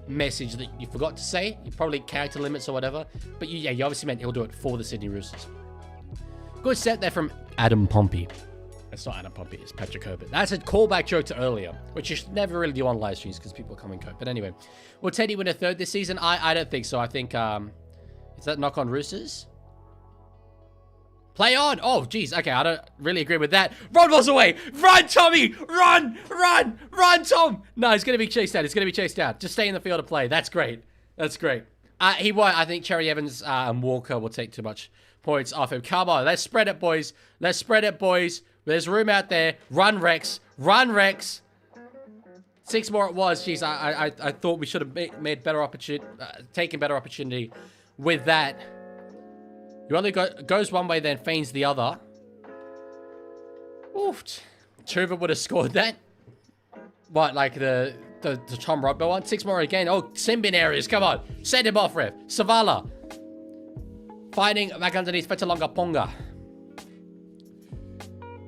message that you forgot to say. You probably character limits or whatever. But you obviously meant he'll do it for the Sydney Roosters. Good set there from Adam Pompey. It's not Adam Pompey, it's Patrick Herbert. That's a callback joke to earlier, which you should never really do on live streams because people come and go. But anyway, will Teddy win a third this season? I don't think so. I think, is that knock on Roosters? Play on! Oh, geez. Okay, I don't really agree with that. Run balls away! Run, Tommy! Run! Run! Run, Tom! No, he's going to be chased down. He's going to be chased down. Just stay in the field of play. That's great. That's great. He won't. I think Cherry Evans and Walker will take too much points off him. Come on. Let's spread it, boys. Let's spread it, boys. There's room out there. Run, Rex. Run, Rex. 6 more it was. Jeez, I thought we should have made better opportunity, taken better opportunity with that. You only goes one way, then feigns the other. Oof. Tuva would have scored that. What, like the Tom Rodwell one? 6 more again. Oh, Simbin areas. Come on. Send him off, Rev. Savala. Fighting back underneath Fetalonga Ponga.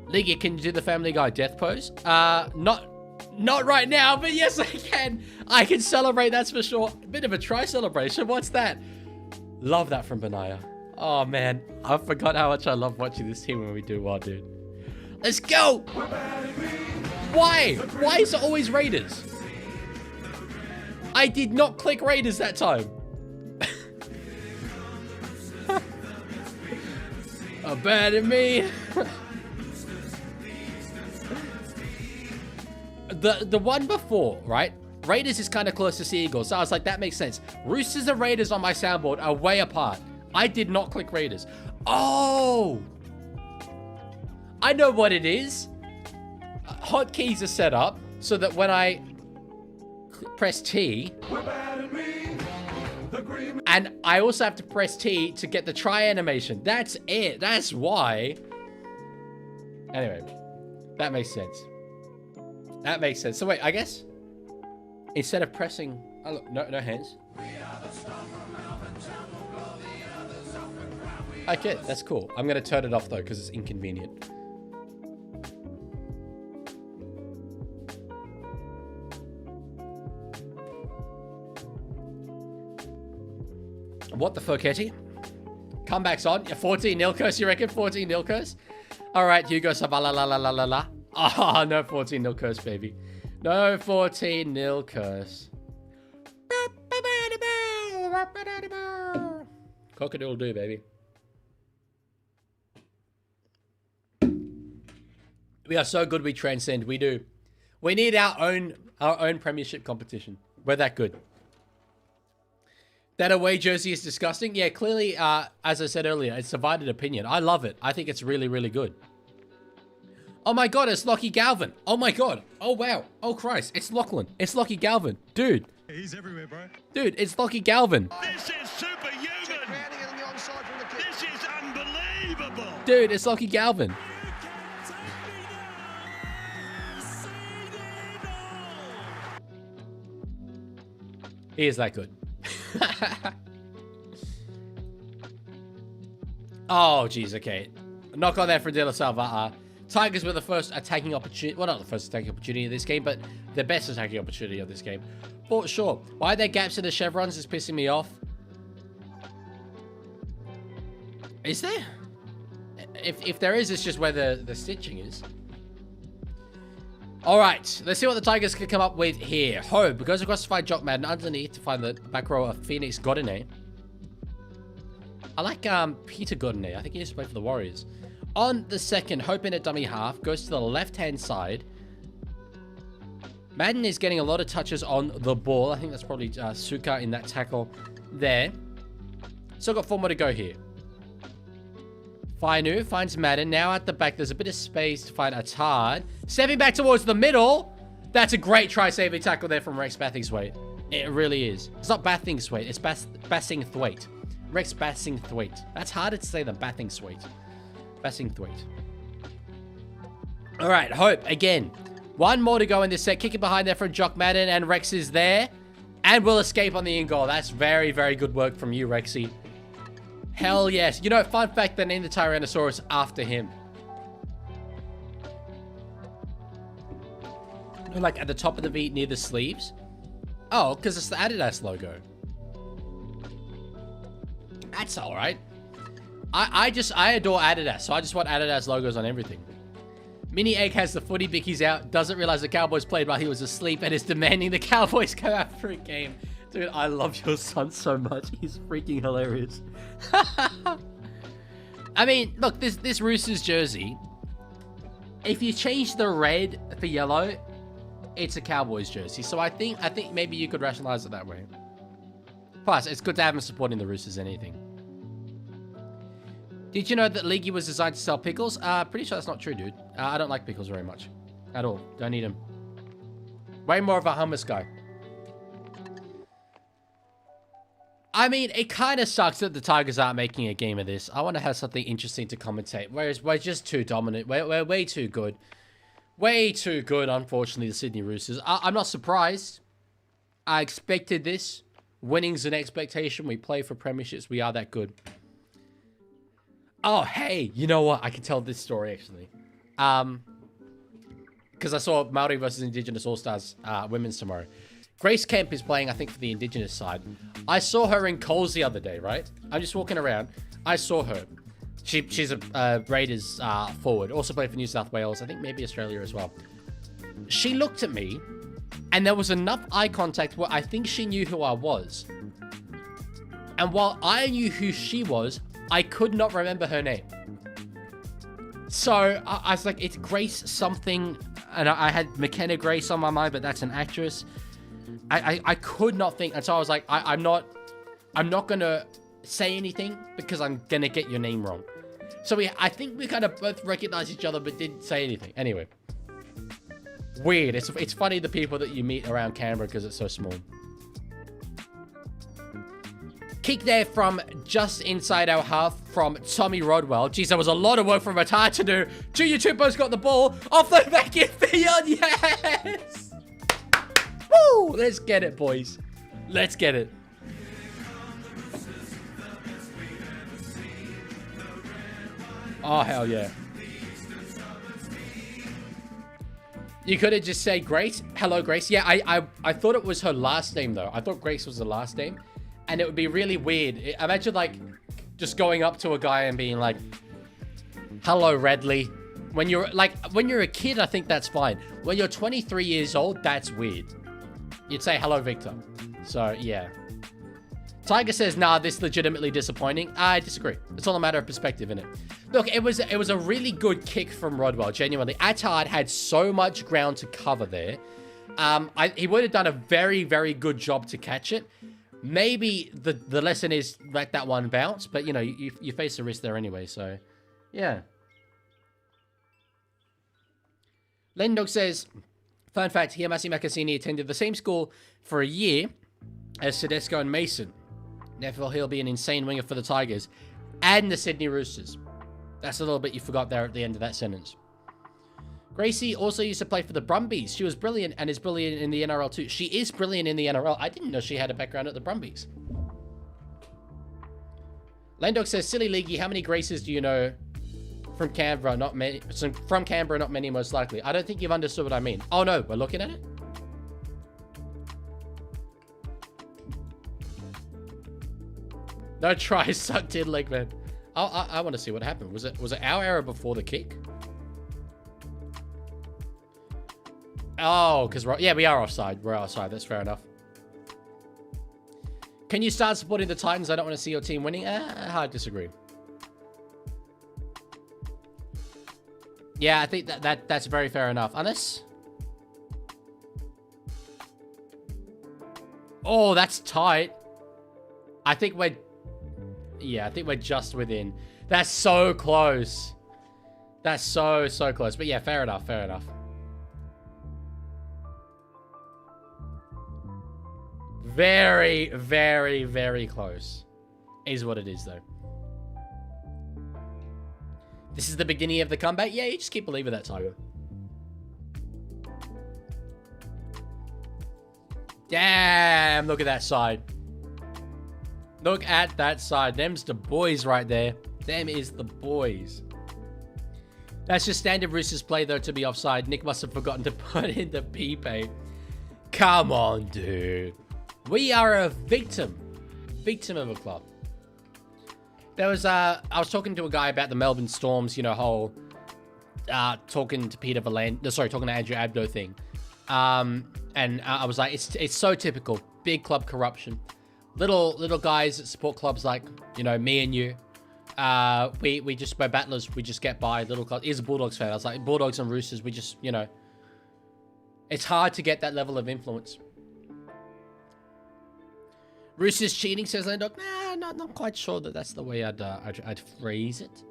Leaguie, can you do the Family Guy death pose? Not right now, but yes, I can. I can celebrate, that's for sure. A bit of a try celebration. What's that? Love that from Benaya. Oh, man. I forgot how much I love watching this team when we do well, dude. Let's go! Why? Why is it always Raiders? I did not click Raiders that time. Abandon me. The one before, right? Raiders is kind of close to Sea Eagles, so I was like, that makes sense. Roosters and Raiders on my soundboard are way apart. I did not click Raiders. Oh! I know what it is. Hotkeys are set up so that when I press T, and I also have to press T to get the try animation. That's it. That's why. Anyway, that makes sense. That makes sense. So wait, I guess instead of pressing, oh look, no hands. Okay, that's cool. I'm gonna turn it off though because it's inconvenient. What the fuck, Hetty? Comeback's on. 14-0 curse, you reckon? 14-0 curse? All right, Hugo Savala la la la la la. Oh, no 14-0 curse, baby. No 14-0 curse. Cock-a-doodle do, baby. We are so good we transcend. We do. We need our own premiership competition. We're that good. That away jersey is disgusting. Yeah, clearly, as I said earlier, it's divided opinion. I love it. I think it's really, really good. Oh my god, it's Lockie Galvin. Oh my god. Oh wow. Oh Christ. It's Lachlan. It's Lockie Galvin. Dude. He's everywhere, bro. Dude, it's Lockie Galvin. This is superhuman. This is unbelievable. Dude, it's Lockie Galvin. He is that good. Oh, jeez, okay. Knock on there for De La Salvata. Tigers were the first attacking opportunity. Well, not the first attacking opportunity of this game, but the best attacking opportunity of this game. For sure. Why are there gaps in the chevrons is pissing me off. Is there? If there is, it's just where the stitching is. All right, let's see what the Tigers can come up with here. Hope goes across to find Jock Madden underneath to find the back row of Phoenix Godine. I like Peter Godine. I think he used to play for the Warriors. On the second, Hope in a dummy half goes to the left-hand side. Madden is getting a lot of touches on the ball. I think that's probably Suka in that tackle there. Still got 4 more to go here. Fainu finds Madden. Now at the back, there's a bit of space to find Attard. Stepping back towards the middle. That's a great try-saving tackle there from Rex Bathingthwaite. It really is. It's not Bathingthwaite. It's Bassingthwaite. Rex Bassingthwaite. That's harder to say than Bathingthwaite. Bassingthwaite. All right, Hope again. 1 more to go in this set. Kicking behind there from Jock Madden, and Rex is there. And will escape on the in-goal. That's very, very good work from you, Rexy. Hell yes. You know, fun fact, they named the Tyrannosaurus after him. Like at the top of the V near the sleeves. Oh, because it's the Adidas logo. That's all right. I adore Adidas, so I just want Adidas logos on everything. Mini Egg has the footy bickies out, doesn't realize the Cowboys played while he was asleep, and is demanding the Cowboys go out for a game. Dude, I love your son so much. He's freaking hilarious. I mean, look, this Roosters jersey, if you change the red for yellow, it's a Cowboys jersey. So I think maybe you could rationalize it that way. Plus, it's good to have him supporting the Roosters anything. Did you know that Leaguie was designed to sell pickles? Pretty sure that's not true, dude. I don't like pickles very much. At all. Don't eat them. Way more of a hummus guy. I mean, it kind of sucks that the Tigers aren't making a game of this. I want to have something interesting to commentate. Whereas we're just too dominant. We're way too good. Way too good, unfortunately, the Sydney Roosters. I'm not surprised. I expected this. Winning's an expectation. We play for premierships. We are that good. Oh, hey, you know what? I can tell this story, actually. Because I saw Maori versus Indigenous All-Stars women's tomorrow. Grace Kemp is playing, I think, for the Indigenous side. I saw her in Coles the other day, right? I'm just walking around. I saw her. She's a Raiders forward. Also played for New South Wales. I think maybe Australia as well. She looked at me, and there was enough eye contact where I think she knew who I was. And while I knew who she was, I could not remember her name. So I was like, it's Grace something. And I had McKenna Grace on my mind, but that's an actress. I could not think. And so I was like, I'm not going to say anything because I'm going to get your name wrong. So I think we kind of both recognized each other, but didn't say anything. Anyway. Weird. It's funny the people that you meet around Canberra because it's so small. Kick there from just inside our half from Tommy Rodwell. Jeez, there was a lot of work from Retire to do. Junior Tupo's got the ball. Offload back in Theon. Yes! Woo! Let's get it, boys. Let's get it. Oh, hell yeah. You could have just said Grace. Hello, Grace. Yeah, I thought it was her last name, though. I thought Grace was the last name. And it would be really weird. Imagine, like, just going up to a guy and being like, hello, Redley. When you're a kid, I think that's fine. When you're 23 years old, that's weird. You'd say, hello, Victor. So, yeah. Tiger says, nah, this is legitimately disappointing. I disagree. It's all a matter of perspective, isn't it? Look, it was a really good kick from Rodwell, genuinely. Attard had so much ground to cover there. He would have done a very, very good job to catch it. Maybe the lesson is let that one bounce, but, you know, you face the risk there anyway, so, yeah. Lendog says, fun fact, Hiamasi Makasini attended the same school for a year as Tedesco and Mason. Therefore, he'll be an insane winger for the Tigers and the Sydney Roosters. That's a little bit you forgot there at the end of that sentence. Gracie also used to play for the Brumbies. She was brilliant and is brilliant in the NRL too. She is brilliant in the NRL. I didn't know she had a background at the Brumbies. Landog says, silly Leaguey, how many Graces do you know from Canberra? Not many. From Canberra, not many, most likely. I don't think you've understood what I mean. Oh no, we're looking at it? No try, sucked in, leg man. I want to see what happened. Was it our error before the kick? Oh, because yeah, we are offside. We're offside. That's fair enough. Can you start supporting the Titans? I don't want to see your team winning. I disagree. Yeah, I think that's very fair enough. Unless... Oh, that's tight. I think we're... Yeah, I think we're just within. That's so close. That's so close. But yeah, fair enough, fair enough. Very, very, very close. Is what it is, though. This is the beginning of the comeback. Yeah, you just keep believing that, Tiger. Damn, look at that side. Look at that side. Them's the boys right there. Them is the boys. That's just standard Roosters play, though, to be offside. Nick must have forgotten to put in the Pipe. Come on, dude. We are a victim of a club. There was I was talking to a guy about the Melbourne Storm's, you know, whole talking to Andrew Abdo thing. And I was like, it's so typical. Big club corruption. Little guys that support clubs like, you know, me and you. We're battlers. We just get by. Little clubs. He's a Bulldogs fan. I was like, Bulldogs and Roosters, we just, you know. It's hard to get that level of influence. Roosters cheating, says Landog. Nah, not quite sure that that's the way I'd phrase it.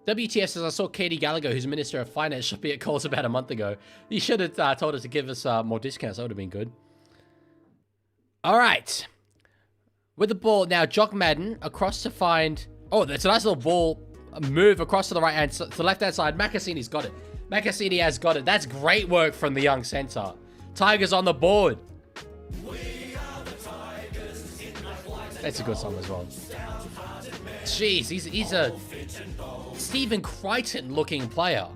WTF says, I saw Katie Gallagher, who's Minister of Finance, shopping at Coles about a month ago. You should have told us to give us more discounts. That would have been good. All right. With the ball, now Jock Madden across to find... Oh, that's a nice little ball move across to the right-hand, to the left-hand side. Macassini's got it. Macassini has got it. That's great work from the young centre. Tigers on the board. That's a good song as well. Jeez, he's a Stephen Crichton looking player.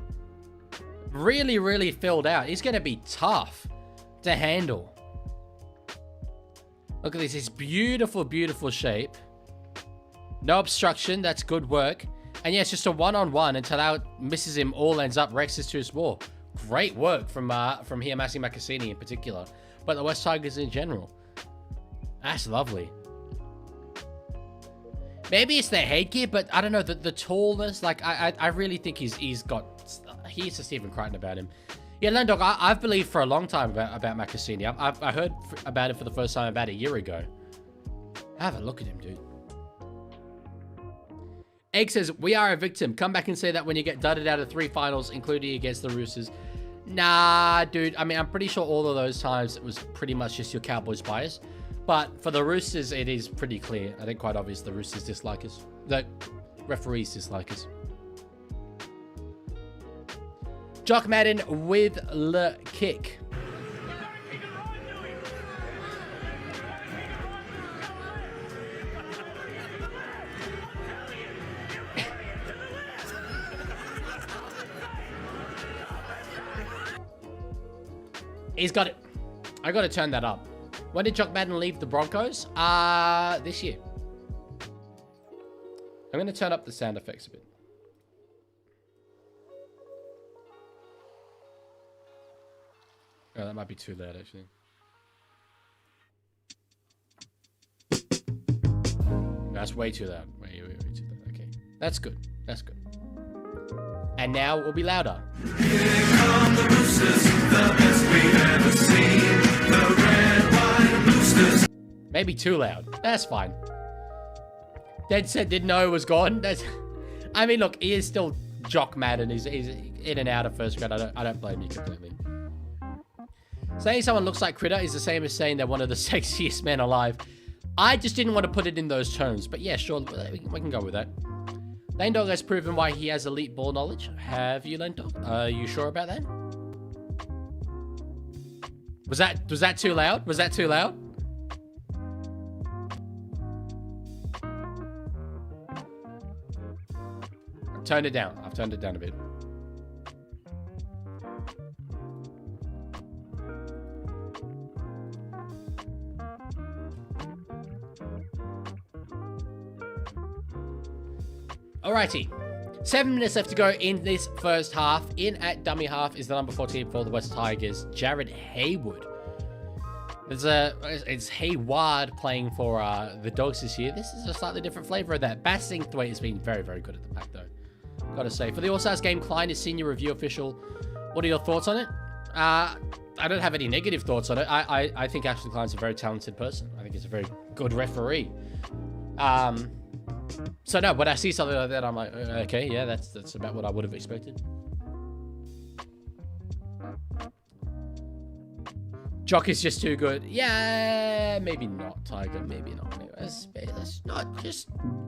Really, really filled out. He's going to be tough to handle. Look at this. His beautiful, beautiful shape. No obstruction. That's good work. And yeah, it's just a one-on-one until out misses him. All ends up. Rex is too small. Great work from here, Massi Macassini in particular. But the West Tigers in general. That's lovely. Maybe it's their headgear, but I don't know, the tallness. Like, I really think he's a Stephen Crichton about him. Yeah, Landog, I've believed for a long time about Macassini. I heard about it for the first time about a year ago. Have a look at him, dude. Egg says, we are a victim. Come back and say that when you get dudded out of 3 finals, including against the Roosters. Nah, dude. I mean, I'm pretty sure all of those times it was pretty much just your Cowboys bias. But for the Roosters, it is pretty clear. I think quite obvious the Roosters dislike us. The referees dislike us. Jock Madden with the kick. He's got it. I got to turn that up. When did Jock Madden leave the Broncos? This year. I'm going to turn up the sound effects a bit. Oh, that might be too loud, actually. No, that's way too loud. Way too loud. Okay. That's good. That's good. And now it will be louder. Here come the Roosters, the best we've ever seen. The red, white Roosters. Maybe too loud. That's fine. Dead said didn't know it was gone. I mean, look, he is still Jock Madden. He's in and out of first grade. I don't blame you completely. Saying someone looks like Critter is the same as saying they're one of the sexiest men alive. I just didn't want to put it in those terms. But yeah, sure, we can go with that. Lane Dog has proven why he has elite ball knowledge. Have you, Lane Dog? Are you sure about that? Was that too loud? Was that too loud? I've turned it down. I've turned it down a bit. Alrighty. 7 minutes left to go in this first half. In at dummy half is the number 14 for the West Tigers, Jared Haywood. It's Hayward playing for the Dogs this year. This is a slightly different flavor of that. Bass Sinthwaite has been very, very good at the pack, though. Gotta say. For the All-Stars game, Klein is senior review official. What are your thoughts on it? I don't have any negative thoughts on it. I think Ashley Klein's a very talented person. I think he's a very good referee. So no, when I see something like that, I'm like, okay, yeah, that's about what I would have expected. Jock is just too good. Yeah, maybe not, Tiger. Maybe not. Maybe let's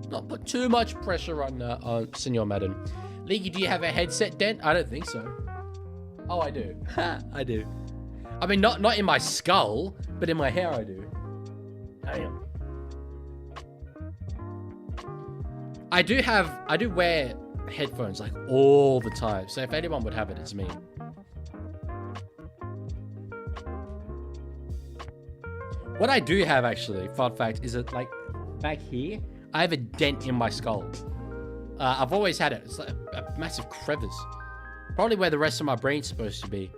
not put too much pressure on Senor Madden. Leaguie, do you have a headset dent? I don't think so. Oh, I do. I do. I mean, not in my skull, but in my hair, I do. Damn. I do wear headphones like all the time. So if anyone would have it, it's me. What I do have, actually, fun fact, is that, like, back here, I have a dent in my skull. I've always had it. It's like a massive crevice. Probably where the rest of my brain's supposed to be.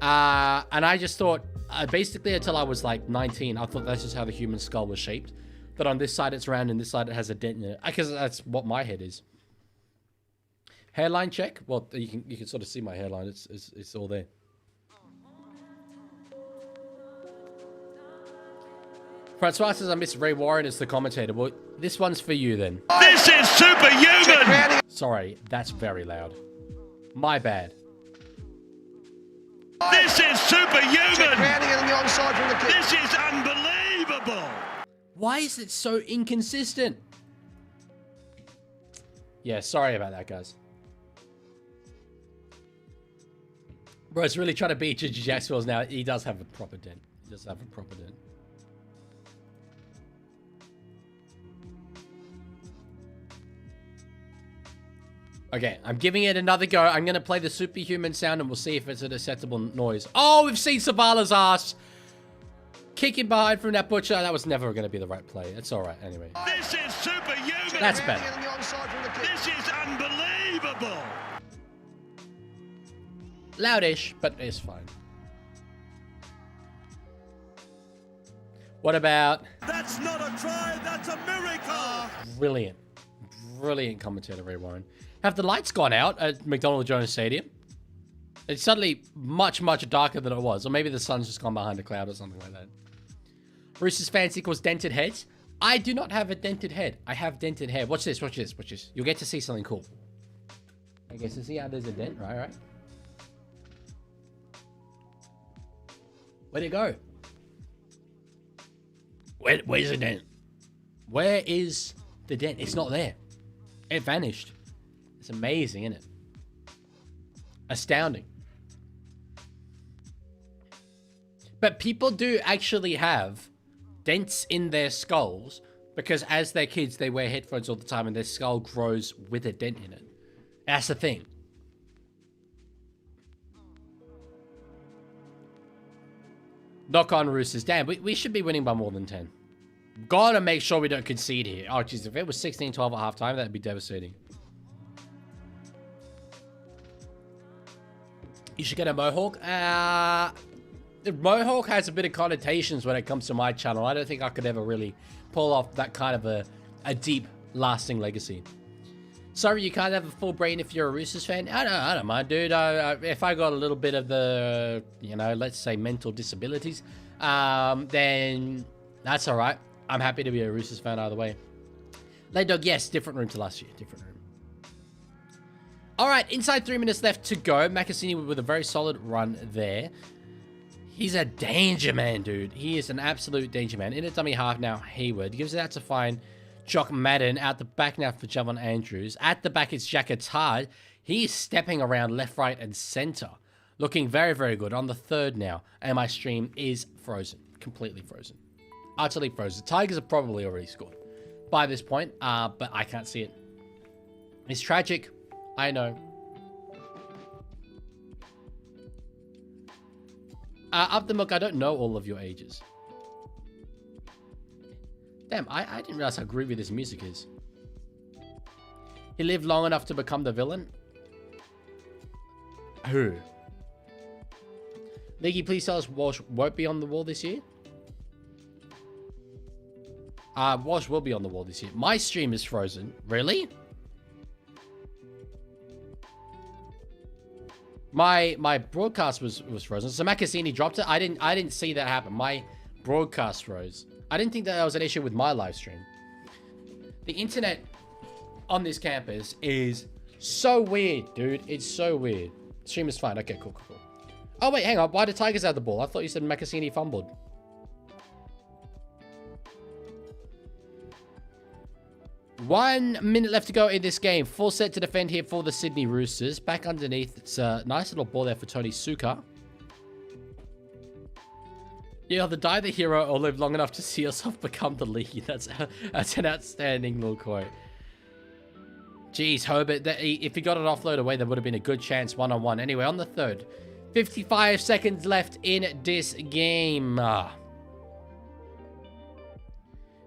And I just thought, basically until I was, like, 19, I thought that's just how the human skull was shaped. That on this side it's round and this side it has a dent in it. Because that's what my head is. Hairline check? Well, you can sort of see my hairline. It's all there. Francois says I miss Ray Warren as the commentator. Well, this one's for you then. This is superhuman! Sorry, that's very loud. My bad. This is superhuman! This is unbelievable! Why is it so inconsistent? Yeah, sorry about that, guys. Bro, it's really trying to beat Gigi Jackswell's now. He does have a proper dent. He does have a proper dent. Okay, I'm giving it another go. I'm going to play the superhuman sound and we'll see if it's an acceptable noise. Oh, we've seen Savala's ass kicking behind from that butcher. That was never going to be the right play. It's all right anyway. This is superhuman! That's better. This is unbelievable! Loudish, but it's fine. What about... That's not a try, that's a miracle! Brilliant. Brilliant commentator, Ray Warren. Have the lights gone out at McDonald Jones Stadium? It's suddenly much, much darker than it was. Or maybe the sun's just gone behind a cloud or something like that. Roosters fans equals dented heads. I do not have a dented head. I have dented hair. Watch this, watch this, watch this. You'll get to see something cool. Okay, so see how there's a dent, right? Where'd it go? Where's the dent? Where is the dent? It's not there. It vanished. It's amazing, isn't it? Astounding. But people do actually have dents in their skulls because as they're kids, they wear headphones all the time and their skull grows with a dent in it. That's the thing. Knock on Roosters. Damn, we should be winning by more than 10. Gotta make sure we don't concede here. Oh, jeez, if it was 16-12 at halftime, that'd be devastating. You should get a mohawk. The mohawk has a bit of connotations when it comes to my channel. I don't think I could ever really pull off that kind of a deep, lasting legacy. Sorry, you can't have a full brain if you're a Roosters fan. I don't mind, dude. If I got a little bit of the, you know, let's say mental disabilities, then that's all right. I'm happy to be a Roosters fan either way. Late Dog, yes, different room to last year. Different room. All right, inside 3 minutes left to go. Macassini with a very solid run there. He's a danger man, dude. He is an absolute danger man. In a dummy half now, Hayward gives it out to find Jock Madden. Out the back now for Javon Andrews. At the back, it's Jack Attard. He is stepping around left, right, and center. Looking very, very good. On the third now, and my stream is frozen. Completely frozen. Utterly frozen. Tigers have probably already scored by this point, but I can't see it. It's tragic. I know. Up the milk, I don't know all of your ages. Damn, I didn't realize how groovy this music is. He lived long enough to become the villain? Who? Leaguie, please tell us Walsh won't be on the wall this year? Walsh will be on the wall this year. My stream is frozen. Really? My broadcast was frozen. So Macassini dropped it. I didn't see that happen. My broadcast froze. I didn't think that was an issue with my live stream. The internet on this campus is so weird, dude. It's so weird. Stream is fine. Okay, cool. Oh wait, hang on. Why did Tigers have the ball? I thought you said Macassini fumbled. One minute left to go in this game. Full set to defend here for the Sydney Roosters. Back underneath. It's a nice little ball there for Tony Suka. Yeah, either die the hero or live long enough to see yourself become the league. That's an outstanding little quote. Jeez, Herbert. If he got an offload away, there would have been a good chance one-on-one. Anyway, on the third. 55 seconds left in this game.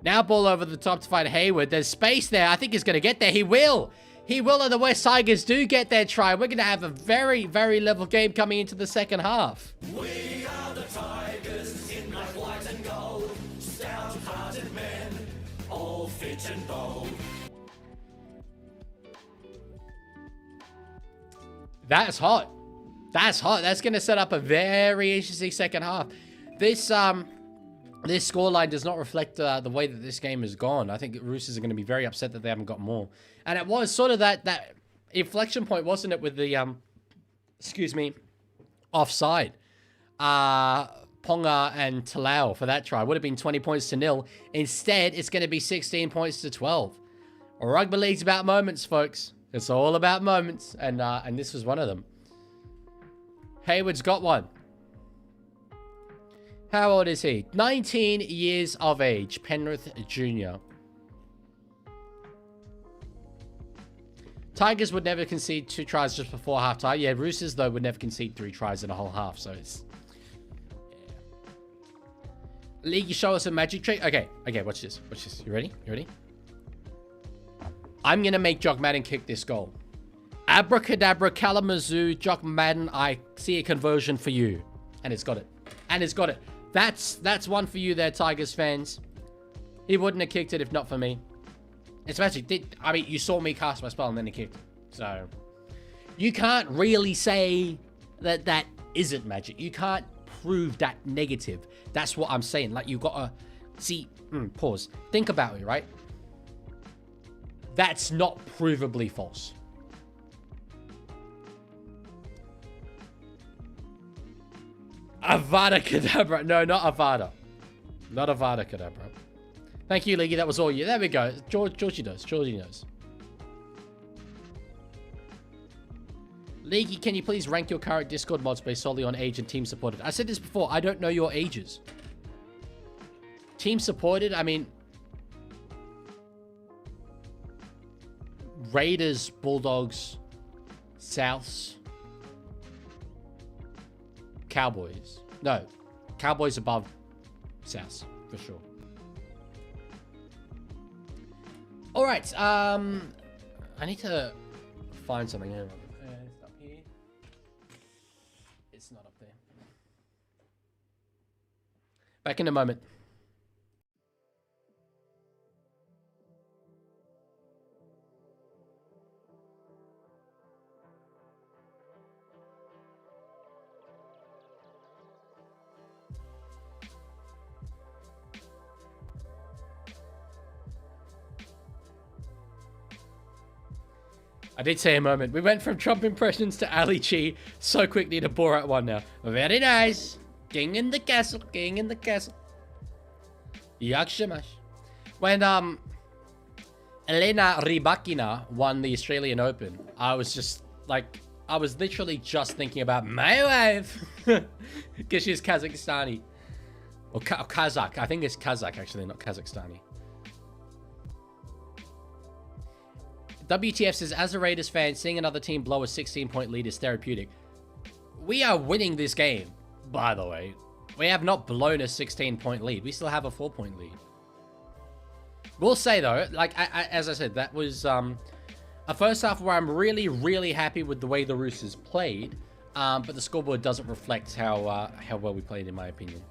Now ball over the top to find Hayward. There's space there. I think he's going to get there. He will. He will, and the West Tigers do get their try. We're going to have a very, very level game coming into the second half. We are the Tigers in black, white and gold. Stout-hearted men, all fit and bold. That's hot. That's hot. That's going to set up a very interesting second half. This scoreline does not reflect the way that this game has gone. I think the Roosters are going to be very upset that they haven't got more. And it was sort of that inflection point, wasn't it, with the, offside. Ponga and Talau for that try. Would have been 20 points to 0. Instead, it's going to be 16 points to 12. Rugby league's about moments, folks. It's all about moments. And this was one of them. Hayward's got one. How old is he? 19 years of age. Penrith Jr. Tigers would never concede 2 tries just before halftime. Yeah, Roosters, though, would never concede 3 tries in a whole half. So it's... Yeah. League, you show us a magic trick? Okay, watch this. Watch this. You ready? You ready? I'm going to make Jock Madden kick this goal. Abracadabra, Kalamazoo, Jock Madden, I see a conversion for you. And it's got it. And it's got it. That's one for you there, Tigers fans. He wouldn't have kicked it if not for me. It's magic. I mean, you saw me cast my spell and then he kicked it. So, you can't really say that that isn't magic. You can't prove that negative. That's what I'm saying. Like, you gotta see, pause. Think about it, right? That's not provably false. Avada Kedavra. No, not Avada. Not Avada Kedavra. Thank you, Leaguie. That was all you. There we go. Georgie knows. Georgie knows. Leaguie, can you please rank your current Discord mods based solely on age and team supported? I said this before. I don't know your ages. Team supported, I mean... Raiders, Bulldogs, Souths, Cowboys. No, Cowboys above Souths, for sure. All right, I need to find something here. It's up here. It's not up there. Back in a moment. I did say a moment. We went from Trump impressions to Ali Chi so quickly to Borat one now. Very nice. King in the castle. King in the castle. Yakshamash. When Elena Rybakina won the Australian Open, I was just like, I was literally just thinking about my wife. Because she's Kazakhstani. Or Kazakh. I think it's Kazakh actually, not Kazakhstani. WTF says, as a Raiders fan, seeing another team blow a 16-point lead is therapeutic. We are winning this game, by the way. We have not blown a 16-point lead. We still have a 4-point lead. We'll say, though, like, as I said, that was a first half where I'm really, really happy with the way the Roosters played. But the scoreboard doesn't reflect how well we played, in my opinion.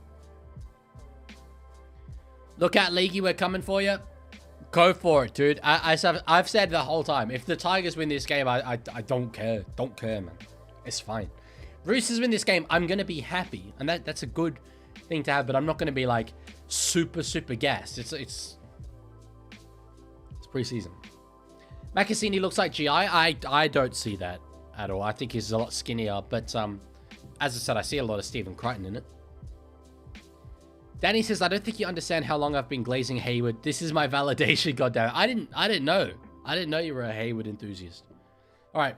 Look out, Leaguie, we're coming for you. Go for it, dude. I've said the whole time, if the Tigers win this game, I don't care. Don't care, man. It's fine. Roosters win this game, I'm going to be happy. And that's a good thing to have, but I'm not going to be, like, super, super gassed. It's preseason. Macassini looks like GI. I don't see that at all. I think he's a lot skinnier, but as I said, I see a lot of Stephen Crichton in it. Danny says, I don't think you understand how long I've been glazing Hayward. This is my validation, goddammit. I didn't know. I didn't know you were a Hayward enthusiast. All right.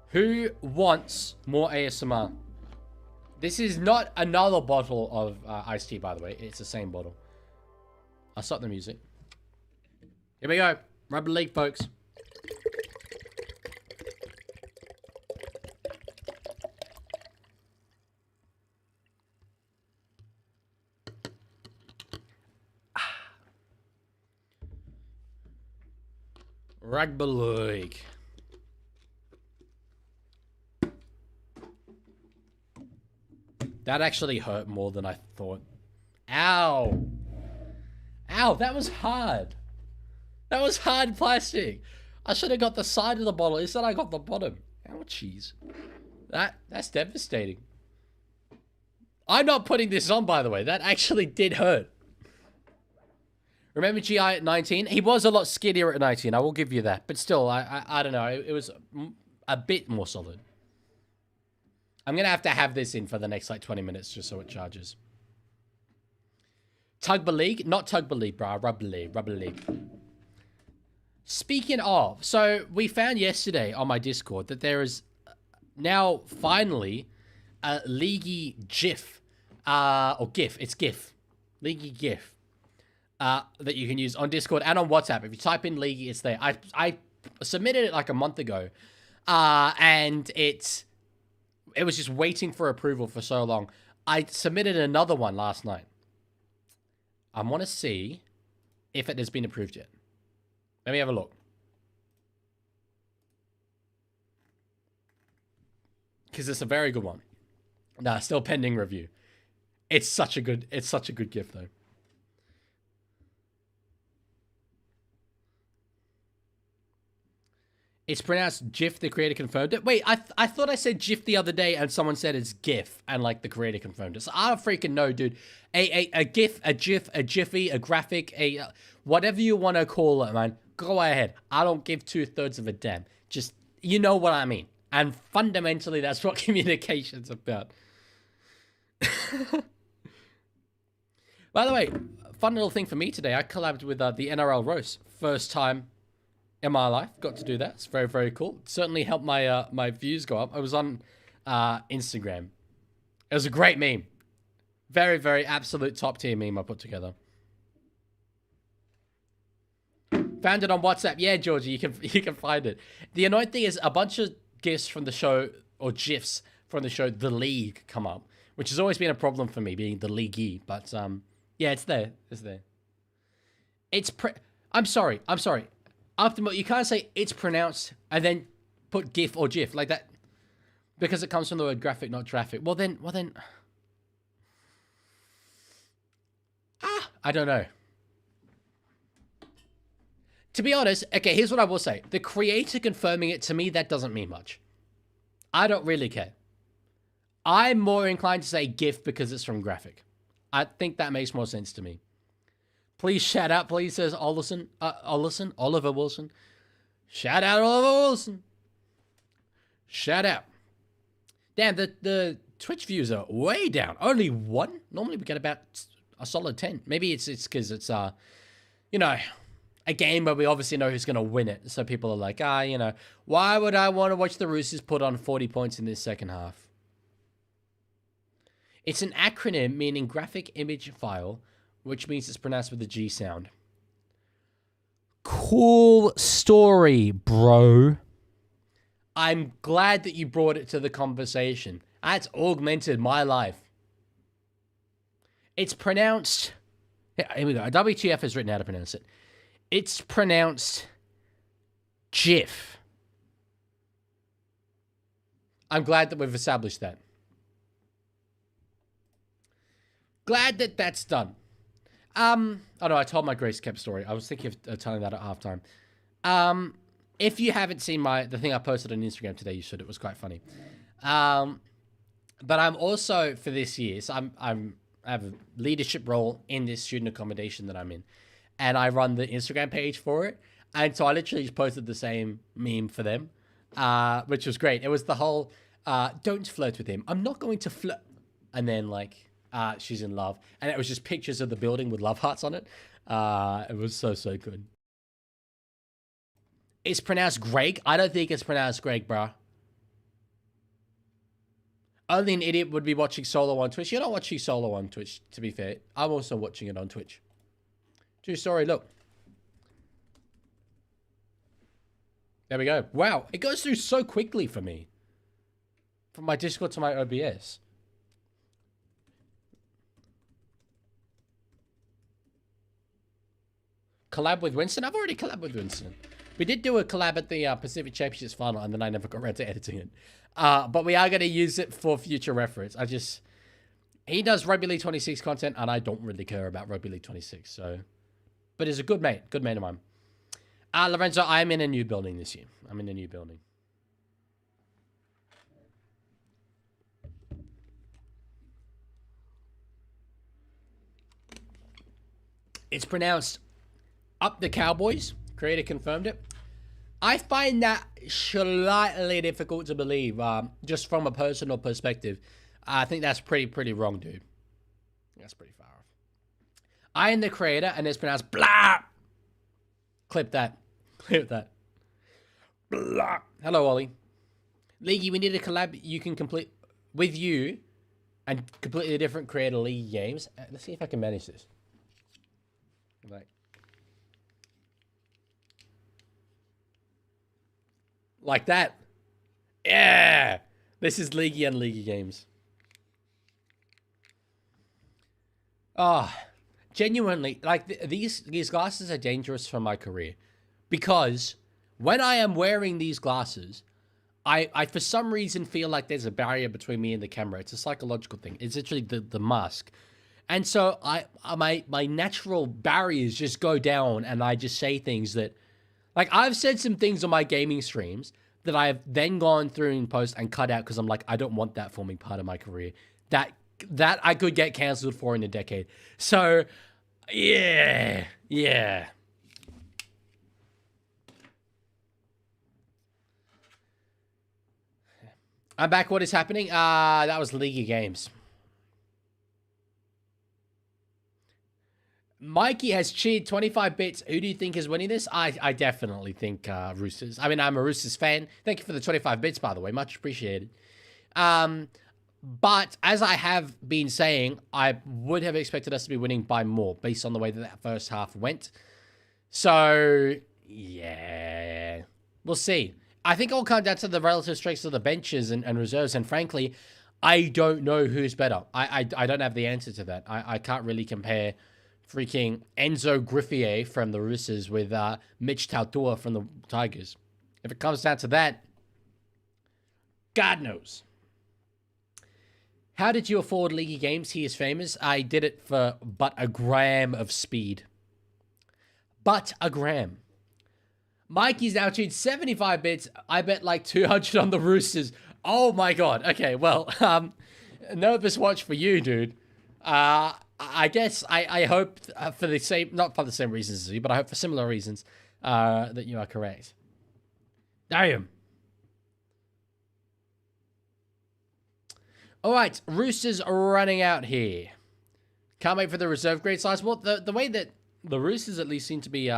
Who wants more ASMR? This is not another bottle of iced tea, by the way. It's the same bottle. I'll stop the music. Here we go. Rugby league, folks. Rugby League. That actually hurt more than I thought. Ow. Ow, that was hard. That was hard plastic. I should have got the side of the bottle. Instead, I got the bottom. Ouchies. That's devastating. I'm not putting this on, by the way. That actually did hurt. Remember GI at 19? He was a lot skinnier at 19. I will give you that. But still, I don't know. It was a bit more solid. I'm going to have this in for the next, like, 20 minutes just so it charges. Tugby League? Not Tugby League, bro. Rugby League. Rugby League. Speaking of, so we found yesterday on my Discord that there is now finally a Leaguie GIF. Or GIF. It's GIF. Leaguie GIF. That you can use on Discord and on WhatsApp. If you type in Leaguie, it's there. I submitted it like a month ago. And it was just waiting for approval for so long. I submitted another one last night. I want to see if it has been approved yet. Let me have a look. Because it's a very good one. Nah, still pending review. It's such a good gift though. It's pronounced GIF, the creator confirmed it. Wait, I thought I said GIF the other day and someone said it's GIF and like the creator confirmed it. So I don't freaking know, dude. A GIF, a GIF, a Jiffy, a graphic, whatever you want to call it, man. Go ahead. I don't give 2/3 of a damn. Just, you know what I mean. And fundamentally, that's what communication's about. By the way, fun little thing for me today. I collabed with the NRL roast. First time in my life. Got to do that. It's very, very cool. It certainly helped my my views go up. I was on Instagram. It was a great meme. Very, very absolute top tier meme I put together. Found it on WhatsApp. Yeah, Georgie, you can find it. The annoying thing is a bunch of GIFs from the show, or GIFs from the show The League come up, which has always been a problem for me, being the Leaguie. But yeah, it's there. It's there. I'm sorry. After, you can't say it's pronounced and then put GIF or GIF like that because it comes from the word graphic, not traffic. Well then, I don't know. To be honest, okay, here's what I will say. The creator confirming it, to me, that doesn't mean much. I don't really care. I'm more inclined to say GIF because it's from graphic. I think that makes more sense to me. Please shout out, please, says Oliver Wilson. Shout out, Oliver Wilson. Shout out. Damn, the Twitch views are way down. Only 1? Normally we get about a solid 10. Maybe it's because it's, you know, a game where we obviously know who's going to win it. So people are like, you know, why would I want to watch the Roosters put on 40 points in this second half? It's an acronym meaning graphic image file, which means it's pronounced with the G sound. Cool story, bro. I'm glad that you brought it to the conversation. That's augmented my life. It's pronounced... Here we go. WTF has written how to pronounce it. It's pronounced GIF. I'm glad that we've established that. Glad that that's done. Oh no, I told my Grace Kept story. I was thinking of telling that at halftime. If you haven't seen the thing I posted on Instagram today, you should. It was quite funny. But I'm also, for this year, so I have a leadership role in this student accommodation that I'm in. And I run the Instagram page for it. And so I literally just posted the same meme for them, which was great. It was the whole, don't flirt with him. I'm not going to flirt. And then, like, she's in love. And it was just pictures of the building with love hearts on it. It was so, so good. It's pronounced Greg. I don't think it's pronounced Greg, bro. Only an idiot would be watching Solo on Twitch. You're not watching Solo on Twitch, to be fair. I'm also watching it on Twitch. True story, look. There we go. Wow, it goes through so quickly for me. From my Discord to my OBS. Collab with Winston? I've already collabed with Winston. We did do a collab at the Pacific Championships final, and then I never got around to editing it. But we are going to use it for future reference. He does Rugby League 26 content, and I don't really care about Rugby League 26, so... But he's a good mate of mine. Lorenzo, I'm in a new building this year. I'm in a new building. It's pronounced Up the Cowboys. Creator confirmed it. I find that slightly difficult to believe, just from a personal perspective. I think that's pretty wrong, dude. That's pretty far off. I am the creator, and it's pronounced blah. Clip that. Blah. Hello, Ollie. Leaguie, we need a collab you can complete with you and completely different creator League games. Let's see if I can manage this. Like that. Yeah. This is Leaguie and Leaguie games. Oh, genuinely, like these glasses are dangerous for my career because when I am wearing these glasses, I for some reason feel like there's a barrier between me and the camera. It's a psychological thing. It's literally the mask. And so my natural barriers just go down, and I just say things that, like, I've said some things on my gaming streams that I have then gone through in post and cut out because I'm like, I don't want that forming part of my career. That I could get cancelled for in a decade. So, yeah. I'm back. What is happening? That was League of Games. Mikey has cheered 25 bits. Who do you think is winning this? I definitely think Roosters. I mean, I'm a Roosters fan. Thank you for the 25 bits, by the way. Much appreciated. But as I have been saying, I would have expected us to be winning by more based on the way that first half went. So, yeah. We'll see. I think it'll come down to the relative strengths of the benches and reserves. And frankly, I don't know who's better. I don't have the answer to that. I can't really compare freaking Enzo Griffier from the Roosters with Mitch Tautua from the Tigers. If it comes down to that, God knows. How did you afford League games? He is famous. I did it for but a gram of speed. But a gram. Mikey's now tuned 75 bits. I bet like 200 on the Roosters. Oh my God. Okay, well, nervous watch for you, dude. I guess I hope for the same, not for the same reasons as you, but I hope for similar reasons that you are correct. Damn. All right, Roosters are running out here. Can't wait for the reserve grade size. Well, the way that the Roosters at least seem to be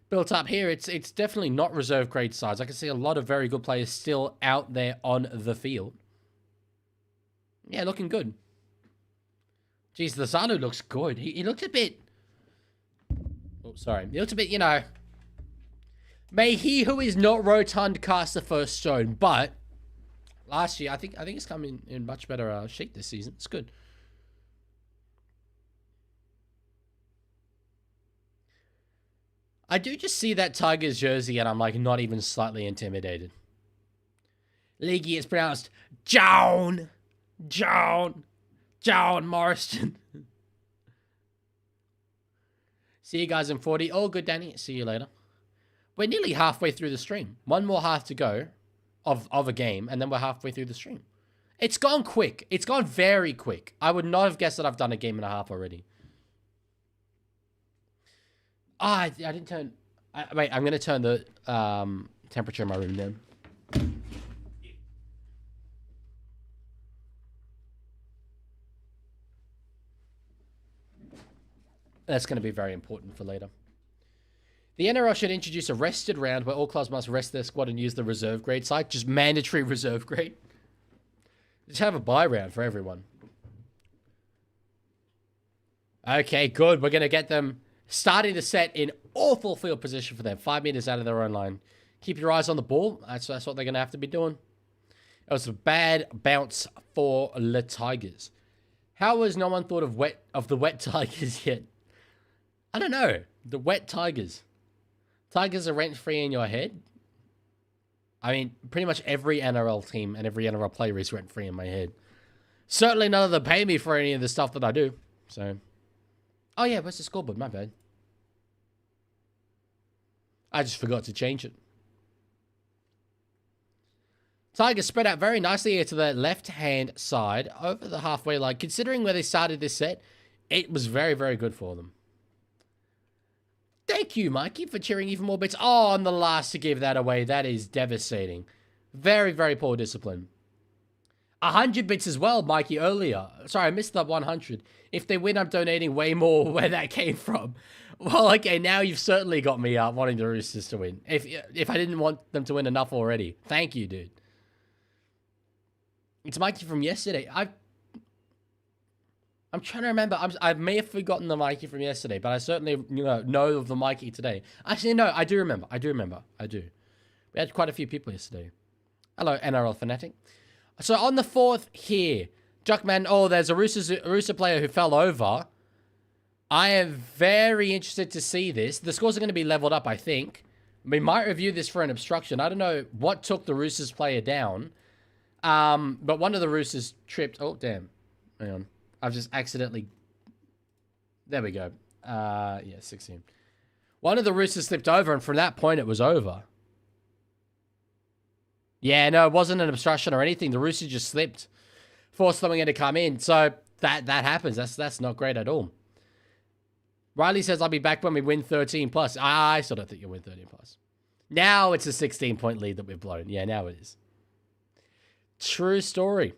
built up here, it's definitely not reserve grade size. I can see a lot of very good players still out there on the field. Yeah, looking good. Jeez, Lozano looks good. He looked a bit... Oh, sorry. He looked a bit, you know... May he who is not rotund cast the first stone, but... Last year, I think it's coming in much better shape this season. It's good. I do just see that Tigers jersey and I'm like not even slightly intimidated. Leaguie is pronounced John Morrison. See you guys in 40. Oh, good, Danny. See you later. We're nearly halfway through the stream. One more half to go of a game, and then we're halfway through the stream. It's gone quick. It's gone very quick. I would not have guessed that I've done a game and a half already. I didn't turn... wait, I'm going to turn the temperature in my room down. That's going to be very important for later. The NRL should introduce a rested round where all clubs must rest their squad and use the reserve grade side. Just mandatory reserve grade. Just have a bye round for everyone. Okay, good. We're going to get them starting to set in awful field position for them. 5 meters out of their own line. Keep your eyes on the ball. That's what they're going to have to be doing. It was a bad bounce for the Tigers. How has no one thought of the wet Tigers yet? I don't know. The wet Tigers. Tigers are rent-free in your head? I mean, pretty much every NRL team and every NRL player is rent-free in my head. Certainly none of them pay me for any of the stuff that I do. So, oh yeah, where's the scoreboard? My bad. I just forgot to change it. Tigers spread out very nicely here to the left-hand side over the halfway line. Considering where they started this set, it was very, very good for them. Thank you, Mikey, for cheering even more bits. Oh, I'm the last to give that away. That is devastating. Very, very poor discipline. 100 bits as well, Mikey, earlier. Sorry, I missed that 100. If they win, I'm donating way more where that came from. Well, okay, now you've certainly got me wanting the Roosters to win. If I didn't want them to win enough already. Thank you, dude. It's Mikey from yesterday. I'm trying to remember. I may have forgotten the Mikey from yesterday, but I certainly know of the Mikey today. Actually, no, I do remember. I do. We had quite a few people yesterday. Hello, NRL fanatic. So on the fourth here, Juckman. Oh, there's a Rooster player who fell over. I am very interested to see this. The scores are going to be leveled up, I think. We might review this for an obstruction. I don't know what took the Roosters player down. But one of the Roosters tripped. Oh, damn. Hang on. I've just accidentally... There we go. Yeah, 16. One of the Roosters slipped over, and from that point, it was over. Yeah, no, it wasn't an obstruction or anything. The Roosters just slipped. Forced someone to come in. So, that happens. That's not great at all. Riley says, I'll be back when we win 13 plus. I still don't think you'll win 13 plus. Now it's a 16-point lead that we've blown. Yeah, now it is. True story.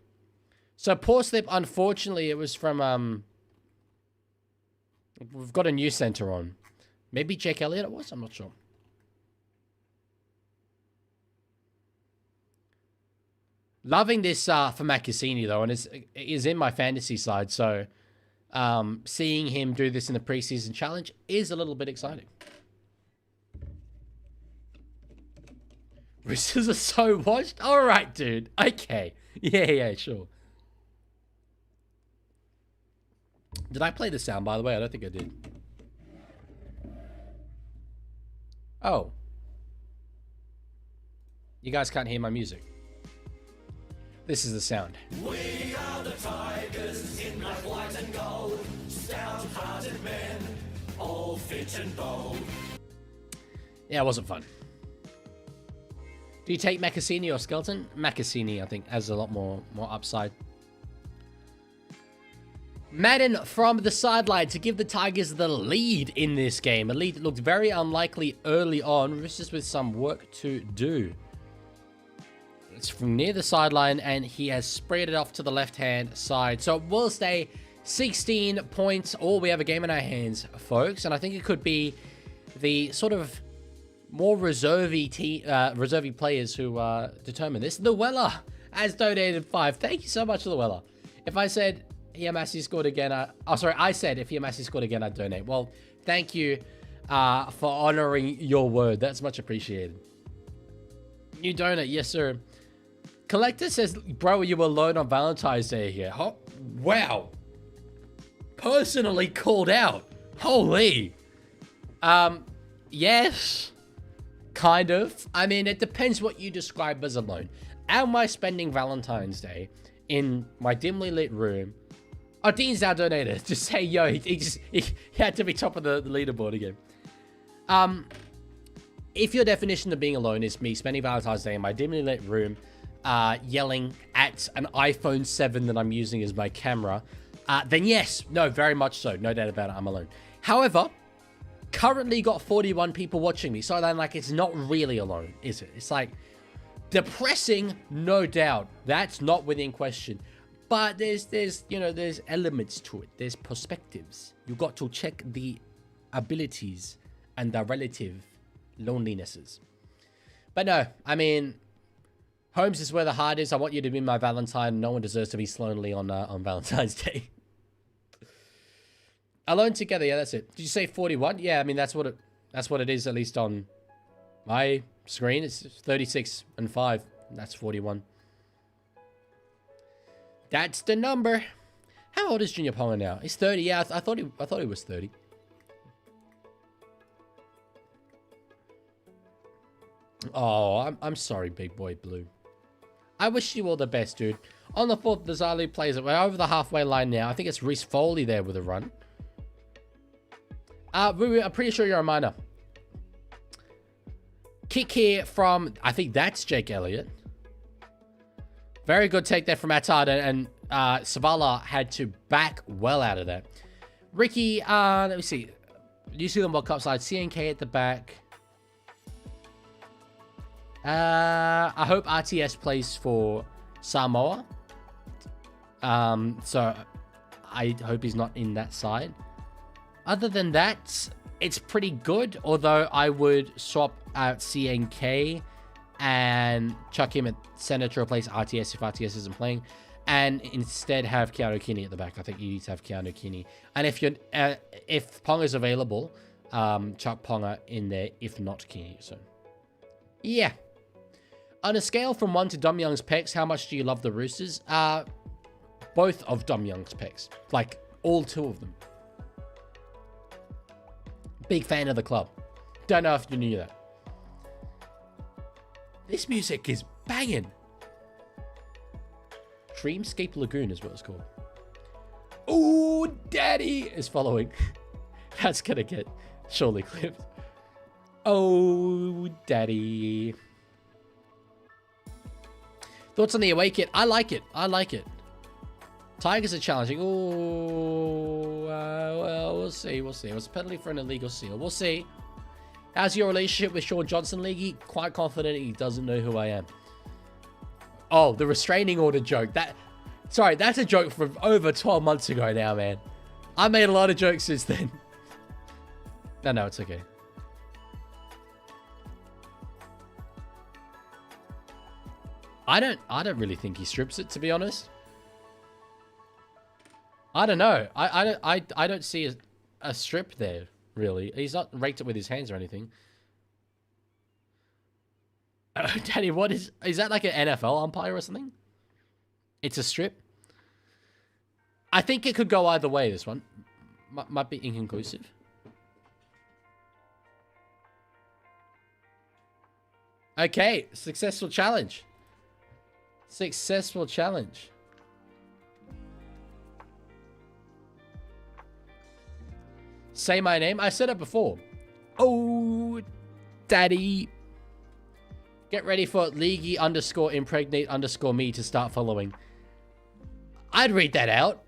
So, poor slip, unfortunately, it was from, we've got a new center on. Maybe Jake Elliott it was? I'm not sure. Loving this for Matt Cassini, though, and is in my fantasy side, so seeing him do this in the preseason challenge is a little bit exciting. Roosters are so watched? All right, dude. Okay. Yeah, sure. Did I play the sound, by the way? I don't think I did. Oh. You guys can't hear my music. This is the sound. We are the Tigers in black, white and gold. Stout-hearted men, all fit and bold. Yeah, it wasn't fun. Do you take Macassini or Skelton? Macassini, I think, has a lot more upside. Madden from the sideline to give the Tigers the lead in this game. A lead that looked very unlikely early on. Roosters with some work to do. It's from near the sideline, and he has spread it off to the left-hand side. So it will stay 16 points. Or we have a game in our hands, folks. And I think it could be the sort of more reservy players who determine this. The Weller has donated 5. Thank you so much, the Weller. If I said Iamasi scored again, I said if Iamasi scored again, I'd donate. Well, thank you for honoring your word. That's much appreciated. You donate, yes, sir. Collector says, bro, you were alone on Valentine's Day here. Oh, wow. Personally called out. Holy. Yes. Kind of. I mean, it depends what you describe as alone. Am I spending Valentine's Day in my dimly lit room? Oh, Dean's now donated. Just say, yo, he had to be top of the leaderboard again. If your definition of being alone is me spending Valentine's Day in my dimly lit room, yelling at an iPhone 7 that I'm using as my camera, then yes, no, very much so. No doubt about it, I'm alone. However, currently got 41 people watching me, so then, like, it's not really alone, is it? It's like depressing, no doubt. That's not within question. But there's elements to it. There's perspectives. You got to check the abilities and the relative lonelinesses. But no, I mean, Holmes is where the heart is. I want you to be my Valentine. No one deserves to be lonely on Valentine's Day. Alone together, yeah, that's it. Did you say 41? Yeah, I mean that's what it is, at least on my screen. It's 36 and 5. That's 41. That's the number. How old is Junior Ponga now? He's 30. Yeah, I thought he was 30. Oh, I'm sorry, Big Boy Blue. I wish you all the best, dude. On the 4th, the Zalu plays it. We're over the halfway line now. I think it's Reece Foley there with a run. Rui, I'm pretty sure you're a minor. Kick here from, I think that's Jake Elliott. Very good take there from Attard, and Savala had to back well out of that. Ricky, let me see. New Zealand World Cup side, CNK at the back. I hope RTS plays for Samoa. So I hope he's not in that side. Other than that, it's pretty good. Although I would swap out CNK and chuck him at center to replace RTS if RTS isn't playing, and instead have Keanu Kinney at the back. I think you need to have Keanu Kinney. And if you're if Ponga's available, chuck Ponga in there. If not Kinney, so yeah. On a scale from 1 to Dom Young's pecs, how much do you love the Roosters? Both of Dom Young's pecs. Like, all 2 of them. Big fan of the club. Don't know if you knew that. This music is banging. Dreamscape Lagoon is what it's called. Ooh, Daddy is following. That's gonna get surely clipped. Oh, Daddy. Thoughts on the away kit? I like it. I like it. Tigers are challenging. Oh, well, we'll see. We'll see. It was a penalty for an illegal seal. We'll see. How's your relationship with Sean Johnson, Leaguie? Quite confident he doesn't know who I am. Oh, the restraining order joke. Sorry, that's a joke from over 12 months ago now, man. I made a lot of jokes since then. No, it's okay. I don't really think he strips it, to be honest. I don't know. I don't see a strip there, really. He's not raked it with his hands or anything. Daddy, what is that, like an NFL umpire or something? It's a strip? I think it could go either way, this one. Might be inconclusive. Okay, successful challenge. Successful challenge. Say my name. I said it before. Oh, Daddy. Get ready for Leaguie _impregnate _me to start following. I'd read that out.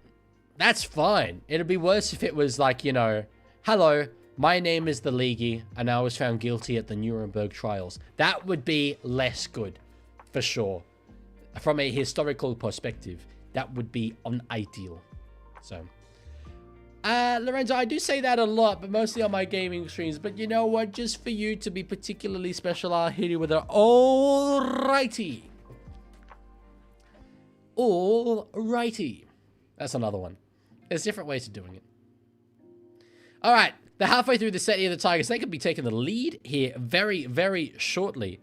That's fine. It'd be worse if it was like, you know, hello, my name is the Leaguie, and I was found guilty at the Nuremberg trials. That would be less good, for sure. From a historical perspective, that would be unideal. So, Lorenzo, I do say that a lot, but mostly on my gaming streams. But you know what? Just for you to be particularly special, I'll hit you with an alrighty. Alrighty. That's another one. There's different ways of doing it. All right. They're halfway through the set here, the Tigers. They could be taking the lead here very, very shortly.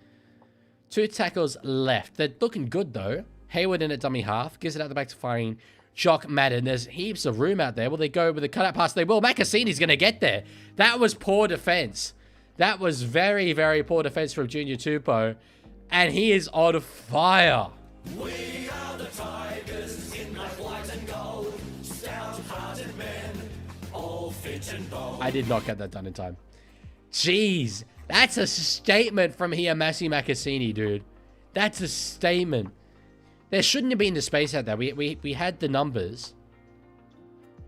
2 tackles left. They're looking good, though. Hayward in at dummy half. Gives it out the back to firing Jock Madden. There's heaps of room out there. Will they go with the cutout pass? They will. Macassini's going to get there. That was poor defense. That was very, very poor defense from Junior Tupou. And he is on fire. We are the Tigers in black, white and gold. Stout-hearted men, all fit and bold. I did not get that done in time. Jeez. That's a statement from here, Massi Macassini, dude. That's a statement. There shouldn't have been the space out there. We had the numbers.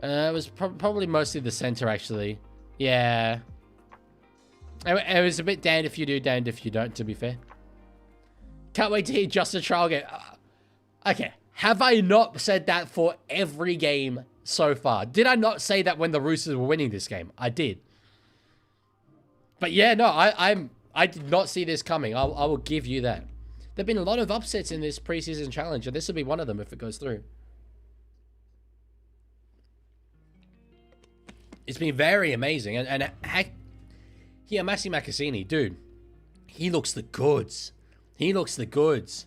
It was probably mostly the center, actually. Yeah. It was a bit damned if you do, damned if you don't, to be fair. Can't wait to hear Justin Trial game. Okay. Have I not said that for every game so far? Did I not say that when the Roosters were winning this game? I did. But yeah, no, I did not see this coming. I will give you that. There've been a lot of upsets in this preseason challenge, and this will be one of them if it goes through. It's been very amazing, and here, Massi Macassini, dude, he looks the goods. He looks the goods.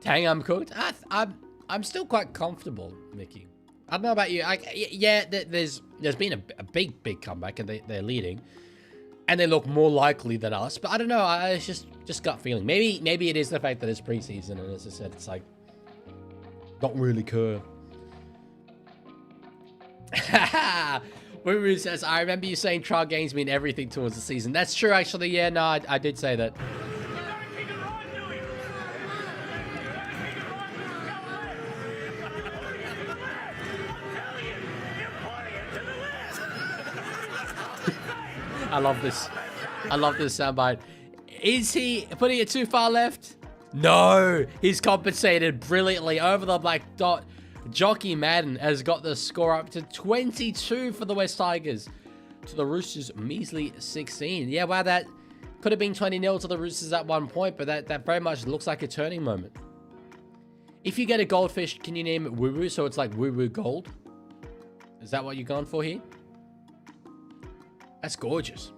Dang, I'm cooked. I'm still quite comfortable, Mickey. I don't know about you. Yeah, there's been a big comeback, and they're leading. And they look more likely than us. But I don't know. It's just gut feeling. Maybe it is the fact that it's preseason. And as I said, it's like, don't really care. Woo says, I remember you saying trial games mean everything towards the season. That's true, actually. Yeah, no, I did say that. I love this. I love this soundbite. Is he putting it too far left? No. He's compensated brilliantly over the black dot. Jockey Madden has got the score up to 22 for the West Tigers to the Roosters' measly 16. Yeah, wow, that could have been 20-0 to the Roosters at one point, but that very much looks like a turning moment. If you get a goldfish, can you name it Woo Woo so it's like Woo Woo Gold? Is that what you're going for here? That's gorgeous.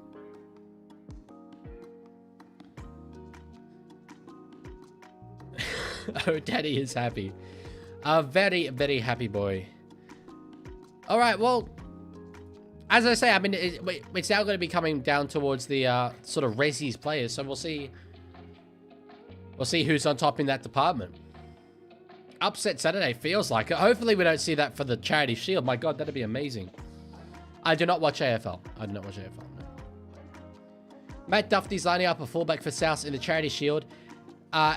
Oh, Daddy is happy. A very, very happy boy. All right, well, as I say, I mean, it's now going to be coming down towards the sort of Resi's players, so we'll see. We'll see who's on top in that department. Upset Saturday feels like it. Hopefully, we don't see that for the Charity Shield. My God, that'd be amazing. I do not watch AFL. I do not watch AFL. No. Matt Duffy's lining up a fullback for South in the Charity Shield.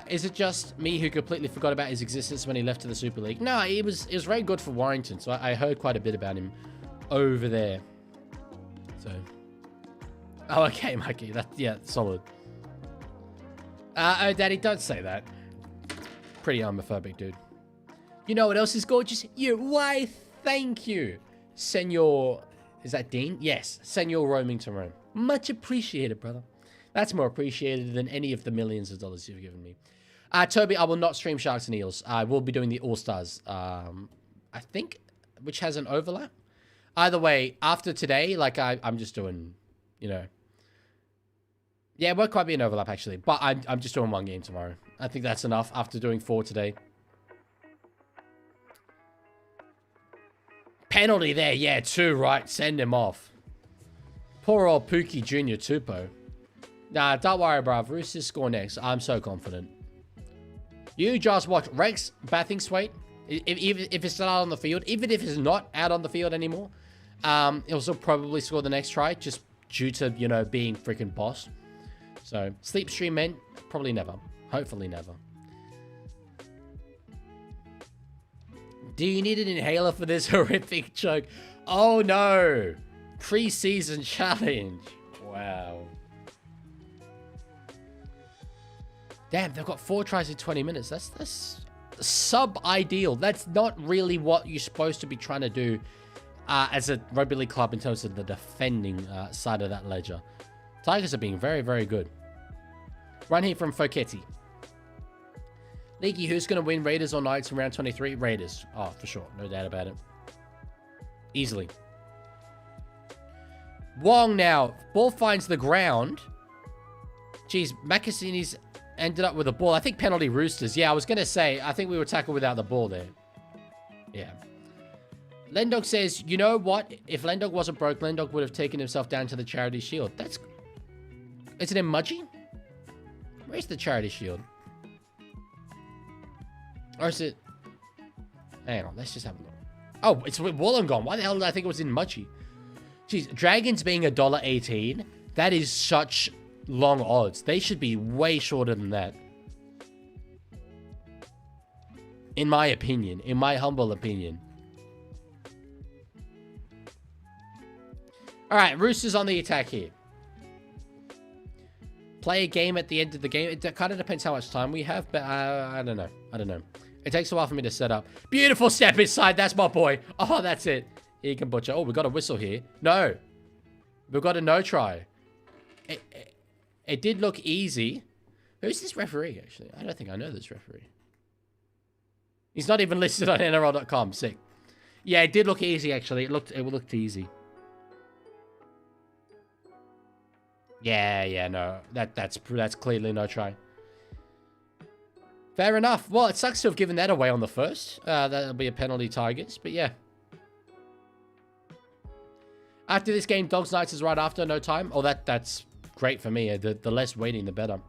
Is it just me who completely forgot about his existence when he left to the Super League? No, it was very good for Warrington, so I heard quite a bit about him over there. So, oh, okay, Mikey, yeah, solid. Oh, Daddy, don't say that. Pretty homophobic, dude. You know what else is gorgeous? You. Why? Thank you, Senor. Is that Dean? Yes, Senor Roaming to Rome. Much appreciated, brother. That's more appreciated than any of the millions of dollars you've given me. Toby, I will not stream Sharks and Eels. I will be doing the All-Stars, I think, which has an overlap. Either way, after today, like, I'm just doing, you know. Yeah, it won't quite be an overlap, actually. But I'm just doing one game tomorrow. I think that's enough after doing 4 today. Penalty there. Yeah, 2, right? Send him off. Poor old Pookie Jr. Tupou. Nah, don't worry, bruv. Roosters score next. I'm so confident. You just watch Rex Bathingthwaite. If it's not out on the field, even if it's not out on the field anymore, he'll still probably score the next try, just due to, you know, being freaking boss. So, sleep stream men, probably never. Hopefully never. Do you need an inhaler for this horrific joke? Oh no! Preseason challenge. Wow. Damn, they've got 4 tries in 20 minutes. That's sub-ideal. That's not really what you're supposed to be trying to do as a rugby league club in terms of the defending side of that ledger. Tigers are being very, very good. Run here from Foketti. Leaguie, who's going to win, Raiders or Knights in round 23? Raiders. Oh, for sure. No doubt about it. Easily. Wong now. Ball finds the ground. Jeez, Macassini's ended up with a ball. I think penalty Roosters. Yeah, I was going to say, I think we were tackled without the ball there. Yeah. Lendog says, you know what? If Lendog wasn't broke, Lendog would have taken himself down to the Charity Shield. That's... Is it in Mudgee? Where's the Charity Shield? Or is it... Hang on, let's just have a look. Oh, it's with Wollongong. Why the hell did I think it was in Mudgee? Jeez, Dragons being $1.18, that is such long odds. They should be way shorter than that. In my opinion. In my humble opinion. Alright, Roosters on the attack here. Play a game at the end of the game. It kind of depends how much time we have, but I don't know. I don't know. It takes a while for me to set up. Beautiful step inside. That's my boy. Oh, that's it. Egan Butcher. Oh, we got a whistle here. No. We've got a no try. It did look easy. Who's this referee, actually? I don't think I know this referee. He's not even listed on NRL.com. Sick. Yeah, it did look easy, actually. It looked easy. Yeah, no. That's clearly no try. Fair enough. Well, it sucks to have given that away on the first. That'll be a penalty, Tigers. But yeah. After this game, Dogs Knights is right after, no time. Oh, that's great for me. The less waiting, the better.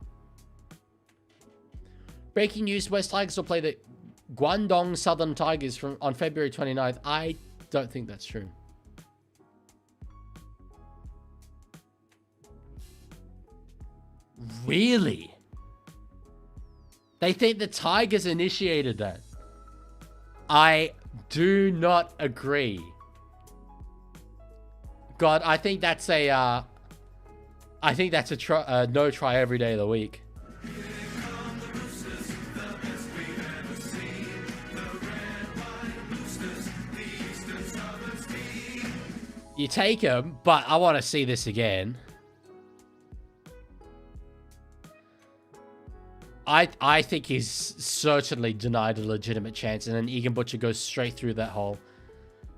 Breaking news, West Tigers will play the Guangdong Southern Tigers on February 29th. I don't think that's true. Really? They think the Tigers initiated that. I do not agree. God, I think that's a no try every day of the week. You take him, but I want to see this again. I think he's certainly denied a legitimate chance, and then Egan Butcher goes straight through that hole.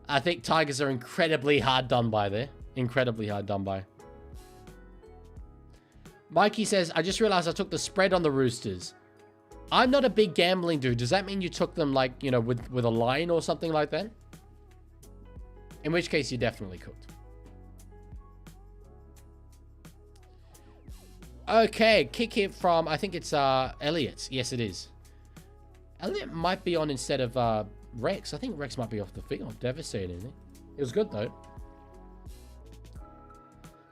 I think Tigers are incredibly hard done by there. Incredibly hard done by. Mikey says, I just realized I took the spread on the Roosters. I'm not a big gambling dude. Does that mean you took them, like, you know, with a line or something like that? In which case, you definitely cooked. Okay, kick hit from, I think it's Elliot. Yes, it is. Elliot might be on instead of Rex. I think Rex might be off the field. Devastating. It was good, though.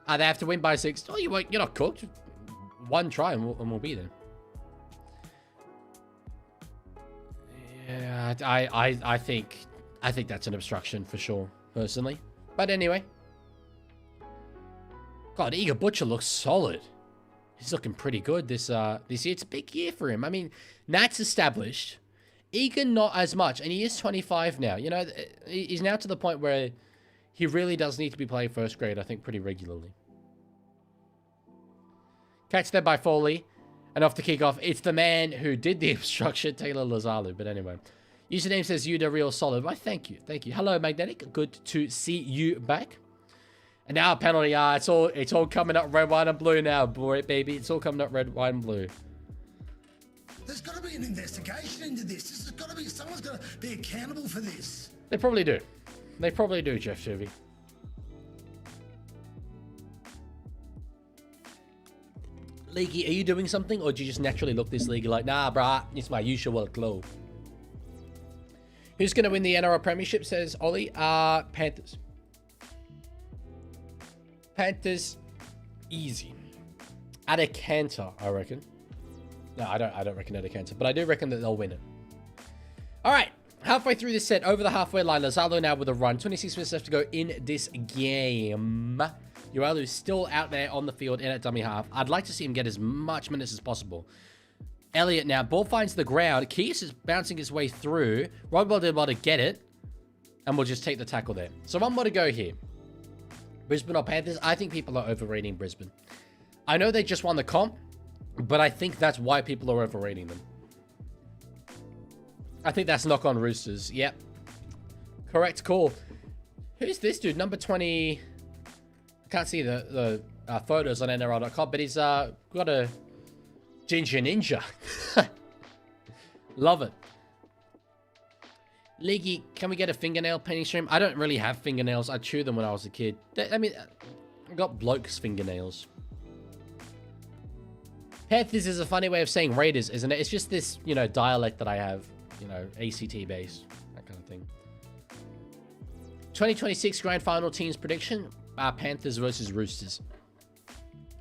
They have to win by 6. Oh, you're not cooked. One try and we'll be there. Yeah, I think that's an obstruction for sure, personally. But anyway. God, Eager Butcher looks solid. He's looking pretty good this year. It's a big year for him. I mean, Nat's established. Egan not as much, and he is 25 now. You know, he's now to the point where he really does need to be playing first grade, I think, pretty regularly. Catch there by Foley, and off the kickoff. It's the man who did the obstruction, Taylor Lazalu. But anyway, username says you the real solid. Why, thank you. Hello, Magnetic. Good to see you back. And now a penalty. It's all coming up red, white, and blue now, boy, baby. It's all coming up red, white, and blue. There's got to be an investigation into this. There's got to be, someone's got to be accountable for this. They probably do. They probably do, Jeff Shervy. Leaguie, are you doing something, or do you just naturally look this Leaguie like, nah, brah, it's my usual glow? Who's going to win the NRL Premiership, says Ollie? Panthers. Panthers, easy. At a canter, I reckon. No, I don't reckon at a canter, but I do reckon that they'll win it. All right, halfway through this set, over the halfway line, Lazalo now with a run. 26 minutes left to go in this game. Ualu's still out there on the field in at dummy half. I'd like to see him get as much minutes as possible. Elliott now, ball finds the ground. Keys is bouncing his way through. Rodwell did well to get it, and we'll just take the tackle there. So one more to go here. Brisbane or Panthers? I think people are overrating Brisbane. I know they just won the comp, but I think that's why people are overrating them. I think that's knock on Roosters. Yep. Correct call. Who's this dude? Number 20. I can't see the photos on NRL.com, but he's got a ginger ninja. Love it. Leaguey, can we get a fingernail painting stream? I don't really have fingernails. I chewed them when I was a kid. I mean, I got blokes' fingernails. Panthers is a funny way of saying Raiders, isn't it? It's just this, you know, dialect that I have, you know, ACT based, that kind of thing. 2026 Grand Final teams prediction, Panthers versus Roosters.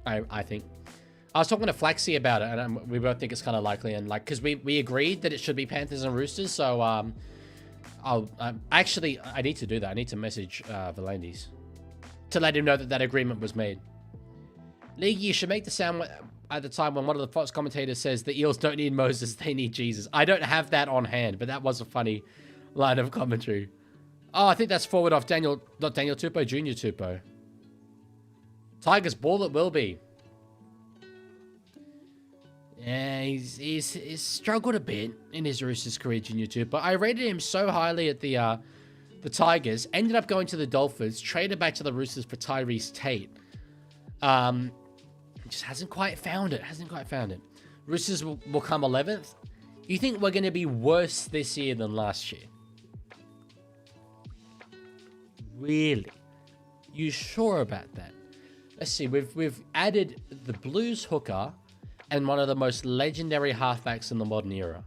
I think. I was talking to Flaxy about it, and we both think it's kind of likely, and like, because we agreed that it should be Panthers and Roosters, so actually, I need to do that. I need to message Valandis to let him know that agreement was made. League, you should make the sound at the time when one of the Fox commentators says the Eels don't need Moses, they need Jesus. I don't have that on hand, but that was a funny line of commentary. Oh, I think that's forward off Daniel, not Daniel Tupou, Junior Tupou. Tigers ball it will be. Yeah, he's struggled a bit in his Roosters career, Junior Tupou, but I rated him so highly at the Tigers. Ended up going to the Dolphins, traded back to the Roosters for Tyrese Tate. Just hasn't quite found it. Roosters will come 11th. You think we're going to be worse this year than last year? Really? You sure about that? Let's see. We've added the Blues hooker and one of the most legendary halfbacks in the modern era.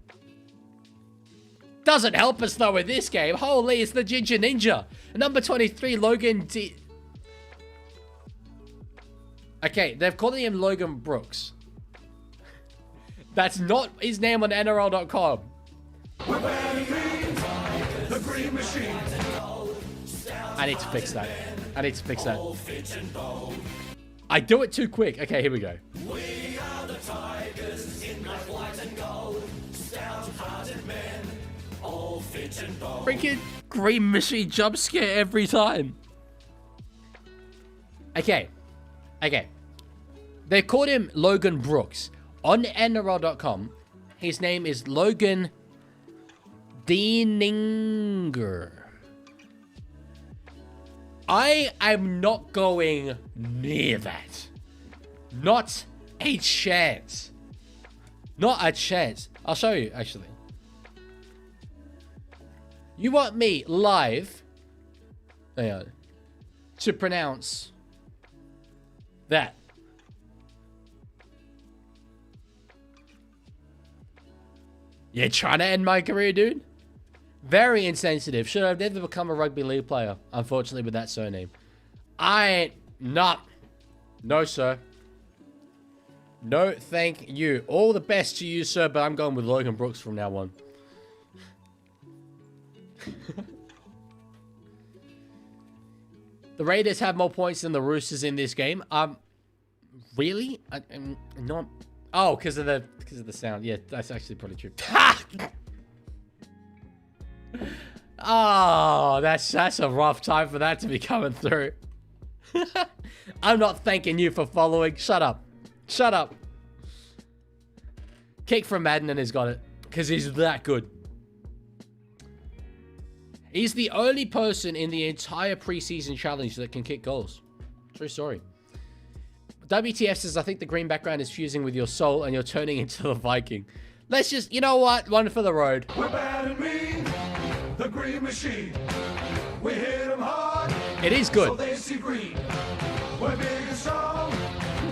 Doesn't help us though in this game. Holy, it's the Ginger Ninja. Number 23, Logan D. Okay, they're calling him Logan Brooks. That's not his name on NRL.com. We're wearing green, the green machine. I need to fix that. I need to fix that. I do it too quick. Okay, here we go. We are the Tigers in black, white and gold. Stout-hearted men, all fit and bold. Freaking green machine jump scare every time. Okay. Okay. They called him Logan Brooks. On NRL.com, his name is Logan Dieninger. I am not going near that. Not a chance. Not a chance. I'll show you, actually. You want me live to pronounce that? You're trying to end my career, dude? Very insensitive. Should have never become a rugby league player, unfortunately, with that surname. I ain't not. No, sir. No, thank you. All the best to you, sir, but I'm going with Logan Brooks from now on. The Raiders have more points than the Roosters in this game. Really? I'm not. Oh, because of the sound. Yeah, that's actually probably true. Oh, that's a rough time for that to be coming through. I'm not thanking you for following. Shut up. Shut up. Kick from Madden and he's got it. Because he's that good. He's the only person in the entire preseason challenge that can kick goals. True story. WTF says, I think the green background is fusing with your soul and you're turning into the Viking. Let's just, you know what? One for the road. We're bad and mean, the green machine. We hit them hard. It is good. So they see green. We're big and strong.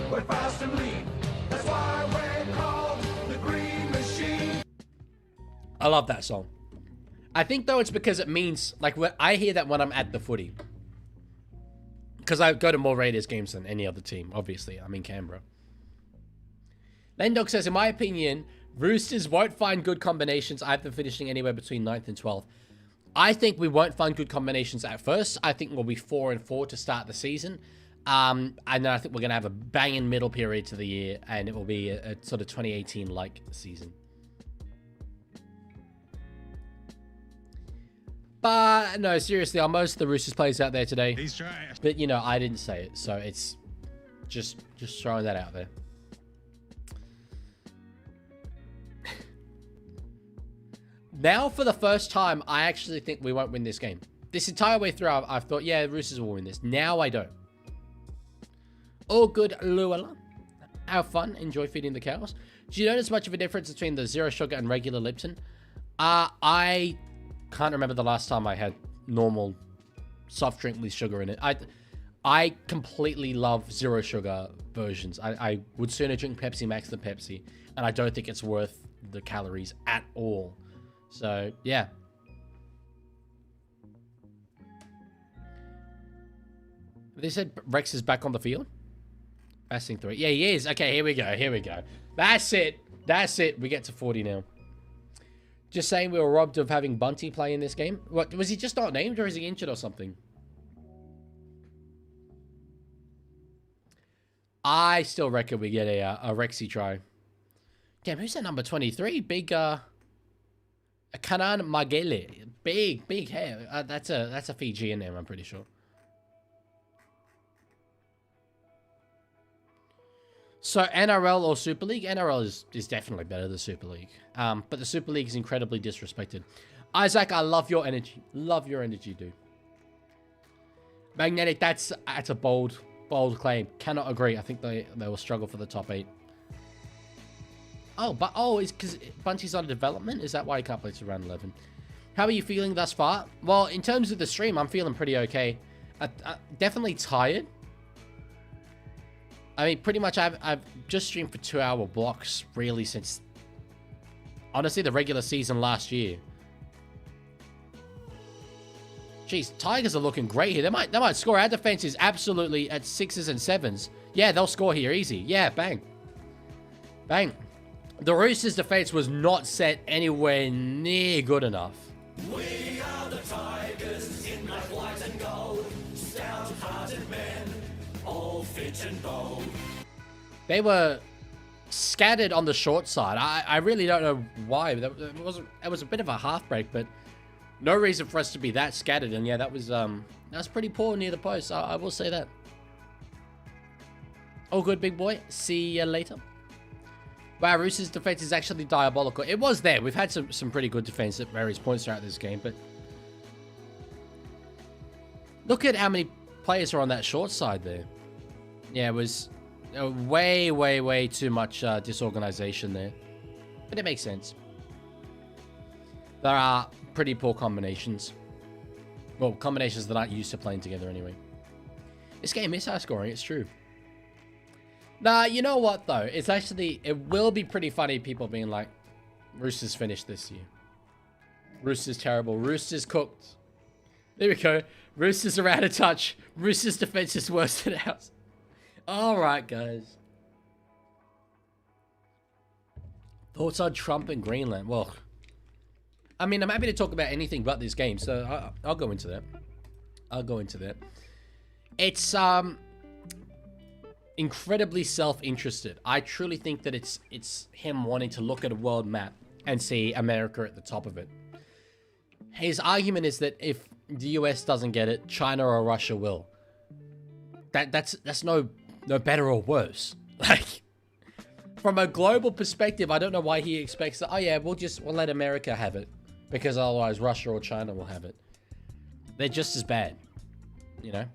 We're fast and lean. That's why we're called the green machine. I love that song. I think, though, it's because it means, like, I hear that when I'm at the footy. Because I go to more Raiders games than any other team, obviously. I'm in Canberra. Lendog says, in my opinion, Roosters won't find good combinations either finishing anywhere between 9th and 12th. I think we won't find good combinations at first. I think we'll be 4-4 to start the season. And then I think we're going to have a banging middle period to the year. And it will be a sort of 2018-like season. But, no, seriously, are most of the Roosters players out there today? He's trying. But, you know, I didn't say it. So it's just throwing that out there. Now, for the first time, I actually think we won't win this game. This entire way through, I've thought, yeah, the Roosters will win this. Now, I don't. All good, Luella. Have fun. Enjoy feeding the cows. Do you notice much of a difference between the zero sugar and regular Lipton? I can't remember the last time I had normal soft drink with sugar in it. I completely love zero sugar versions. I would sooner drink Pepsi Max than Pepsi. And I don't think it's worth the calories at all. So, yeah. They said Rex is back on the field? Passing through. Yeah, he is. Okay, here we go. Here we go. That's it. That's it. We get to 40 now. Just saying we were robbed of having Bunty play in this game. What, was he just not named or is he injured or something? I still reckon we get a Rexy try. Damn, who's that number 23? Big, Kanan Magele. Big hair. That's a Fijian name, I'm pretty sure. So, NRL or Super League? NRL is definitely better than Super League. But the Super League is incredibly disrespected. Isaac, I love your energy. Love your energy, dude. Magnetic, that's a bold claim. Cannot agree. I think they will struggle for the top 8. Oh, it's because Bunty's on development? Is that why he can't play to round 11? How are you feeling thus far? Well, in terms of the stream, I'm feeling pretty okay. Definitely tired. I mean, pretty much I've just streamed for 2-hour blocks really since, honestly, the regular season last year. Jeez, Tigers are looking great here. They might score. Our defense is absolutely at 6s and 7s. Yeah, they'll score here easy. Yeah, bang. Bang. The Roosters' defense was not set anywhere near good enough. We are the Tigers in black, white and gold. Stout-hearted men, all fit and bold. They were scattered on the short side. I really don't know why. It was a bit of a half break, but no reason for us to be that scattered. And yeah, that was pretty poor near the post. I will say that. All good, big boy. See you later. Wow, Roosters' defense is actually diabolical. It was there. We've had some pretty good defense at various points throughout this game, but look at how many players are on that short side there. Yeah, it was way too much disorganization there, but it makes sense. There are pretty poor combinations. Well, combinations that aren't used to playing together anyway. This game is high scoring, it's true. Nah, you know what though? It will be pretty funny people being like, Roosters finished this year. Roosters terrible. Roosters cooked. There we go. Roosters are out of touch. Roosters defense is worse than ours. Alright, guys. Thoughts on Trump and Greenland? Well, I mean, I'm happy to talk about anything but this game, so I'll go into that. I'll go into that. It's, incredibly self-interested. I truly think that it's him wanting to look at a world map and see America at the top of it. His argument is that if the US doesn't get it, China or Russia will. That's no better or worse. Like, from a global perspective, I don't know why he expects that, oh yeah, we'll let America have it, because otherwise Russia or China will have it. They're just as bad, you know?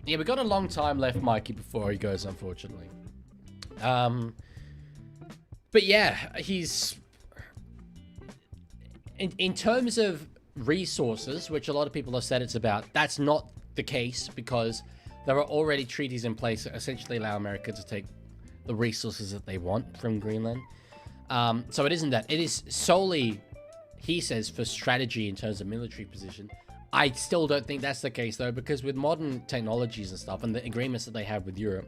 Yeah, we got a long time left, Mikey, before he goes, unfortunately. But yeah, he's... In terms of resources, which a lot of people have said it's about, that's not the case, because there are already treaties in place that essentially allow America to take the resources that they want from Greenland. So it isn't that. It is solely, he says, for strategy in terms of military position. I still don't think that's the case, though, because with modern technologies and stuff and the agreements that they have with Europe,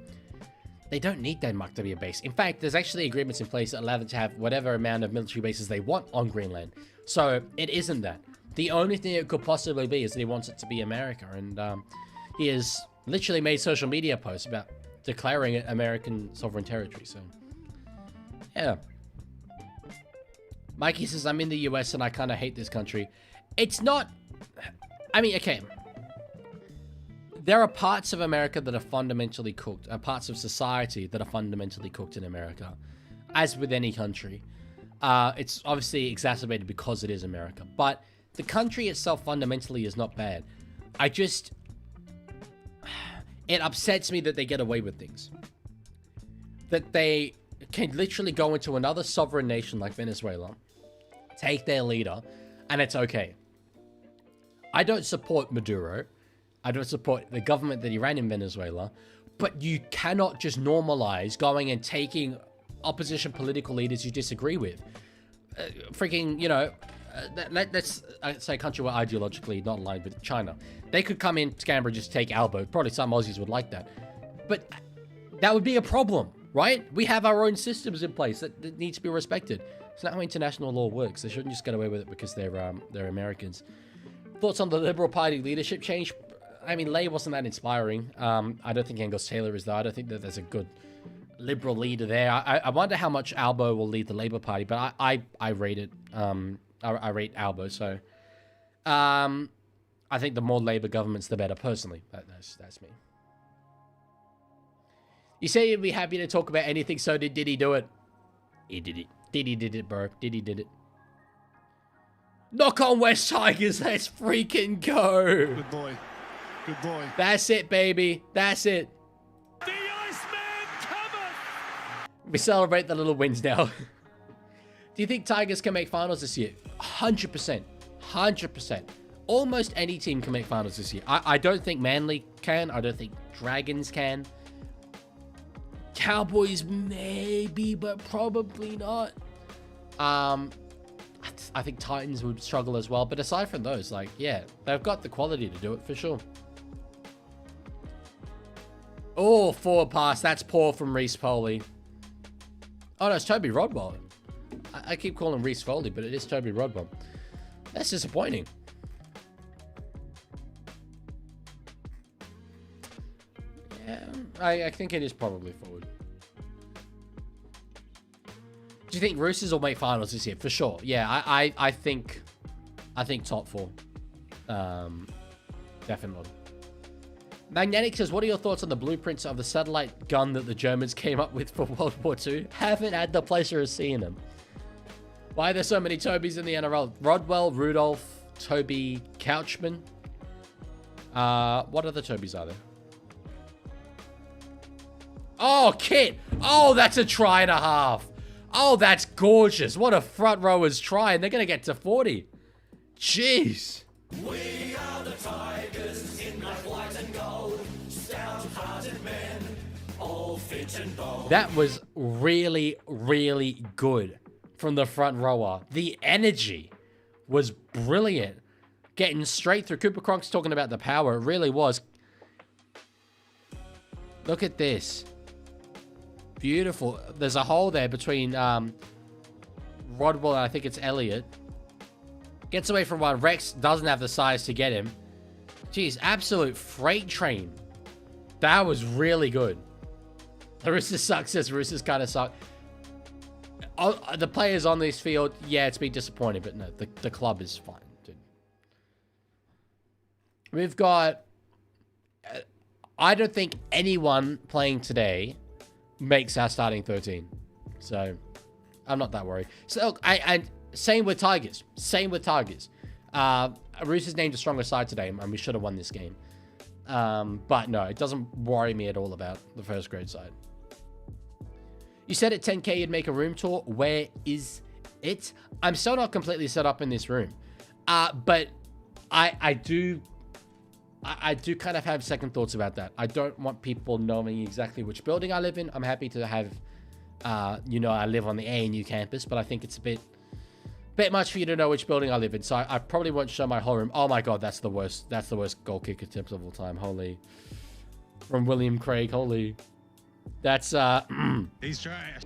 they don't need Denmark to be a base. In fact, there's actually agreements in place that allow them to have whatever amount of military bases they want on Greenland. So it isn't that. The only thing it could possibly be is that he wants it to be America. And he has literally made social media posts about declaring it American sovereign territory. So, yeah. Mikey says, I'm in the US and I kind of hate this country. It's not... I mean, okay. There are parts of America that are fundamentally cooked, parts of society that are fundamentally cooked in America, as with any country. It's obviously exacerbated because it is America, but the country itself fundamentally is not bad. It upsets me that they get away with things. That they can literally go into another sovereign nation like Venezuela, take their leader, and it's okay. I don't support Maduro. I don't support the government that he ran in Venezuela. But you cannot just normalize going and taking opposition political leaders you disagree with. Freaking, you know, let's say a country where ideologically not aligned with China. They could come in to Canberra and just take Albo. Probably some Aussies would like that. But that would be a problem, right? We have our own systems in place that need to be respected. It's not how international law works. They shouldn't just get away with it because they're Americans. Thoughts on the Liberal Party leadership change? I mean, Lay wasn't that inspiring. I don't think Angus Taylor is, though. I don't think that there's a good Liberal leader there. I wonder how much Albo will lead the Labour Party, but I rate it. I rate Albo, so... I think the more Labour governments, the better, personally. That's me. You say you'd be happy to talk about anything, so did he do it? He did it. Diddy did it, bro. Diddy did it. Knock on West Tigers, let's freaking go. Good boy. Good boy. That's it, baby. That's it. The Iceman cometh! We celebrate the little wins now. Do you think Tigers can make finals this year? 100%. 100%. Almost any team can make finals this year. I don't think Manly can. I don't think Dragons can. Cowboys maybe, but probably not. I think Titans would struggle as well. But aside from those, like, yeah, they've got the quality to do it for sure. Oh, forward pass. That's poor from Reece Foley. Oh, no, it's Toby Rodwell. I keep calling Reece Foley, but it is Toby Rodwell. That's disappointing. Yeah, I think it is probably forward. Do you think Roosters will make finals this year? For sure. Yeah, I think top 4. Definitely. Magnetic says, what are your thoughts on the blueprints of the satellite gun that the Germans came up with for World War II? Haven't had the pleasure of seeing them. Why are there so many Tobys in the NRL? Rodwell, Rudolph, Toby, Couchman. What other Tobys are there? Oh, Kit. Oh, that's a try and a half. Oh, that's gorgeous. What a front rower's try. And they're going to get to 40. Jeez. We are the Tigers in black, white and gold. Stout-hearted men, all fit and bold. That was really, really good from the front rower. The energy was brilliant. Getting straight through. Cooper Cronk's talking about the power. It really was. Look at this. Beautiful. There's a hole there between Rodwell and I think it's Elliott. Gets away from one. Rex doesn't have the size to get him. Jeez, absolute freight train. That was really good. The Roosters suck, says Roosters kind of suck. Oh, the players on this field, yeah, it's been disappointing, but no, the club is fine, dude. We've got... I don't think anyone playing today makes our starting 13. So, I'm not that worried. So, look, same with Tigers. Same with Tigers. Roosters named a stronger side today, and we should have won this game. But no, it doesn't worry me at all about the first grade side. You said at 10K you'd make a room tour. Where is it? I'm still not completely set up in this room. But I do kind of have second thoughts about that. I don't want people knowing exactly which building I live in. I'm happy to have, I live on the ANU campus, but I think it's a bit much for you to know which building I live in. So I probably won't show my whole room. Oh my God, that's the worst. That's the worst goal kick attempt of all time. Holy. From William Craig. Holy. That's, He's trash.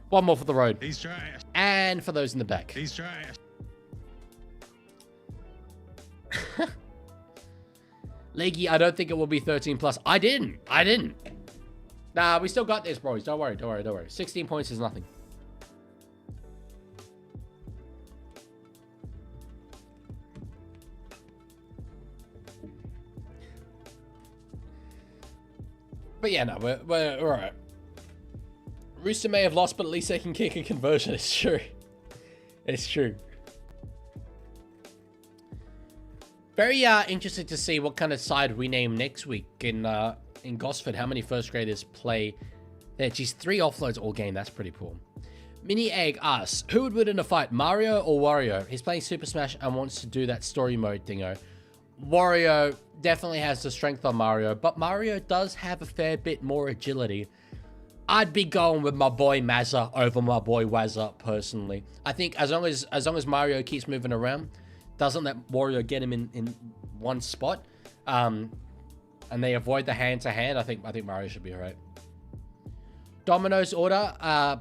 one more for the road. He's trash. And for those in the back. He's trash. Leaguie, I don't think it will be 13 plus. I didn't. Nah, we still got this, bros. Don't worry. 16 points is nothing. But yeah, no, we're all right. Rooster may have lost, but at least they can kick a conversion. It's true. It's true. Very interested to see what kind of side we name next week in Gosford. How many first graders play there? Geez, 3 offloads all game. That's pretty poor. Mini Egg asks, who would win in a fight, Mario or Wario? He's playing Super Smash and wants to do that story mode thingo. Wario definitely has the strength on Mario, but Mario does have a fair bit more agility. I'd be going with my boy Mazza over my boy Wazza personally. I think as long as Mario keeps moving around, doesn't let Wario get him in one spot, and they avoid the hand-to-hand, I think Mario should be alright. Domino's order,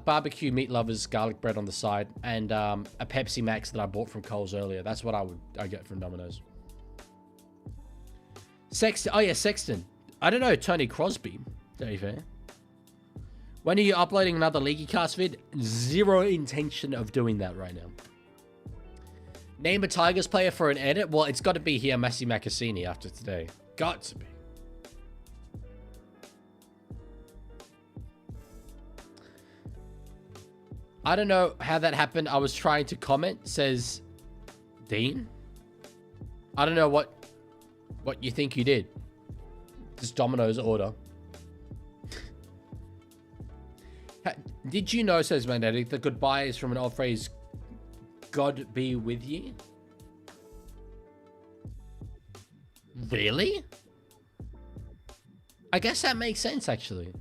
barbecue meat lovers, garlic bread on the side, and a Pepsi Max that I bought from Coles earlier. That's what I get from Domino's. Sexton, oh yeah, Sexton. I don't know, Tony Crosby, to be fair. When are you uploading another Leaguie cast vid? Zero intention of doing that right now. Name a Tigers player for an edit? Well, it's got to be here, Messi Macassini after today. Got to be. I don't know how that happened. I was trying to comment, says Dean. I don't know what you think you did. Just Domino's order. Did you know, says Magnetic, the goodbye is from an old phrase, God be with ye? Really? I guess that makes sense, actually.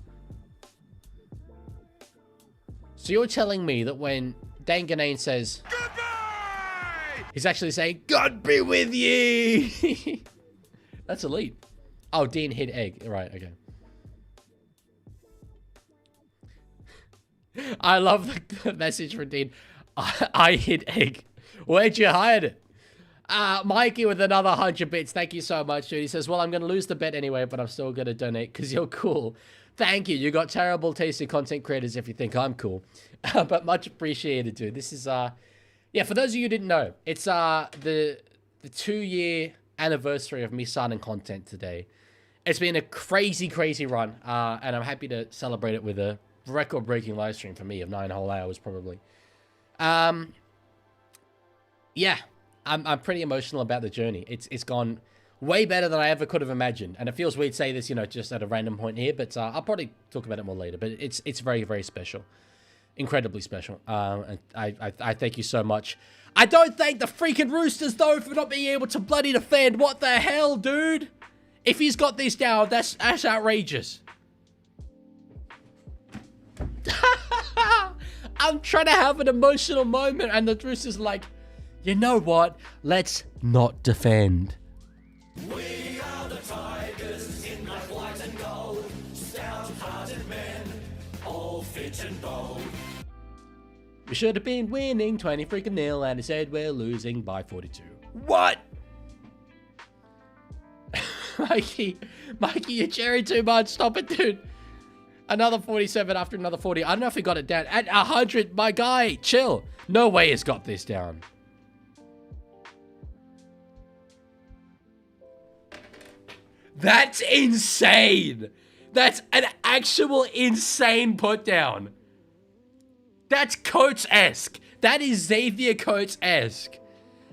So you're telling me that when Danganane says, "Goodbye!" he's actually saying, "God be with ye!" That's elite. Oh, Dean hit egg. Right, okay. I love the message from Dean. I hit egg. Where'd you hide it? Mikey with another 100 bits. Thank you so much, dude. He says, well, I'm going to lose the bet anyway, but I'm still going to donate because you're cool. Thank you. You got terrible tasting content creators if you think I'm cool. But much appreciated, dude. This is, yeah, for those of you who didn't know, it's the 2-year anniversary of me starting content today. It's been a crazy, crazy run, and I'm happy to celebrate it with a record-breaking live stream for me of 9 whole hours, probably. Yeah, I'm pretty emotional about the journey. It's gone way better than I ever could have imagined, and it feels weird to say this, you know, just at a random point here, but I'll probably talk about it more later. But it's very, very special, incredibly special. And I thank you so much. I don't thank the freaking Roosters though for not being able to bloody defend. What the hell, dude? If he's got this down, that's outrageous. I'm trying to have an emotional moment, and the Roosters are like, you know what? Let's not defend. We are the Tigers in black, white and gold. Stout-hearted men, all fit and bold. We should have been winning 20 freaking nil, and instead we're losing by 42. What? Mikey, you're cheering too much. Stop it, dude. Another 47 after another 40. I don't know if he got it down. At 100, my guy, chill. No way he's got this down. That's insane. That's an actual insane put down. That's Coates-esque. That is Xavier Coates-esque.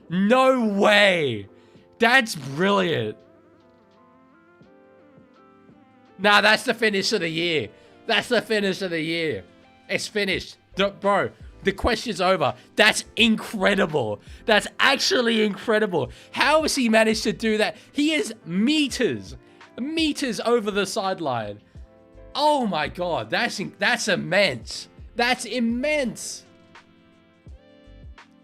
No way. That's brilliant. Nah, that's the finish of the year. That's the finish of the year. It's finished. Bro, the question's over. That's incredible. That's actually incredible. How has he managed to do that? He is meters over the sideline. Oh my God, that's immense. That's immense.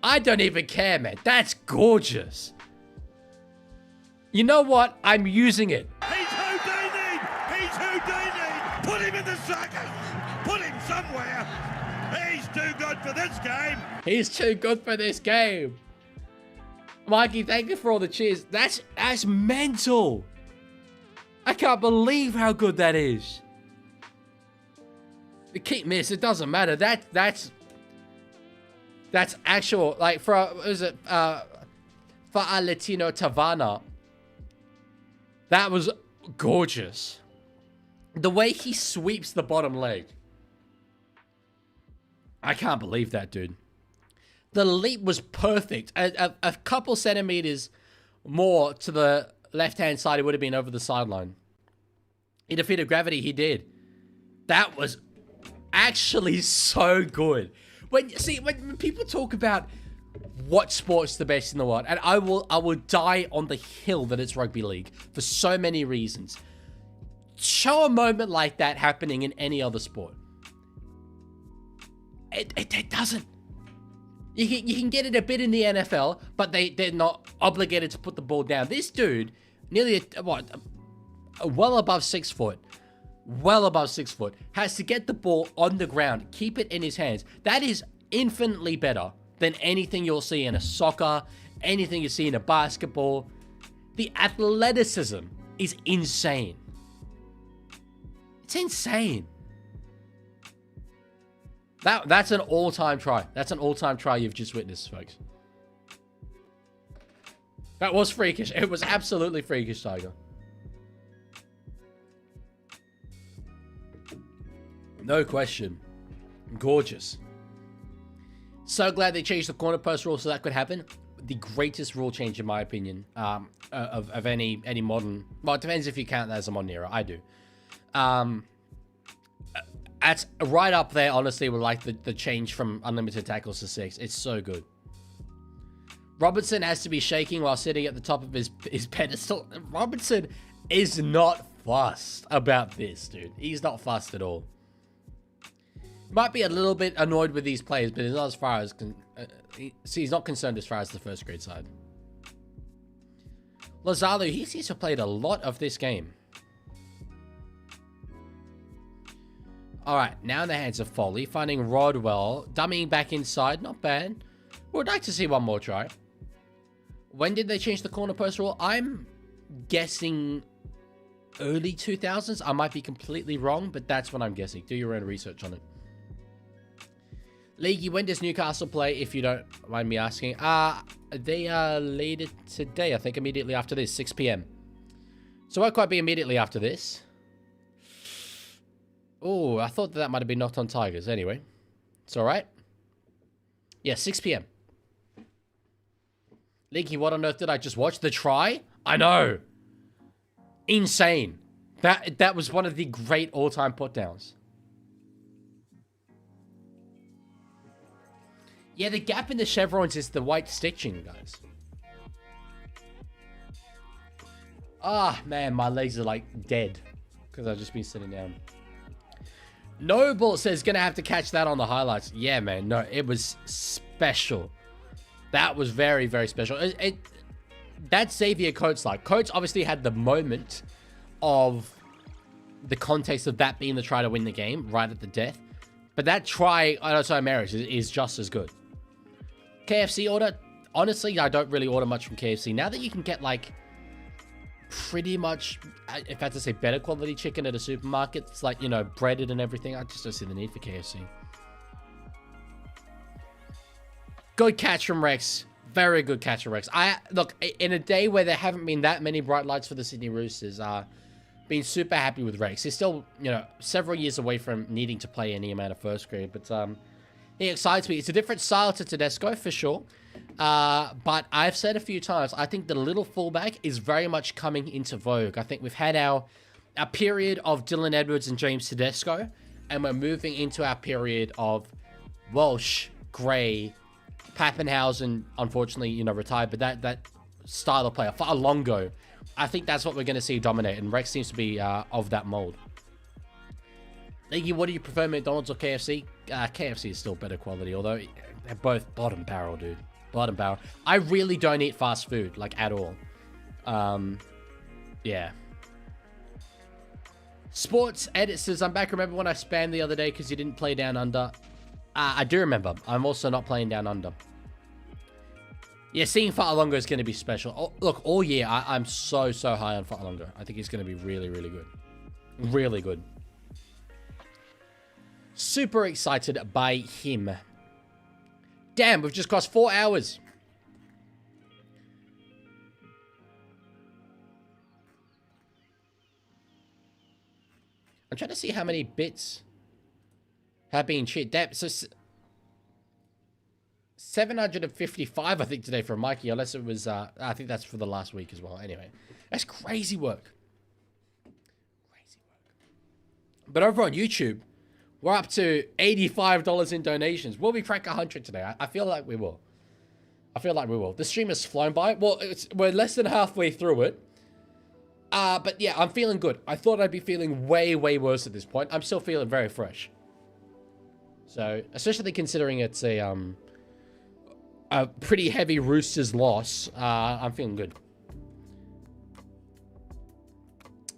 I don't even care, man. That's gorgeous. You know what? I'm using it. He's Houdini! He's Houdini! Put him in the circus! Put him somewhere! He's too good for this game! He's too good for this game. Mikey, thank you for all the cheers. That's mental. I can't believe how good that is. The kick miss, it doesn't matter. That's actual, like, for a Latino Tavana. That was gorgeous. The way he sweeps the bottom leg. I can't believe that, dude. The leap was perfect. A couple centimeters more to the left-hand side, it would have been over the sideline. He defeated gravity, he did. That was actually so good. When people talk about what sport's the best in the world, and I will die on the hill that it's rugby league for so many reasons. Show a moment like that happening in any other sport. It doesn't. You can get it a bit in the NFL, but they're not obligated to put the ball down. This dude, nearly well above 6 foot, has to get the ball on the ground, keep it in his hands. That is infinitely better than anything you'll see in a soccer, anything you see in a basketball. The athleticism is insane. It's insane. That's an all-time try. That's an all-time try you've just witnessed, folks. That was freakish. It was absolutely freakish, Tiger. No question. Gorgeous. So glad they changed the corner post rule so that could happen. The greatest rule change, in my opinion, of any modern... Well, it depends if you count that as a modern era. I do. That's right up there, honestly, with like the change from unlimited tackles to 6. It's so good. Robertson has to be shaking while sitting at the top of his pedestal. Robertson is not fussed about this, dude. He's not fussed at all. Might be a little bit annoyed with these players, but he's not as far as... he's not concerned as far as the first grade side. Lazalu, he seems to have played a lot of this game. Alright, now in the hands of Foley. Finding Rodwell. Dummying back inside. Not bad. Would like to see one more try. When did they change the corner post rule? I'm guessing early 2000s. I might be completely wrong, but that's what I'm guessing. Do your own research on it. Leaguie, when does Newcastle play, if you don't mind me asking? They are later today, I think, immediately after this, 6 p.m. So it won't quite be immediately after this. Oh, I thought that might have been knocked on Tigers. Anyway, it's all right. Yeah, 6 p.m. Leaguey, what on earth did I just watch? The try? I know. Insane. That was one of the great all-time put-downs. Yeah, the gap in the chevrons is the white stitching, guys. Ah, man, my legs are like dead because I've just been sitting down. Noble says gonna have to catch that on the highlights. Yeah, man. No, it was special. That was very, very special. That's Xavier Coates like. Coates obviously had the moment of the context of that being the try to win the game right at the death. But that try, marriage is just as good. KFC order. Honestly, I don't really order much from KFC. Now that you can get like pretty much, if I had to say, better quality chicken at a supermarket, it's like, you know, breaded and everything. I just don't see the need for KFC. Good catch from Rex. Very good catch from Rex. Look, in a day where there haven't been that many bright lights for the Sydney Roosters, been super happy with Rex. He's still, you know, several years away from needing to play any amount of first grade, but he excites me. It's a different style to Tedesco, for sure. But I've said a few times, I think the little fullback is very much coming into vogue. I think we've had our period of Dylan Edwards and James Tedesco, and we're moving into our period of Walsh, Gray, Pappenhausen, unfortunately, you know, retired, but that style of player, Fa'alongo, I think that's what we're going to see dominate, and Rex seems to be of that mold. Leaguey, what do you prefer, McDonald's or KFC? KFC is still better quality, although they're both bottom barrel, dude. Bottom barrel. I really don't eat fast food, like, at all. Yeah. Sports Edit says, I'm back. Remember when I spammed the other day because you didn't play Down Under? I do remember. I'm also not playing Down Under. Yeah, seeing Fa'alongo is going to be special. Oh, look, all year, I'm so high on Fa'alongo. I think he's going to be really, really good. Really good. Super excited by him. Damn, we've just crossed 4 hours. I'm trying to see how many bits have been cheated. Damn, so 755, I think, today from Mikey, unless it was, I think that's for the last week as well. Anyway, that's crazy work. Crazy work. But over on YouTube, we're up to $85 in donations. Will we crack 100 today? I feel like we will. I feel like we will. The stream has flown by. Well, we're less than halfway through it. But yeah, I'm feeling good. I thought I'd be feeling way, way worse at this point. I'm still feeling very fresh. So, especially considering it's a pretty heavy Roosters loss, I'm feeling good.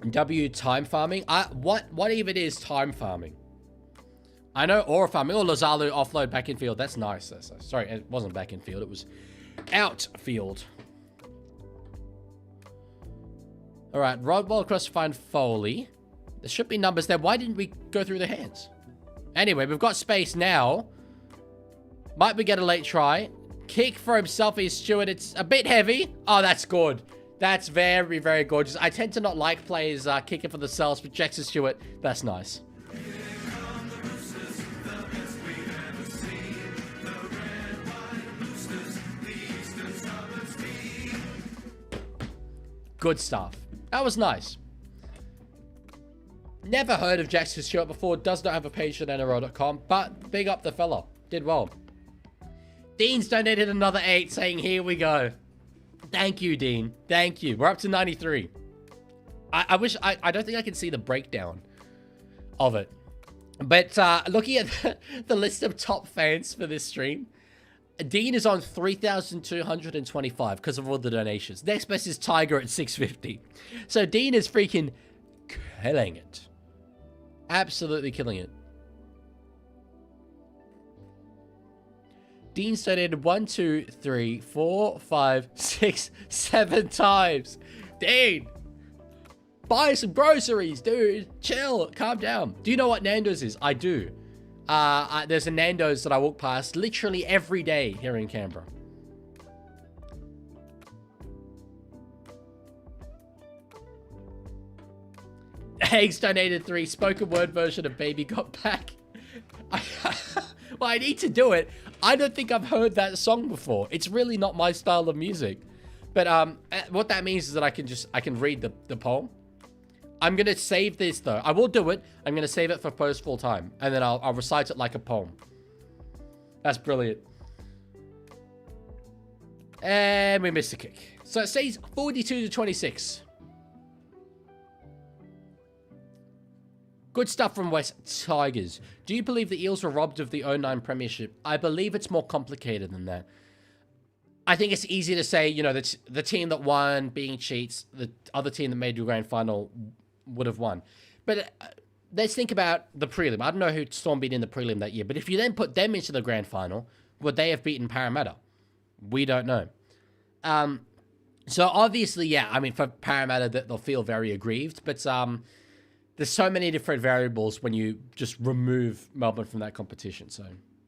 W, time farming. What even is time farming? I know aura farming. Oh, Lazalu offload back in field. That's nice. That's nice. Sorry, it wasn't back in field. It was outfield. All right, Rodwell across to find Foley. There should be numbers there. Why didn't we go through the hands? Anyway, we've got space now. Might we get a late try? Kick for himself is Stewart. It's a bit heavy. Oh, that's good. That's very, very gorgeous. I tend to not like players kicking for themselves, but Jackson Stewart, that's nice. Good stuff. That was nice. Never heard of Jackson Stewart before. Does not have a page at NRL.com, but big up the fella. Did well. Dean's donated another 8 saying, here we go. Thank you, Dean. Thank you. We're up to 93. I wish, I don't think I can see the breakdown of it. But looking at the list of top fans for this stream, Dean is on 3,225 because of all the donations. Next best is Tiger at 650. So Dean is freaking killing it. Absolutely killing it. Dean's donated 1, 2, 3, 4, 5, 6, 7 times. Dean, buy some groceries, dude. Chill, calm down. Do you know what Nando's is? I do. There's a Nando's that I walk past literally every day here in Canberra. Eggs donated 3. Spoken word version of Baby Got Back. Well, I need to do it. I don't think I've heard that song before. It's really not my style of music. But what that means is that I can read the poem. I'm going to save this, though. I will do it. I'm going to save it for post full time. And then I'll recite it like a poem. That's brilliant. And we missed a kick. So it says 42-26. Good stuff from West Tigers. Do you believe the Eels were robbed of the 09 premiership? I believe it's more complicated than that. I think it's easy to say, you know, that the team that won being cheats, the other team that made the grand final would have won. But let's think about the prelim. I don't know who Storm beat in the prelim that year, but if you then put them into the grand final, would they have beaten Parramatta? We don't know. So obviously, yeah, I mean, for Parramatta, they'll feel very aggrieved, but there's so many different variables when you just remove Melbourne from that competition. So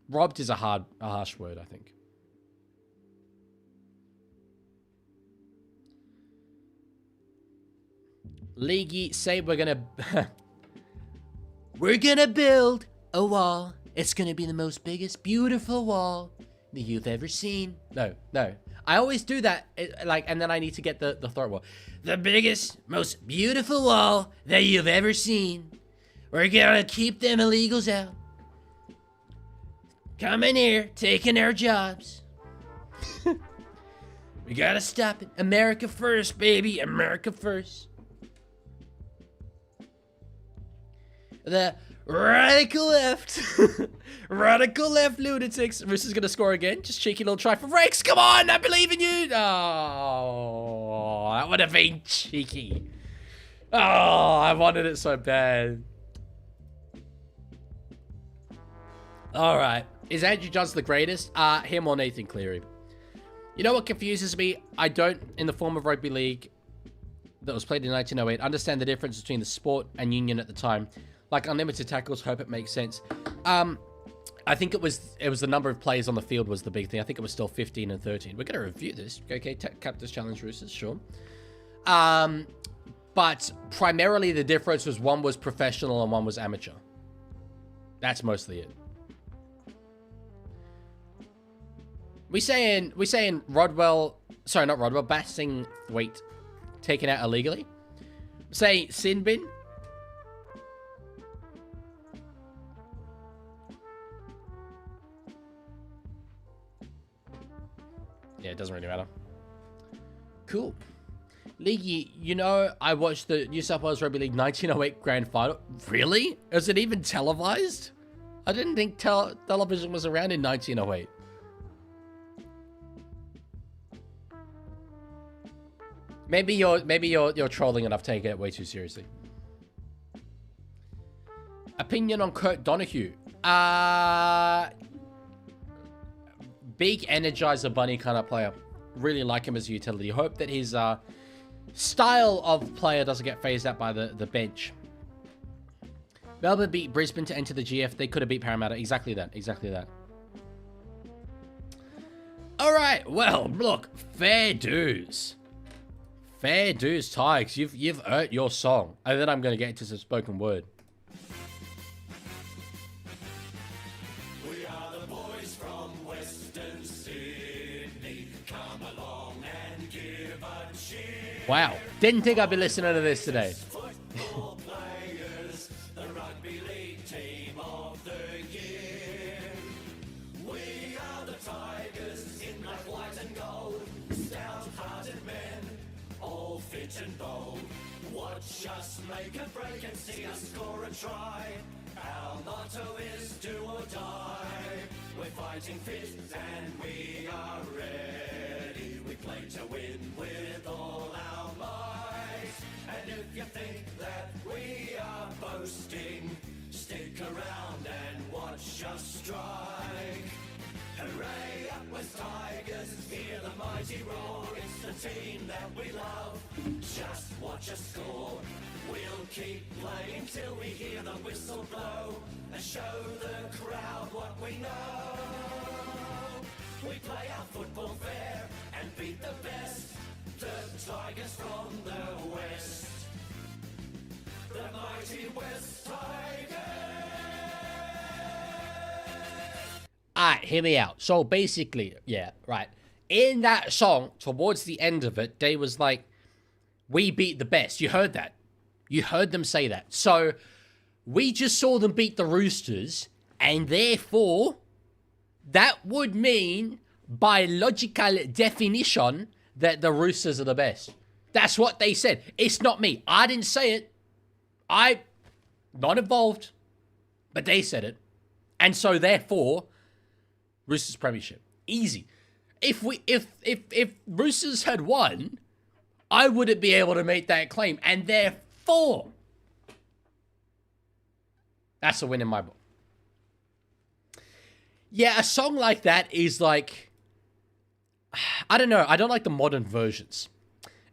robbed is a harsh word, I think. Leaguie say we're gonna build a wall. It's gonna be the most biggest, beautiful wall that you've ever seen. No. I always do that, and then I need to get the throat wall. The biggest, most beautiful wall that you've ever seen. We're gonna keep them illegals out. Coming here, taking our jobs. We gotta stop it. America first, baby. America first. The radical left. Radical left lunatics. Roosters gonna score again. Just cheeky little try for Rex. Come on, I believe in you. Oh, that would have been cheeky. Oh, I wanted it so bad. All right. Is Andrew Johns the greatest? Him or Nathan Cleary? You know what confuses me? I don't, in the form of rugby league that was played in 1908, understand the difference between the sport and union at the time. Like unlimited tackles, hope it makes sense. I think it was the number of players on the field was the big thing. I think it was still 15 and 13. We're going to review this. Okay, Captain's Challenge Roosters, sure. But primarily the difference was one was professional and one was amateur. That's mostly it. We saying Rodwell, sorry, not Rodwell, Bassingthwaite taken out illegally. Say sin bin. Yeah, it doesn't really matter. Cool. Leaguie, you know, I watched the New South Wales Rugby League 1908 Grand Final. Really? Is it even televised? I didn't think television was around in 1908. Maybe you're trolling and I've taken it way too seriously. Opinion on Kurt Donahue. Big Energizer Bunny kind of player. Really like him as a utility. Hope that his style of player doesn't get phased out by the bench. Melbourne beat Brisbane to enter the GF. They could have beat Parramatta. Exactly that. Exactly that. All right. Well, look. Fair dues. Fair dues, Tigers. You've earned your song. And then I'm going to get into some spoken word. We are the boys from Western Sydney. Come along and give a cheer. Wow. Didn't think I'd be listening to this today. Football players, the rugby league team of the year. We are the Tigers in black, white and gold, stout-hearted men, all fit and bold. Watch us make a break and see us score a try. Our motto is do or die. We're fighting fit and we are ready. We play to win with all our might. And if you think that we are boasting, stick around and watch us strike. Hooray, up with Tigers, hear the mighty roar. It's the team that we love, just watch us score. We'll keep playing till we hear the whistle blow and show the crowd what we know. We play our football fair and beat the best, the Tigers from the West. The mighty West Tigers. Alright, hear me out. So basically, yeah, right. In that song, towards the end of it, they was like, we beat the best. You heard that. You heard them say that. So, we just saw them beat the Roosters, and therefore, that would mean, by logical definition, that the Roosters are the best. That's what they said. It's not me. I didn't say it. I'm not involved. But they said it. And so, therefore, Roosters premiership. Easy. If Roosters had won, I wouldn't be able to make that claim. And therefore, that's a win in my book. Yeah, a song like that is like, I don't know. I don't like the modern versions.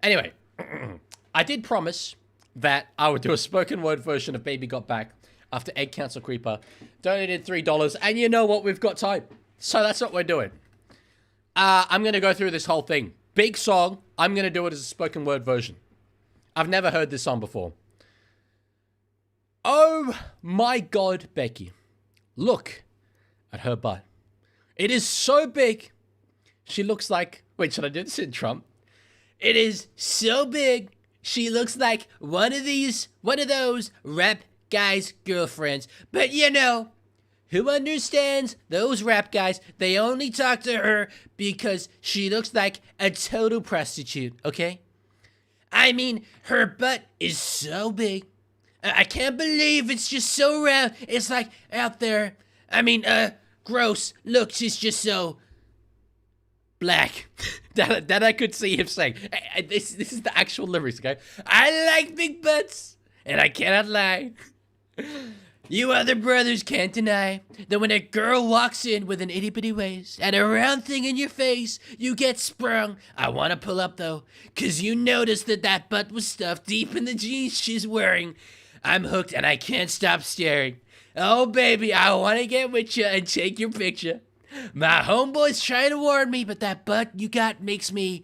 Anyway, I did promise that I would do a spoken word version of Baby Got Back after Egg Council Creeper donated $3. And you know what? We've got time. So that's what we're doing. I'm going to go through this whole thing. Big song. I'm going to do it as a spoken word version. I've never heard this song before. Oh my God, Becky. Look at her butt. It is so big. She looks like... Wait, should I do this in Trump? It is so big. She looks like one of those rap guys' girlfriends. But you know... Who understands those rap guys? They only talk to her because she looks like a total prostitute, okay? I mean, her butt is so big. I can't believe it's just so round. It's like out there. I mean, gross. Look, she's just so black. that I could see him saying. This is the actual lyrics, okay? I like big butts, and I cannot lie. You other brothers can't deny that when a girl walks in with an itty-bitty waist and a round thing in your face, you get sprung. I want to pull up, though, because you noticed that butt was stuffed deep in the jeans she's wearing. I'm hooked, and I can't stop staring. Oh, baby, I want to get with you and take your picture. My homeboy's trying to warn me, but that butt you got makes me...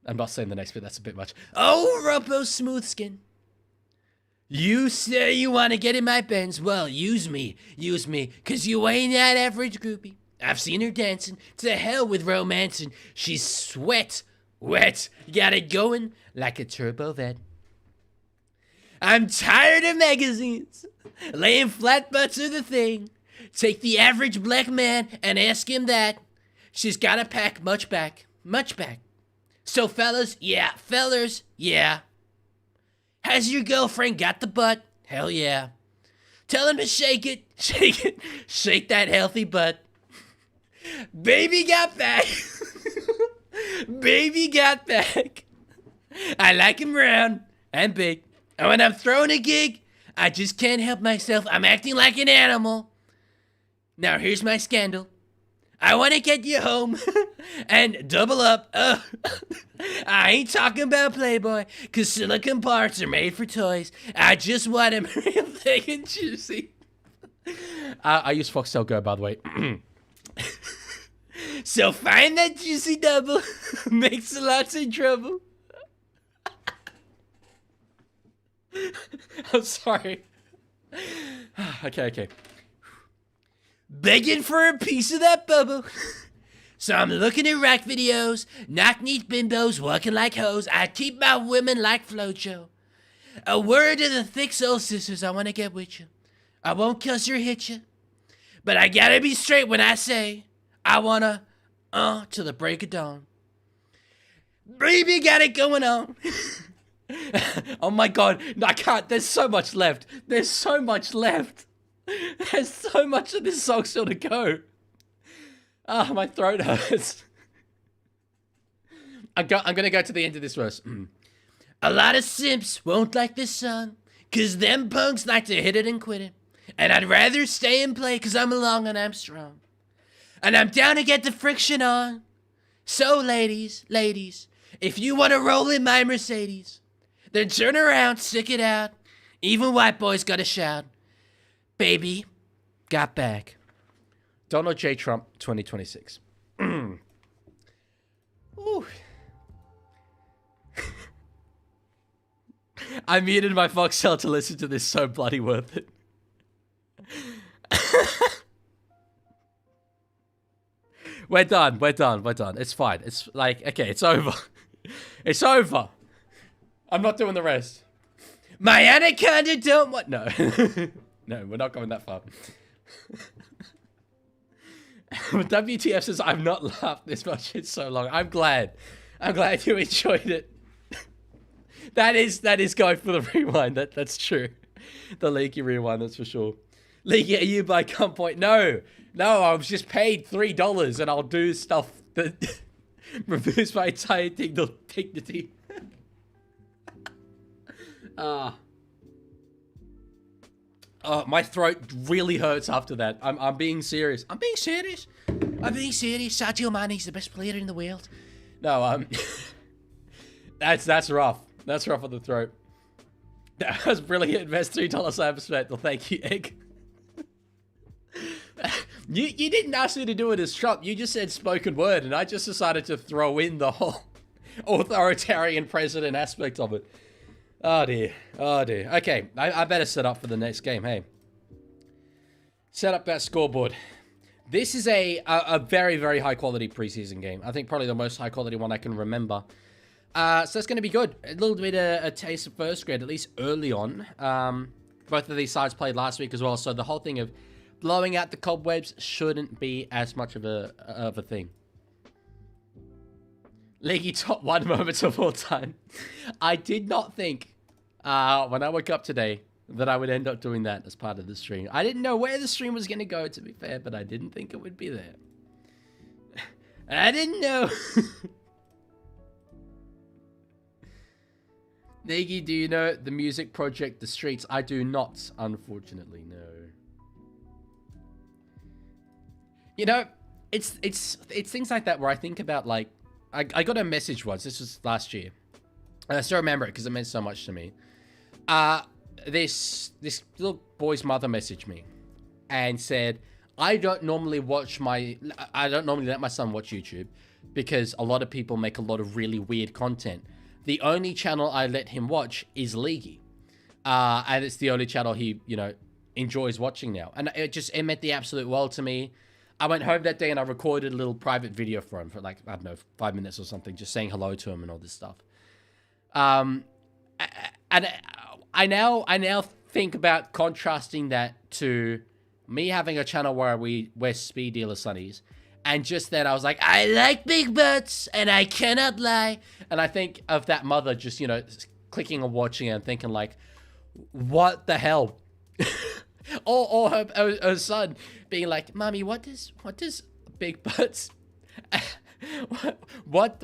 I'm not saying the next bit, that's a bit much. Oh, Ropo Smooth Skin. You say you want to get in my Benz? Well, use me, cause you ain't that average groupie. I've seen her dancing, to hell with romancing. She's wet, got it going like a turbo vet. I'm tired of magazines, laying flat butts are the thing. Take the average black man and ask him that. She's gotta pack much back. So fellas, yeah. Has your girlfriend got the butt? Hell yeah. Tell him to shake it. Shake that healthy butt. Baby got back. Baby got back. I like him round and big. And when I'm throwing a gig, I just can't help myself. I'm acting like an animal. Now here's my scandal. I want to get you home and double up. I ain't talking about Playboy, because silicone parts are made for toys. I just want them real thick and juicy. I use Foxtel Go, by the way. So find that juicy double. Makes lots of trouble. I'm sorry. Okay. Begging for a piece of that bubble. So I'm looking at rack videos, knock-kneed bimbos walking like hoes. I keep my women like Flojo. A word to the thick soul sisters, I want to get with you. I won't cuss or hit you. But I gotta be straight when I say, I wanna, till the break of dawn. Baby, got it going on. Oh my God, no, I can't. There's so much left. There's so much left. There's so much of this song still to go. Ah, my throat hurts. I'm gonna go to the end of this verse. A lot of simps won't like this song, cause them punks like to hit it and quit it. And I'd rather stay and play cause I'm long and I'm strong. And I'm down to get the friction on. So ladies, if you wanna roll in my Mercedes, then turn around, stick it out. Even white boys gotta shout. Baby, got back. Donald J. Trump, 2026. Ooh. I muted my Foxtel to listen to this, so bloody worth it. We're done. It's fine. It's like, okay, it's over. It's over. I'm not doing the rest. My anaconda don't want... No. No, we're not going that far. WTF says, I've not laughed this much in so long. I'm glad you enjoyed it. That is going for the rewind. That's true. The Leaguie rewind, that's for sure. Leaguie, are you by gunpoint? No, I was just paid $3 and I'll do stuff that removes my entire dignity. Oh, my throat really hurts after that. I'm being serious. I'm being serious. Sadio Mane's the best player in the world. No, that's rough. That's rough on the throat. That was brilliant. Invest $3 cyber. Well, thank you, Egg. You didn't ask me to do it as Trump. You just said spoken word, and I just decided to throw in the whole authoritarian president aspect of it. Oh dear. Okay, I better set up for the next game. Hey, set up that scoreboard. This is a very, very high quality preseason game. I think probably the most high quality one I can remember. So it's going to be good. A little bit of a taste of first grade, at least early on. Both of these sides played last week as well, so the whole thing of blowing out the cobwebs shouldn't be as much of a thing. Leaguie top 1 moments of all time. I did not think when I woke up today that I would end up doing that as part of the stream. I didn't know where the stream was going to go, to be fair, but I didn't think it would be there. I didn't know. Leaguie, do you know the music project The Streets? I do not, unfortunately, no. You know, it's things like that where I think about, like, I got a message once. This was last year. And I still remember it because it meant so much to me. This little boy's mother messaged me and said, I don't normally let my son watch YouTube because a lot of people make a lot of really weird content. The only channel I let him watch is Leaguie. And it's the only channel he, enjoys watching now. And it meant the absolute world to me. I went home that day and I recorded a little private video for him for like, I don't know, 5 minutes or something, just saying hello to him and all this stuff. And I now think about contrasting that to me having a channel where we're speed dealer sunnies, and just then I was like, I like big butts and I cannot lie. And I think of that mother just, clicking and watching it and thinking like, what the hell? or her son being like, Mommy, what does big butts?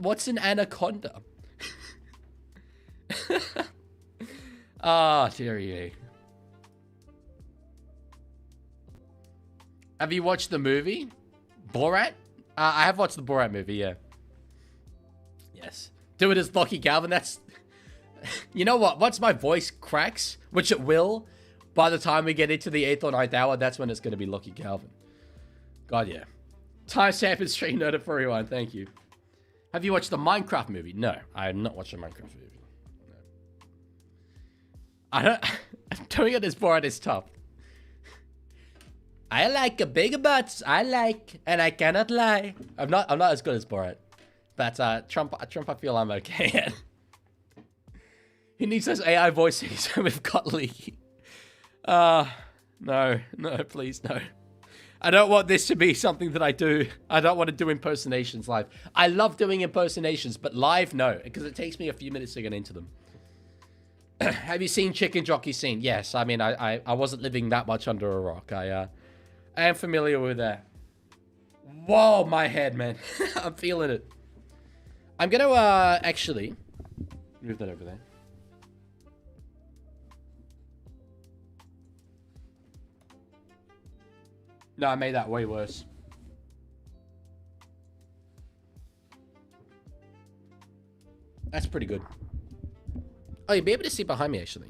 What's an anaconda? Ah, dearie. Have you watched the movie? Borat? I have watched the Borat movie, yeah. Yes. Do it as Lockie Galvin, that's... You know what? Once my voice cracks, which it will, by the time we get into the 8th or 9th hour, that's when it's going to be Lockie Galvin. God, yeah. Timestamp and stream noted for everyone, thank you. Have you watched the Minecraft movie? No, I have not watched the Minecraft movie. No. I don't... Doing it as Borat is tough. I like a big butts. I like, and I cannot lie. I'm not as good as Borat, but Trump, I feel I'm okay at. He needs those AI voices, so we've got Leaguie. No, please, no. I don't want this to be something that I do. I don't want to do impersonations live. I love doing impersonations, but live, no, because it takes me a few minutes to get into them. Have you seen Chicken Jockey Scene? Yes. I mean, I wasn't living that much under a rock. I am familiar with that. Whoa, my head, man. I'm feeling it. I'm going to actually move that over there. No, I made that way worse. That's pretty good. Oh, you'll be able to see behind me, actually.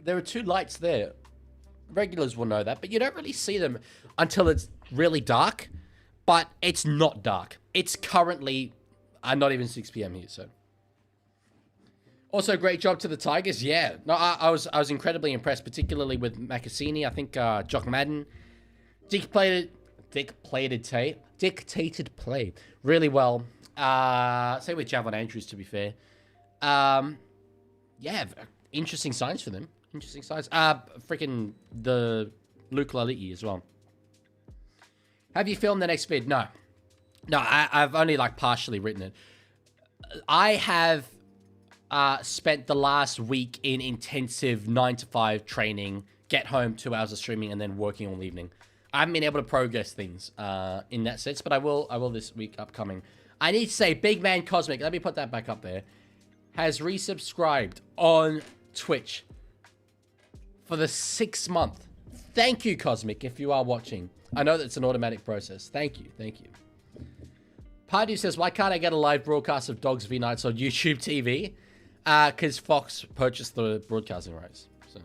There are two lights there. Regulars will know that, but you don't really see them until it's really dark. But it's not dark. It's currently not even 6 p.m. here, so. Also, great job to the Tigers. Yeah, no, I was incredibly impressed, particularly with Macassini. I think Jock Madden dictated play really well. Same with Javon Andrews, to be fair. Yeah, interesting signs for them. Interesting signs. Freaking the Luke Laliti as well. Have you filmed the next vid? No. No, I've only like partially written it. I have spent the last week in intensive 9 to 5 training, get home, 2 hours of streaming, and then working all evening. I haven't been able to progress things in that sense, but I will this week upcoming. I need to say, Big Man Cosmic, let me put that back up there, has resubscribed on Twitch for the 6th month. Thank you, Cosmic, if you are watching. I know that's an automatic process. Thank you. Thank you. Pardew says, why can't I get a live broadcast of Dogs v Knights on YouTube TV? Because Fox purchased the broadcasting rights. So.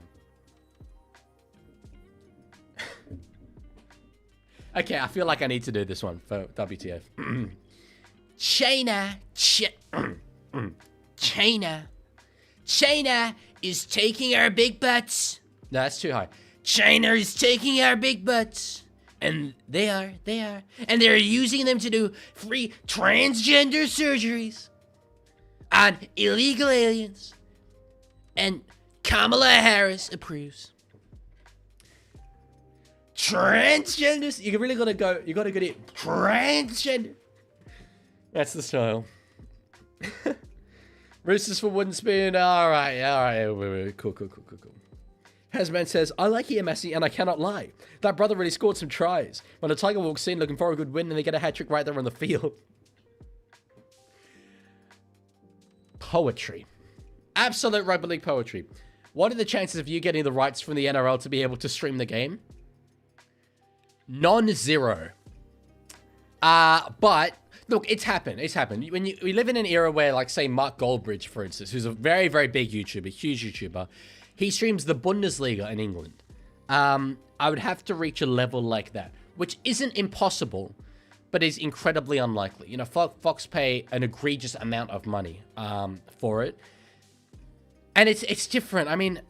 Okay, I feel like I need to do this one for WTF. China is taking our big butts. No, that's too high. China is taking our big butts. And they are. And they're using them to do free transgender surgeries on illegal aliens. And Kamala Harris approves. Transgenders. You really gotta go. You gotta get it. Transgender. That's the style. Roosters for wooden spoon. All right. Cool. Hasman says, I like Ian Massey and I cannot lie. That brother really scored some tries. When the Tiger walks in looking for a good win and they get a hat-trick right there on the field. Poetry. Absolute rugby league poetry. What are the chances of you getting the rights from the NRL to be able to stream the game? Non-zero. But look, it's happened. When we live in an era where, like, say, Mark Goldbridge, for instance, who's a very, very big YouTuber, huge YouTuber, he streams the Bundesliga in England. I would have to reach a level like that, which isn't impossible, but is incredibly unlikely. You know, Fox pay an egregious amount of money for it, and it's different. I mean,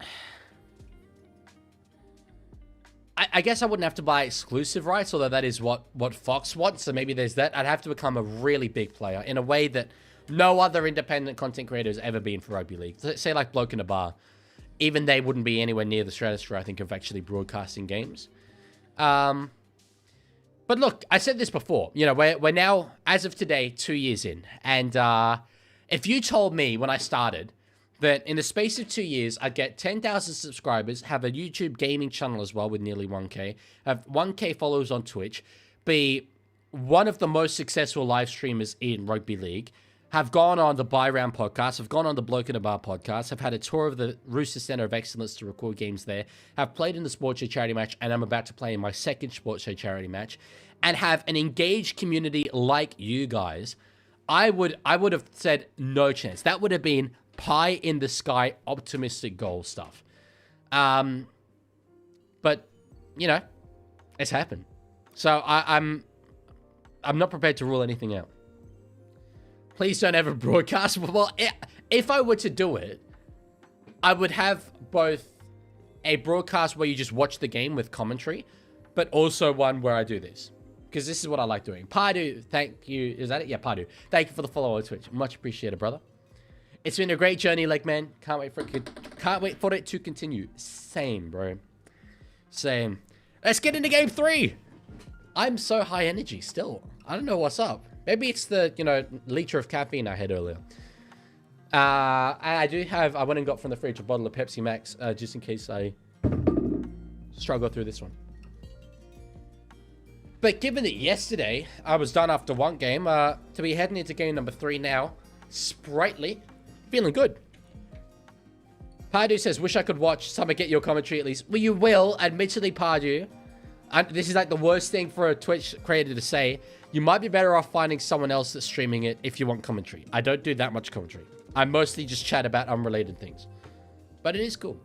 I guess I wouldn't have to buy exclusive rights, although that is what Fox wants. So maybe there's that. I'd have to become a really big player in a way that no other independent content creator has ever been for rugby league. Say like Bloke in a Bar. Even they wouldn't be anywhere near the stratosphere, I think, of actually broadcasting games. But look, I said this before. You know, we're now, as of today, 2 years in. And if you told me when I started that in the space of 2 years, I'd get 10,000 subscribers, have a YouTube gaming channel as well with nearly 1K, have 1K followers on Twitch, be one of the most successful live streamers in rugby league, have gone on the Buy Round podcast, have gone on the Bloke in a Bar podcast, have had a tour of the Rooster Center of Excellence to record games there, have played in the Sports Show charity match, and I'm about to play in my second Sports Show charity match, and have an engaged community like you guys, I would have said no chance. That would have been pie in the sky, optimistic goal stuff. But, you know, it's happened. So I'm not prepared to rule anything out. Please don't ever broadcast. Well, if I were to do it, I would have both a broadcast where you just watch the game with commentary, but also one where I do this. Because this is what I like doing. Pardew, thank you. Is that it? Yeah, Pardew. Thank you for the follow on Twitch. Much appreciated, brother. It's been a great journey, Lake Man. Can't wait for it to continue. Same, bro. Same. Let's get into game 3. I'm so high energy still. I don't know what's up. Maybe it's the, liter of caffeine I had earlier. I went and got from the fridge a bottle of Pepsi Max, just in case I struggle through this one. But given that yesterday I was done after one game, to be heading into game number 3 now, sprightly, feeling good. Pardew says, wish I could watch Summer get your commentary at least. Well, you will, admittedly, Pardew. This is like the worst thing for a Twitch creator to say. You might be better off finding someone else that's streaming it if you want commentary. I don't do that much commentary. I mostly just chat about unrelated things. But it is cool.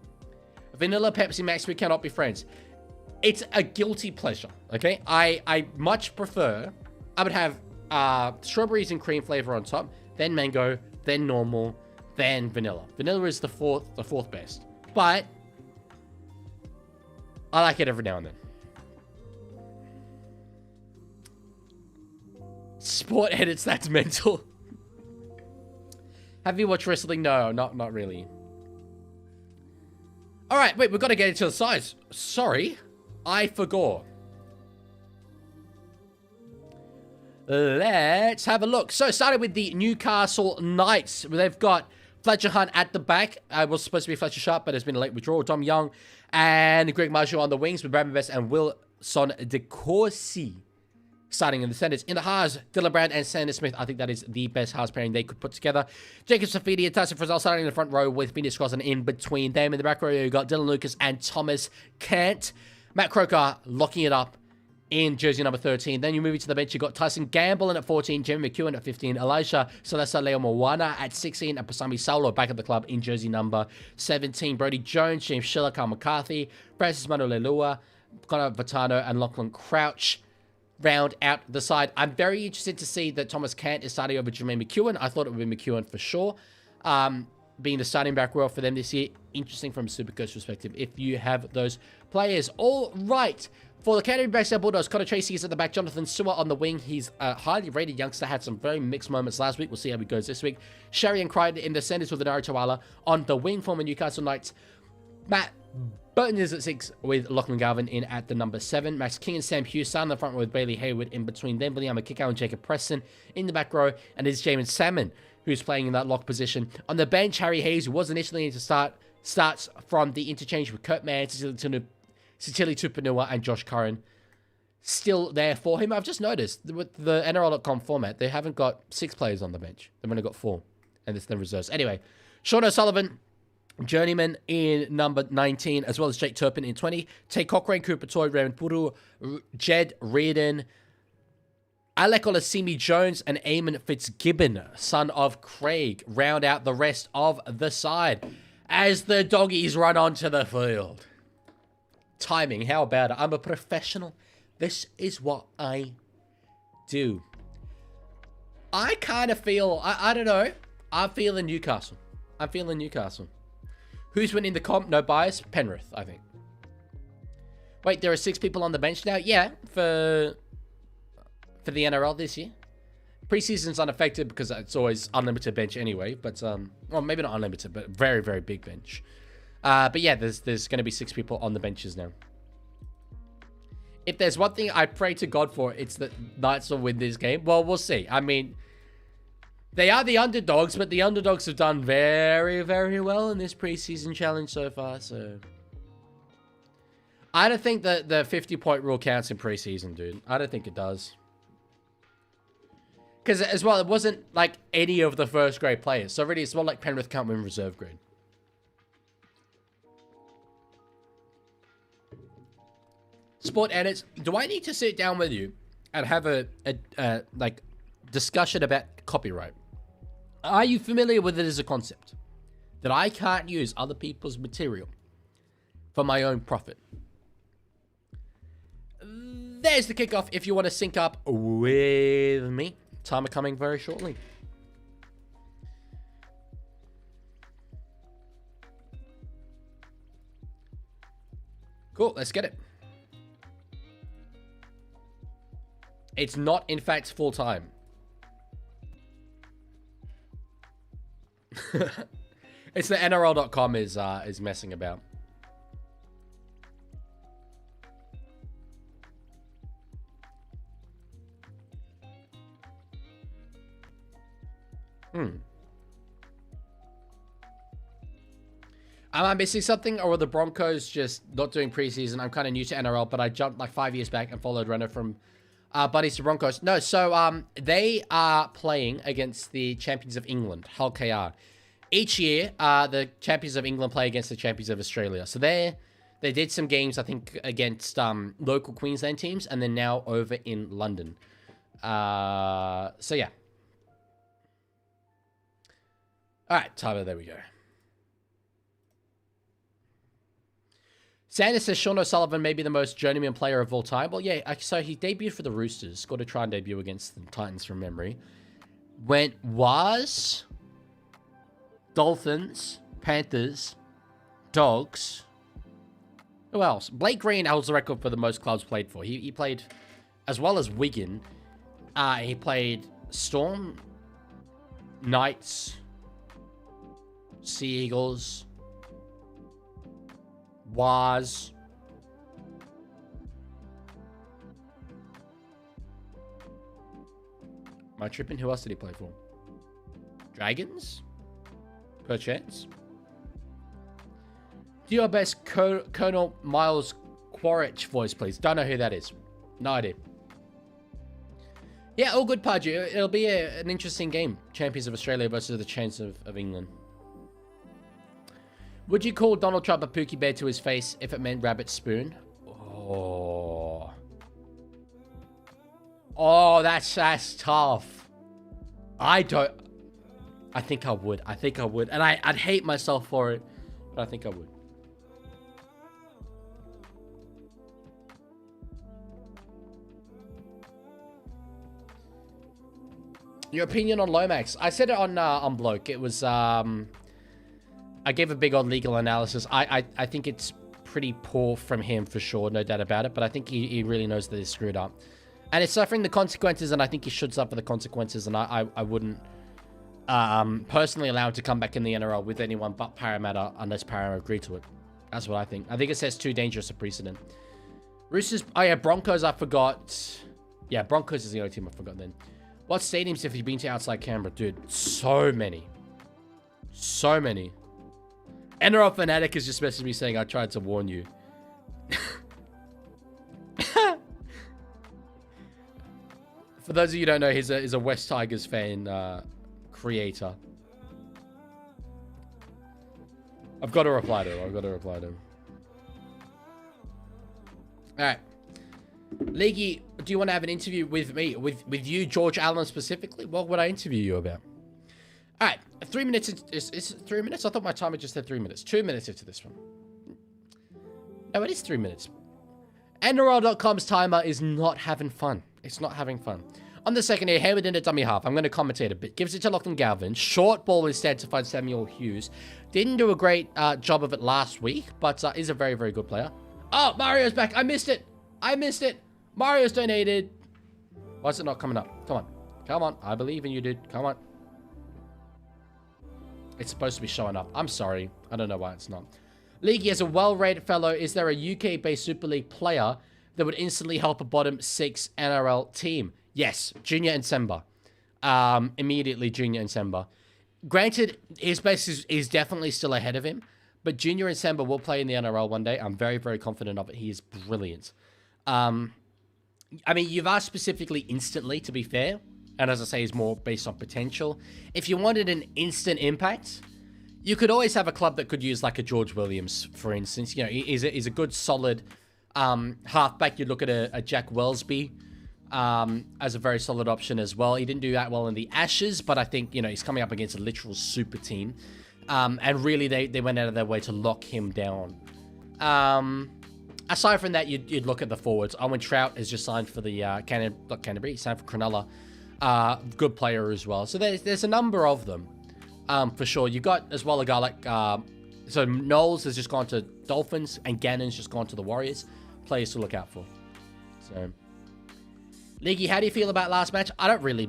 Vanilla Pepsi Max, we cannot be friends. It's a guilty pleasure, okay? I much prefer... I would have strawberries and cream flavor on top, then mango, then normal, then vanilla. Vanilla is the fourth best. But I like it every now and then. Sport edits, that's mental. Have you watched wrestling? No, not really. All right, wait, we've got to get into the sides. Sorry, I forgot. Let's have a look. So, starting with the Newcastle Knights. They've got Fletcher Hunt at the back. Was supposed to be Fletcher Sharp, but has been a late withdrawal. Dom Young and Greg Marshall on the wings with Bradman Best and Wilson De Courcy starting in the centers. In the halves, Dylan Brown and Sanders Smith. I think that is the best halves pairing they could put together. Jacob Safidi and Tyson Frizzell starting in the front row with Phoenix Crossan in between them. In the back row, you've got Dylan Lucas and Thomas Kent. Matt Croker locking it up in jersey number 13. Then you move to the bench. You've got Tyson Gamble in at 14, Jimmy McEwen at 15, Elijah Celesta Leo Moana at 16, and Pasami Saulo back at the club in jersey number 17. Brody Jones, James Schiller, Carl McCarthy, Francis Manolelua, Connor Vitano, and Lachlan Crouch round out the side. I'm very interested to see that Thomas Kent is starting over Jermaine McEwen. I thought it would be McEwen for sure. Being the starting back row for them this year. Interesting from a Supercoach perspective if you have those players. All right. For the Canterbury-Bankstown Bulldogs, Connor Tracy is at the back. Jonathan Stewart on the wing. He's a highly rated youngster. Had some very mixed moments last week. We'll see how he goes this week. Sherry and Crichton in the centers with Anari Tawala on the wing. Former Newcastle Knights. Matt Burton is at 6 with Lachlan Garvin in at the number 7. Max King and Sam Hughes on the front row with Bailey Hayward in between them. William Kikau and Jacob Preston in the back row. And it's Jamin Salmon who's playing in that lock position. On the bench, Harry Hayes, who was initially in to starts from the interchange with Kurt Mann, Sitili Tupanua, and Josh Curran. Still there for him. I've just noticed with the NRL.com format, they haven't got 6 players on the bench. They've only got 4. And it's the reserves. Anyway, Sean O'Sullivan, Journeyman in number 19, as well as Jake Turpin in 20. Tay Cochrane, Cooper Toy, Raymond Puru, Jed Reardon, Alec Olasimi Jones, and Eamon Fitzgibbon, son of Craig, round out the rest of the side as the doggies run onto the field. Timing, how about it? I'm a professional. This is what I do. I kind of feel, I don't know, I'm feeling Newcastle. Who's winning the comp? No bias. Penrith, I think. Wait, there are 6 people on the bench now? Yeah, for the NRL this year. Preseason's unaffected because it's always unlimited bench anyway. But, well, maybe not unlimited, but very, very big bench. But yeah, there's going to be 6 people on the benches now. If there's one thing I pray to God for, it's that Knights will win this game. Well, we'll see. I mean, they are the underdogs, but the underdogs have done very, very well in this preseason challenge so far. So I don't think that the 50-point rule counts in preseason, dude. I don't think it does. Because as well, it wasn't like any of the first grade players. So really, it's more like Penrith can't win reserve grade. Sport edits. Do I need to sit down with you and have a like discussion about copyright? Are you familiar with it as a concept? That I can't use other people's material for my own profit. There's the kickoff if you want to sync up with me. Timer coming very shortly. Cool, let's get it. It's not, in fact, full-time. It's the NRL.com is messing about. Am I missing something, or are the Broncos just not doing preseason? I'm kind of new to NRL, but I jumped like 5 years back and followed Renner from Buddies to Broncos. No, so they are playing against the champions of England, Hull KR. Each year, the champions of England play against the champions of Australia. So they did some games, I think, against local Queensland teams, and then now over in London. So yeah. All right, Tyler, there we go. Sanders says Sean O'Sullivan may be the most journeyman player of all time. Well, yeah, so he debuted for the Roosters. Scored a try and debut against the Titans from memory. Was Dolphins, Panthers, Dogs. Who else? Blake Green holds the record for the most clubs played for. He played as well as Wigan. He played Storm, Knights, Sea Eagles, Was. Am I tripping? Who else did he play for? Dragons? Perchance? Do your best Colonel Miles Quaritch voice, please. Don't know who that is. No idea. Yeah, all good, Pudgy. It'll be an interesting game. Champions of Australia versus the Champions of England. Would you call Donald Trump a Pookie Bear to his face if it meant rabbit spoon? Oh. Oh, that's tough. I think I would. And I'd hate myself for it, but I think I would. Your opinion on Lomax? I said it on Bloke. It was I gave a big on legal analysis. I think it's pretty poor from him for sure, no doubt about it. But I think he really knows that he's screwed up, and it's suffering the consequences. And I think he should suffer the consequences. And I wouldn't personally allow him to come back in the NRL with anyone but Parramatta unless Parramatta agree to it. That's what I think. I think it sets too dangerous a precedent. Roosters. Oh yeah, Broncos. I forgot. Yeah, Broncos is the only team I forgot then. What stadiums have you been to outside Canberra? Dude, so many. So many. NRL Fanatic is just messaging me saying, I tried to warn you. For those of you who don't know, he's a West Tigers fan creator. I've got to reply to him. Alright. Leaguie, do you want to have an interview with me? With you, George Allen specifically? What would I interview you about? Alright, 3 minutes. Is it 3 minutes? I thought my timer just said 3 minutes. 2 minutes into this one. No, it is 3 minutes. NRL.com's timer is not having fun. It's not having fun. On the second here, Hayward in a dummy half. I'm going to commentate a bit. Gives it to Lachlan Galvin. Short ball instead to find Samuel Hughes. Didn't do a great job of it last week, but is a very, very good player. Oh, Mario's back. I missed it. Mario's donated. Why is it not coming up? Come on. I believe in you, dude. Come on. It's supposed to be showing up. I'm sorry. I don't know why it's not. Leaguey, as a well-rated fellow, is there a UK-based Super League player that would instantly help a bottom 6 NRL team? Yes, Junior and Semba. Immediately Junior and Semba. Granted, his base is definitely still ahead of him, but Junior and Semba will play in the NRL one day. I'm very, very confident of it. He is brilliant. I mean, you've asked specifically instantly, to be fair, and as I say, is more based on potential. If you wanted an instant impact, you could always have a club that could use like a George Williams, for instance. You know, he's a good, solid halfback. You'd look at a Jack Wellesby as a very solid option as well. He didn't do that well in the Ashes, but I think, you know, he's coming up against a literal super team. And really, they went out of their way to lock him down. Aside from that, you'd look at the forwards. Owen Trout has just signed for the Canterbury. He signed for Cronulla. Good player as well. So there's a number of them, for sure. You got as well a guy like so Knowles has just gone to Dolphins and Gannon's just gone to the Warriors. Players to look out for. So, Leaguey, how do you feel about last match? I don't really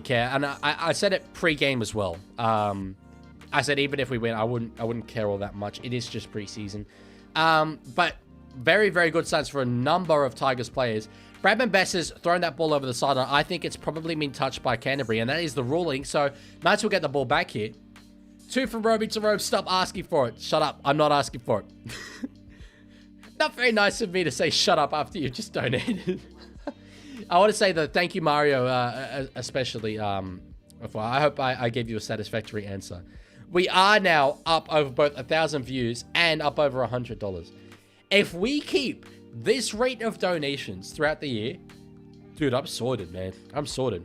care, and I said it pre-game as well. I said even if we win, I wouldn't care all that much. It is just preseason. But very, very good signs for a number of Tigers players. Bradman Best has thrown that ball over the sideline. I think it's probably been touched by Canterbury, and that is the ruling. So, Knights will get the ball back here. 2 from Roby to Robe. Stop asking for it. Shut up. I'm not asking for it. Not very nice of me to say shut up after you just donated. I want to say that thank you, Mario, especially. I hope I gave you a satisfactory answer. We are now up over both 1,000 views and up over $100. If we keep this rate of donations throughout the year, dude, I'm sorted, man. I'm sorted.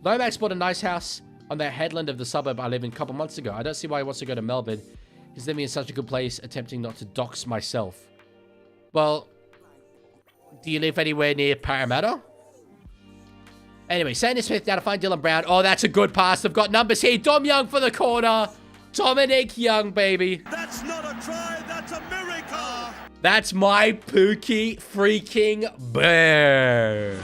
Lomax bought a nice house on the headland of the suburb I live in a couple months ago. I don't see why he wants to go to Melbourne. He's living in such a good place, attempting not to dox myself. Well, do you live anywhere near Parramatta? Anyway, Sanders Smith down to find Dylan Brown. Oh, that's a good pass. They've got numbers here. Dom Young for the corner. Dominic Young, baby. That's not a try, that's a miracle. That's my Pookie freaking bear.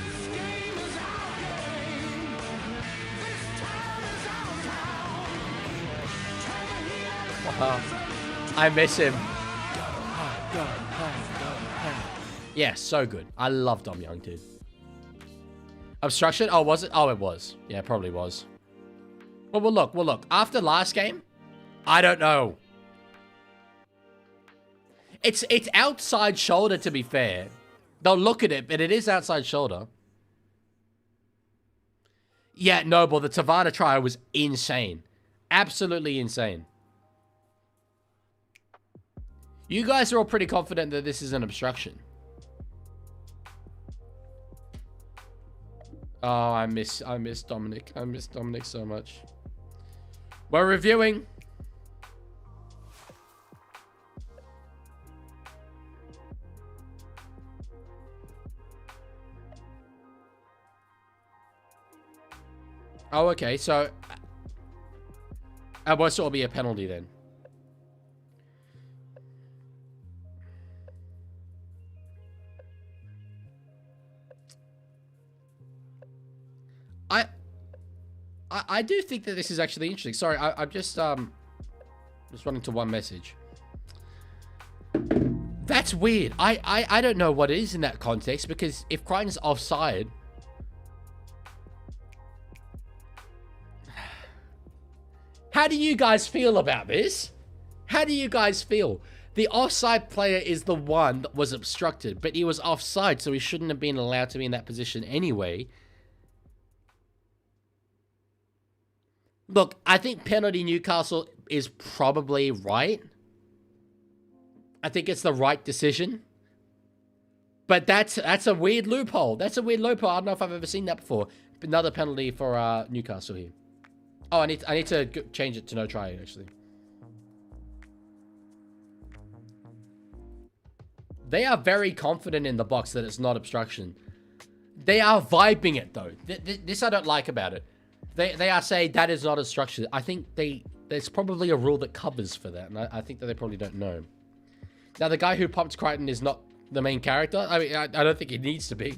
Wow. I miss him. Yeah, so good. I love Dom Young, dude. Obstruction? Oh, was it? Oh, it was. Yeah, it probably was. Well, we'll look. After last game, I don't know. It's outside shoulder, to be fair. They'll look at it, but it is outside shoulder. Yeah, Noble, the Tavana try was insane. Absolutely insane. You guys are all pretty confident that this is an obstruction. Oh, I miss Dominic. I miss Dominic so much. We're reviewing. Oh, okay. So, what sort of be a penalty then? I do think that this is actually interesting. Sorry, I'm just running to one message. That's weird. I don't know what it is in that context, because if Crichton's offside, how do you guys feel about this? How do you guys feel? The offside player is the one that was obstructed, but he was offside, so he shouldn't have been allowed to be in that position anyway. Look, I think penalty Newcastle is probably right. I think it's the right decision. But that's a weird loophole. That's a weird loophole. I don't know if I've ever seen that before. Another penalty for Newcastle here. Oh, I need to change it to no try, actually. They are very confident in the box that it's not obstruction. They are vibing it, though. This I don't like about it. They are saying that is not obstruction. I think there's probably a rule that covers for that, and I think that they probably don't know. Now, the guy who pumped Crichton is not the main character. I mean, I don't think he needs to be.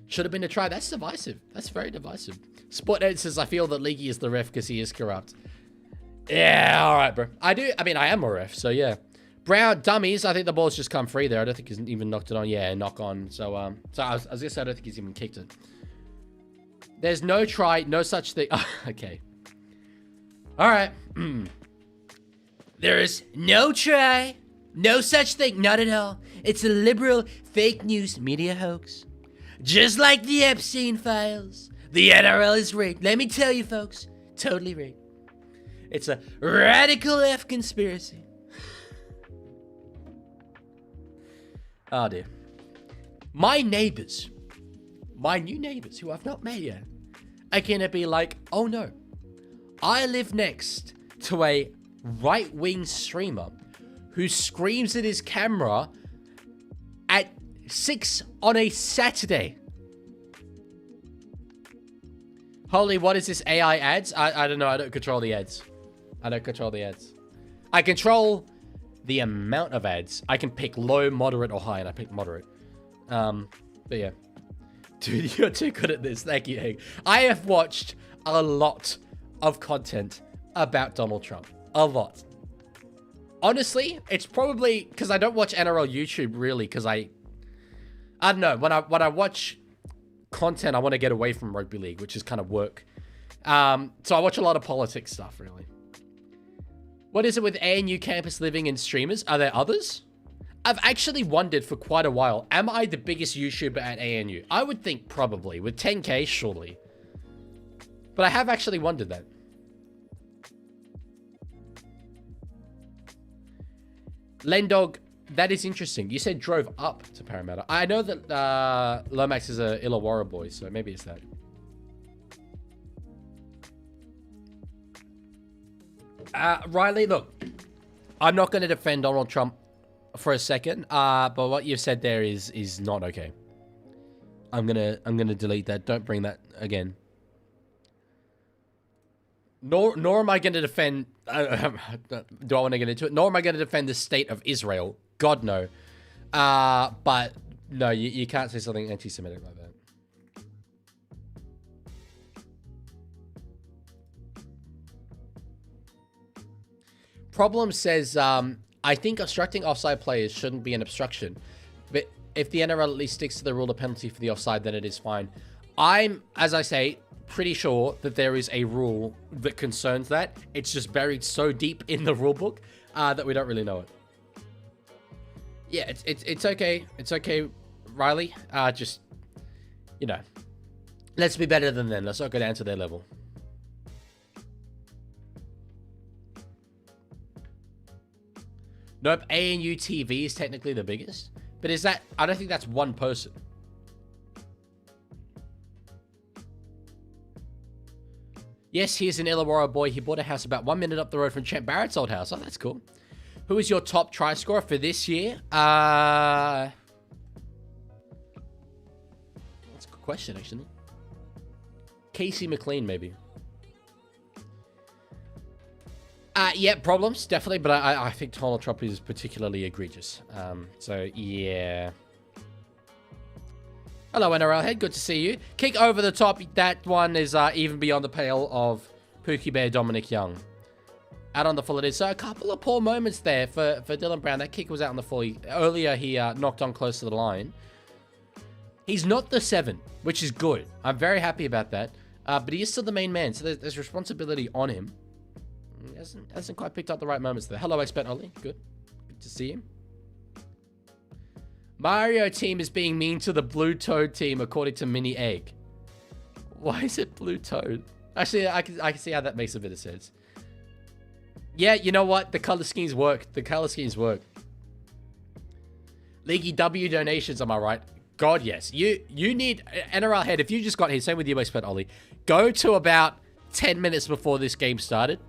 Should have been a try. That's divisive. That's very divisive. Sport Ed says, I feel that Leaguie is the ref because he is corrupt. Yeah, all right, bro. I am a ref, so yeah. Brown dummies. I think the ball's just come free there. I don't think he's even knocked it on. Yeah, knock on. So I was gonna say I don't think he's even kicked it. There's no try, no such thing. Oh, okay. All right. There is no try, no such thing, not at all. It's a liberal fake news media hoax. Just like the Epstein files. The NRL is rigged. Let me tell you, folks, totally rigged. It's a radical F conspiracy. Oh, dear. My neighbors, my new neighbors who I've not met yet, are gonna be like, oh no, I live next to a right-wing streamer who screams at his camera at 6 on a Saturday. Holy, what is this, AI ads? I don't know, I don't control the ads. I don't control the ads. I control the amount of ads. I can pick low, moderate, or high, and I pick moderate. But yeah. Dude, you're too good at this. Thank you, Egg. I have watched a lot of content about Donald Trump. A lot. Honestly, it's probably because I don't watch NRL YouTube really, because I don't know, when I watch content, I want to get away from rugby league, which is kind of work. So I watch a lot of politics stuff, really. What is it with ANU campus living and streamers? Are there others? I've actually wondered for quite a while, am I the biggest YouTuber at ANU? I would think probably, with 10K, surely. But I have actually wondered that. Lendog, that is interesting. You said drove up to Parramatta. I know that Lomax is a Illawarra boy, so maybe it's that. Riley, look, I'm not going to defend Donald Trump for a second, but what you've said there is not okay. I'm gonna delete that. Don't bring that again. Nor am I going to defend. Do I want to get into it? Nor am I going to defend the state of Israel. God no. But no, you can't say something anti-Semitic like that. Problem says, I think obstructing offside players shouldn't be an obstruction. But if the NRL at least sticks to the rule of penalty for the offside, then it is fine. I'm, as I say, pretty sure that there is a rule that concerns that. It's just buried so deep in the rule book that we don't really know it. Yeah, it's okay. It's okay, Riley. Just, you know, let's be better than them. Let's not go down to their level. Nope, ANU TV is technically the biggest. But is that... I don't think that's one person. Yes, he is an Illawarra boy. He bought a house about 1 minute up the road from Champ Barrett's old house. Oh, that's cool. Who is your top try scorer for this year? That's a good question, actually. Casey McLean, maybe. Yeah, problems, definitely, but I think Donald Trump is particularly egregious. So, yeah. Hello, NRL head. Good to see you. Kick over the top. That one is even beyond the pale of Pookie Bear Dominic Young. Out on the full it is. So, a couple of poor moments there for Dylan Brown. That kick was out on the full. Earlier, he knocked on close to the line. He's not the 7, which is good. I'm very happy about that. But he is still the main man, so there's responsibility on him. He hasn't quite picked up the right moments there. Hello, Expert Ollie. Good to see you. Mario team is being mean to the Blue Toad team, according to Mini Egg. Why is it Blue Toad? Actually, I can see how that makes a bit of sense. Yeah, you know what? The color schemes work. The color schemes work. Leaguie W donations, am I right? God, yes. You need... NRL head, if you just got here, same with you, Expert Ollie. Go to about 10 minutes before this game started.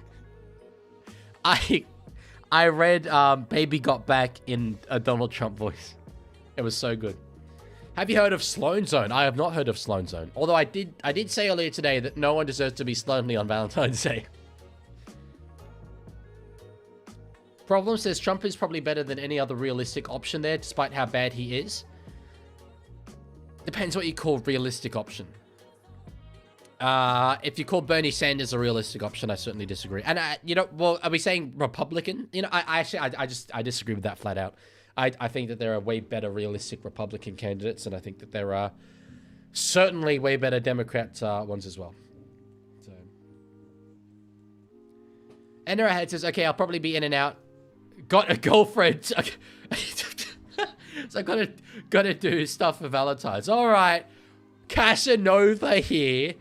I read Baby Got Back in a Donald Trump voice. It was so good. Have you heard of Sloan Zone? I have not heard of Sloan Zone. Although I did say earlier today that no one deserves to be lonely on Valentine's Day. Problem says Trump is probably better than any other realistic option there, despite how bad he is. Depends what you call realistic option. If you call Bernie Sanders a realistic option, I certainly disagree. And, you know, well, are we saying Republican? You know, I disagree with that flat out. I think that there are way better realistic Republican candidates, and I think that there are certainly way better Democrat ones as well. So, Ender Head says, okay, I'll probably be in and out. Got a girlfriend. So I gotta do stuff for Valentine's. All right, Casanova here.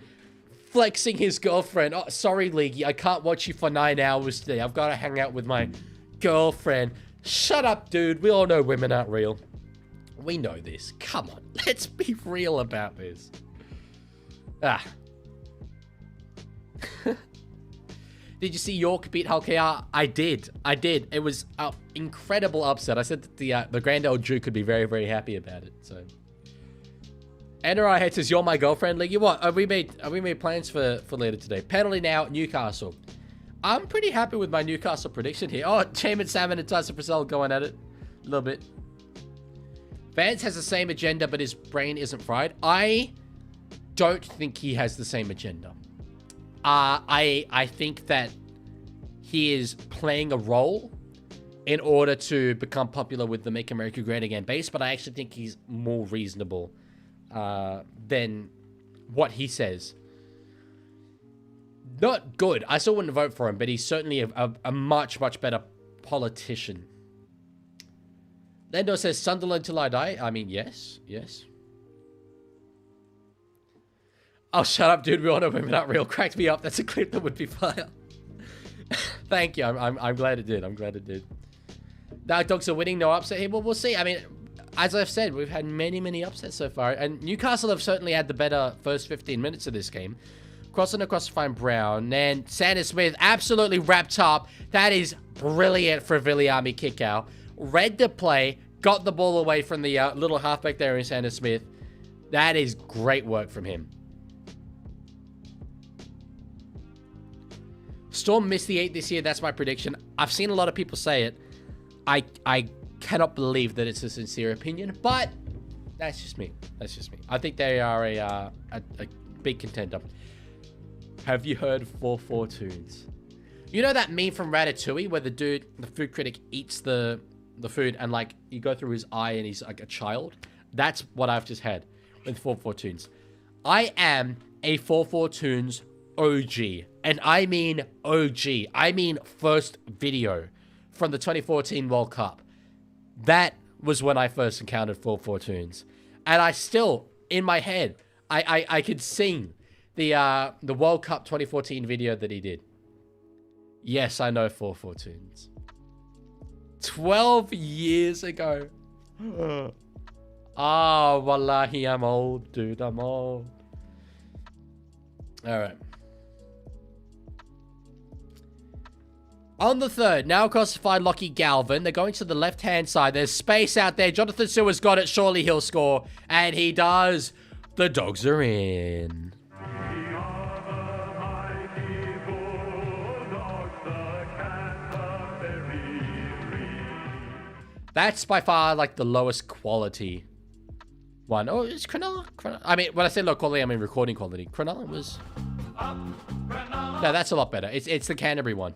Flexing his girlfriend. Oh, sorry, Leaguie. I can't watch you for 9 hours today. I've got to hang out with my girlfriend. Shut up, dude. We all know women aren't real. We know this. Come on. Let's be real about this. Did you see York beat Hull KR? I did. It was an incredible upset. I said that the grand old Duke could be very, very happy about it. So... NRI head says, you're my girlfriend, League. What? Have we made plans for later today? Penalty now, Newcastle. I'm pretty happy with my Newcastle prediction here. Oh, Chairman Salmon and Tyson Purcell going at it. A little bit. Vance has the same agenda, but his brain isn't fried. I don't think he has the same agenda. I think that he is playing a role in order to become popular with the Make America Great Again base, but I actually think he's more reasonable than what he says. Not good. I still wouldn't vote for him, but he's certainly a much, much better politician. Lendo says, Sunderland till I die. I mean, yes. Oh, shut up, dude. We all know women aren't real. Cracked me up. That's a clip that would be fire. Thank you. I'm glad it did. I'm glad it did. Dark Dogs are winning. No upset here. Well, we'll see. I mean, as I've said, we've had many upsets so far. And Newcastle have certainly had the better first 15 minutes of this game. Crossing across to find Brown. And Sanders Smith absolutely wrapped up. That is brilliant for a Viliami kick out. Read the play. Got the ball away from the little halfback there in Sanders Smith. That is great work from him. Storm missed the 8 this year. That's my prediction. I've seen a lot of people say it. I cannot believe that it's a sincere opinion, but that's just me. That's just me. I think they are a big contender. Have you heard 4-4 tunes? You know that meme from Ratatouille where the dude, the food critic, eats the food and like you go through his eye and he's like a child? That's what I've just had with 4-4 tunes. I am a 4-4 tunes OG. And I mean OG. I mean first video from the 2014 World Cup. That was when I first encountered 4-4 tunes. And I still, in my head, I could sing the World Cup 2014 video that he did. Yes, I know 4-4 tunes. 12 years ago. Ah, wallahi, I'm old, dude. I'm old. All right. On the third, now across to find Lockie Galvin. They're going to the left-hand side. There's space out there. Jonathan Sewer's got it. Surely he'll score. And he does. The Dogs are in. That's by far, like, the lowest quality one. Oh, it's Cronulla. I mean, when I say low quality, I mean recording quality. Cronulla was... No, that's a lot better. It's the Canterbury one.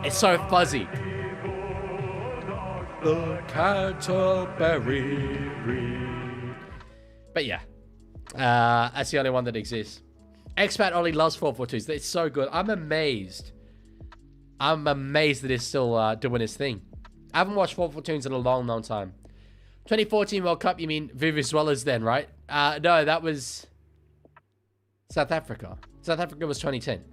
It's so fuzzy. The Canterbury. But yeah. That's the only one that exists. Expat only loves 4-4-2s. It's so good. I'm amazed. I'm amazed that it's still doing his thing. I haven't watched 4-4-2s in a long time. 2014 World Cup, you mean Vuvuzela's then, right? No, that was South Africa. South Africa was 2010.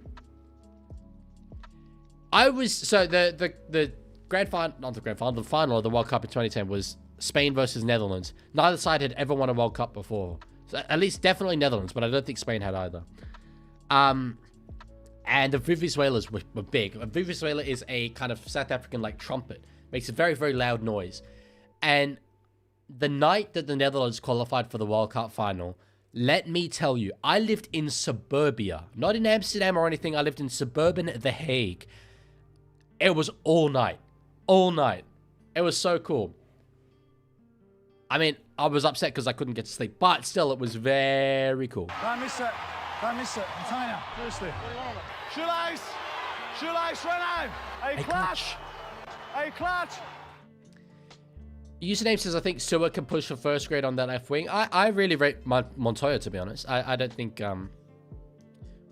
The grand final, not the grand final, the final of the World Cup in 2010 was Spain versus Netherlands. Neither side had ever won a World Cup before. So at least definitely Netherlands, but I don't think Spain had either. And the Vuvuzelas were big. A Vuvuzela is a kind of South African like trumpet. Makes a very, very loud noise. And the night that the Netherlands qualified for the World Cup final, let me tell you, I lived in suburbia. Not in Amsterdam or anything. I lived in suburban The Hague. It was all night. All night. It was so cool. I mean, I was upset because I couldn't get to sleep. But still, it was very cool. Don't miss it. Don't miss it. Container, firstly. Shoelace! Shoelace, run home! A clutch! A clutch! Username says, I think Sewer can push for first grade on that left wing. I really rate Montoya, to be honest. I don't think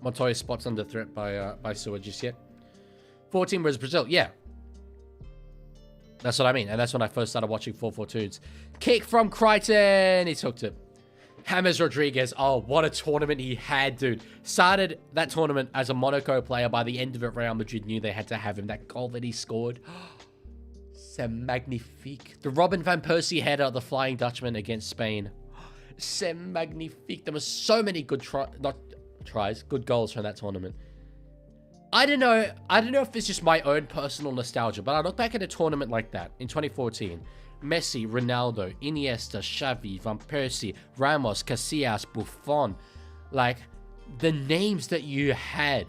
Montoya's spot's under threat by Sewer just yet. 14 was Brazil. Yeah. That's what I mean. And that's when I first started watching 4-4-2s. Kick from Crichton. He took it. James Rodriguez. Oh, what a tournament he had, dude. Started that tournament as a Monaco player. By the end of it, Real Madrid knew they had to have him. That goal that he scored. C'est magnifique. The Robin van Persie header, the Flying Dutchman against Spain. C'est magnifique. There were so many good good goals from that tournament. I don't know if it's just my own personal nostalgia, but I look back at a tournament like that in 2014. Messi, Ronaldo, Iniesta, Xavi, Van Persie, Ramos, Casillas, Buffon. Like, the names that you had.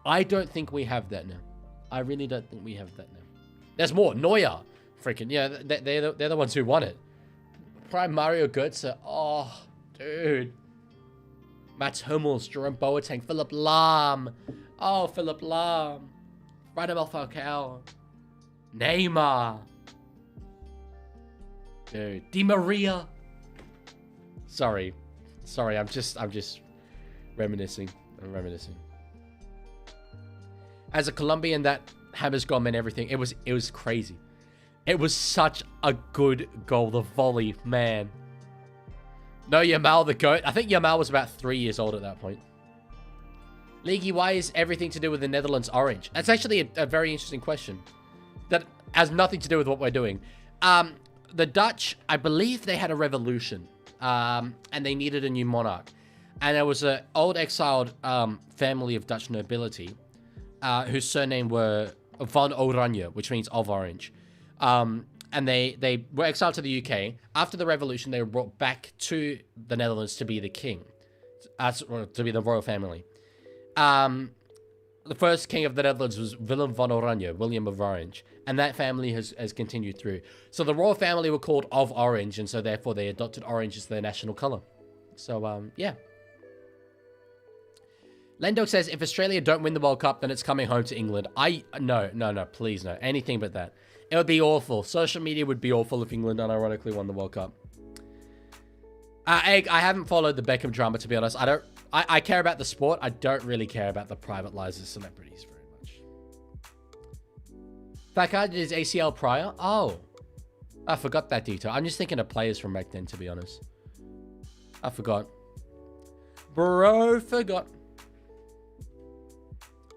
I don't think we have that now. I really don't think we have that now. There's more. Neuer. Freaking, yeah, they're the ones who won it. Prime Mario Götze. Oh, dude. Mats Hummels, Jerome Boateng, Philip Lahm. Oh, Philip Lahm. Radamel Falcao. Neymar. Dude. Di Maria. Sorry, I'm just reminiscing. I'm reminiscing. As a Colombian, that hammers gone and everything. It was crazy. It was such a good goal. The volley, man. No, Yamal the GOAT. I think Yamal was about 3 years old at that point. Leaguie, why is everything to do with the Netherlands orange? That's actually a very interesting question. That has nothing to do with what we're doing. The Dutch, I believe they had a revolution. And they needed a new monarch. And there was an old exiled family of Dutch nobility whose surname were Van Oranje, which means of orange. And they were exiled to the UK. After the revolution, they were brought back to the Netherlands to be the king, to be the royal family. The first king of the Netherlands was Willem van Oranje, William of Orange, and that family has continued through. So the royal family were called of Orange, and so therefore they adopted orange as their national color. So, yeah. Lendog says, if Australia don't win the World Cup, then it's coming home to England. No, please no. Anything but that. It would be awful. Social media would be awful if England unironically won the World Cup. Egg, I haven't followed the Beckham drama, to be honest. I care about the sport. I don't really care about the private lives of celebrities very much. That guy did his ACL prior? Oh. I forgot that detail. I'm just thinking of players from back then, to be honest. I forgot. Bro, forgot.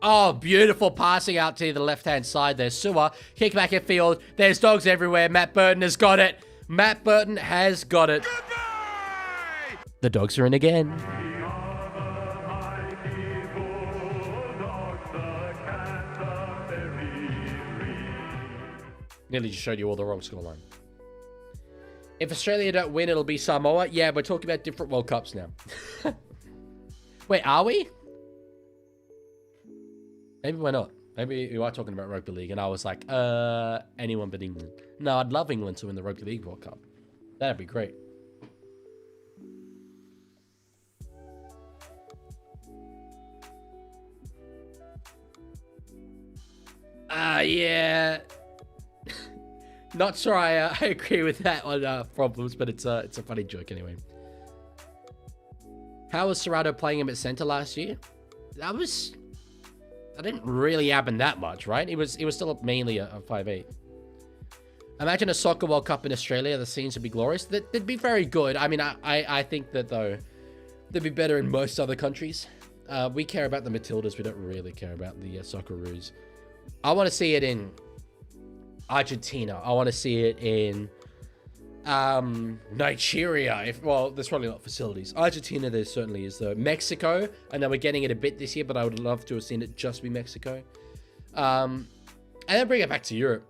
Oh, beautiful passing out to the left-hand side there. Sewer, kick back at field. There's dogs everywhere. Matt Burton has got it. Matt Burton has got it. Goodbye! The dogs are in again. Nearly just showed you all the wrong scoreline. If Australia don't win, it'll be Samoa. Yeah, we're talking about different World Cups now. Wait, are we? Maybe we're not. Maybe you are talking about Rugby League, and I was like, anyone but England. No, I'd love England to win the Rugby League World Cup. That'd be great. Yeah. Not sure I agree with that on problems, but it's a funny joke anyway. How was Serrato playing him at centre last year? That didn't really happen that much, right? He was still mainly a 5'8". Imagine a soccer World Cup in Australia. The scenes would be glorious. They'd be very good. I mean, I think that, though, they'd be better in most other countries. We care about the Matildas. We don't really care about the Socceroos. I want to see it in Argentina. I want to see it in Nigeria. Well, there's probably not facilities. Argentina, there certainly is, though. Mexico, I know we're getting it a bit this year, but I would love to have seen it just be Mexico. And then bring it back to Europe.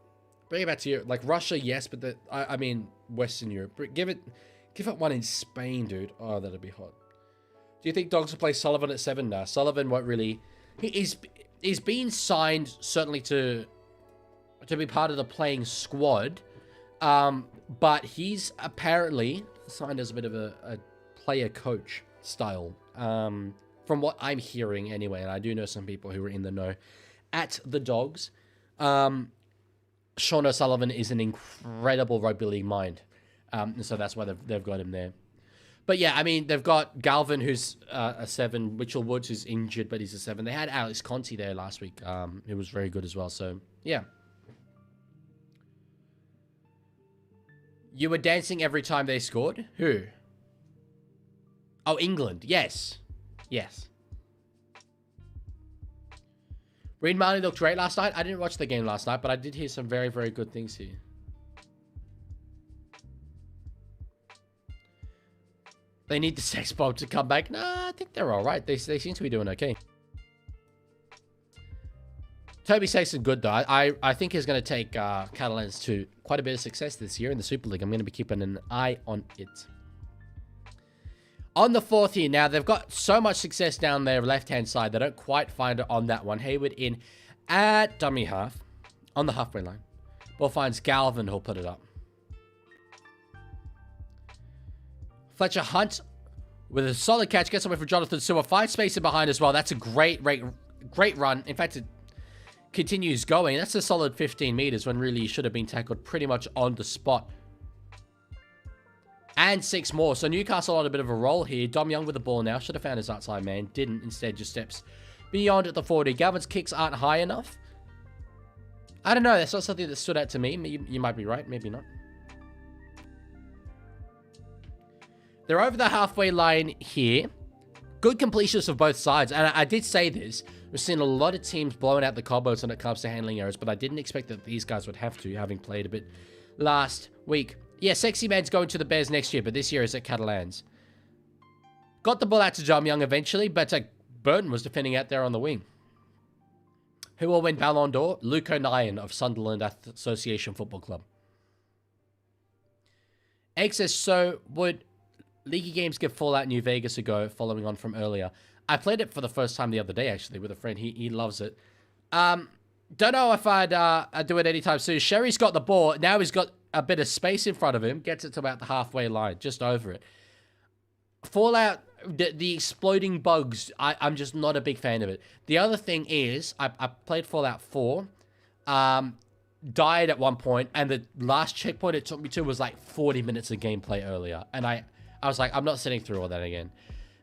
Bring it back to Europe. Like Russia, yes, but I mean Western Europe. Give it one in Spain, dude. Oh, that'd be hot. Do you think Dogs will play Sullivan at 7? Nah, Sullivan won't really. He's been signed certainly to be part of the playing squad. But he's apparently signed as a bit of a player coach style, from what I'm hearing anyway. And I do know some people who are in the know at the Dogs. Sean O'Sullivan is an incredible rugby league mind. And so that's why they've got him there. But yeah, I mean, they've got Galvin, who's a 7. Mitchell Woods, who's injured, but he's a 7. They had Alex Conti there last week, who was very good as well. So, yeah. You were dancing every time they scored? Who? Oh, England. Yes. Yes. Reed Marnie looked great last night. I didn't watch the game last night, but I did hear some very, very good things here. They need the sex bomb to come back. Nah, I think they're all right. They seem to be doing okay. Toby Sexton good, though. I think he's going to take Catalans to quite a bit of success this year in the Super League. I'm going to be keeping an eye on it. On the 4th here, now they've got so much success down their left-hand side. They don't quite find it on that one. Hayward in at dummy half on the halfway line. Ball finds Galvin, who'll put it up. Fletcher Hunt with a solid catch. Gets away from Jonathan Sewer. Finds space in behind as well. That's a great run. In fact, continues going, that's a solid 15 meters when really he should have been tackled pretty much on the spot. And 6 more. So Newcastle on a bit of a roll here. Dom Young with the ball now. Should have found his outside man. Didn't. Instead just steps beyond at the 40. Galvin's kicks aren't high enough. I don't know. That's not something that stood out to me. You might be right. Maybe not. They're over the halfway line here. Good completions of both sides. And I did say this. We're seeing a lot of teams blowing out the cobbles when it comes to handling errors. But I didn't expect that these guys would have to, having played a bit last week. Yeah, Sexy Man's going to the Bears next year, but this year is at Catalans. Got the ball out to Dom Young eventually, but Burton was defending out there on the wing. Who will win Ballon d'Or? Luke O'Nien of Sunderland Association Football Club. Egg says, so would Leaguie games give Fallout New Vegas a go, following on from earlier? I played it for the first time the other day, actually, with a friend. He loves it. Don't know if I'd do it anytime soon. Sherry's got the ball. Now he's got a bit of space in front of him. Gets it to about the halfway line. Just over it. Fallout, the exploding bugs, I'm just not a big fan of it. The other thing is, I played Fallout 4. Died at one point. And the last checkpoint it took me to was like 40 minutes of gameplay earlier. And I was like, I'm not sitting through all that again.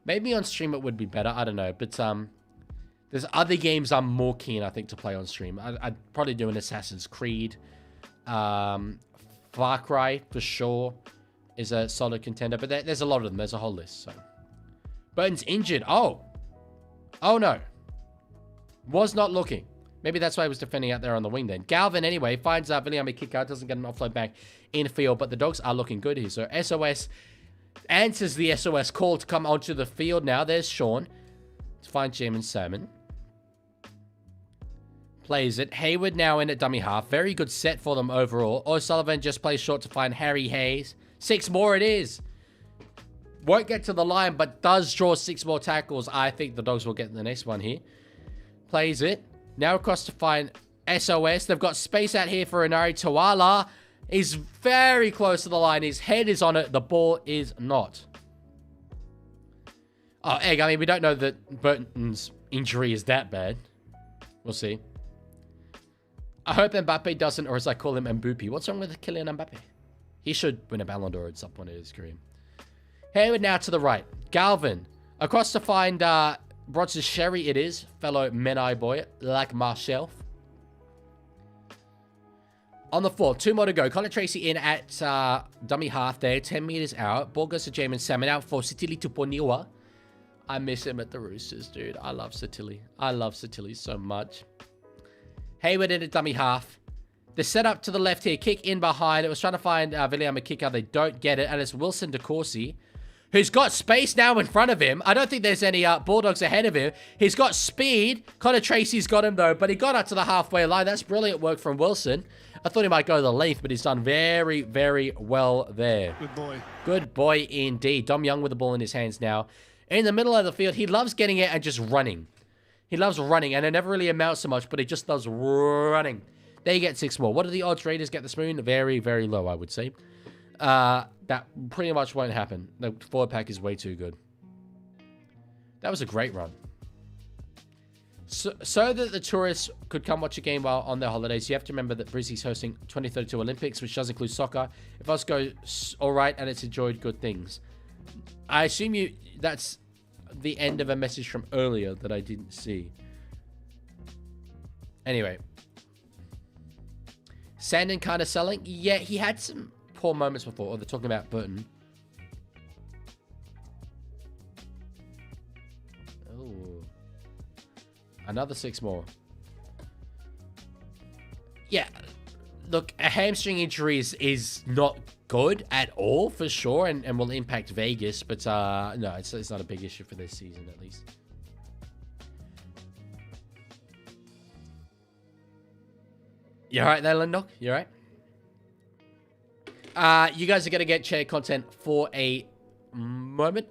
Maybe on stream it would be better. I don't know. But there's other games I'm more keen, I think, to play on stream. I'd probably do an Assassin's Creed. Far Cry, for sure, is a solid contender. But there's a lot of them. There's a whole list. So Burton's injured. Oh no. Was not looking. Maybe that's why he was defending out there on the wing then. Galvin, anyway, finds William a kick out. Doesn't get an offload back in field. But the Dogs are looking good here. So SOS answers the SOS call to come onto the field now. There's Sean to find Jim and Salmon. Plays it. Hayward now in at dummy half. Very good set for them overall. O'Sullivan just plays short to find Harry Hayes. 6 more it is. Won't get to the line, but does draw 6 more tackles. I think the Dogs will get the next one here. Plays it. Now across to find SOS. They've got space out here for Inari Tawala. He's very close to the line. His head is on it. The ball is not. Oh, Egg, I mean, we don't know that Burton's injury is that bad. We'll see. I hope Mbappe doesn't, or as I call him, Mbupi. What's wrong with Kylian Mbappe? He should win a Ballon d'Or at some point in his career. Hayward now to the right. Galvin. Across to find Bronson Sherry it is. Fellow Menai boy, like Marshall. On the floor, 2 more to go. Connor Tracy in at dummy half there. 10 meters out. Ball goes to Jamin Salmon out for Sitili Tuponiwa. I miss him at the Roosters, dude. I love Sitili. I love Sitili so much. Hayward in a dummy half. The setup to the left here. Kick in behind. It was trying to find William a kick out. They don't get it. And it's Wilson DeCourcy, who's got space now in front of him. I don't think there's any Bulldogs ahead of him. He's got speed. Connor Tracy's got him, though. But he got up to the halfway line. That's brilliant work from Wilson. I thought he might go the length, but he's done very, very well there. Good boy. Good boy indeed. Dom Young with the ball in his hands now. In the middle of the field, he loves getting it and just running. He loves running, and it never really amounts to much, but he just loves running. They get 6 more. What do the odds Raiders get this moon? Very, very low, I would say. That pretty much won't happen. The forward pack is way too good. That was a great run. So that the tourists could come watch a game while on their holidays, you have to remember that Brizzy's hosting 2032 Olympics, which does include soccer. If us goes all right and it's enjoyed good things. I assume that's the end of a message from earlier that I didn't see. Anyway. Sandon kind of selling. Yeah, he had some poor moments before. Oh, they're talking about Burton. Oh. Another 6 more. Yeah. Look, a hamstring injury is not good at all, for sure, and will impact Vegas. But no, it's not a big issue for this season, at least. You alright there, Lindok? You alright? You guys are going to get chair content for a moment.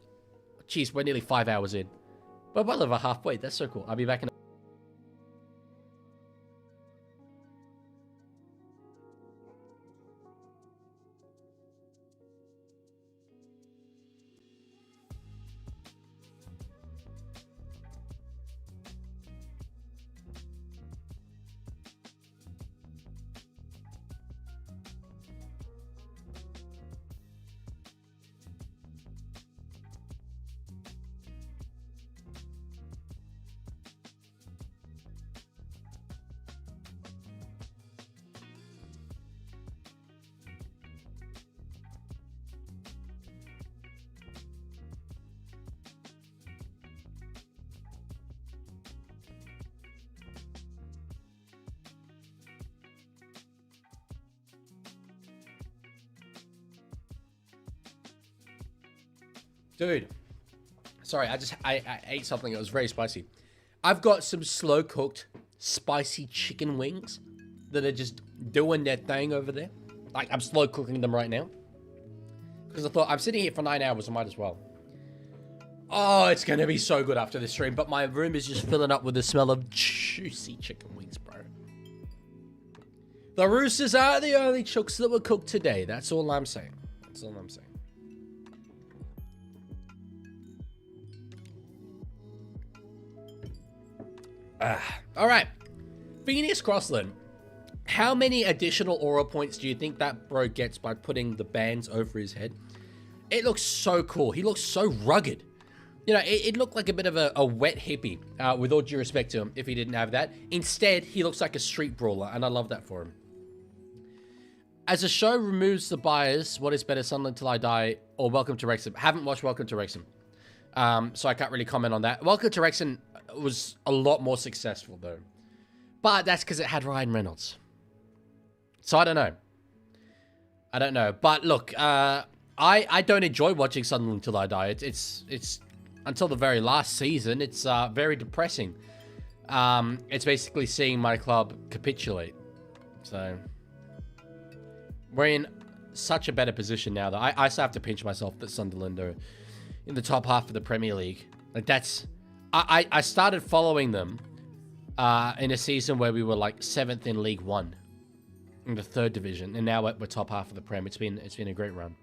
Jeez, we're nearly 5 hours in. We're well over halfway. That's so cool. I'll be back in a Dude. Sorry, I ate something that was very spicy. I've got some slow-cooked, spicy chicken wings that are just doing their thing over there. Like, I'm slow-cooking them right now. Because I thought, I'm sitting here for 9 hours, I might as well. Oh, it's going to be so good after this stream. But my room is just filling up with the smell of juicy chicken wings, bro. The Roosters are the only chooks that were cooked today. That's all I'm saying. That's all I'm saying. All right. Phoenix Crossland. How many additional aura points do you think that bro gets by putting the bands over his head? It looks so cool. He looks so rugged. You know, it looked like a bit of a wet hippie, with all due respect to him, if he didn't have that. Instead, he looks like a street brawler, and I love that for him. As a show removes the bias, what is better, Sunderland Till I Die or Welcome to Wrexham? Haven't watched Welcome to Wrexham, so I can't really comment on that. Welcome to Wrexham was a lot more successful, though. But that's because it had Ryan Reynolds. So I don't know. I don't know. But look, I don't enjoy watching Sunderland Till I Die. It's until the very last season, it's very depressing. It's basically seeing my club capitulate. So we're in such a better position now that I still have to pinch myself that Sunderland are in the top half of the Premier League. Like that's, I started following them in a season where we were like 7th in League One, in the 3rd division, and now we're top half of the Prem. It's been a great run.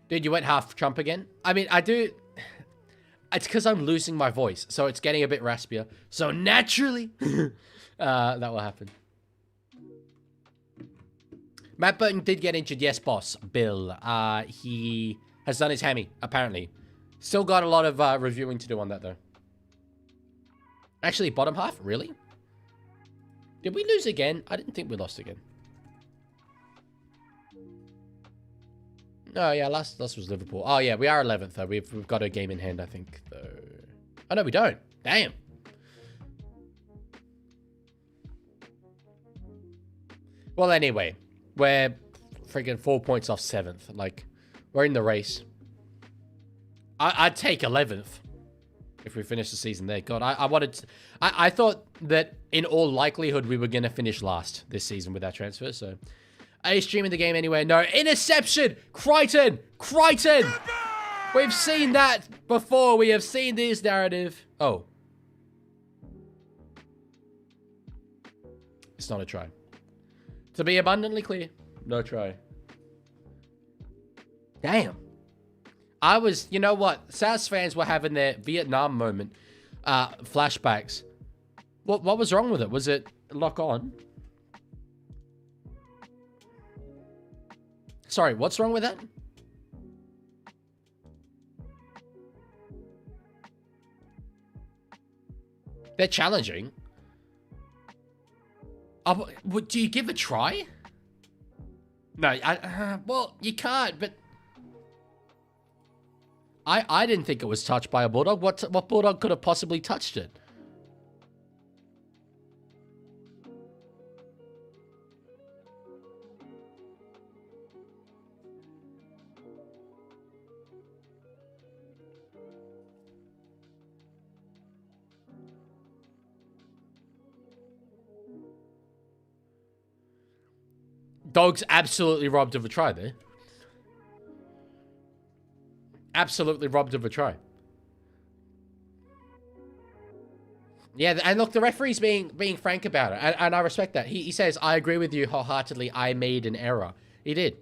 Dude, you went half Trump again? I mean, I do. It's because I'm losing my voice, so it's getting a bit raspier. So naturally, that will happen. Matt Burton did get injured. Yes, boss. Bill. He has done his hammy, apparently. Still got a lot of reviewing to do on that, though. Actually, bottom half? Really? Did we lose again? I didn't think we lost again. No, yeah, last was Liverpool. Oh, yeah, we are 11th, though. We've got a game in hand, I think, though. Oh, no, we don't. Damn. Well, anyway, we're freaking 4 points off 7th. Like, we're in the race. I'd take 11th if we finish the season there. God, I thought that in all likelihood we were going to finish last this season with our transfer, so... Are you streaming the game anywhere? No. Interception! Crichton! Crichton! We've seen that before. We have seen this narrative. Oh. It's not a try. To be abundantly clear, no try. Damn. You know what? South fans were having their Vietnam moment flashbacks. What was wrong with it? Was it lock on? Sorry, what's wrong with that? They're challenging. Do you give a try? No, well, you can't, but... I didn't think it was touched by a Bulldog. What Bulldog could have possibly touched it? Dogs absolutely robbed of a try there. Absolutely robbed of a try. Yeah, and look, the referee's being frank about it, and I respect that. He says, I agree with you wholeheartedly, I made an error. He did.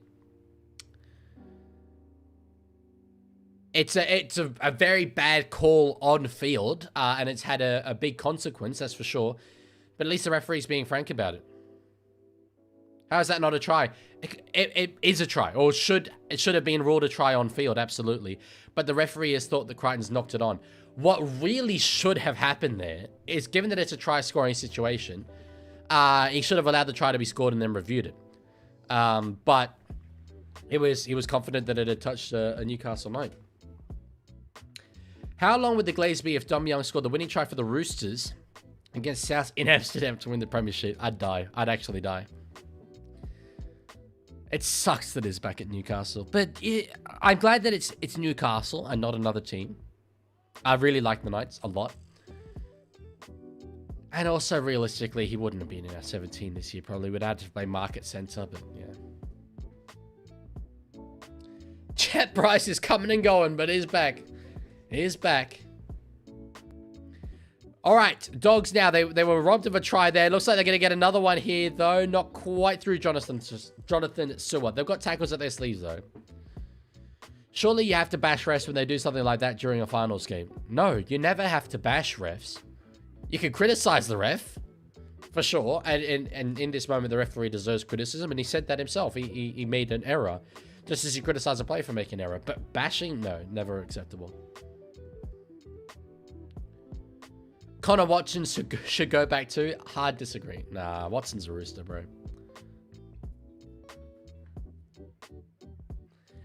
It's a very bad call on field, and it's had a big consequence, that's for sure. But at least the referee's being frank about it. How is that not a try? It is a try, or it should have been ruled a try on field, absolutely. But the referee has thought that Crichton's knocked it on. What really should have happened there is, given that it's a try-scoring situation, he should have allowed the try to be scored and then reviewed it. But he was confident that it had touched a Newcastle knight. How long would the Glaze be if Dom Young scored the winning try for the Roosters against South in Amsterdam to win the premiership? I'd die. I'd actually die. It sucks that it's back at Newcastle, but I'm glad that it's Newcastle and not another team. I really like the Knights a lot. And also, realistically, he wouldn't have been in our 17 this year. Probably would have to play market centre, but yeah. Chet Bryce is coming and going, but he's back. He's back. All right, Dogs now. They were robbed of a try there. Looks like they're going to get another one here, though. Not quite through Jonathan Seward. They've got tackles at their sleeves, though. Surely you have to bash refs when they do something like that during a finals game. No, you never have to bash refs. You can criticize the ref, for sure. And in this moment, the referee deserves criticism, and he said that himself. He made an error, just as he criticized a player for making an error. But bashing, no, never acceptable. Connor Watkins should go back to. Hard disagree. Nah, Watson's a Rooster, bro.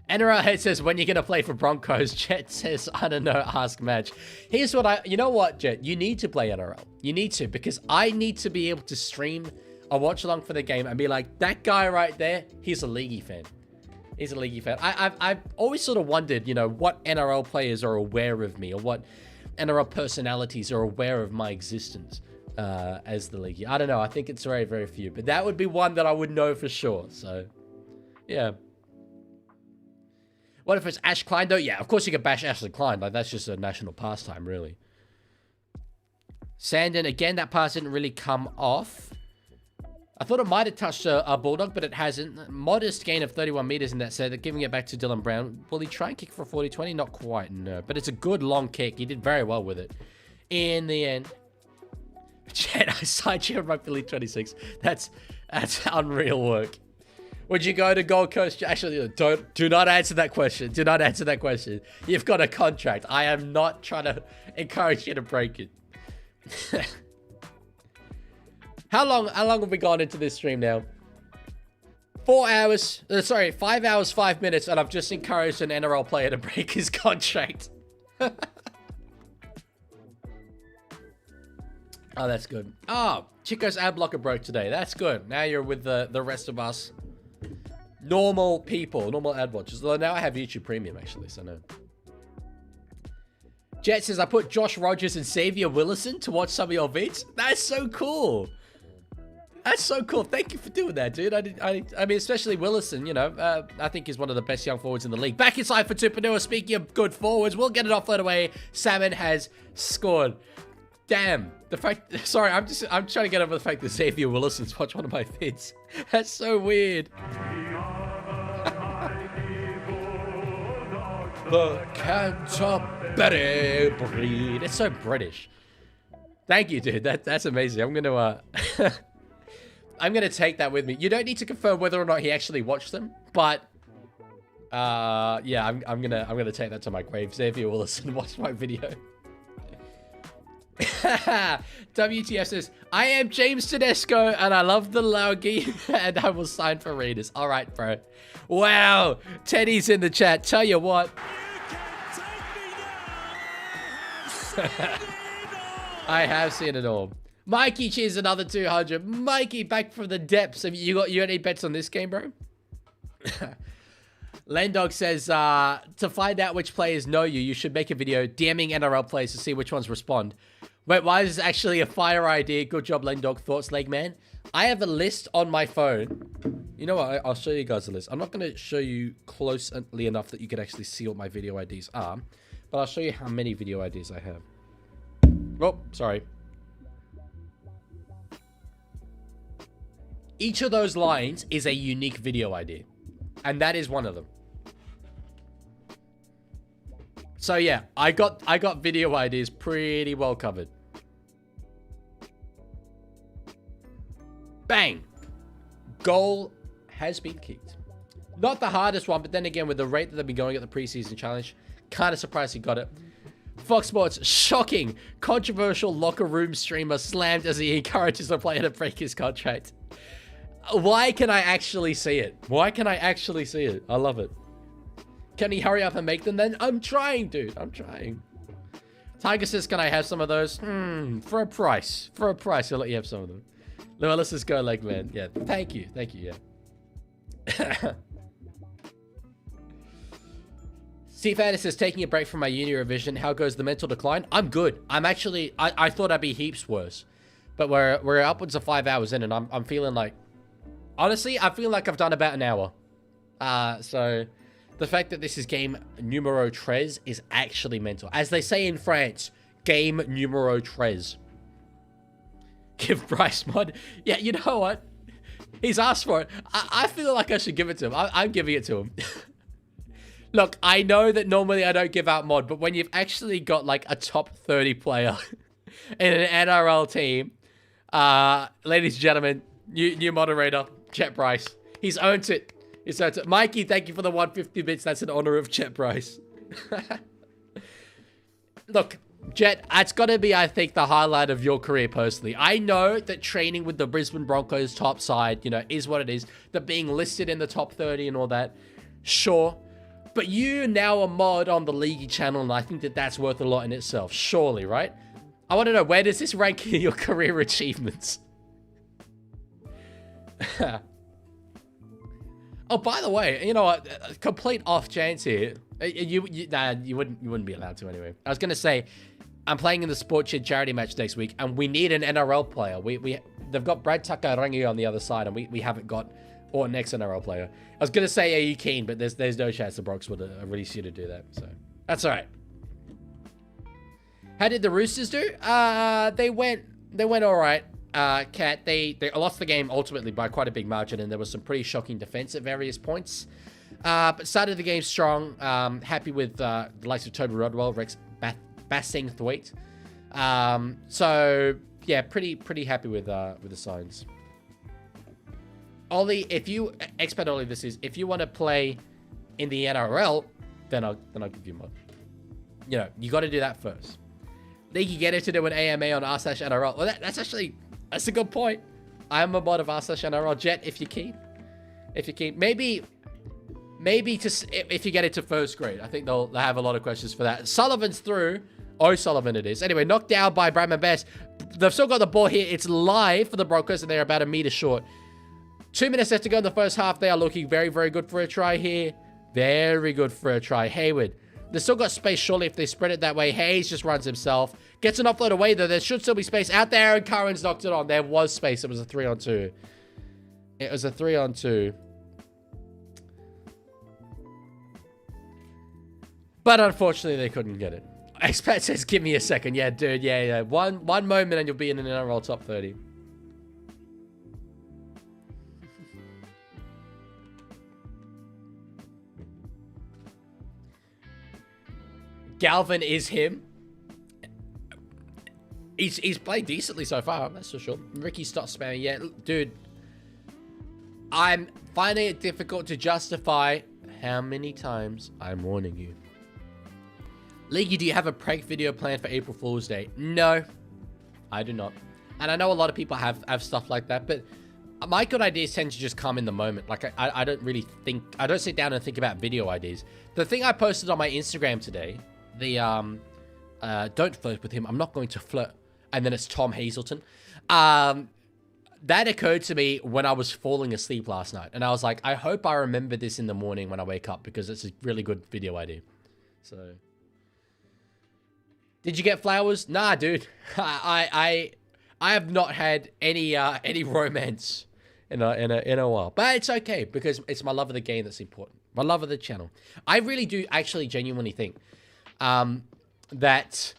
NRL Head says, when you're going to play for Broncos? Jet says, I don't know, ask Madge. Here's what you know what, Jet? You need to play NRL. You need to, because I need to be able to stream a watch along for the game and be like, that guy right there, he's a Leaguie fan. He's a Leaguie fan. I've always sort of wondered, you know, what NRL players are aware of me, or what NRL personalities are aware of my existence as the Leaguie. I don't know. I think it's very, very few. But that would be one that I would know for sure. So, yeah. What if it's Ash Klein, though? Yeah, of course you can bash Ashley Klein. Like, that's just a national pastime, really. Sandon, again, that pass didn't really come off. I thought it might have touched a Bulldog, but it hasn't. Modest gain of 31 meters in that set. They're giving it back to Dylan Brown. Will he try and kick for 40-20? Not quite, no. But it's a good long kick. He did very well with it. In the end. Chad, I signed you on Rugby League 26. That's unreal work. Would you go to Gold Coast? Actually, do not answer that question. Do not answer that question. You've got a contract. I am not trying to encourage you to break it. How long have we gone into this stream now? 4 hours. 5 hours, 5 minutes, and I've just encouraged an NRL player to break his contract. Oh, that's good. Oh, Chico's ad blocker broke today. That's good. Now you're with the rest of us. Normal people, normal ad watchers. Although now I have YouTube Premium, actually, so no. Jet says, I put Josh Rogers and Xavier Willison to watch some of your vids. That's so cool. That's so cool. Thank you for doing that, dude. I mean, especially Willison, you know, I think he's one of the best young forwards in the league. Back inside for Tupanua. Speaking of good forwards, we'll get it offload away. Salmon has scored. Damn. The fact, sorry, I'm trying to get over the fact that Xavier Willison's watched one of my vids. That's so weird. The Canterbury breed. It's so British. Thank you, dude. That's amazing. I'm gonna I'm gonna take that with me. You don't need to confirm whether or not he actually watched them, but yeah, I'm gonna take that to my grave. Xavier Willison watched my video. WTF says, I am James Tedesco and I love the Leaguie and I will sign for Raiders. All right, bro. Wow. Teddy's in the chat. Tell you what. I have seen it all. Mikey, cheers another 200. Mikey, back from the depths. Have you got any bets on this game, bro? Landog says, to find out which players know you, you should make a video DMing NRL players to see which ones respond. Wait, why is this actually a fire idea? Good job, Landog. Thoughts, leg man? I have a list on my phone. You know what? I'll show you guys the list. I'm not going to show you closely enough that you can actually see what my video IDs are. But I'll show you how many video IDs I have. Oh, sorry. Each of those lines is a unique video ID. And that is one of them. So yeah, I got video IDs pretty well covered. Bang! Goal has been kicked. Not the hardest one, but then again, with the rate that they've been going at the preseason challenge, kind of surprised he got it. Fox Sports, shocking, controversial locker room streamer slammed as he encourages a player to break his contract. Why can I actually see it? Why can I actually see it? I love it. Can he hurry up and make them then? I'm trying, dude. I'm trying. Tiger says, can I have some of those? For a price. For a price, I'll let you have some of them. Lewis says, go leg man. Yeah, thank you. Thank you, yeah. Steve Addis is taking a break from my uni revision. How goes the mental decline? I'm good. I'm actually, I thought I'd be heaps worse. But we're upwards of 5 hours in, and I'm feeling like, honestly, I feel like I've done about an hour. So the fact that this is game numero tres is actually mental. As they say in France, game numero tres. Give Bryce mod. Yeah, you know what? He's asked for it. I feel like I should give it to him. I'm giving it to him. Look, I know that normally I don't give out mod, but when you've actually got like a top 30 player in an NRL team, ladies and gentlemen, new moderator, Chet Bryce. He's earned it. He's earned it. Mikey, thank you for the 150 bits. That's in honor of Chet Bryce. Look, Jet, it's got to be, I think, the highlight of your career personally. I know that training with the Brisbane Broncos top side, you know, is what it is. That being listed in the top 30 and all that, sure. But you now a mod on the Leaguie channel, and I think that that's worth a lot in itself. Surely, right? I want to know, where does this rank in your career achievements? Oh, by the way, you know what? A complete off chance here. You wouldn't be allowed to anyway. I was gonna say, I'm playing in the Sport Shed charity match next week, and we need an NRL player. They've got Brad Tucker-Rangi on the other side, and we haven't got or an ex-NRL player. I was gonna say, are you keen? But there's no chance the Broncos would release you to do that. So that's all right. How did the Roosters do? They went all right. Cat, they lost the game ultimately by quite a big margin, and there was some pretty shocking defense at various points. But started the game strong. Happy with the likes of Toby Rodwell, Rex Bassingthwaite. So yeah, pretty happy with the signs. Ollie, if you expert Ollie, if you want to play in the NRL, then I'll give you mod. You know, you got to do that first. Leaguie, get it to do an AMA on r/NRL. Well, that's a good point. I'm a mod of r/NRL. Jet, if you're keen. Maybe if you get it to first grade. I think they'll have a lot of questions for that. Sullivan's through. O'Sullivan it is. Anyway, knocked down by Bradman Best. They've still got the ball here. It's live for the Broncos, and they're about a meter short. 2 minutes left to go in the first half. They are looking very, very good for a try here. Very good for a try. Hayward. They've still got space, surely, if they spread it that way. Hayes just runs himself. Gets an offload away, though. There should still be space out there, and Curran's knocked it on. There was space. It was a 3-on-2. It was a 3-on-2. But unfortunately, they couldn't get it. Expat says, give me a second. Yeah, dude. Yeah. One moment, and you'll be in an NRL top 30. Galvin is him. He's played decently so far, that's for sure. Ricky stopped spamming. Yeah, dude. I'm finding it difficult to justify how many times I'm warning you. Leaguie, do you have a prank video planned for April Fool's Day? No, I do not. And I know a lot of people have stuff like that, but my good ideas tend to just come in the moment. Like, I don't really think... I don't sit down and think about video ideas. The thing I posted on my Instagram today... don't flirt with him. I'm not going to flirt. And then it's Tom Hazelton. That occurred to me when I was falling asleep last night. And I was like, I hope I remember this in the morning when I wake up, because it's a really good video idea. So, did you get flowers? Nah, dude. I have not had any romance in a while. But it's okay, because it's my love of the game that's important. My love of the channel. I really do actually genuinely think that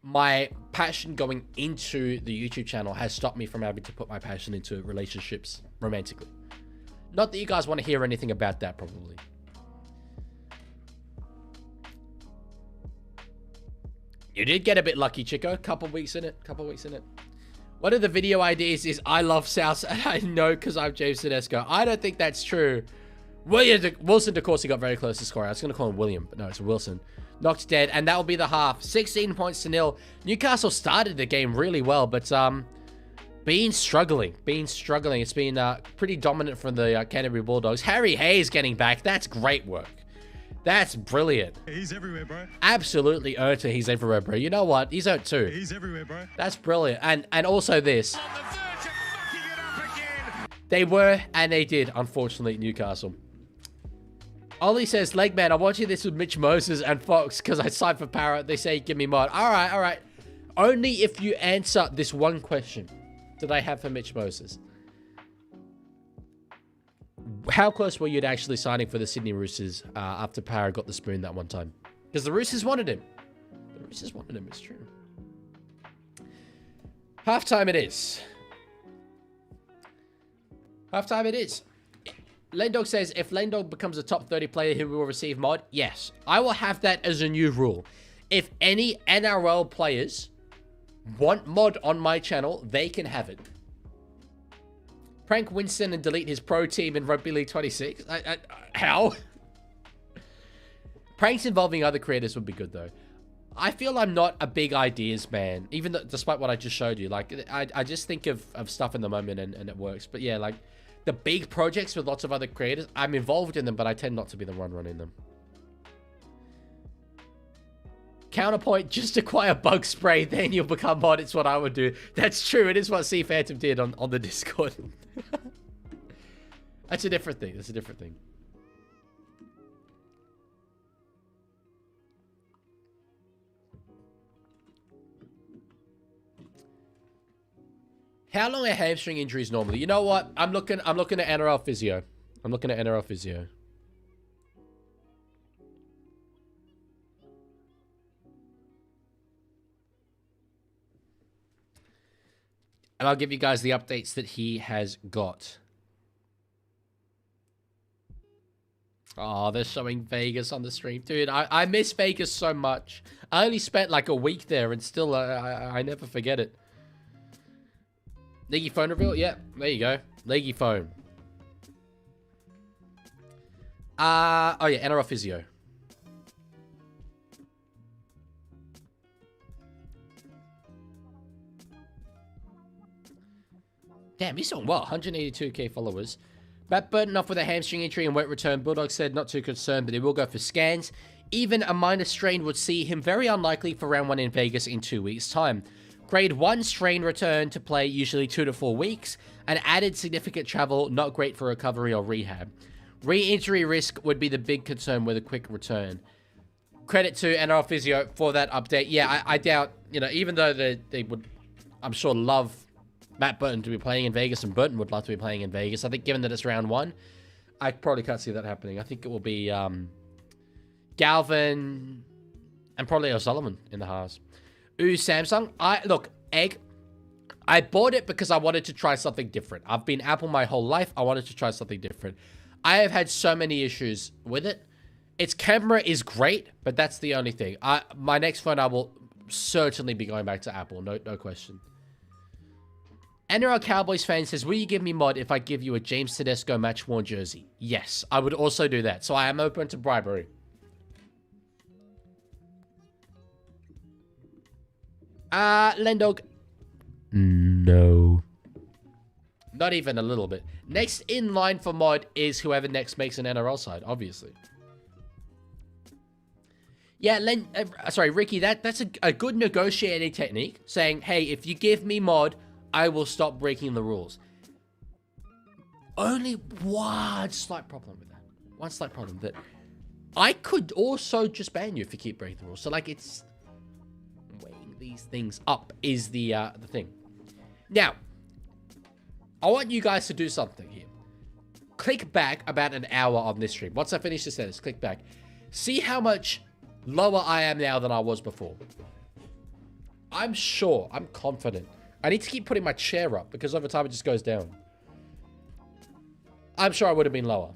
my passion going into the YouTube channel has stopped me from having to put my passion into relationships romantically. Not that you guys want to hear anything about that, probably. You did get a bit lucky, Chico. Couple weeks in it. One of the video ideas is I love South, and I know because I'm James Tedesco. I don't think that's true. Wilson, of course, he got very close to scoring. I was going to call him William, but no, it's Wilson. Knocked dead, and that will be the half. 16 points to 0. Newcastle started the game really well, but been struggling. It's been pretty dominant from the Canterbury Bulldogs. Harry Hayes getting back. That's great work. That's brilliant. He's everywhere, bro. Absolutely earned it. He's everywhere, bro. You know what? He's earned too. He's everywhere, bro. That's brilliant. And also this. On the verge of mucking it up again. They were, and they did, unfortunately, Newcastle. Ollie says, Legman, I'm watching this with Mitch Moses and Fox because I signed for Parrot. They say, give me mod. All right, all right. Only if you answer this one question that I have for Mitch Moses. How close were you to actually signing for the Sydney Roosters after Parrot got the spoon that one time? Because the Roosters wanted him. The Roosters wanted him, it's true. Halftime it is. Halftime it is. Lendog says, if Lendog becomes a top 30 player, he will receive mod. Yes, I will have that as a new rule. If any NRL players want mod on my channel, they can have it. Prank Winston and delete his pro team in Rugby League 26. How? Pranks involving other creators would be good, though. I feel I'm not a big ideas man, even though, despite what I just showed you. Like, I just think of stuff in the moment and it works. But yeah, like, the big projects with lots of other creators, I'm involved in them, but I tend not to be the one running them. Counterpoint, just acquire bug spray, then you'll become mod. It's what I would do. That's true. It is what C Phantom did on the Discord. That's a different thing. That's a different thing. How long are hamstring injuries normally? You know what? I'm looking at NRL physio. I'm looking at NRL physio. And I'll give you guys the updates that he has got. Oh, they're showing Vegas on the stream. Dude, I miss Vegas so much. I only spent like a week there and still I never forget it. Leaguie phone reveal? Yeah, there you go. Leaguie phone. Oh yeah, NRL physio. Damn, he's doing well. 182k followers. Matt Burton off with a hamstring injury and won't return. Bulldogs said not too concerned, but he will go for scans. Even a minor strain would see him very unlikely for round 1 in Vegas in 2 weeks' time. Grade 1 strain return to play usually 2 to 4 weeks. And added significant travel, not great for recovery or rehab. Re-injury risk would be the big concern with a quick return. Credit to NRL Physio for that update. Yeah, I doubt, you know, even though they would, I'm sure, love Matt Burton to be playing in Vegas, and Burton would love to be playing in Vegas. I think given that it's round 1, I probably can't see that happening. I think it will be Galvin and probably O'Sullivan in the halves. Ooh, Samsung. Look, Egg, I bought it because I wanted to try something different. I've been Apple my whole life. I wanted to try something different. I have had so many issues with it. Its camera is great, but that's the only thing. My next phone, I will certainly be going back to Apple. No question. NRL Cowboys fan says, will you give me mod if I give you a James Tedesco match-worn jersey? Yes, I would also do that. So I am open to bribery. Lendog. No. Not even a little bit. Next in line for mod is whoever next makes an NRL side, obviously. Yeah, Ricky, that's a good negotiating technique. Saying, hey, if you give me mod, I will stop breaking the rules. Only one slight problem with that. One slight problem that I could also just ban you if you keep breaking the rules. So, like, it's weighing these things up is the thing. Now, I want you guys to do something here. Click back about an hour on this stream. Once I finish this sentence, click back. See how much lower I am now than I was before. I'm sure, I'm confident. I need to keep putting my chair up because over time it just goes down. I'm sure I would have been lower.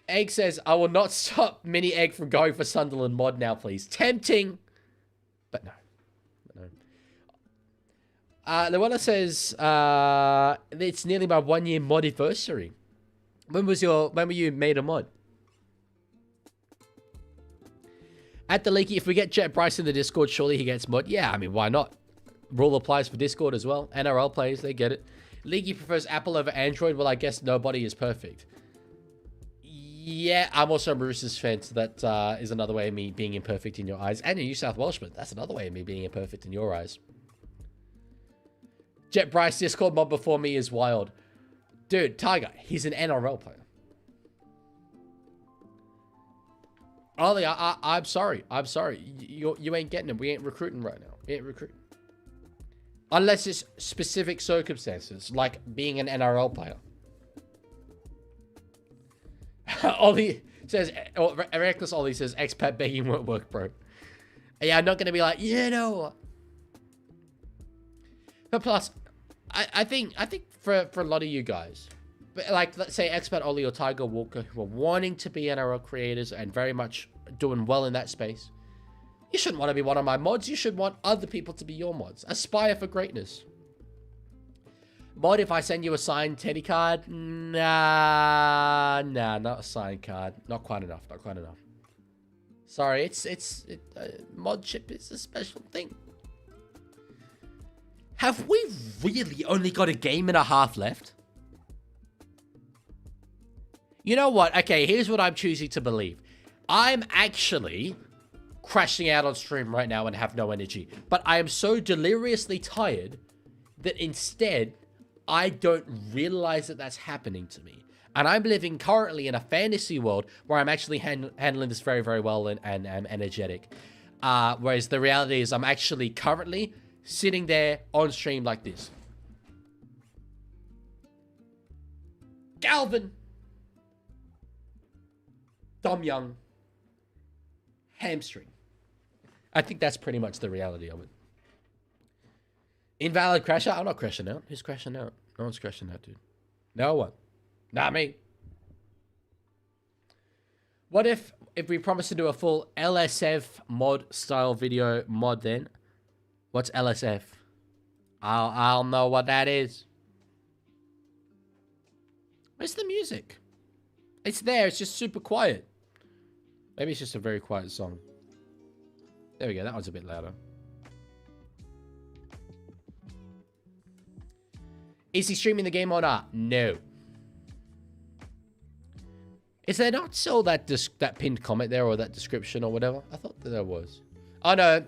Egg says, I will not stop Mini Egg from going for Sunderland mod now, please. Tempting, but no. Luella says, it's nearly my 1 year mod anniversary. When were you made a mod? At the Leaguie, if we get Jet Bryce in the Discord, surely he gets mod. Yeah, I mean, why not? Rule applies for Discord as well. NRL players, they get it. Leaguie prefers Apple over Android. Well, I guess nobody is perfect. Yeah, I'm also a Roosters fan, so that is another way of me being imperfect in your eyes. And a New South Welshman, that's another way of me being imperfect in your eyes. Jet Bryce Discord mod before me is wild. Dude, Tiger, he's an NRL player. Ollie, I'm sorry. I'm sorry. You ain't getting him. We ain't recruiting right now. We ain't recruiting. Unless it's specific circumstances, like being an NRL player. Ollie says, or Reckless Ollie says, expat begging won't work, bro. Yeah, I'm not going to be like, you know. But plus, I think for a lot of you guys, like, let's say expat Ollie or Tiger Walker, who are wanting to be NRL creators and very much doing well in that space, you shouldn't want to be one of my mods. You should want other people to be your mods. Aspire for greatness. Mod, if I send you a signed Teddy card? Nah, not a signed card. Not quite enough. Not quite enough. Sorry, mod chip is a special thing. Have we really only got a game and a half left? You know what? Okay, here's what I'm choosing to believe. I'm actually crashing out on stream right now and have no energy. But I am so deliriously tired that instead, I don't realize that that's happening to me. And I'm living currently in a fantasy world where I'm actually handling this very, very well and I'm energetic. Whereas the reality is I'm actually currently sitting there on stream like this. Galvin. Dom Young. Hamstring. I think that's pretty much the reality of it. Invalid crash out? I'm not crashing out. Who's crashing out? No one's crashing out, dude. No one. Not me. What if we promise to do a full LSF mod style video mod then? What's LSF? I'll know what that is. Where's the music? It's there. It's just super quiet. Maybe it's just a very quiet song. There we go. That one's a bit louder. Is he streaming the game or not? No. Is there not still that pinned comment there or that description or whatever? I thought that there was. Oh, no.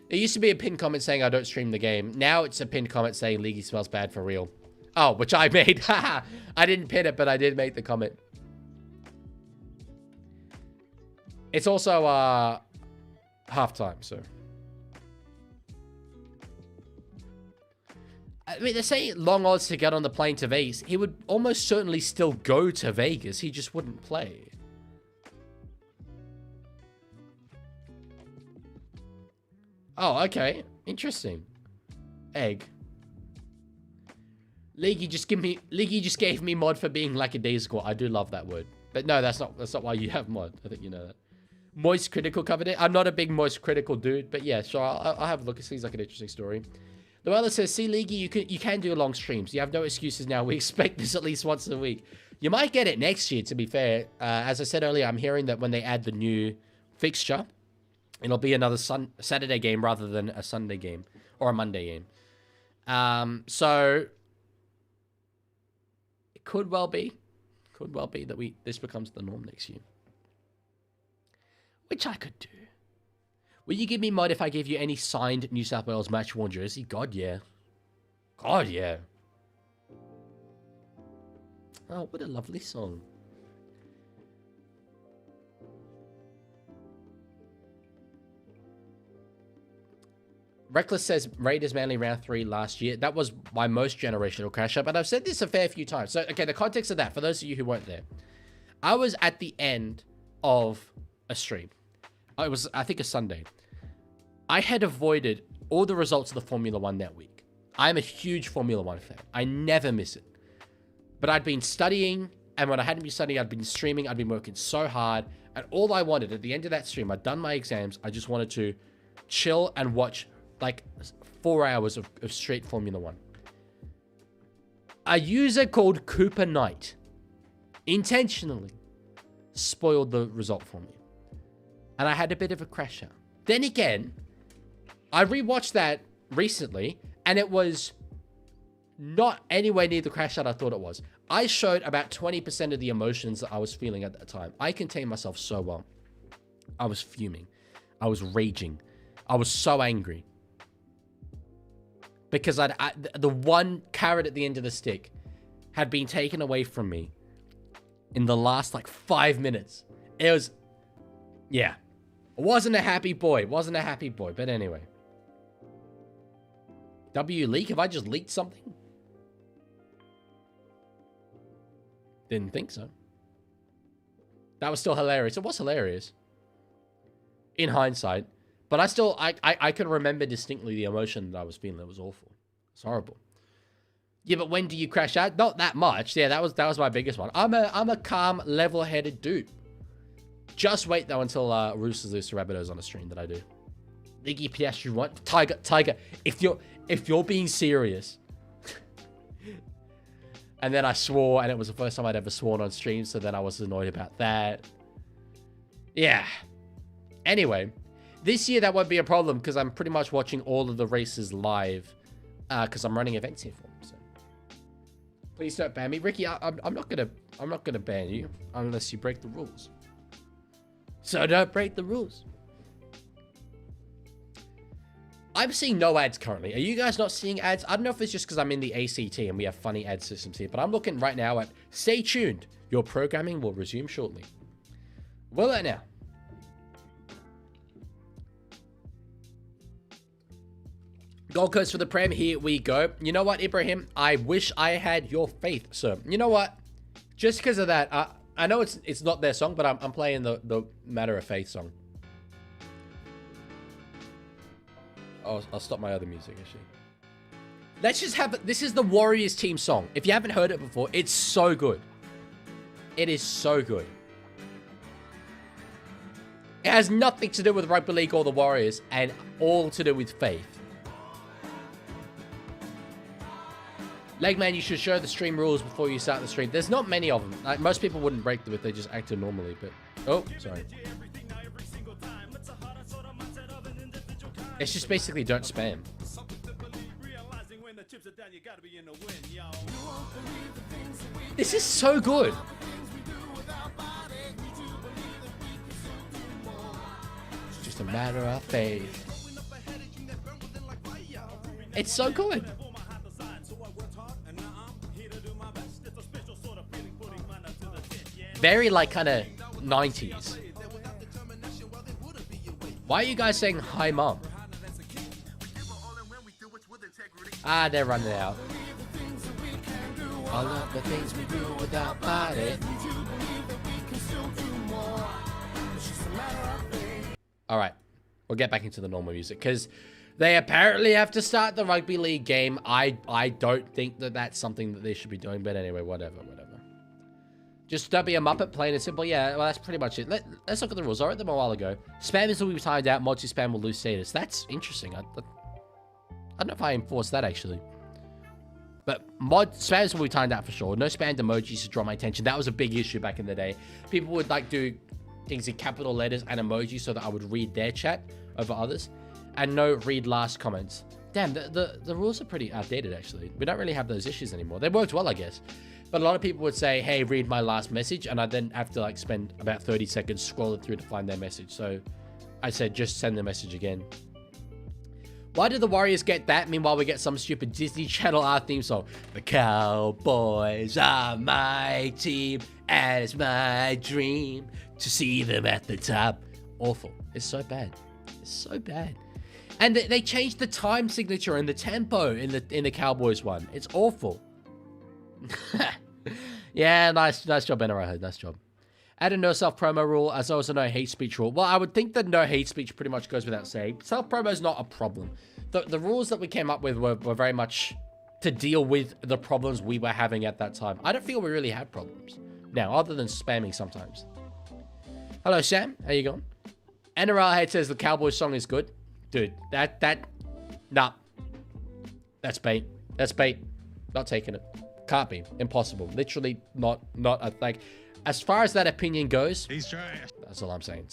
It used to be a pinned comment saying I don't stream the game. Now it's a pinned comment saying Leaguie smells bad for real. Oh, which I made. Haha. I didn't pin it, but I did make the comment. It's also halftime, so. I mean, they're saying long odds to get on the plane to Vegas. He would almost certainly still go to Vegas. He just wouldn't play. Oh, okay. Interesting. Egg. Leaguie just gave me mod for being lackadaisical. I do love that word. But no, that's not why you have mod. I think you know that. Moist Critical covered it. I'm not a big Moist Critical dude, but yeah, sure. I'll have a look. It seems like an interesting story. Luella says, see, Leaguie, you can do long streams. You have no excuses now. We expect this at least once a week. You might get it next year, to be fair. As I said earlier, I'm hearing that when they add the new fixture, it'll be another Saturday game rather than a Sunday game or a Monday game. So it could well be that this becomes the norm next year. Which I could do. Will you give me mod if I give you any signed New South Wales match-worn jersey? God, yeah. God, yeah. Oh, what a lovely song. Reckless says Raiders Manly round 3 last year. That was my most generational crash up, but I've said this a fair few times. So, okay, the context of that, for those of you who weren't there. I was at the end of a stream. It was, I think, a Sunday. I had avoided all the results of the Formula 1 that week. I'm a huge Formula 1 fan. I never miss it. But I'd been studying, and when I hadn't been studying, I'd been streaming, I'd been working so hard, and all I wanted at the end of that stream, I'd done my exams, I just wanted to chill and watch like 4 hours of straight Formula 1. A user called Cooper Knight intentionally spoiled the result for me. And I had a bit of a crash out. Then again, I rewatched that recently, and it was not anywhere near the crash out I thought it was. I showed about 20% of the emotions that I was feeling at that time. I contained myself so well. I was fuming. I was raging. I was so angry. Because the one carrot at the end of the stick had been taken away from me in the last like 5 minutes. It was, yeah. Wasn't a happy boy. Wasn't a happy boy. But anyway. W leak? Have I just leaked something? Didn't think so. That was still hilarious. It was hilarious. In hindsight. But I can remember distinctly the emotion that I was feeling. It was awful. It's horrible. Yeah, but when do you crash out? Not that much. Yeah, that was my biggest one. I'm a calm, level-headed dude. Just wait though until Roosters lose to Rabbitohs on a stream that I do. Leaguie Piastri want Tiger. If you're being serious. And then I swore, and it was the first time I'd ever sworn on stream, so then I was annoyed about that. Yeah. Anyway, this year that won't be a problem because I'm pretty much watching all of the races live because I'm running events here for them. So please don't ban me, Ricky. I'm not gonna ban you unless you break the rules. So don't break the rules. I'm seeing no ads currently. Are you guys not seeing ads? I don't know if it's just because I'm in the ACT and we have funny ad systems here, but I'm looking right now at stay tuned. Your programming will resume shortly. Will it now? Gold Coast for the Prem. Here we go. You know what, Ibrahim? I wish I had your faith, sir. You know what? Just because of that, I know it's not their song, but I'm playing the Matter of Faith song. I'll stop my other music, actually. Let's just have it. This is the Warriors team song. If you haven't heard it before, it's so good. It is so good. It has nothing to do with Rugby League or the Warriors, and all to do with faith. Legman, you should show the stream rules before you start the stream. There's not many of them. Like, most people wouldn't break them if they just acted normally, but... Oh, sorry. It's just basically don't spam. This is so good. It's just a matter of faith. It's so good. Very like kind of 90s. Why are you guys saying hi, mom? Ah, they're running out. All of the things we do without body. Alright, we'll get back into the normal music because they apparently have to start the rugby league game. I don't think that that's something that they should be doing, but anyway, whatever. Just don't be a Muppet, plain and simple. Yeah, well, that's pretty much it. Let's look at the rules. I read them a while ago. Spammers will be timed out. Multi-spam will lose status. That's interesting. I don't know if I enforced that, actually. But spammers will be timed out for sure. No spammed emojis to draw my attention. That was a big issue back in the day. People would, like, do things in capital letters and emojis so that I would read their chat over others. And no read last comments. Damn, the rules are pretty outdated, actually. We don't really have those issues anymore. They worked well, I guess. But a lot of people would say, hey, read my last message. And I then have to like spend about 30 seconds scrolling through to find their message. So I said, just send the message again. Why did the Warriors get that? Meanwhile, we get some stupid Disney Channel art theme song. The Cowboys are my team. And it's my dream to see them at the top. Awful. It's so bad. It's so bad. And they changed the time signature and the tempo in the Cowboys one. It's awful. Yeah, nice job, NRL. Nice job. Add a no self-promo rule, as also no hate speech rule. Well, I would think that no hate speech pretty much goes without saying. Self-promo is not a problem. The rules that we came up with were very much to deal with the problems we were having at that time. I don't feel we really have problems now, other than spamming sometimes. Hello, Sam. How you going? NRL Head says the Cowboys song is good. Dude, nah. That's bait. That's bait. Not taking it. Can't be. Impossible. Literally not like, as far as that opinion goes, he's trash. That's all I'm saying.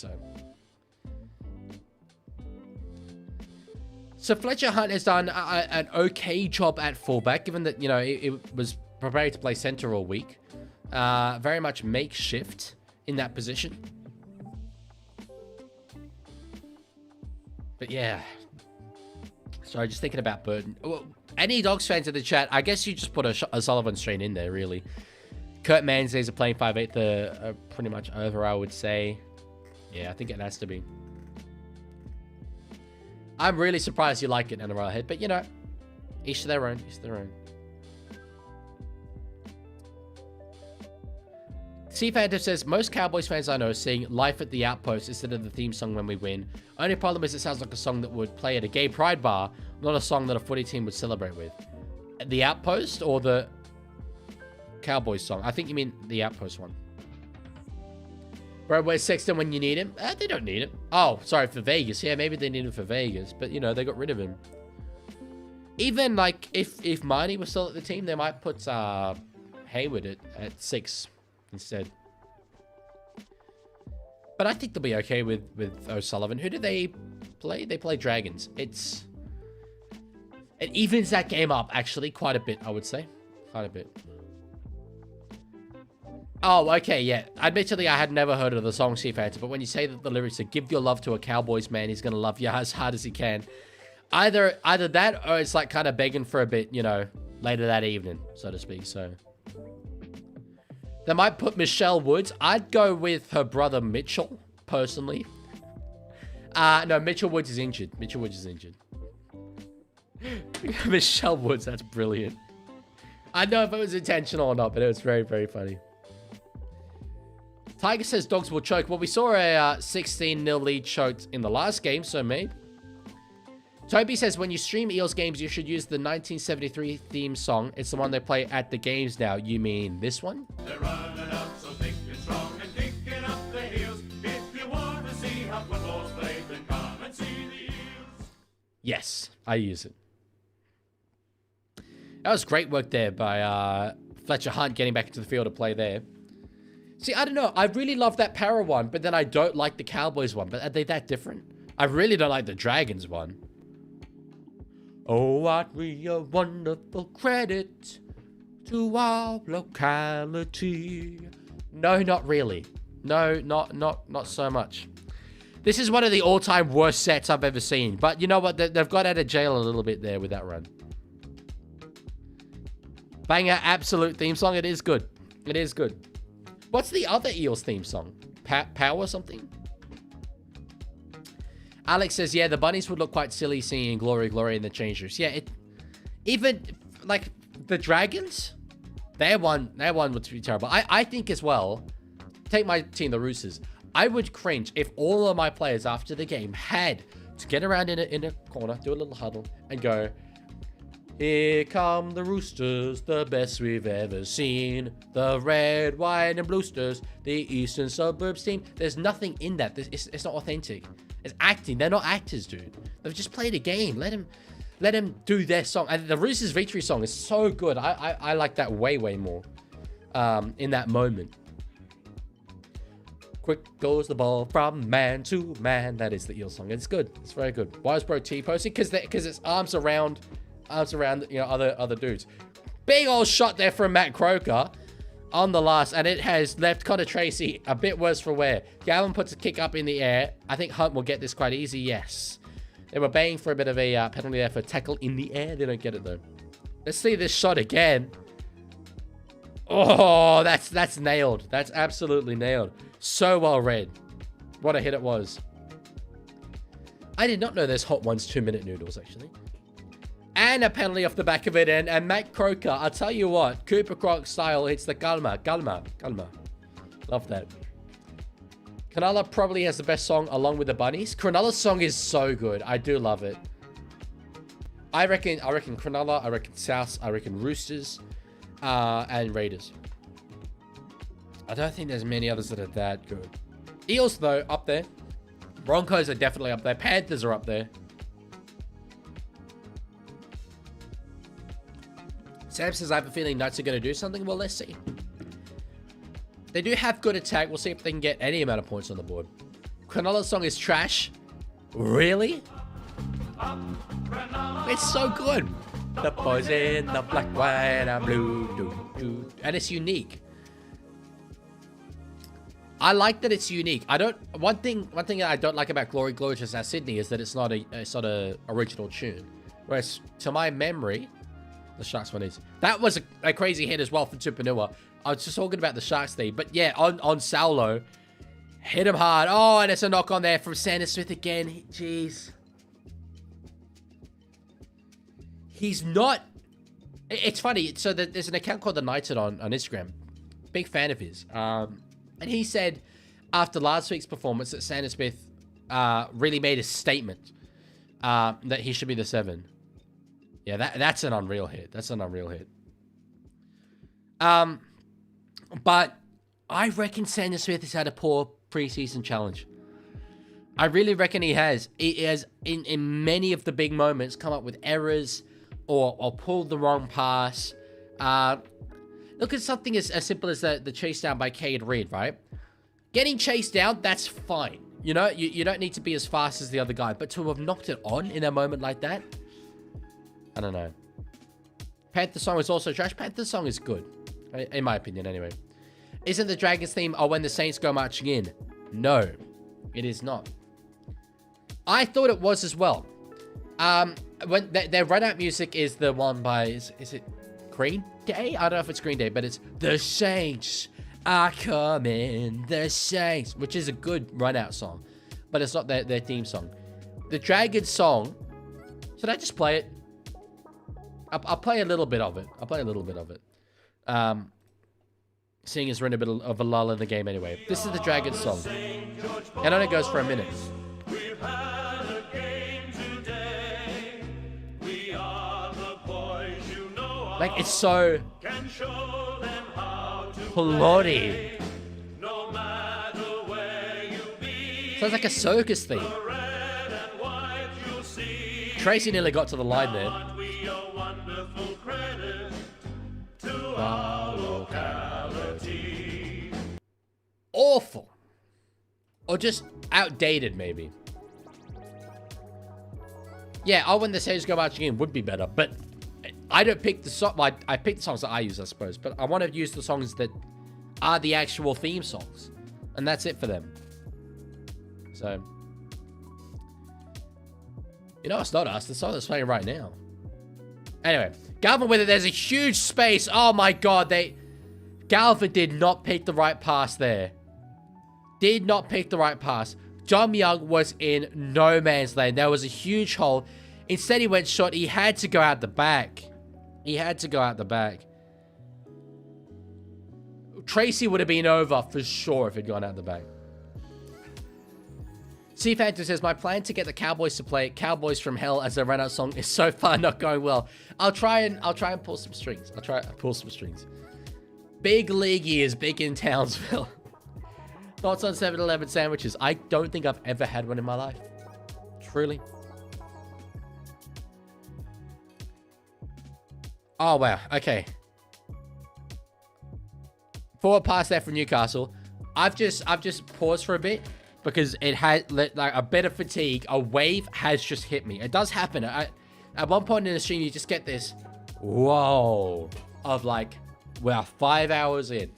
So Fletcher Hunt has done an okay job at fullback, given that, you know, it was prepared to play center all week. Very much makeshift in that position. But yeah. Sorry, just thinking about Burton. Well, Any Dogs fans in the chat, I guess you just put a Sullivan strain in there, really. Kurt Manzies are playing 5'8", are pretty much over, I would say. Yeah, I think it has to be. I'm really surprised you like it, NRL head, but you know, each to their own, each to their own. C Phantom says, most Cowboys fans I know sing Life at the Outpost instead of the theme song when we win. Only problem is it sounds like a song that would play at a gay pride bar, not a song that a footy team would celebrate with. The Outpost or the Cowboys song? I think you mean the Outpost one. Bro, where's Sexton when you need him? They don't need him. Oh, sorry, for Vegas. Yeah, maybe they need him for Vegas. But, you know, they got rid of him. Even, like, if Marnie was still at the team, they might put Hayward at 6 instead. But I think they'll be okay with O'Sullivan. Who do they play? They play Dragons. It evens that game up, actually, quite a bit, I would say. Quite a bit. Oh, okay, yeah. Admittedly, I had never heard of the song, Sea Phantom, but when you say that the lyrics are, give your love to a Cowboys man, he's going to love you as hard as he can. Either that, or it's like kind of begging for a bit, you know, later that evening, so to speak, so. They might put Michelle Woods. I'd go with her brother Mitchell, personally. No, Mitchell Woods is injured. Mitchell Woods is injured. Michelle Woods, that's brilliant. I don't know if it was intentional or not, but it was very, very funny. Tiger says Dogs will choke. Well, we saw a 16-0 lead choked in the last game, so maybe. Toby says, when you stream Eels games, you should use the 1973 theme song. It's the one they play at the games now. You mean this one? They're running up so thick and strong and kicking up the heels. If you want to see how football's played, then come and see the Eels. Yes, I use it. That was great work there by Fletcher Hunt getting back into the field to play there. See, I don't know. I really love that Para one, but then I don't like the Cowboys one. But are they that different? I really don't like the Dragons one. Oh, what a wonderful credit to our locality. No, not really. No, not so much. This is one of the all-time worst sets I've ever seen. But you know what? They've got out of jail a little bit there with that run. Banger absolute theme song. It is good. It is good. What's the other Eels theme song? Power something? Alex says, yeah, the bunnies would look quite silly singing Glory, Glory in the change rooms. Yeah, even, like, the Dragons, their one would be terrible. I think as well, take my team, the Roosters, I would cringe if all of my players after the game had to get around in a corner, do a little huddle, and go, here come the Roosters, the best we've ever seen. The red, white, and bluesters, the eastern suburbs team. There's nothing in that. It's not authentic. It's acting. They're not actors, dude. They've just played a game. Let them do their song. And the Roosters victory song is so good. I like that way more in that moment. Quick goes the ball from man to man. That is the Eel song. It's good. It's very good. Why is Bro T posting? Because it's arms around, you know, other dudes. Big old shot there from Matt Croker on the last, and it has left Connor Tracy a bit worse for wear. Gavin puts a kick up in the air. I think Hunt will get this quite easy. Yes. They were baying for a bit of a penalty there for tackle in the air. They don't get it though. Let's see this shot again. Oh, that's nailed. That's absolutely nailed. So well read. What a hit it was. I did not know there's hot ones 2-minute noodles, actually. And a penalty off the back of it. And Matt Croker, I'll tell you what, Cooper Croc style hits the Galma. Love that. Cronulla probably has the best song along with the Bunnies. Cronulla's song is so good. I do love it. I reckon Cronulla, I reckon South, I reckon Roosters, and Raiders. I don't think there's many others that are that good. Eels, though, up there. Broncos are definitely up there. Panthers are up there. Sam says, I have a feeling Knights are going to do something. Well, let's see. They do have good attack. We'll see if they can get any amount of points on the board. Cronulla's song is trash. Really? It's so good. The boys in the black, white, and blue. And it's unique. I like that it's unique. One thing that I don't like about Glory to South Sydney is that it's not a original tune. Whereas, to my memory, The Sharks one is. That was a crazy hit as well from Tupanua. I was just talking about the Sharks thing. But yeah, on Saulo, hit him hard. Oh, and it's a knock on there from Sanders Smith again. Jeez. He's not... It's funny. So there's an account called The Knighted on Instagram. Big fan of his. And he said after last week's performance that Sanders Smith really made a statement that he should be the 7. Yeah, that's an unreal hit. That's an unreal hit. But I reckon Sanders Smith has had a poor preseason challenge. I really reckon he has. He has, in many of the big moments, come up with errors or pulled the wrong pass. Look at something as simple as the chase down by Cade Reed, right? Getting chased down, that's fine. You know, you don't need to be as fast as the other guy. But to have knocked it on in a moment like that, I don't know. Panther song is also trash. Panther song is good, in my opinion, anyway. Isn't the Dragons theme when the Saints go marching in? No, it is not. I thought it was as well. When their run-out music is the one by... Is it Green Day? I don't know if it's Green Day, but it's The Saints are coming, the Saints, which is a good run-out song. But it's not their theme song. The Dragons song... Should I just play it? I'll play a little bit of it. Seeing as we're in a bit of a lull in the game anyway. This is the Dragons song. And only goes for a minute. We've had a game today. We are the boys you know. Like, it's so Can show them how to plotty. no matter where you be. Sounds like a circus theme. Red and white you'll see. Tracy nearly got to the line there. Aren't we a wonderful credit to our locality? Awful. Or just outdated, maybe. Yeah, When the Saints go marching in would be better, but I don't pick the song. Well, I pick the songs that I use, I suppose, but I want to use the songs that are the actual theme songs, and that's it for them. So, you know, it's not us. The song that's playing right now. Anyway, Galvin with it. There's a huge space. Oh my God, Galvin did not pick the right pass there. Did not pick the right pass. John Young was in no man's land. There was a huge hole. Instead, he went short. He had to go out the back. Tracy would have been over for sure if he'd gone out the back. C Phantom says, my plan to get the Cowboys to play Cowboys from Hell as a run-out song is so far not going well. I'll try and pull some strings. Big Leaguie is big in Townsville. Thoughts on 7-Eleven sandwiches? I don't think I've ever had one in my life. Truly. Oh, wow. Okay. Forward pass there from Newcastle. I've just paused for a bit because it had like a bit of fatigue. A wave has just hit me. It does happen. At one point in the stream, you just get this whoa of like, wow, 5 hours in.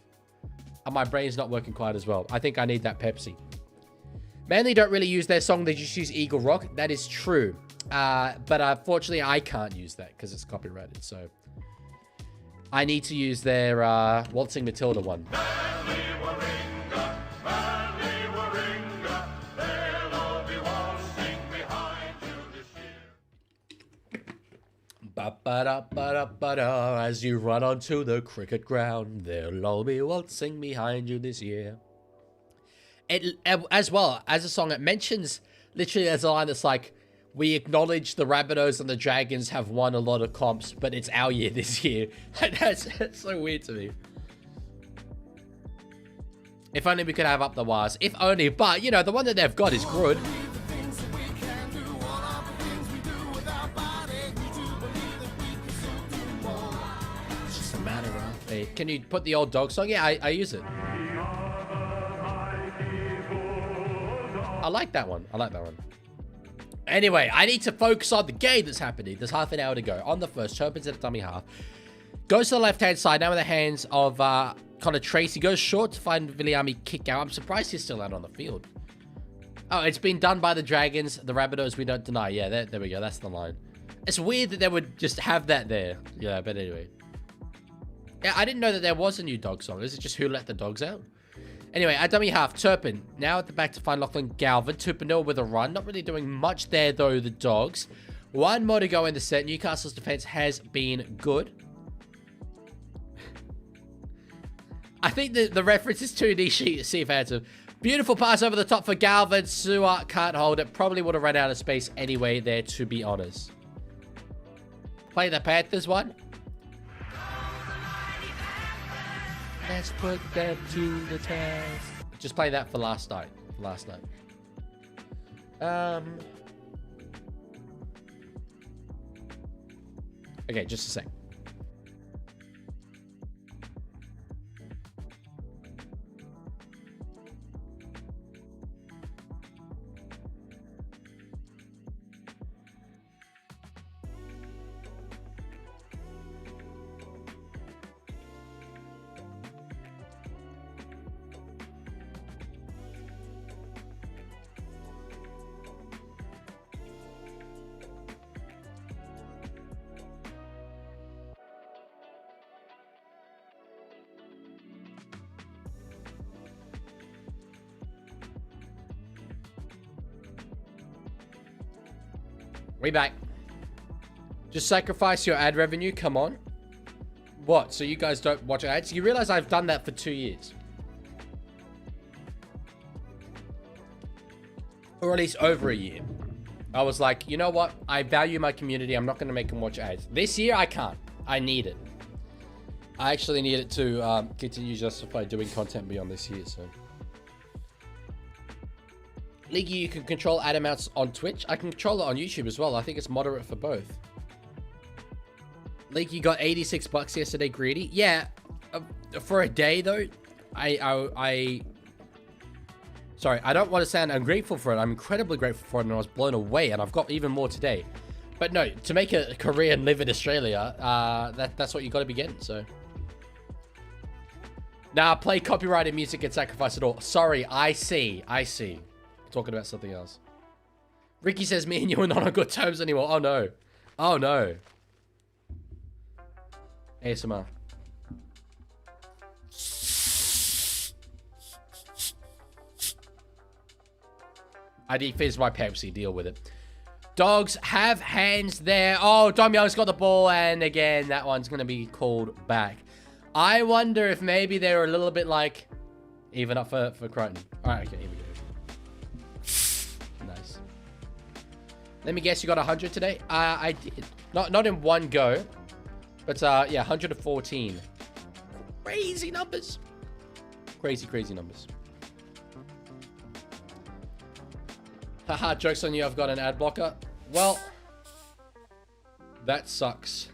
And my brain's not working quite as well. I think I need that Pepsi. Manly don't really use their song. They just use Eagle Rock. That is true. But unfortunately, I can't use that because it's copyrighted. So I need to use their Waltzing Matilda one. Manly Warringah, they'll all be waltzing behind you this year. Ba-ba-da-ba-da-ba-da. As you run onto the cricket ground, they'll all be waltzing behind you this year. It, as well as a song, it mentions literally as a line that's like, we acknowledge the Rabbitohs and the Dragons have won a lot of comps, but it's our year this year. That's so weird to me. If only we could have up the wires. If only, but, you know, the one that they've got is good. It's just a matter of faith. Can you put the old dog song? Yeah, I use it. I like that one. Anyway, I need to focus on the game that's happening. There's half an hour to go. On the first, Chopin's at the dummy half. Goes to the left-hand side, now in the hands of Connor Tracy. Goes short to find Viliami kick out. I'm surprised he's still out on the field. Oh, it's been done by the Dragons. The Rabbitohs, we don't deny. Yeah, there we go. That's the line. It's weird that they would just have that there. Yeah, but anyway. Yeah, I didn't know that there was a new dog song. Is it just Who Let the Dogs Out? Anyway, at dummy half, Turpin. Now at the back to find Lachlan Galvin. Tupanil with a run. Not really doing much there, though, the Dogs. One more to go in the set. Newcastle's defense has been good. I think the reference is too niche to see offensive. Beautiful pass over the top for Galvin. Suat can't hold it. Probably would have run out of space anyway there, to be honest. Play the Panthers one. Let's put them to the test. Just play that for last night. Okay, just a sec. We back. Just sacrifice your ad revenue. Come on. What? So you guys don't watch ads? You realize I've done that for 2 years. Or at least over a year. I was like, you know what? I value my community. I'm not going to make them watch ads. This year, I can't. I need it. I actually need it to continue to justify doing content beyond this year, so... Leaguie, you can control ad amounts on Twitch. I can control it on YouTube as well. I think it's moderate for both. Leaguie got 86 bucks yesterday, greedy. Yeah, for a day though. Sorry, I don't want to sound ungrateful for it. I'm incredibly grateful for it, and I was blown away, and I've got even more today. But no, to make a career and live in Australia, that's what you got to be getting. So. Now play copyrighted music and sacrifice it all. Sorry, I see. Talking about something else. Ricky says me and you are not on good terms anymore. Oh no. Oh no. ASMR. I defizz my Pepsi. Deal with it. Dogs have hands there. Oh, Dom Young's got the ball. And again, that one's going to be called back. I wonder if maybe they're a little bit like... Even up for Crichton. Alright, okay, here we go. Nice. Let me guess, you got 100 today? I did. Not in one go. But, yeah, 114. Crazy numbers. Crazy numbers. Haha, joke's on you, I've got an ad blocker. Well, that sucks.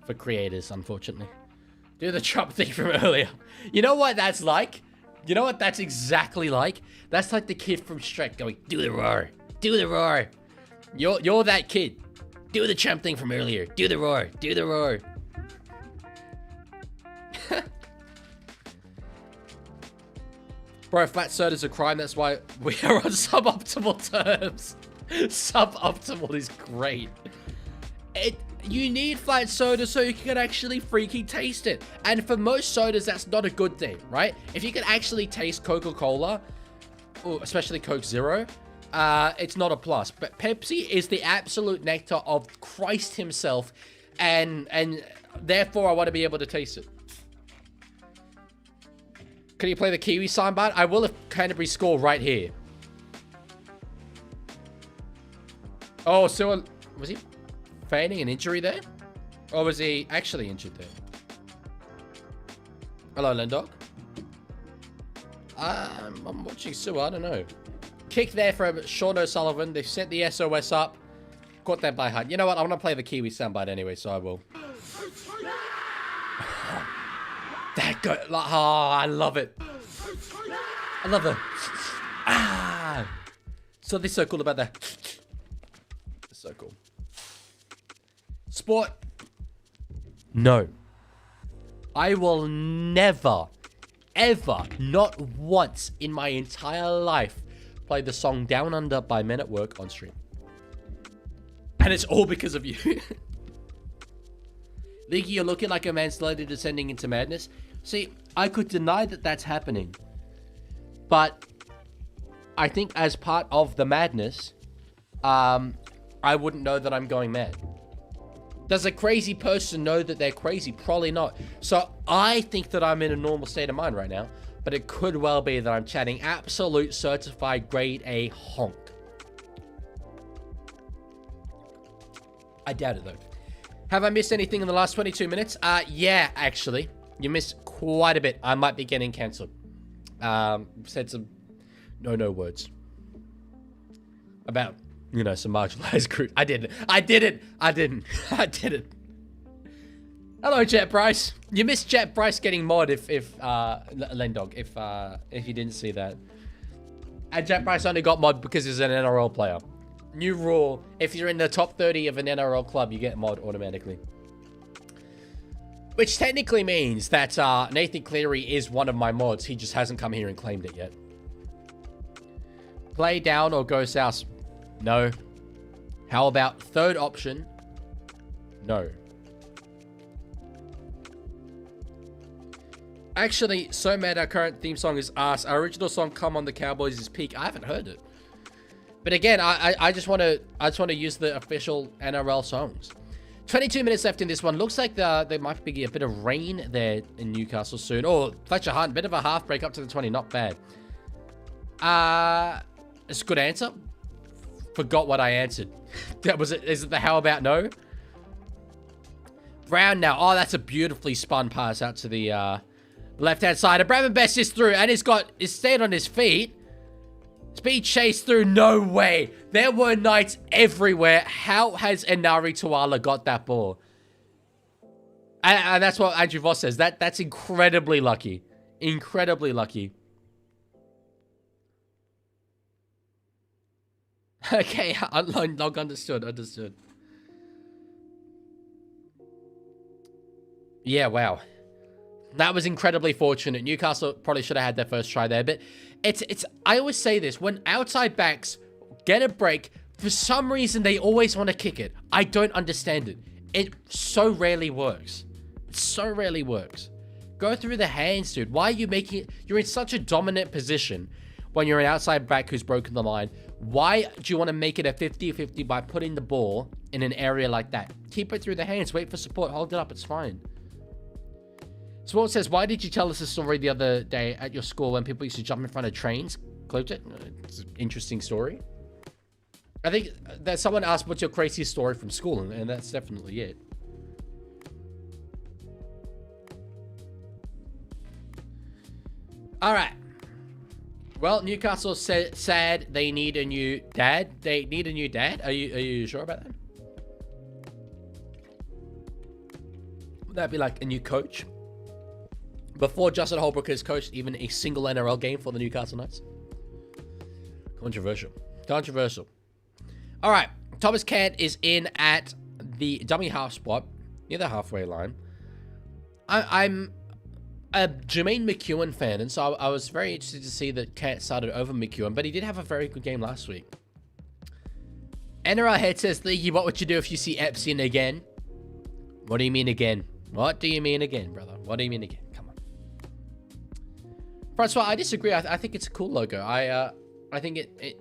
For creators, unfortunately. Do the chop thing from earlier. You know what that's like? You know what that's exactly like? That's like the kid from Shrek going, do the roar. Do the roar. You're that kid. Do the chump thing from earlier. Do the roar. Do the roar. Bro, flat soda's a crime. That's why we are on suboptimal terms. Suboptimal is great. You need flat soda so you can actually freaking taste it. And for most sodas, that's not a good thing, right? If you can actually taste Coca-Cola, or especially Coke Zero, it's not a plus. But Pepsi is the absolute nectar of Christ himself, and therefore I want to be able to taste it. Can you play the Kiwi soundbite? I will if Canterbury score right here. Oh, so was he feigning an injury there? Or was he actually injured there? Hello, Lendog. I'm watching Sue, I don't know. Kick there from Sean O'Sullivan. They've sent the SOS up. Caught that by heart. You know what? I'm going to play the Kiwi soundbite anyway, so I will. That go. Oh, I love it. I love it. Ah. Something so cool about that. It's so cool. Sport. No. I will never, ever, not once in my entire life play the song Down Under by Men at Work on stream. And it's all because of you. Leaguie, you're looking like a man slowly descending into madness. See, I could deny that that's happening. But I think as part of the madness, I wouldn't know that I'm going mad. Does a crazy person know that they're crazy? Probably not. So I think that I'm in a normal state of mind right now. But it could well be that I'm chatting absolute certified grade A honk. I doubt it though. Have I missed anything in the last 22 minutes? Yeah, actually. You missed quite a bit. I might be getting cancelled. Said some no words. About, you know, some marginalized group. I didn't. Hello, Jet Bryce. You missed Jet Bryce getting mod if Lendog, if you didn't see that. And Jet Bryce only got mod because he's an NRL player. New rule, if you're in the top 30 of an NRL club, you get mod automatically. Which technically means that Nathan Cleary is one of my mods. He just hasn't come here and claimed it yet. Play down or go south? No. How about third option? No. Actually, so mad our current theme song is ass. Our original song, Come On the Cowboys, is peak. I haven't heard it. But again, I just want to use the official NRL songs. 22 minutes left in this one. Looks like there might be a bit of rain there in Newcastle soon. Oh, Fletcher Hunt, bit of a half break up to the 20. Not bad. It's a good answer. Forgot what I answered. That was it. Is it the how about no? Brown now. Oh, that's a beautifully spun pass out to the left-hand side. And Bradman Best is through and is stayed on his feet. Speed chase through. No way. There were knights everywhere. How has Enari Tuala got that ball? And that's what Andrew Voss says. That's incredibly lucky. Incredibly lucky. Okay, log understood. Yeah, wow. That was incredibly fortunate. Newcastle probably should have had their first try there, but I always say this, when outside backs get a break, for some reason they always want to kick it. I don't understand it. It so rarely works. It so rarely works. Go through the hands, dude. Why are you making it? You're in such a dominant position when you're an outside back who's broken the line. Why do you want to make it a 50-50 by putting the ball in an area like that? Keep it through the hands. Wait for support. Hold it up. It's fine. Sport says, why did you tell us this story the other day at your school when people used to jump in front of trains? Clipped it. It's an interesting story. I think that someone asked, what's your craziest story from school? And that's definitely it. All right. Well, Newcastle said sad they need a new dad. They need a new dad? Are you sure about that? Would that be like a new coach? Before Justin Holbrook has coached even a single NRL game for the Newcastle Knights. Controversial. All right. Thomas Cant is in at the dummy half spot near the halfway line. I'm a Jermaine McEwen fan, and so I was very interested to see that Cant started over McEwen, but he did have a very good game last week. NRL Head says, Leaguie, what would you do if you see Epps in again? What do you mean again? What do you mean again, brother? What do you mean again? Come on. Francois, I disagree. I think it's a cool logo. I think it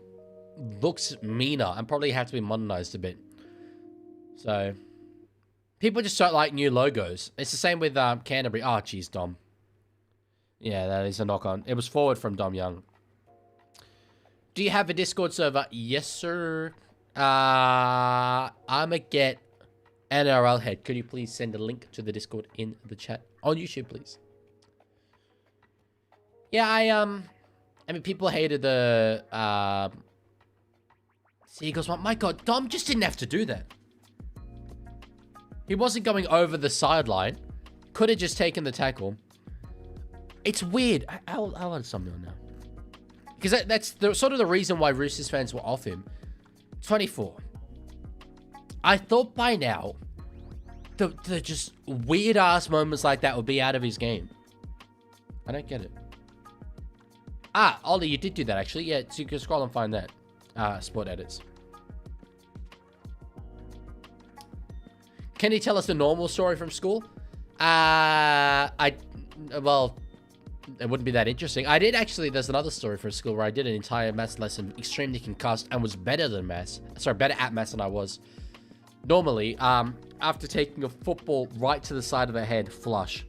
looks meaner and probably have to be modernized a bit. So, people just don't like new logos. It's the same with Canterbury. Oh, geez, Dom. Yeah, that is a knock-on. It was forward from Dom Young. Do you have a Discord server? Yes, sir. I'ma get NRL Head. Could you please send a link to the Discord in the chat? On YouTube, please. Yeah, I mean, people hated the, Seagulls one. My God, Dom just didn't have to do that. He wasn't going over the sideline. Could have just taken the tackle. It's weird. I'll let something on now. Because that's sort of the reason why Roosters fans were off him. 24. I thought by now, the just weird-ass moments like that would be out of his game. I don't get it. Ah, Ollie, you did do that, actually. Yeah, so you can scroll and find that. Sport edits. Can you tell us the normal story from school? Well, it wouldn't be that interesting. I did actually, there's another story from school where I did an entire maths lesson extremely concussed and was better than maths. Sorry, better at maths than I was normally. After taking a football right to the side of the head flush,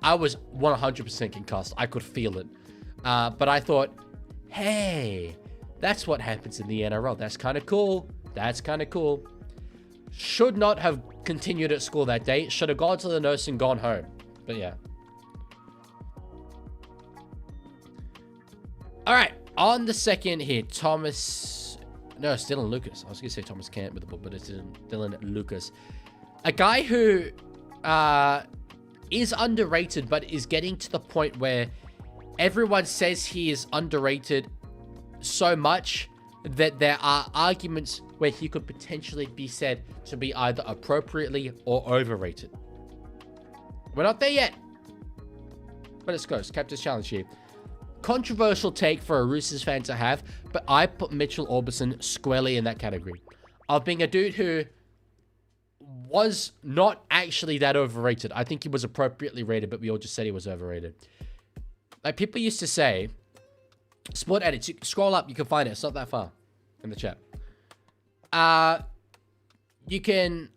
I was 100% concussed. I could feel it. But I thought, hey, that's what happens in the NRL. That's kind of cool. That's kind of cool. Should not have continued at school that day. Should have gone to the nurse and gone home. But yeah. All right. On the second here, Thomas... No, it's Dylan Lucas. I was going to say Thomas Kent with the book, but it's Dylan Lucas. A guy who is underrated, but is getting to the point where everyone says he is underrated so much that there are arguments where he could potentially be said to be either appropriately or overrated. We're not there yet. But it's close. Captain's challenge here. Controversial take for a Roosters fan to have, but I put Mitchell Orbison squarely in that category of being a dude who was not actually that overrated. I think he was appropriately rated, but we all just said he was overrated. Like, people used to say, Sport Edits, scroll up, you can find it. It's not that far in the chat. You can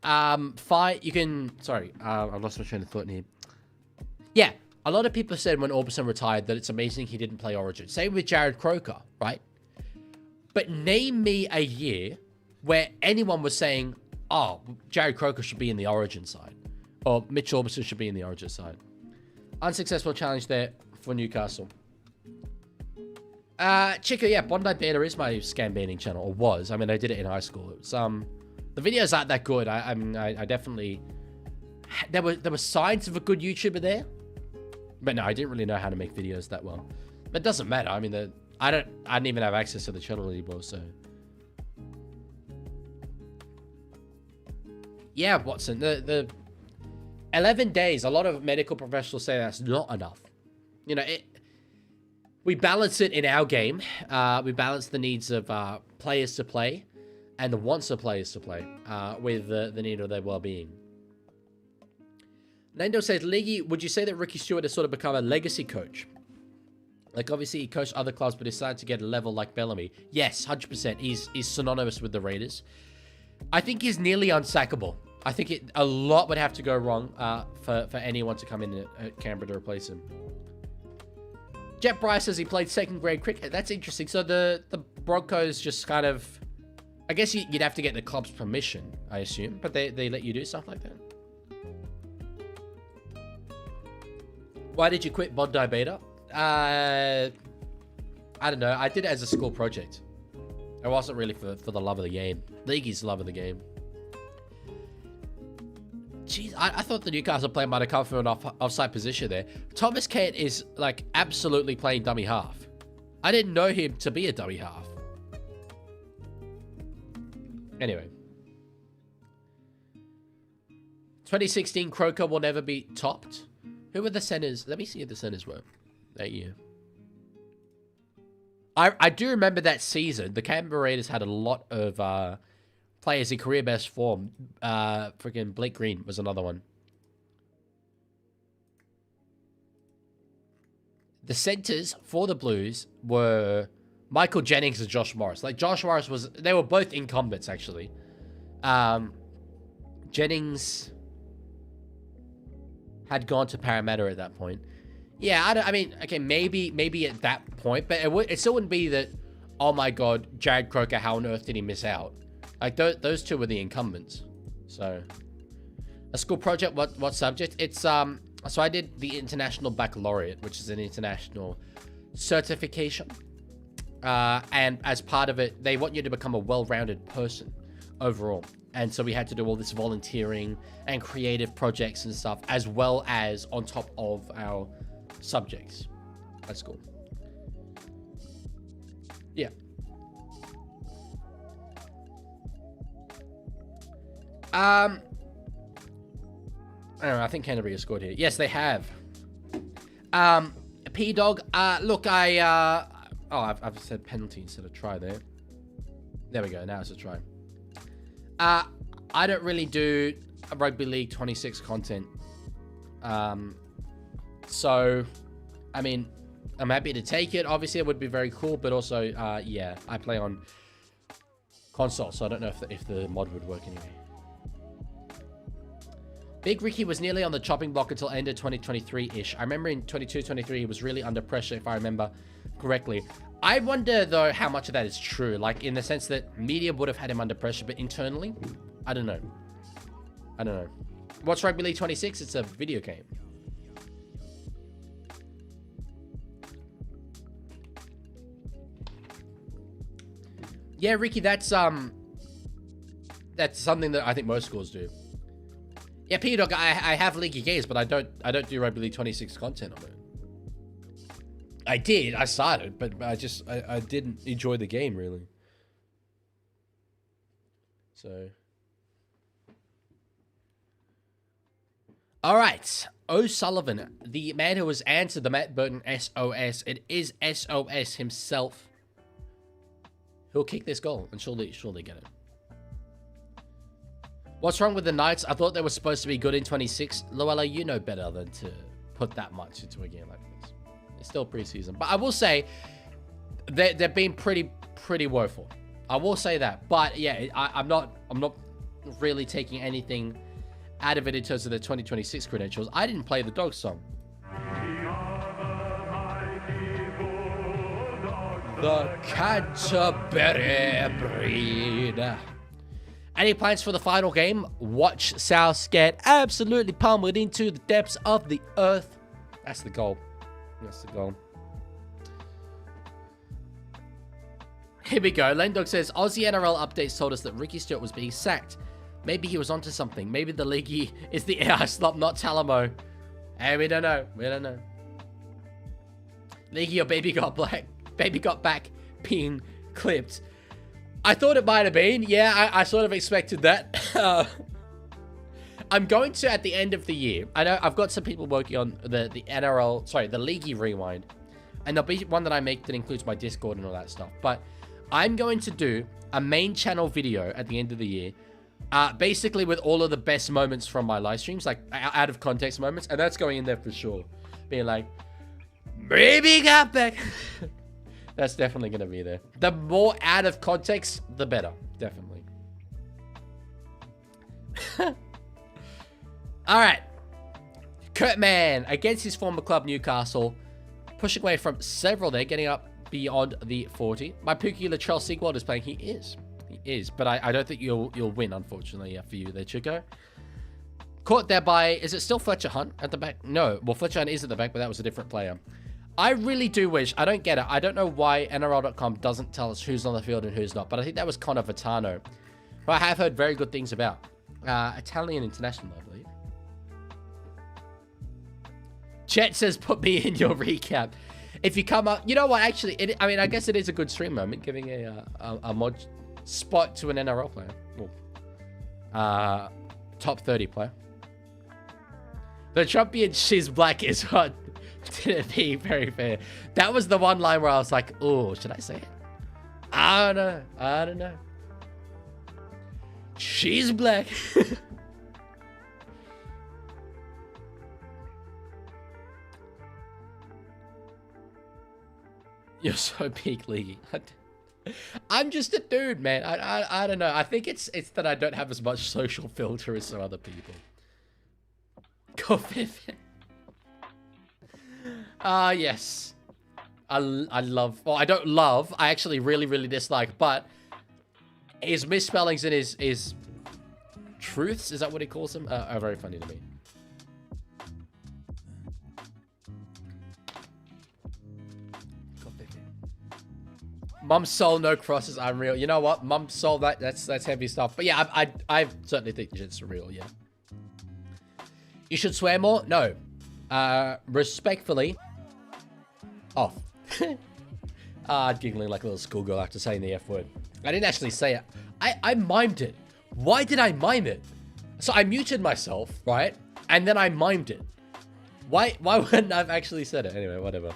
sorry, I've lost my train of thought here. Yeah, a lot of people said when Orbison retired that it's amazing he didn't play Origin. Same with Jared Croker, right? But name me a year where anyone was saying, oh, Jared Croker should be in the Origin side, or Mitch Orbison should be in the Origin side. Unsuccessful challenge there for Newcastle. Chico, yeah, Bondi Beta is my scam banning channel, or was. I mean, I did it in high school. It was, the videos aren't that good. I definitely... There were signs of a good YouTuber there. But no, I didn't really know how to make videos that well. But it doesn't matter. I mean, I didn't even have access to the channel anymore, so... Yeah, Watson, the 11 days, a lot of medical professionals say that's not enough. You know, we balance it in our game. We balance the needs of players to play and the wants of players to play with the need of their well-being. Nando says, Leaguie, would you say that Ricky Stewart has sort of become a legacy coach? Like, obviously, he coached other clubs, but decided to get a level like Bellamy. Yes, 100%. He's synonymous with the Raiders. I think he's nearly unsackable. I think a lot would have to go wrong for anyone to come in at Canberra to replace him. Jet Bryce says he played second grade cricket. That's interesting. So the Broncos just kind of... I guess you'd have to get the club's permission, I assume. But they let you do stuff like that. Why did you quit Bondi Beta? I don't know. I did it as a school project. It wasn't really for the love of the game. League's love of the game. Jeez, I thought the Newcastle player might have come from an offside position there. Thomas Kent is, like, absolutely playing dummy half. I didn't know him to be a dummy half. Anyway. 2016 Croker will never be topped. Who were the centers? Let me see who the centers were that year. I do remember that season. The Canberra Raiders had a lot of players in career best form. Freaking Blake Green was another one. The centers for the Blues were Michael Jennings and Josh Morris. Like, Josh Morris was... They were both incumbents, actually. Jennings had gone to Parramatta at that point. Yeah, I mean, okay, maybe at that point, but it still wouldn't be that, oh my god, Jared Croker, how on earth did he miss out? Like, those two were the incumbents. So, a school project, what subject? It's, so I did the International Baccalaureate, which is an international certification. And as part of it, they want you to become a well-rounded person overall. And so we had to do all this volunteering and creative projects and stuff, as well as on top of our subjects. That's cool. Yeah. I don't know, I think Canterbury has scored here. Yes, they have. P-Dog, look, I've said penalty instead of try there. There we go, now it's a try. I don't really do Rugby League 26 content. So, I mean, I'm happy to take it. Obviously, it would be very cool, but also, yeah, I play on console, so I don't know if the mod would work anyway. Big Ricky was nearly on the chopping block until end of 2023-ish. I remember in 22-23, he was really under pressure, if I remember correctly. I wonder, though, how much of that is true. Like, in the sense that media would have had him under pressure, but internally, I don't know. I don't know. What's Rugby League 26? It's a video game. Yeah, Ricky, that's something that I think most schools do. Yeah, P-Dog, I have Leaguie games, but I don't do Rugby League 26 content on it. I started, but I didn't enjoy the game really. So, all right, O'Sullivan, the man who has answered the Matt Burton SOS. It is SOS himself. He'll kick this goal and surely get it. What's wrong with the Knights? I thought they were supposed to be good in 26. Luella, you know better than to put that much into a game like this. It's still preseason. But I will say, they've been pretty woeful. I will say that. But yeah, I'm not really taking anything out of it in terms of the 2026 credentials. I didn't play the Dogs song. The Canterbury breed. Any plans for the final game? Watch South get absolutely pummeled into the depths of the earth. That's the goal. That's the goal. Here we go. Lendog says, Aussie NRL updates told us that Ricky Stewart was being sacked. Maybe he was onto something. Maybe the Leaguie is the AI slop, not Talamo. Hey, we don't know. We don't know. Leaguie, your baby got back being clipped. I thought it might have been. Yeah, I sort of expected that. I'm going to, at the end of the year, I know I've got some people working on the NRL, sorry, the Leaguie Rewind. And there'll be one that I make that includes my Discord and all that stuff. But I'm going to do a main channel video at the end of the year. Basically with all of the best moments from my live streams, like out of context moments. And that's going in there for sure. Being like, baby got back. That's definitely going to be there. The more out of context, the better. Definitely. All right. Kurtman, against his former club, Newcastle. Pushing away from several there, getting up beyond the 40. My Pookie Latrell Sigwald is playing. He is. He is. But I don't think you'll win, unfortunately, for you there, Chico. Caught there by... Is it still Fletcher Hunt at the back? No. Well, Fletcher Hunt is at the back, but that was a different player. I really do wish, I don't get it. I don't know why NRL.com doesn't tell us who's on the field and who's not, but I think that was Connor Vitano, who I have heard very good things about. Italian international, I believe. Chet says, put me in your recap. If you come up, you know what, actually, I mean, I guess it is a good stream moment, giving a mod spot to an NRL player. Well, top 30 player. The Trumpian she's black is what didn't be very fair. That was the one line where I was like, oh, should I say it? I don't know. She's black. You're so peak Leaguie. I'm just a dude, man. I don't know. I think it's that I don't have as much social filter as some other people. Go Vivian. Yes. I love... Well, I don't love. I actually really dislike. But his misspellings and his truths, is that what he calls them? Are very funny to me. Mum's Soul, no crosses, unreal. You know what? Mum's Soul, that's heavy stuff. But yeah, I certainly think it's real, yeah. You should swear more? No. Respectfully... Off. Giggling like a little schoolgirl after saying the F word. I didn't actually say it. I mimed it. Why did I mime it? So I muted myself, right? And then I mimed it. Why wouldn't I have actually said it? Anyway, whatever.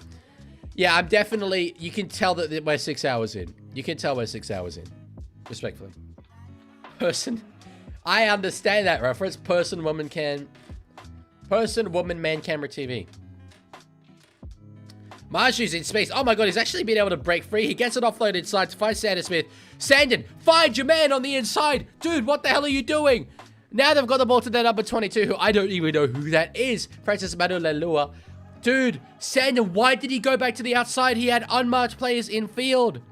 Yeah, I'm definitely... You can tell that we're 6 hours in. You can tell we're 6 hours in. Respectfully. Person... I understand that reference. Person, woman, man, camera, TV. Marshu's in space. Oh my god, he's actually been able to break free. He gets it offloaded inside to find Sandon Smith. Sandon, find your man on the inside. Dude, what the hell are you doing? Now they've got the ball to their number 22, who I don't even know who that is. Francis Madulelua. Dude, Sandon, why did he go back to the outside? He had unmarked players in field.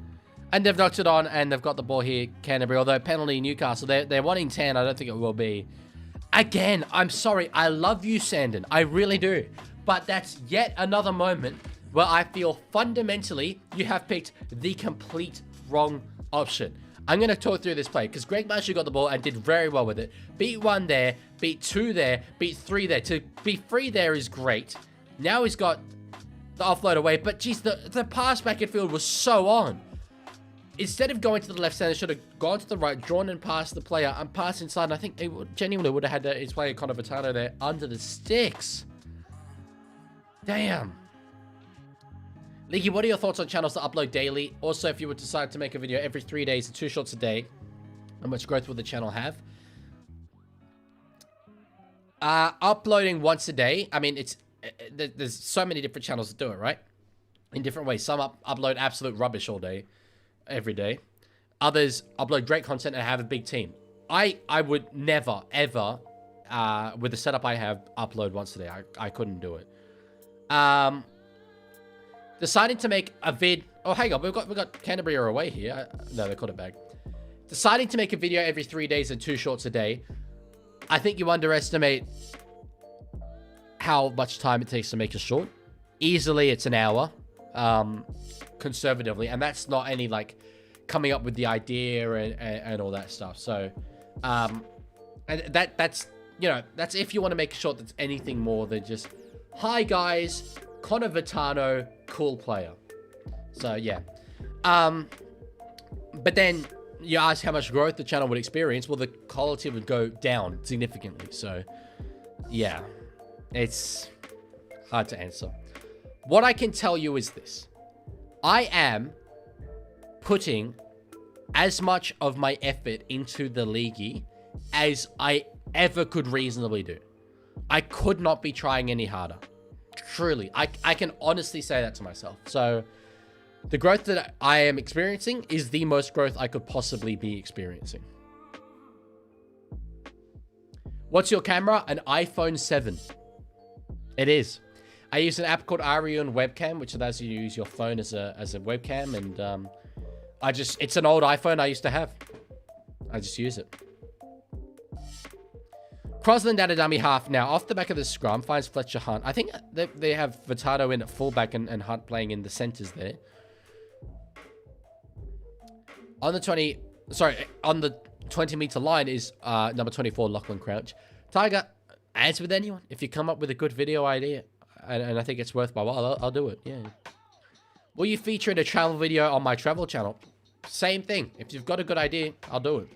And they've knocked it on, and they've got the ball here, Canterbury. Although penalty Newcastle, they're wanting 10. I don't think it will be. Again, I'm sorry. I love you, Sandon. I really do. But that's yet another moment where I feel fundamentally you have picked the complete wrong option. I'm going to talk through this play because Greg Marshu got the ball and did very well with it. Beat 1 there, beat 2 there, beat 3 there. To be 3 there is great. Now he's got the offload away, but geez, the pass back in field was so on. Instead of going to the left center, should have gone to the right, drawn and passed the player, and passed inside. And I think they genuinely would have had his player Connor Vitano there under the sticks. Damn. Leaguie, what are your thoughts on channels that upload daily? Also, if you would decide to make a video every 3 days and 2 shots a day, how much growth will the channel have? Uploading once a day. I mean, there's so many different channels that do it, right? In different ways. Some upload absolute rubbish all day, every day. Others upload great content and have a big team. I would never, ever, with the setup I have, upload once a day. I couldn't do it. Deciding to make a vid... Oh, hang on. We've got Canterbury are away here. No, they caught it back. Deciding to make a video every 3 days and 2 shorts a day. I think you underestimate how much time it takes to make a short. Easily, it's an hour. Conservatively. And that's not any, like, coming up with the idea and all that stuff. So, and that's, you know, that's if you want to make a short that's anything more than just, hi, guys, Connor Vitano, cool player. So, yeah. But then you ask how much growth the channel would experience. Well, the quality would go down significantly. So, yeah. It's hard to answer. What I can tell you is this. I am putting as much of my effort into the Leaguie as I ever could reasonably do. I could not be trying any harder. Truly. I can honestly say that to myself. So, the growth that I am experiencing is the most growth I could possibly be experiencing. What's your camera? An iPhone 7. It is. I use an app called Arion Webcam, which allows you to use your phone as a webcam. And it's an old iPhone I used to have. I just use it. Crosland at a dummy half now. Off the back of the scrum, finds Fletcher Hunt. I think they have Vitano in at fullback and Hunt playing in the centers there. On the 20-meter line is number 24, Lachlan Crouch. Tiger, answer with anyone. If you come up with a good video idea, and I think it's worth my while, I'll do it. Yeah. Will you feature in a travel video on my travel channel? Same thing. If you've got a good idea, I'll do it.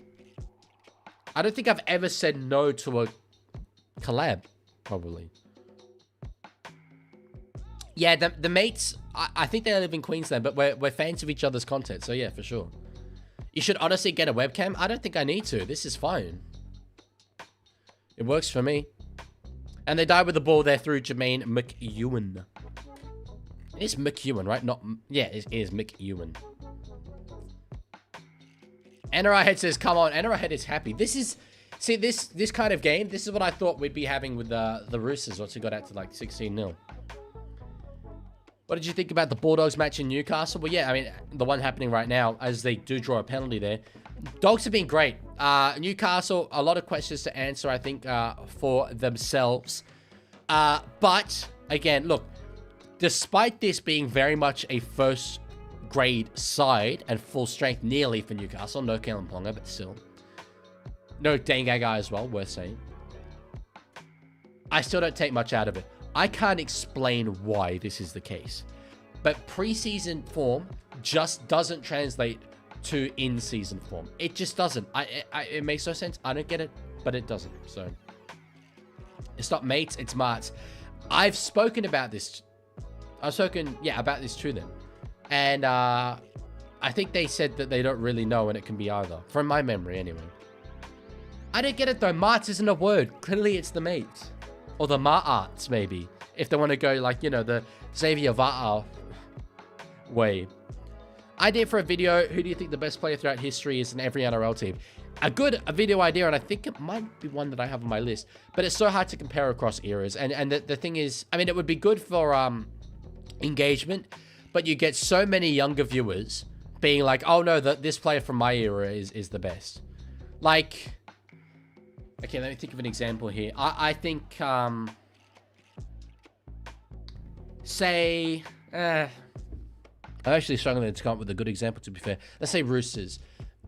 I don't think I've ever said no to a collab, probably. Yeah, the mates, I think they live in Queensland, but we're fans of each other's content, so yeah, for sure. You should honestly get a webcam. I don't think I need to. This is fine. It works for me. And they died with the ball there through Jermaine McEwen. It's McEwen, right? Not... Yeah, it is McEwen. NRL Head says, come on. NRL Head is happy. This is... See, this kind of game, this is what I thought we'd be having with the Roosters once we got out to like 16-0. What did you think about the Bulldogs match in Newcastle? Well, yeah, I mean, the one happening right now, as they do draw a penalty there. Dogs have been great. Newcastle, a lot of questions to answer, I think, for themselves. But, again, look, despite this being very much a first-grade side and full strength nearly for Newcastle, no Kalen Ponga, but still. No Dangaga as well, worth saying. I still don't take much out of it. I can't explain why this is the case. But preseason form just doesn't translate to in-season form. It just doesn't. It makes no sense. I don't get it, but it doesn't. So, it's not mates, it's marts. I've spoken about this. I've spoken, yeah, about this to them. And I think they said that they don't really know, and it can be either. From my memory, anyway. I don't get it though. Marts isn't a word. Clearly it's the mates. Or the Marts, maybe. If they want to go like, you know, the Xavier Va'a way. Idea for a video. Who do you think the best player throughout history is in every NRL team? A video idea, and I think it might be one that I have on my list. But it's so hard to compare across eras. And the thing is, I mean, it would be good for engagement. But you get so many younger viewers being like, oh no, this player from my era is the best. Like... Okay, let me think of an example here. I think, say, I'm actually struggling to come up with a good example, to be fair. Let's say Roosters.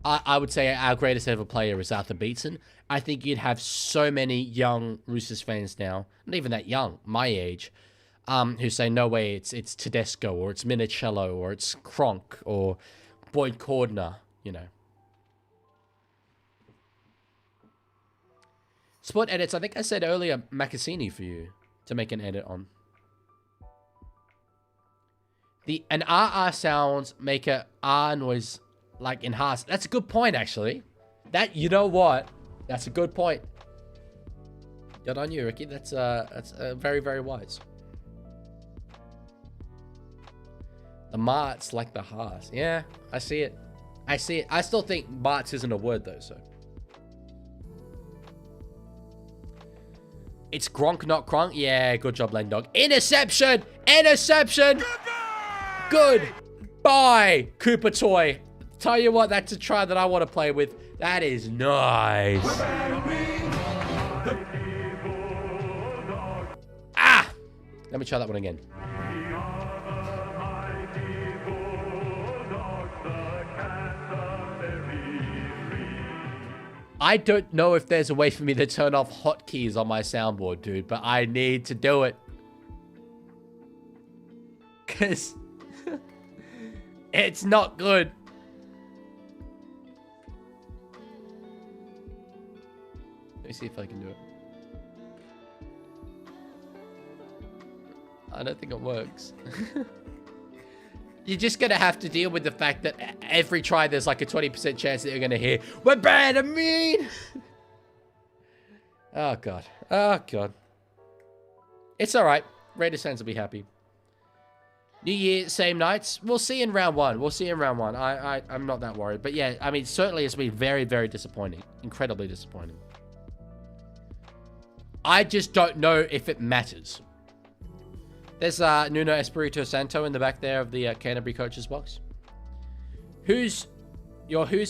I would say our greatest ever player is Arthur Beetson. I think you'd have so many young Roosters fans now, not even that young, my age, who say, no way, it's Tedesco, or it's Minicello, or it's Cronk, or Boyd Cordner, you know. Sport edits, I think I said earlier, Macassini for you to make an edit on. An RR sounds make a R noise like enhanced. That's a good point, actually. You know what? That's a good point. Good on you, Ricky. That's very, very wise. The Marts like the Haas. Yeah, I see it. I see it. I still think Marts isn't a word, though, so. It's Gronk, not Kronk. Yeah, good job, Lendog. Interception! Interception! Goodbye, Cooper Toy. Tell you what, that's a try that I want to play with. That is nice. Ah! Let me try that one again. I don't know if there's a way for me to turn off hotkeys on my soundboard, dude, but I need to do it. Because it's not good. Let me see if I can do it. I don't think it works. You're just going to have to deal with the fact that every try there's like a 20% chance that you're going to hear, we're bad, I mean. Oh, God. Oh, God. It's all right. Raiders fans will be happy. New Year, same nights. We'll see in round one. We'll see in round one. I'm not that worried. But yeah, I mean, certainly it's been very, very disappointing. Incredibly disappointing. I just don't know if it matters. There's Nuno Espirito Santo in the back there of the Canterbury coaches box. Who's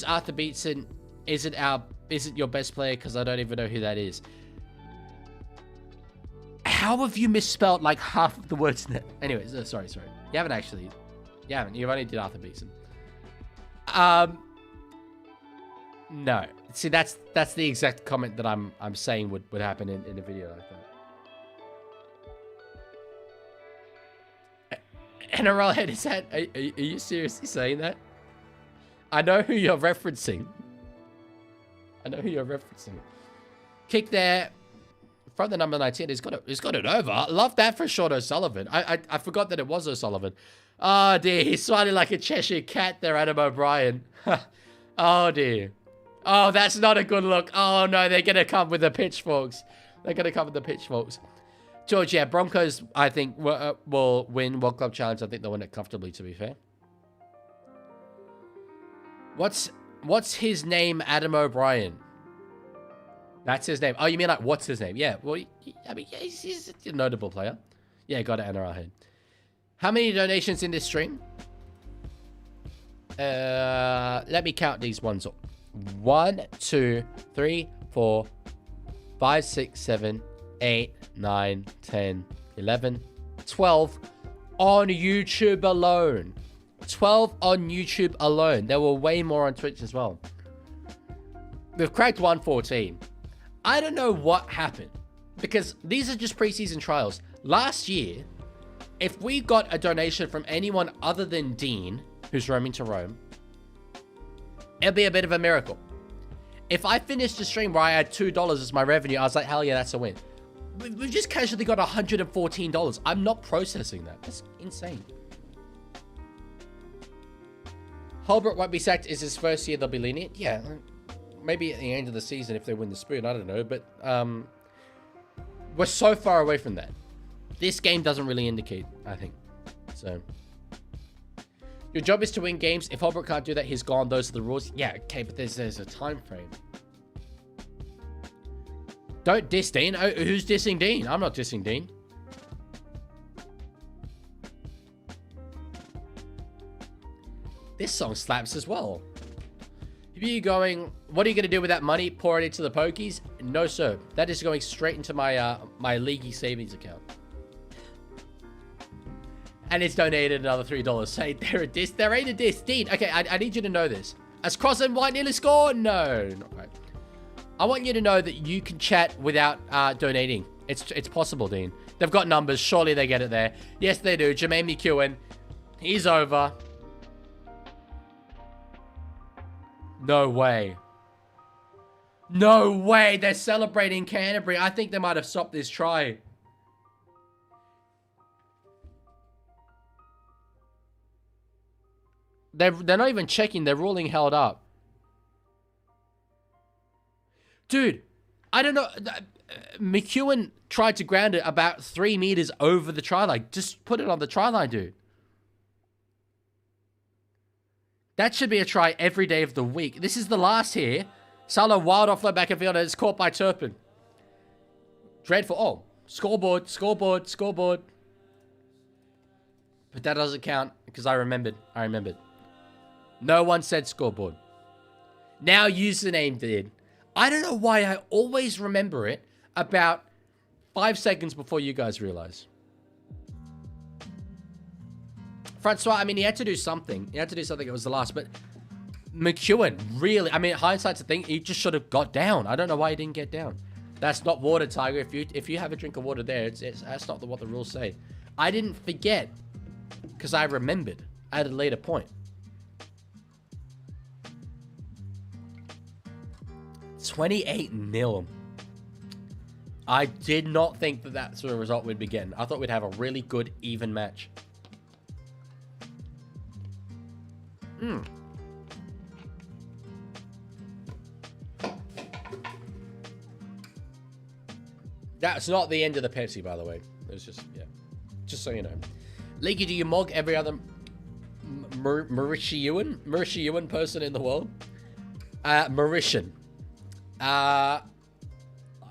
Arthur Beetson? Is it your best player? Because I don't even know who that is. How have you misspelled like half of the words in that? Anyways, sorry. You haven't actually. You haven't. You've only did Arthur Beetson. No. See, that's the exact comment that I'm saying would happen in a video like that. NRL head is that? Are you seriously saying that? I know who you're referencing. Kick there from the number 19. He's got it over. Love that for Sean O'Sullivan. I forgot that it was O'Sullivan. Oh dear, he's smiling like a Cheshire cat there, Adam O'Brien. Oh dear. Oh, that's not a good look. Oh no, they're gonna come with the pitchforks. George, yeah, Broncos, I think, will win World Club Challenge. I think they'll win it comfortably, to be fair. What's his name, Adam O'Brien? That's his name. Oh, you mean like, what's his name? Yeah, well, I mean, yeah, he's a notable player. Yeah, got it, NRL head. How many donations in this stream? Let me count these ones up. 1, 2, 3, 4, 5, 6, 7, 8, 9, 10, 11, 12 on YouTube alone. 12 on YouTube alone. There were way more on Twitch as well. We've cracked 114. I don't know what happened, because these are just preseason trials. Last year, if we got a donation from anyone other than Dean, who's roaming to Rome, it'd be a bit of a miracle. If I finished the stream where I had $2 as my revenue, I was like, hell yeah, that's a win. We've just casually got $114. I'm not processing that. That's insane. Holbrook won't be sacked. Is his first year they'll be lenient? Yeah. maybe at the end of the season if they win the spoon. I don't know. But we're so far away from that. This game doesn't really indicate, I think. So, your job is to win games. If Holbrook can't do that, he's gone. Those are the rules. Yeah, okay, but there's a time frame. Don't diss Dean. Oh, who's dissing Dean? I'm not dissing Dean. This song slaps as well. If you're going, what are you going to do with that money? Pour it into the pokies? No, sir. That is going straight into my my Leaguie savings account. And it's donated another $3. Say, they're a diss. There ain't a diss. Dean, okay, I need you to know this. Has Cross and White nearly scored? No, not right. I want you to know that you can chat without donating. It's possible, Dean. They've got numbers. Surely they get it there. Yes, they do. Jermaine McEwen. He's over. No way. No way. They're celebrating Canterbury. I think they might have stopped this try. They're not even checking. They're ruling held up. Dude, I don't know. McEwen tried to ground it about 3 meters over the try line. Just put it on the try line, dude. That should be a try every day of the week. This is the last here. Salah wild offload back and field, and it's caught by Turpin. Dreadful. Oh, scoreboard, scoreboard, scoreboard. But that doesn't count because I remembered. No one said scoreboard. Now username did. I don't know why I always remember it about 5 seconds before you guys realize. Francois, I mean, he had to do something. It was the last, but McEwen, really, I mean, hindsight's a thing. He just should have got down. I don't know why he didn't get down. That's not water, Tiger. If you have a drink of water there, that's not what the rules say. I didn't forget because I remembered at a later point. 28-0. I did not think that that's the result we'd be getting. I thought we'd have a really good, even match. That's not the end of the Pepsi, by the way. It's just, yeah. Just so you know. Leaguie, do you mog every other Mauritian person in the world? Mauritian.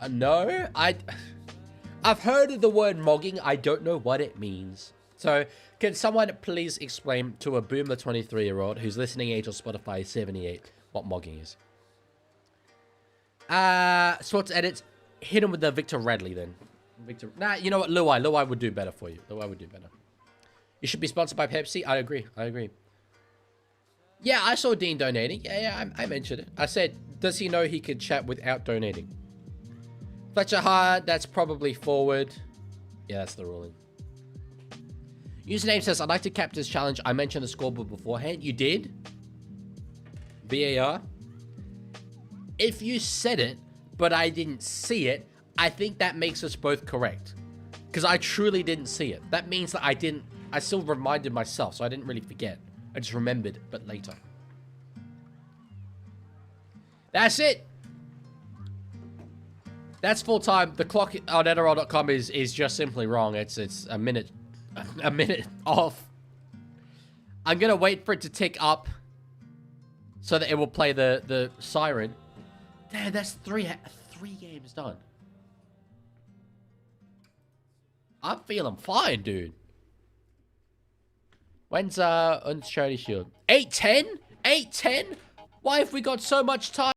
No. I've heard of the word mogging. I don't know what it means. So, can someone please explain to a boomer 23-year-old who's listening age on Spotify 78 what mogging is? Sports edits. Hit him with the Victor Radley then. Nah, you know what? Luai would do better for you. Luai would do better. You should be sponsored by Pepsi. I agree. Yeah, I saw Dean donating. Yeah, I mentioned it. I said, does he know he could chat without donating? Fletcher Hard, that's probably forward. Yeah, that's the ruling. Username says, I'd like to cap this challenge. I mentioned the scoreboard beforehand. You did? VAR? If you said it, but I didn't see it, I think that makes us both correct. Because I truly didn't see it. That means that I still reminded myself, so I didn't really forget. I just remembered, but later. That's it. That's full time. The clock on NRL.com is just simply wrong. It's a minute off. I'm gonna wait for it to tick up so that it will play the siren. Damn, that's three games done. I'm feeling fine, dude. When's Charity Shield? 8:10? 8:10? Why have we got so much time?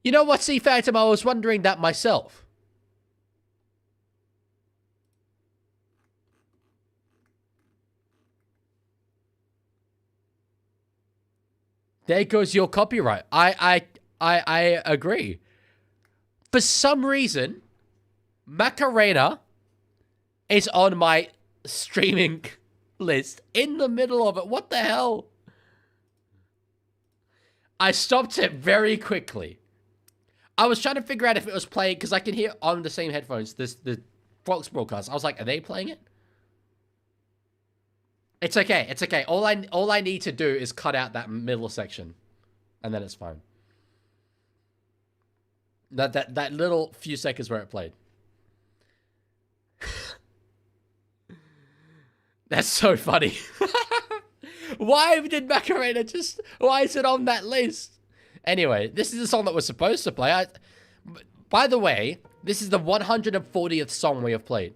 You know what, C-Phantom? I was wondering that myself. There goes your copyright. I agree. For some reason, Macarena is on my streaming list in the middle of it. What the hell? I stopped it very quickly. I was trying to figure out if it was playing, because I can hear on the same headphones the Fox broadcast. I was like, are they playing it? It's okay. It's okay. All I need to do is cut out that middle section, and then it's fine. That little few seconds where it played. That's so funny. Why did Macarena just... Why is it on that list? Anyway, this is a song that was supposed to play. By the way, this is the 140th song we have played.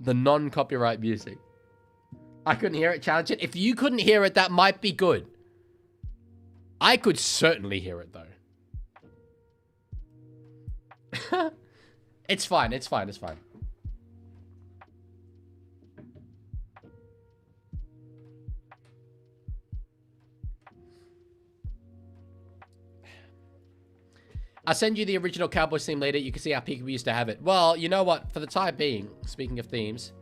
The non-copyright music. I couldn't hear it. Challenge it. If you couldn't hear it, that might be good. I could certainly hear it, though. It's fine. It's fine. It's fine. I'll send you the original Cowboys theme later. You can see how peak we used to have it. Well, you know what? For the time being, speaking of themes,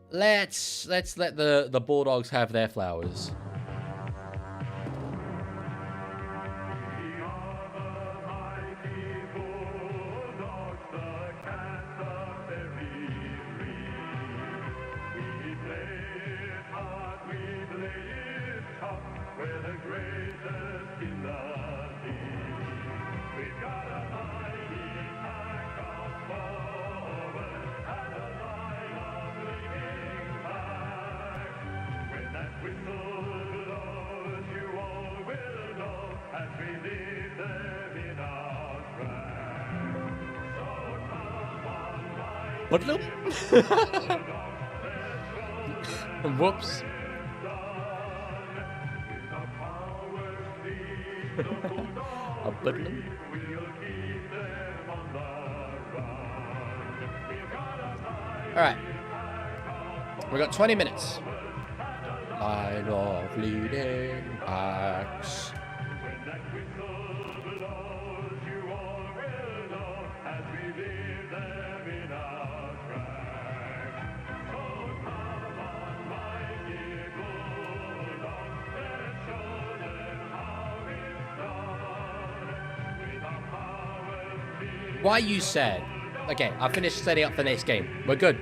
let's let the Bulldogs have their flowers. What? Whoops. A bedlam. Alright. We got 20 minutes. Line of leading backs. Why are you sad? Okay, I finished setting up the next game. We're good.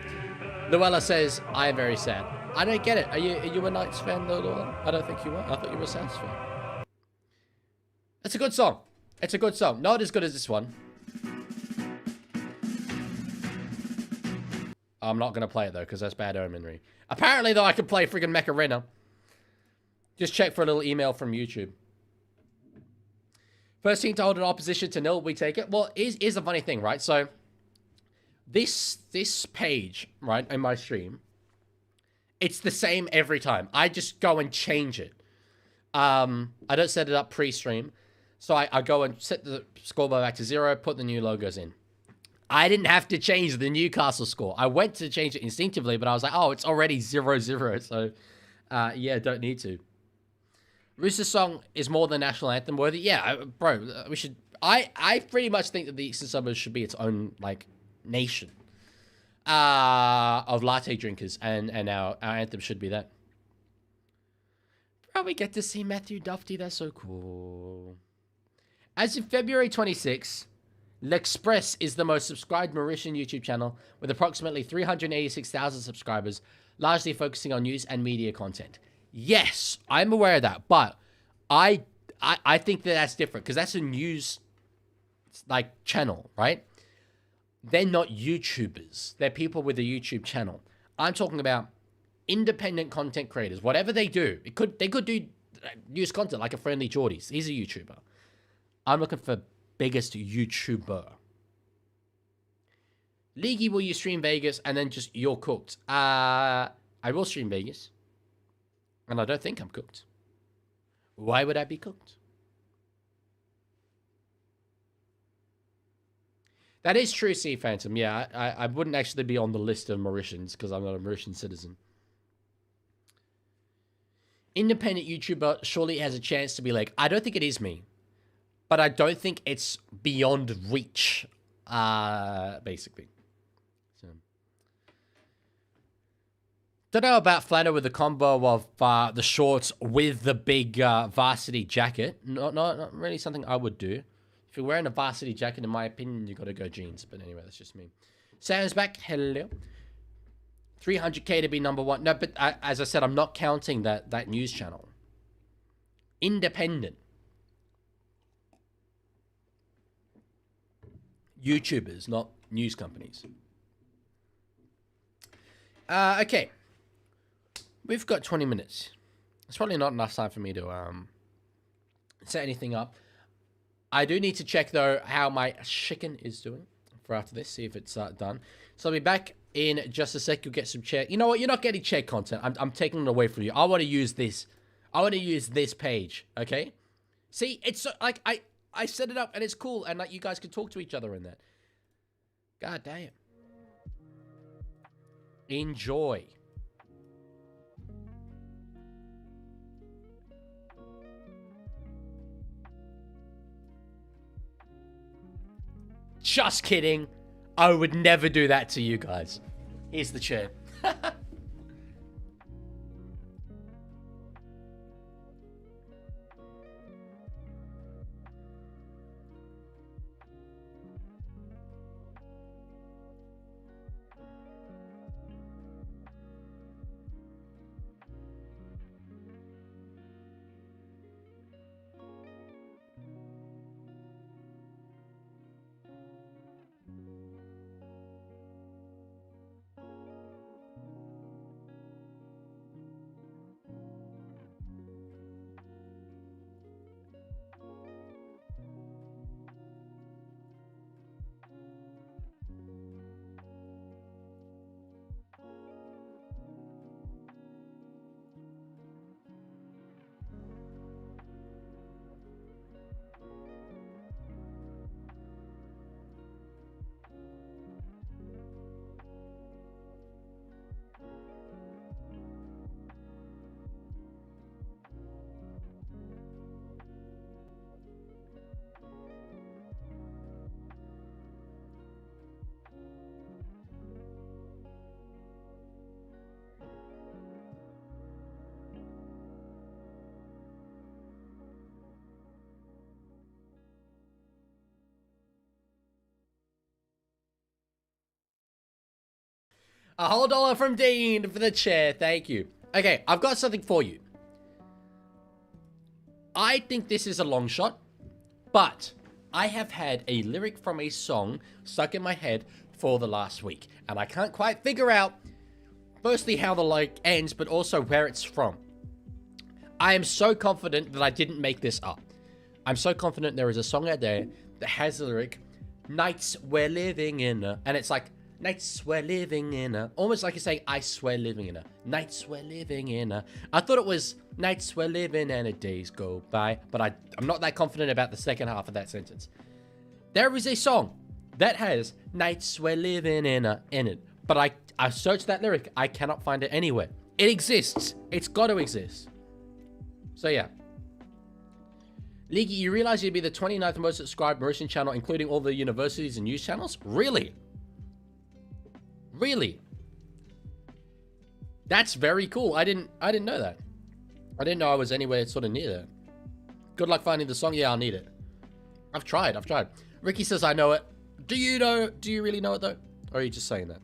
Luella says, I am very sad. I don't get it. Are you a Knights fan though, Luella? I don't think you were. I thought you were a Souths fan. It's a good song. It's a good song. Not as good as this one. I'm not going to play it though, because that's bad omenry. Apparently though, I can play friggin' Macarena. Just check for a little email from YouTube. First team to hold an opposition to nil, we take it. Well, is a funny thing, right? So, this page, right, in my stream, it's the same every time. I just go and change it. I don't set it up pre-stream. So, I go and set the scoreboard back to 0, put the new logos in. I didn't have to change the Newcastle score. I went to change it instinctively, but I was like, oh, it's already 0-0. So, yeah, don't need to. Roosters song is more than national anthem worthy. Yeah, bro, we should... I pretty much think that the Eastern Suburbs should be its own, like, nation of latte drinkers, and our anthem should be that. Bro, we get to see Matthew Duffy. That's so cool. As of February 26, L'Express is the most subscribed Mauritian YouTube channel with approximately 386,000 subscribers, largely focusing on news and media content. Yes, I'm aware of that, but I think that that's different because that's a news like channel, right? They're not YouTubers. They're people with a YouTube channel. I'm talking about independent content creators. Whatever they do, they could do news content like a Friendly Geordies. He's a YouTuber. I'm looking for biggest YouTuber. Leaguie, will you stream Vegas and then just you're cooked? I will stream Vegas. And I don't think I'm cooked. Why would I be cooked? That is true, Sea Phantom. Yeah, I wouldn't actually be on the list of Mauritians because I'm not a Mauritian citizen. Independent YouTuber surely has a chance to be like, I don't think it is me. But I don't think it's beyond reach, basically. So. Don't know about flannel with the combo of the shorts with the big varsity jacket. Not really something I would do. If you're wearing a varsity jacket, in my opinion, you got to go jeans. But anyway, that's just me. Sam's back. Hello. 300k to be number one. No, but as I said, I'm not counting that news channel. Independent. YouTubers, not news companies. Okay. We've got 20 minutes. It's probably not enough time for me to set anything up. I do need to check, though, how my chicken is doing for after this. See if it's done. So I'll be back in just a sec. You'll get some check. You know what? You're not getting check content. I'm taking it away from you. I want to use this. I want to use this page. Okay? See? It's so, like, I set it up and it's cool. And like you guys can talk to each other in that. God damn. Enjoy. Just kidding. I would never do that to you guys. Here's the chair. A whole $1 from Dean for the chair. Thank you. Okay, I've got something for you. I think this is a long shot, but I have had a lyric from a song stuck in my head for the last week, and I can't quite figure out, firstly, how the lyric ends, but also where it's from. I am so confident that I didn't make this up. I'm so confident there is a song out there that has the lyric, nights we're living in a, and it's like, nights we're living in a, almost like you're saying, I swear living in a, nights we're living in a. I thought it was, nights we're living and a days go by, but I'm not that confident about the second half of that sentence. There is a song that has, nights we're living in it, but I searched that lyric, I cannot find it anywhere. It exists. It's got to exist. So yeah. Leaguie, you realize you'd be the 29th most subscribed Mauritian channel, including all the universities and news channels? Really? Really? That's very cool. I didn't know that. I didn't know I was anywhere sort of near that. Good luck finding the song. Yeah, I'll need it. I've tried. Ricky says I know it. Do you really know it though? Or are you just saying that?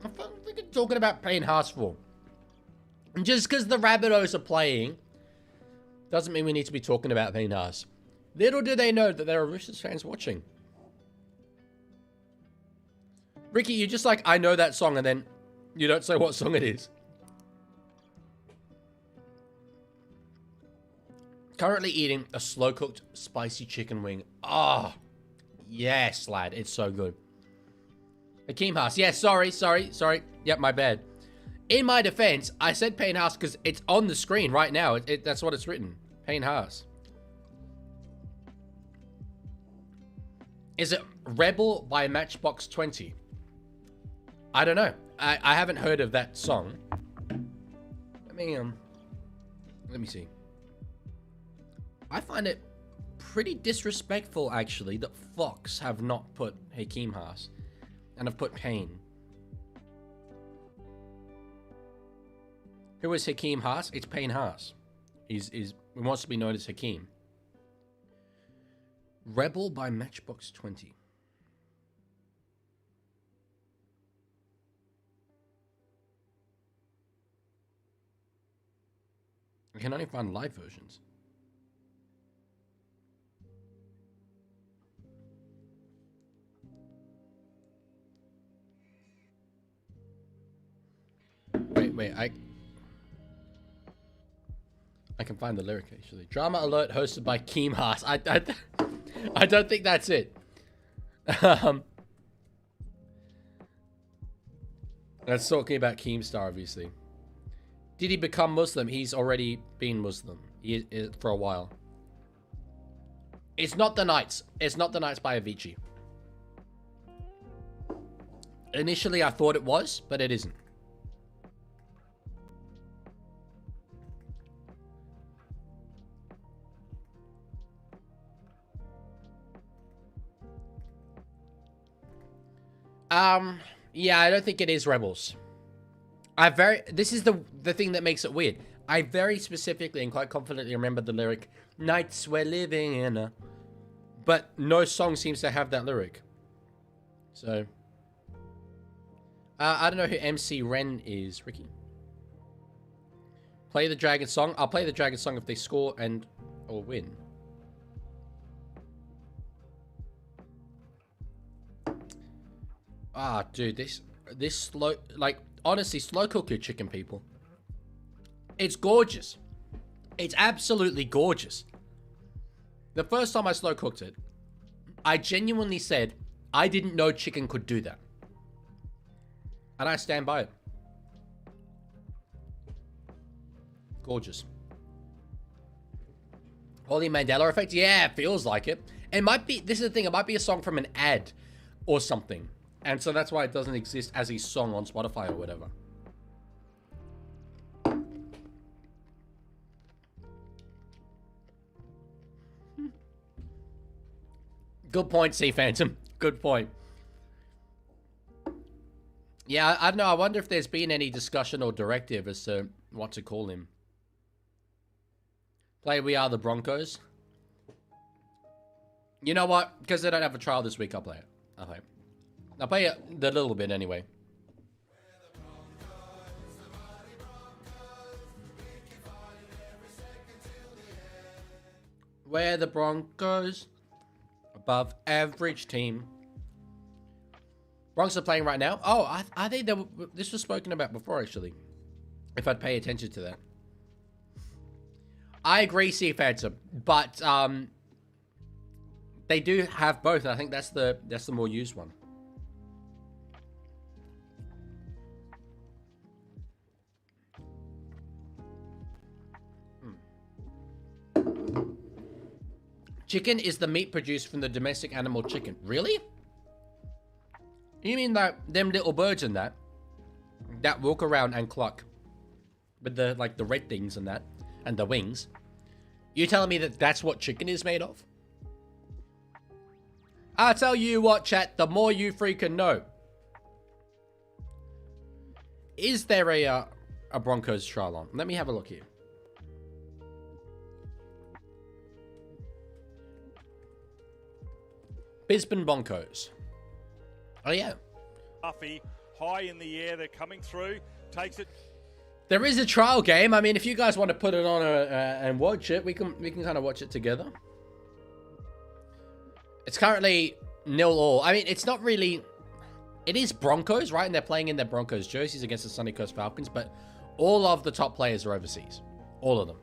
I'm fucking talking about Payne Haasful. And just because the Rabbitohs are playing doesn't mean we need to be talking about Payne Haas. Little do they know that there are Roosters fans watching. Ricky, you're just like, I know that song, and then you don't say what song it is. Currently eating a slow-cooked spicy chicken wing. Ah, oh, yes, lad. It's so good. Hakeem Haas. Yeah, sorry. Yep, my bad. In my defense, I said Payne Haas because it's on the screen right now. That's what it's written. Payne Haas. Is it Rebel by Matchbox 20? I don't know. I haven't heard of that song. Let me see. I find it pretty disrespectful, actually, that Fox have not put Hakeem Haas and have put Payne. Who is Hakeem Haas? It's Payne Haas. He wants to be known as Hakeem. Rebel by Matchbox 20. I can only find live versions. Wait, I can find the lyric, actually. Drama Alert hosted by Keem Haas. I don't think that's it. That's talking about Keemstar, obviously. Did he become Muslim? He's already been Muslim for a while. It's not the Knights. It's not the Knights by Avicii. Initially, I thought it was, but it isn't. Yeah, I don't think it is Rebels. This is the thing that makes it weird. I very specifically and quite confidently remember the lyric, "Nights we're living in a," but no song seems to have that lyric. So, I don't know who MC Ren is, Ricky. Play the Dragon song. I'll play the Dragon song if they score or win. Ah, dude, this slow, like, honestly, slow cook your chicken, people. It's gorgeous. It's absolutely gorgeous. The first time I slow cooked it, I genuinely said, I didn't know chicken could do that. And I stand by it. Gorgeous. Holy Mandela effect? Yeah, it feels like it. It might be, this is the thing, it might be a song from an ad or something. And so that's why it doesn't exist as a song on Spotify or whatever. Good point, Sea Phantom. Good point. Yeah, I don't know. I wonder if there's been any discussion or directive as to what to call him. Play We Are the Broncos. You know what? Because they don't have a trial this week, I'll play it. I'll play it the little bit anyway. We're the Broncos. Above average team. Broncos are playing right now. Oh, I think this was spoken about before, actually. If I'd pay attention to that. I agree, Sea Phantom. But, they do have both. And I think that's the more used one. Chicken is the meat produced from the domestic animal chicken. Really? You mean that them little birds and that walk around and cluck with the red things and that and the wings? You telling me that that's what chicken is made of? I tell you what, chat, the more you freaking know. Is there a Broncos trial on? Let me have a look here. Brisbane Broncos. Oh, yeah. Buffy, high in the air, they're coming through, takes it. There is a trial game. I mean, if you guys want to put it on and watch it, we can kind of watch it together. It's currently 0-0. I mean, it's not really... It is Broncos, right? And they're playing in their Broncos jerseys against the Sunny Coast Falcons, but all of the top players are overseas. All of them.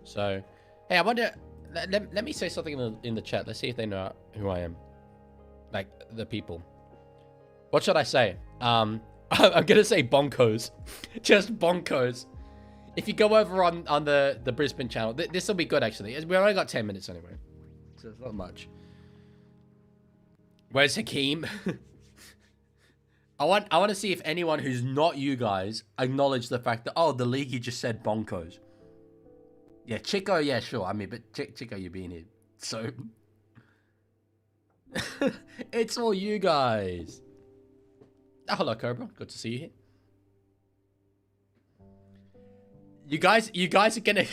So, hey, I wonder... Let me say something in the chat. Let's see if they know who I am. Like, the people. What should I say? I'm gonna say bonkos. Just bonkos. If you go over on the Brisbane channel, this will be good, actually. We only got 10 minutes anyway. So it's not much. Where's Hakeem? I want to see if anyone who's not you guys acknowledge the fact that, oh, the Leaguie just said bonkos. Yeah, Chico, yeah, sure. I mean, but Chico, you're being here. So... It's all you guys. Oh, hello, Cobra. Good to see you here. You guys are gonna...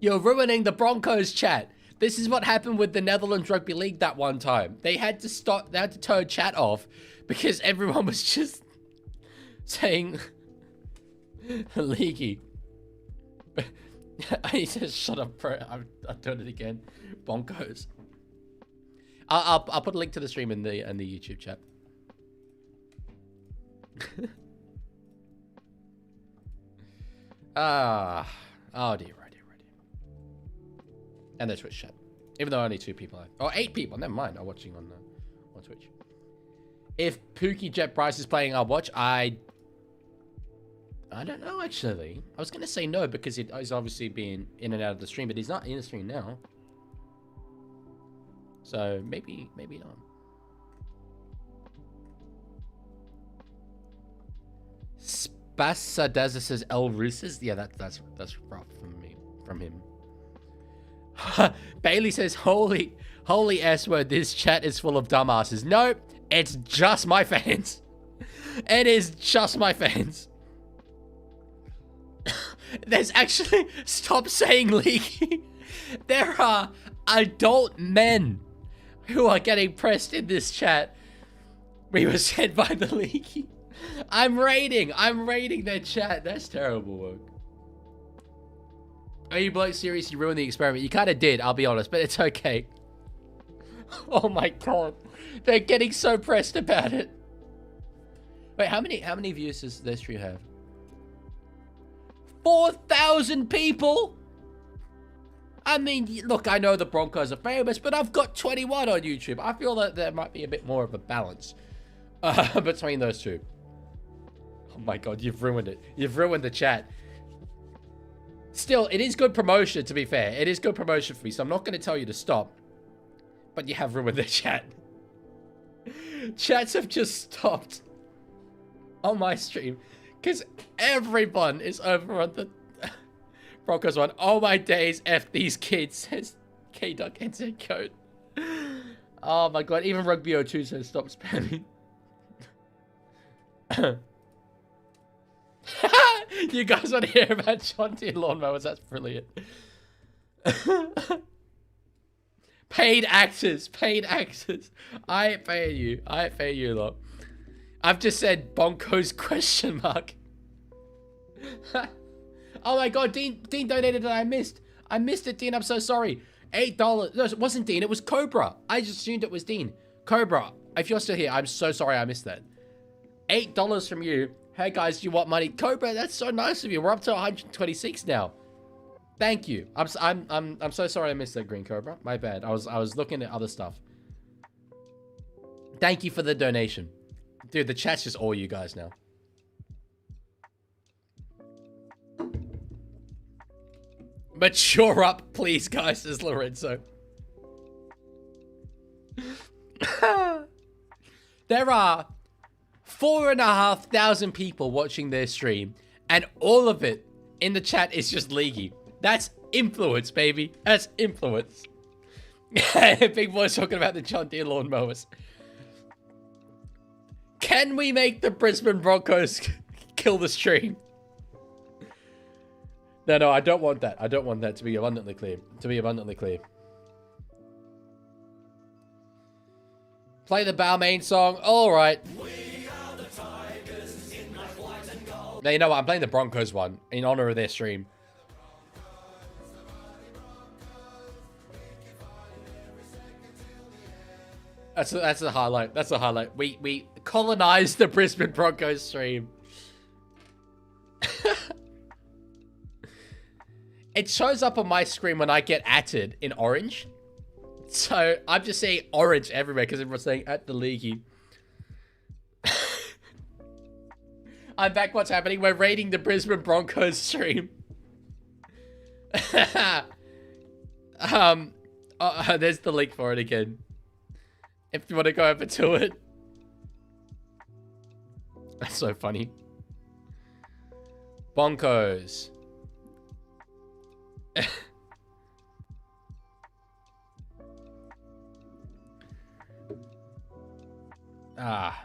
You're ruining the Broncos chat. This is what happened with the Netherlands Rugby League that one time. They had to stop, they had to turn chat off because everyone was just saying Leaguie. He says, shut up, bro. I've done it again. Bonkos. I'll put a link to the stream in the YouTube chat. Oh dear, oh dear, oh dear. And the Twitch chat. Even though only 2 people or 8 people, never mind, are watching on Twitch. If Pookie Jet Price is playing our watch, I don't know actually. I was gonna say no because he's obviously been in and out of the stream, but he's not in the stream now. So maybe not. Spasadaza says El Roosters. Yeah, that's rough from him. Bailey says, holy S word, this chat is full of dumbasses. No, it's just my fans. It is just my fans. There's actually, stop saying Leaguie. There are adult men who are getting pressed in this chat. We were said by the Leaguie. I'm raiding their chat. That's terrible work. Are you bloke serious? You ruined the experiment. You kind of did, I'll be honest, but it's okay. Oh my god. They're getting so pressed about it. Wait, how many views does this stream have? 4,000 people? I mean, look, I know the Broncos are famous, but I've got 21 on YouTube. I feel that there might be a bit more of a balance between those two. Oh my god, you've ruined it. You've ruined the chat. Still, it is good promotion, to be fair. It is good promotion for me, so I'm not going to tell you to stop. But you have ruined the chat. Chats have just stopped on my stream because everyone is over on the Broncos one. Oh my days, F these kids, says K-Duck NZ code. Oh my god, even Rugby 02 says stop spamming. You guys want to hear about John Deere lawnmowers? That's brilliant. Paid actors. I ain't paying you lot. I've just said bonkos question mark. Oh my god, Dean donated and I missed it, Dean. I'm so sorry. $8. No, it wasn't Dean, it was Cobra. I just assumed it was Dean. Cobra, if you're still here, I'm so sorry I missed that. $8 from you. Hey guys, do you want money? Cobra, that's so nice of you. We're up to 126 now. Thank you. I'm so sorry I missed that, Green Cobra. My bad. I was looking at other stuff. Thank you for the donation. Dude, the chat's just all you guys now. Mature up, please, guys, says Lorenzo. There are 4,500 people watching their stream, and all of it in the chat is just Leaguie. That's influence, baby. That's influence. Big Boy's talking about the John Deere lawnmowers. Can we make the Brisbane Broncos kill the stream? No, I don't want that. I don't want that, to be abundantly clear. Play the Balmain song. All right. Now, you know what? I'm playing the Broncos one in honor of their stream. That's a highlight. That's a highlight. We colonized the Brisbane Broncos stream. It shows up on my screen when I get atted in orange. So I'm just seeing orange everywhere because everyone's saying at the Leaguie. I'm back. What's happening? We're raiding the Brisbane Broncos stream. There's the link for it again. If you want to go over to it. That's so funny. Bonkos. Ah.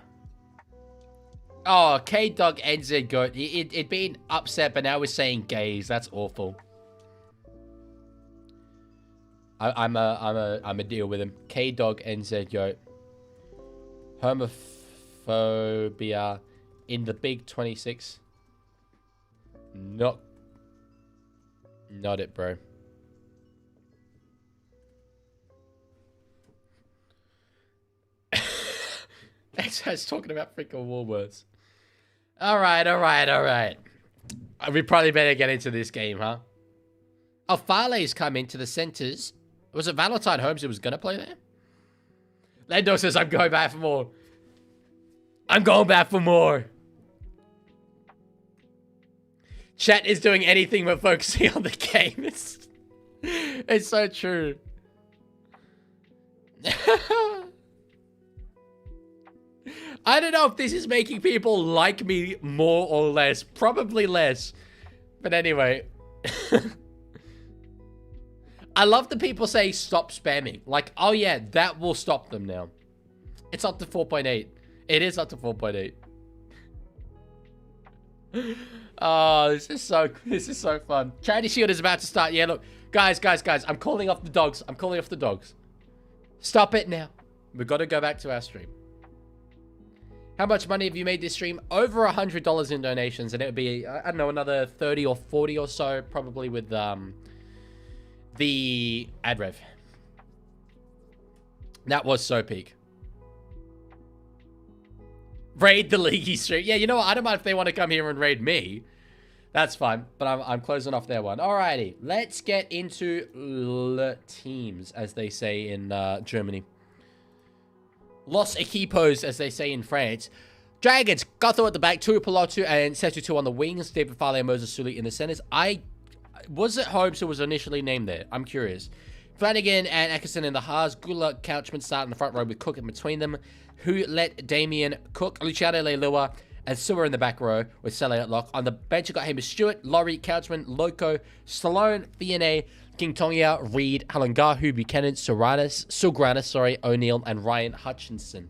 Oh, K-Dog NZ Goat. It'd been upset, but now we're saying gays. That's awful. I'm a deal with him. K-Dog NZ Goat. Homophobia in the Big 26. Not it, bro. X-Hat's talking about freaking Woolworths. Alright. We probably better get into this game, huh? Oh, Farley's come into the centres. Was it Valentine Holmes who was going to play there? Lando says, I'm going back for more. I'm going back for more. Chat is doing anything but focusing on the game. It's so true. I don't know if this is making people like me more or less. Probably less. But anyway. I love the people say stop spamming. Like, oh yeah, that will stop them now. It's up to 4.8. It is up to 4.8. Oh, this is so fun. Charity Shield is about to start. Yeah, look. Guys. I'm calling off the dogs. Stop it now. We've got to go back to our stream. How much money have you made this stream? Over $100 in donations, and it would be, I don't know, another 30 or 40 or so, probably with the ad rev. That was so peak. Raid the Leaguie stream. Yeah, you know what? I don't mind if they want to come here and raid me. That's fine, but I'm closing off their one. Alrighty, let's get into the teams, as they say in Germany. Los Equipos, as they say in France. Dragons, Gutho at the back, Tuipulotu and Setutu on the wings. David Farley and Moses Suli in the centers. Was it Holmes who was initially named there? I'm curious. Flanagan and Atkinson in the halves. Gula, Couchman start in the front row with Cook in between them. Who let Damien Cook, Luciano Leilua, and Sewer in the back row with Sele at lock. On the bench, you got Hamish Stewart, Laurie, Couchman, Loco, Stallone, Vianney, King Tongia, Reed, Halangahu, Buchanan, Silgranis, O'Neill, and Ryan Hutchinson.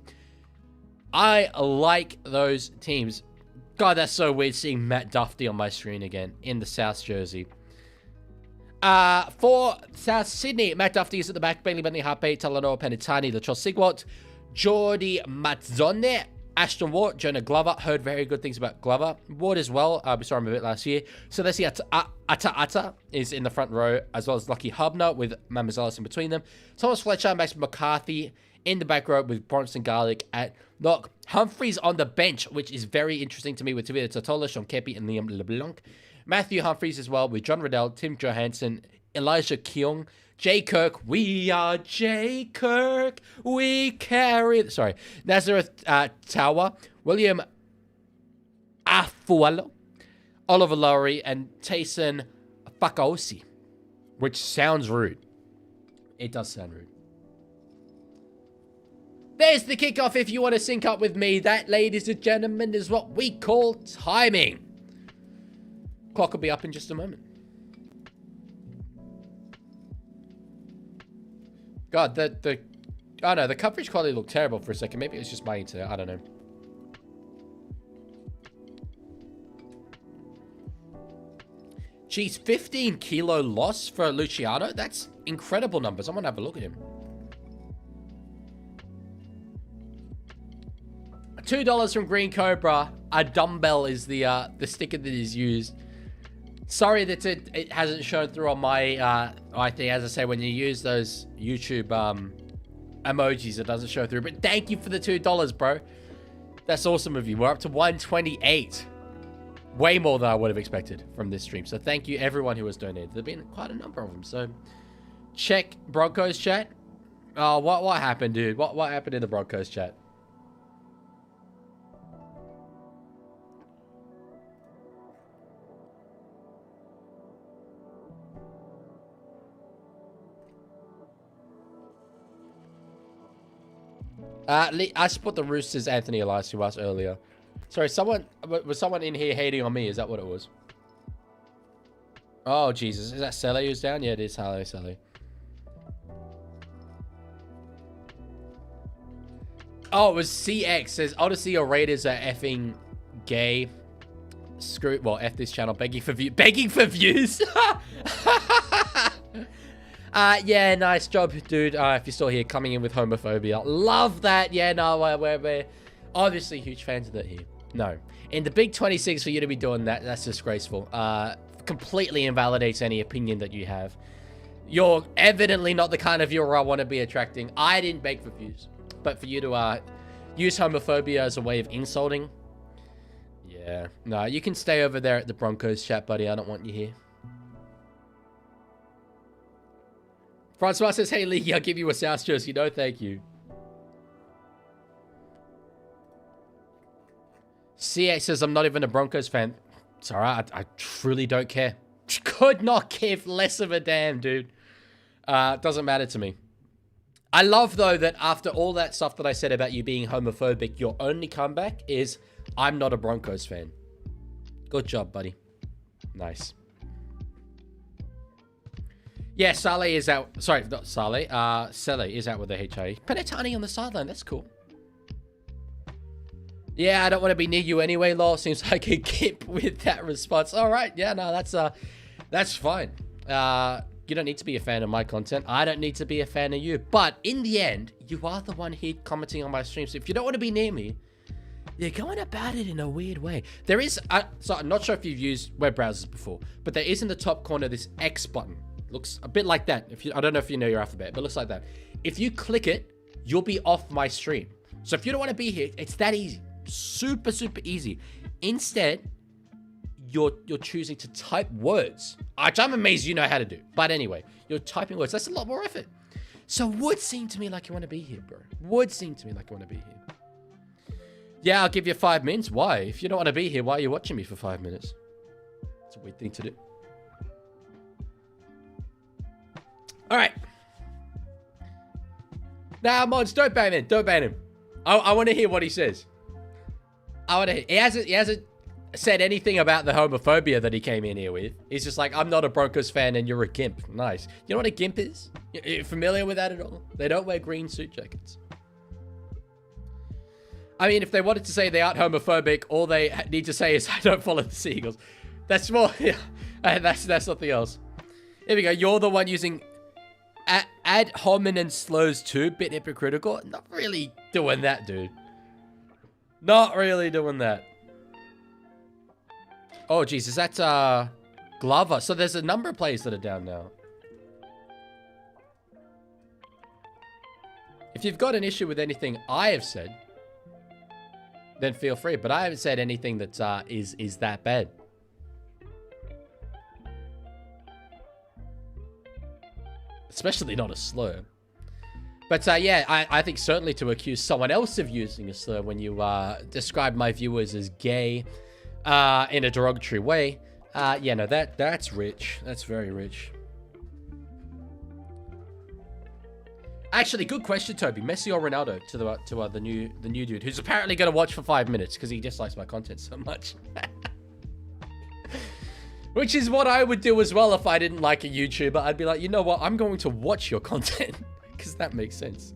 I like those teams. God, that's so weird seeing Matt Duffy on my screen again in the South jersey. For South Sydney, Matt Duffy is at the back, Bailey Bentley, Harpe, Talanoa, Penitani, Latrell Sigwart, Jordi Mazzone, Ashton Ward, Jonah Glover. Heard very good things about Glover. Ward as well. We saw him a bit last year. So let's see. Ata is in the front row, as well as Lucky Hubner with Mamazalis in between them. Thomas Fletcher, Max McCarthy in the back row with Bronson Garlic at lock. Humphreys on the bench, which is very interesting to me with Tavita Totola, Sean Kepi, and Liam LeBlanc. Matthew Humphreys as well with John Riddell, Tim Johansson, Elijah Keong, Jay Kirk, we are Jay Kirk, we carry... Sorry. Nazareth Tower, William Afualo, Oliver Lowry, and Tayson Fakaosi, which sounds rude. It does sound rude. There's the kickoff if you want to sync up with me. That, ladies and gentlemen, is what we call timing. Clock will be up in just a moment. God, oh no, the coverage quality looked terrible for a second. Maybe it was just my internet. I don't know. Geez, 15 kilo loss for Luciano. That's incredible numbers. I'm gonna have a look at him. $2 from Green Cobra. A dumbbell is the sticker that is used. Sorry that it hasn't shown through on my, I think, as I say, when you use those YouTube emojis, it doesn't show through. But thank you for the $2, bro. That's awesome of you. We're up to 128. Way more than I would have expected from this stream. So thank you, everyone who has donated. There have been quite a number of them. So check Broncos chat. Oh, what happened, dude? What happened in the Broncos chat? I support the Roosters, Anthony Elias, who asked earlier. Sorry, was someone in here hating on me? Is that what it was? Oh, Jesus. Is that Sally who's down? Yeah, it is. Hello, Sally. Oh, it was CX. Says Odyssey or Raiders are effing gay. Screw, well, F this channel. Begging for views. Yeah, nice job, dude. If you're still here, coming in with homophobia. Love that. Yeah, no, we're obviously huge fans of that here. No. In the Big 26 for you to be doing that, that's disgraceful. Completely invalidates any opinion that you have. You're evidently not the kind of viewer I want to be attracting. I didn't beg for views. But for you to use homophobia as a way of insulting. Yeah. No, you can stay over there at the Broncos chat, buddy. I don't want you here. Francois says, hey, League, I'll give you a South jersey. No, thank you. CA says, I'm not even a Broncos fan. It's all right. I truly don't care. Could not give less of a damn, dude. Doesn't matter to me. I love, though, that after all that stuff that I said about you being homophobic, your only comeback is, I'm not a Broncos fan. Good job, buddy. Nice. Yeah, Saleh is out. Sorry, not Saleh. Saleh is out with the HIE. Penatani on the sideline. That's cool. Yeah, I don't want to be near you anyway, lol. Seems like a gimp with that response. All right. Yeah, no, that's fine. You don't need to be a fan of my content. I don't need to be a fan of you. But in the end, you are the one here commenting on my streams. So if you don't want to be near me, you're going about it in a weird way. There is, so I'm not sure if you've used web browsers before, but there is in the top corner this X button. Looks a bit like that. I don't know if you know your alphabet, but it looks like that. If you click it, you'll be off my stream. So if you don't want to be here, it's that easy. Super, super easy. Instead, you're choosing to type words, which I'm amazed you know how to do. But anyway, you're typing words. That's a lot more effort. So would seem to me like you want to be here, bro. Would seem to me like you want to be here. Yeah, I'll give you 5 minutes. Why? If you don't want to be here, why are you watching me for 5 minutes? It's a weird thing to do. All right. Now, mods, don't ban him. Don't ban him. I want to hear what he says. I want to hear. He hasn't said anything about the homophobia that he came in here with. He's just like, I'm not a Broncos fan and you're a gimp. Nice. You know what a gimp is? You familiar with that at all? They don't wear green suit jackets. I mean, if they wanted to say they aren't homophobic, all they need to say is, I don't follow the Seagulls. That's more, yeah, that's something else. Here we go. You're the one using ad hominem slurs too. Bit hypocritical. Not really doing that, dude. Not really doing that. Oh, geez. Is that Glover? So there's a number of players that are down now. If you've got an issue with anything I have said, then feel free. But I haven't said anything that is that bad. Especially not a slur. But yeah, I think certainly to accuse someone else of using a slur when you describe my viewers as gay in a derogatory way, yeah, no, that's rich. That's very rich. Actually, good question, Toby. Messi or Ronaldo to the new dude who's apparently going to watch for 5 minutes because he dislikes my content so much. Which is what I would do as well if I didn't like a YouTuber. I'd be like, you know what? I'm going to watch your content because that makes sense.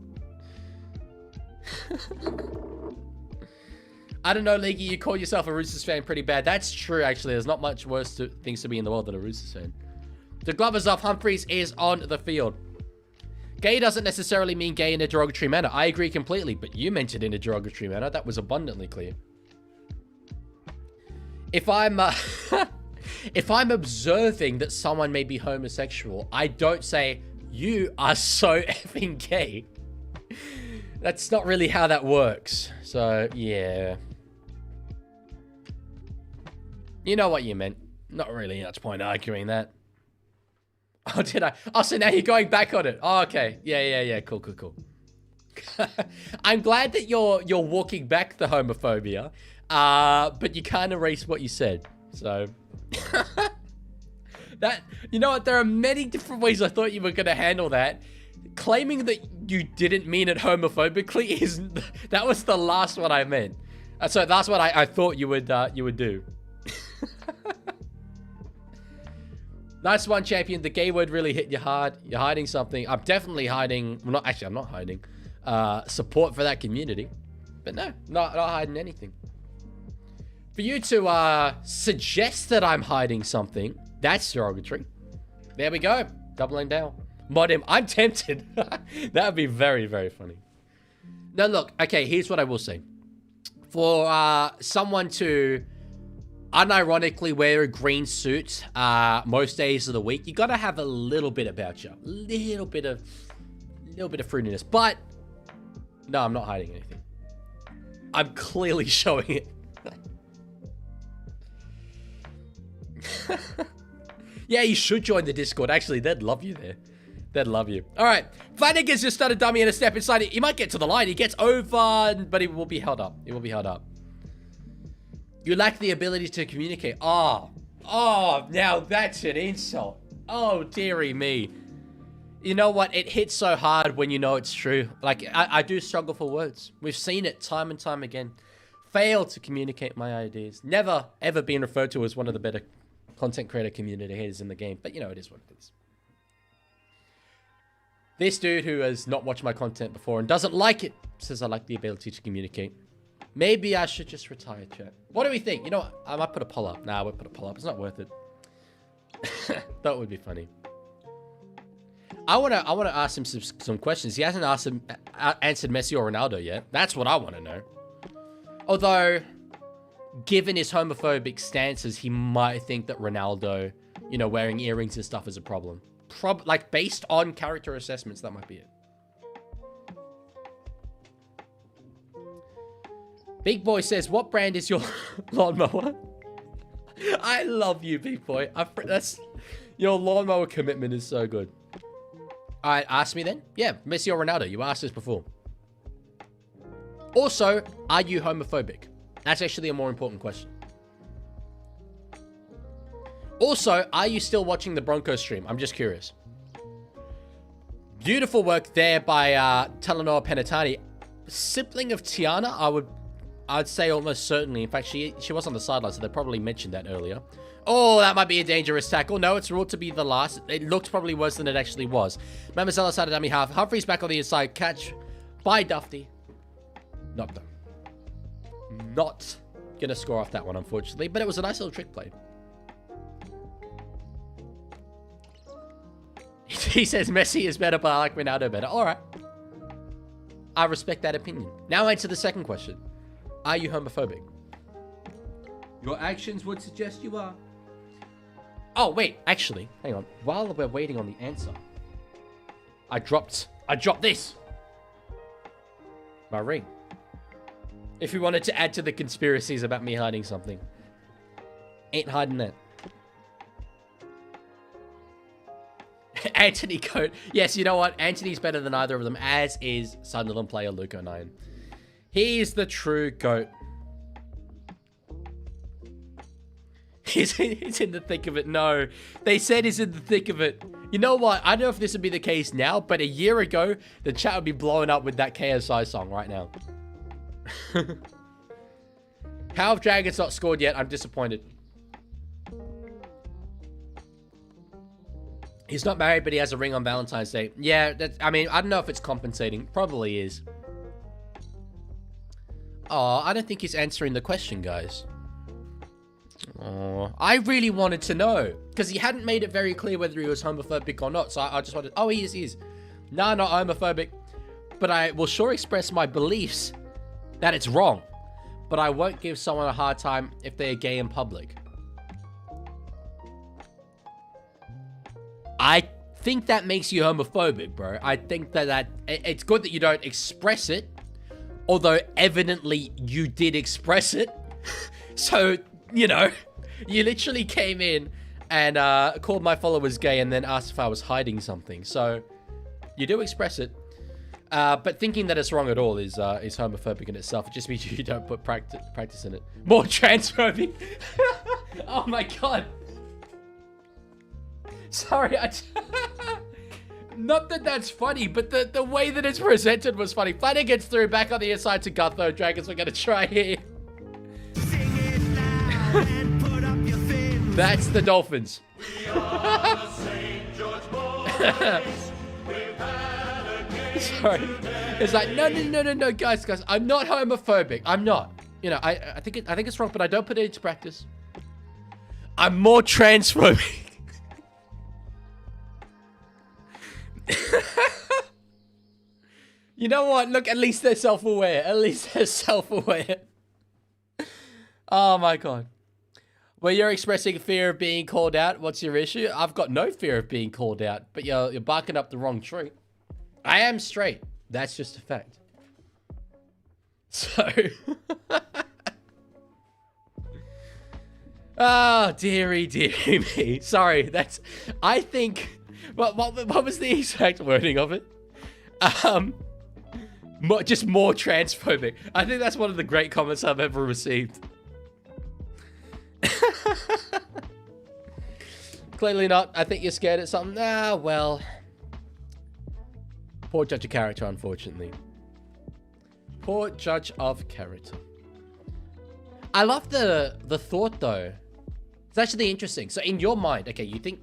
I don't know, Leaguie. You call yourself a Roosters fan pretty bad. That's true, actually. There's not much worse things to be in the world than a Roosters fan. The Glover's off. Humphries is on the field. Gay doesn't necessarily mean gay in a derogatory manner. I agree completely, but you meant it in a derogatory manner. That was abundantly clear. If I'm if I'm observing that someone may be homosexual, I don't say, you are so effing gay. That's not really how that works. So, yeah. You know what you meant. Not really much point arguing that. Oh, did I? Oh, so now you're going back on it. Oh, okay. Yeah. Cool. I'm glad that you're walking back the homophobia, but you can't erase what you said. So, you know what? There are many different ways I thought you were going to handle that. Claiming that you didn't mean it homophobically that was the last one I meant. So that's what I thought you would do. Nice one, champion. The gay word really hit you hard. You're hiding something. I'm definitely hiding. Well, I'm not hiding. Support for that community. But no, not hiding anything. For you to suggest that I'm hiding something, that's derogatory. There we go. Doubling down. Mod him. I'm tempted. That would be very, very funny. Now, look. Okay, here's what I will say. For someone to unironically wear a green suit most days of the week, you got to have a little bit about you. A little bit of fruitiness. But, no, I'm not hiding anything. I'm clearly showing it. Yeah, you should join the Discord. Actually, they'd love you there. They'd love you. All right. Flanagan's just started dummy and a step inside it. He might get to the line. He gets over, but he will be held up. He will be held up. You lack the ability to communicate. Oh, now that's an insult. Oh, dearie me. You know what? It hits so hard when you know it's true. Like, I do struggle for words. We've seen it time and time again. Fail to communicate my ideas. Never, ever been referred to as one of the better content creator community haters in the game. But, you know, it is what it is. This dude who has not watched my content before and doesn't like it says I lack the ability to communicate. Maybe I should just retire, chat. What do we think? You know what? I might put a poll up. Nah, I won't put a poll up. It's not worth it. That would be funny. I wanna ask him some questions. He hasn't answered Messi or Ronaldo yet. That's what I want to know. Although, given his homophobic stances, he might think that Ronaldo, you know, wearing earrings and stuff is a problem. Like, based on character assessments, that might be it. Big Boy says, what brand is your lawnmower? I love you, Big Boy. Your lawnmower commitment is so good. All right, ask me then. Yeah, Messi or Ronaldo. You asked this before. Also, are you homophobic? That's actually a more important question. Also, are you still watching the Broncos stream? I'm just curious. Beautiful work there by Talanoa Penatani. Sibling of Tiana, I'd say almost certainly. In fact, she was on the sideline, so they probably mentioned that earlier. Oh, that might be a dangerous tackle. No, it's ruled to be the last. It looked probably worse than it actually was. Mamazella side of dummy half. Humphries back on the inside. Catch by Dufty. Not done. Not gonna score off that one, unfortunately, but it was a nice little trick play. He says Messi is better, but I like Ronaldo better. All right. I respect that opinion. Now answer the second question. Are you homophobic? Your actions would suggest you are. Oh, wait. Actually, hang on. While we're waiting on the answer, I dropped this. My ring. If we wanted to add to the conspiracies about me hiding something. Ain't hiding that. Anthony Coat. Yes, you know what? Anthony's better than either of them, as is Sunderland player Luke O'Nien. He's the true GOAT. He's in the thick of it. No, they said he's in the thick of it. You know what? I don't know if this would be the case now, but a year ago, the chat would be blowing up with that KSI song right now. How have Dragons not scored yet? I'm disappointed. He's not married, but he has a ring on Valentine's Day. Yeah, I mean, I don't know if it's compensating. Probably is. Oh, I don't think he's answering the question, guys. Oh, I really wanted to know. Because he hadn't made it very clear whether he was homophobic or not. So I just wanted... Oh, he is. Nah, not homophobic. But I will sure express my beliefs that it's wrong. But I won't give someone a hard time if they're gay in public. I think that makes you homophobic, bro. I think that it's good that you don't express it. Although, evidently, you did express it. So, you know, you literally came in and called my followers gay and then asked if I was hiding something. So, you do express it. But thinking that it's wrong at all is homophobic in itself. It just means you don't put practice in it. More transphobic. Oh my god. Sorry, not that that's funny, but the way that it's presented was funny. Flanagan gets through, back on the inside to Gutho. Dragons are going to try here. That's the Dolphins. Sorry. It's like, no, guys, I'm not homophobic. I'm not. You know, I think it's wrong, but I don't put it into practice. I'm more transphobic. You know what? Look, at least they're self-aware. At least they're self-aware. Oh my god. Well, you're expressing fear of being called out. What's your issue? I've got no fear of being called out, but you're barking up the wrong tree. I am straight. That's just a fact. So... Oh, dearie me. Sorry, that's... I think... What was the exact wording of it? Just more transphobic. I think that's one of the great comments I've ever received. Clearly not. I think you're scared at something. Ah, well. Poor judge of character, unfortunately. Poor judge of character. I love the thought, though. It's actually interesting. So in your mind, okay, you think...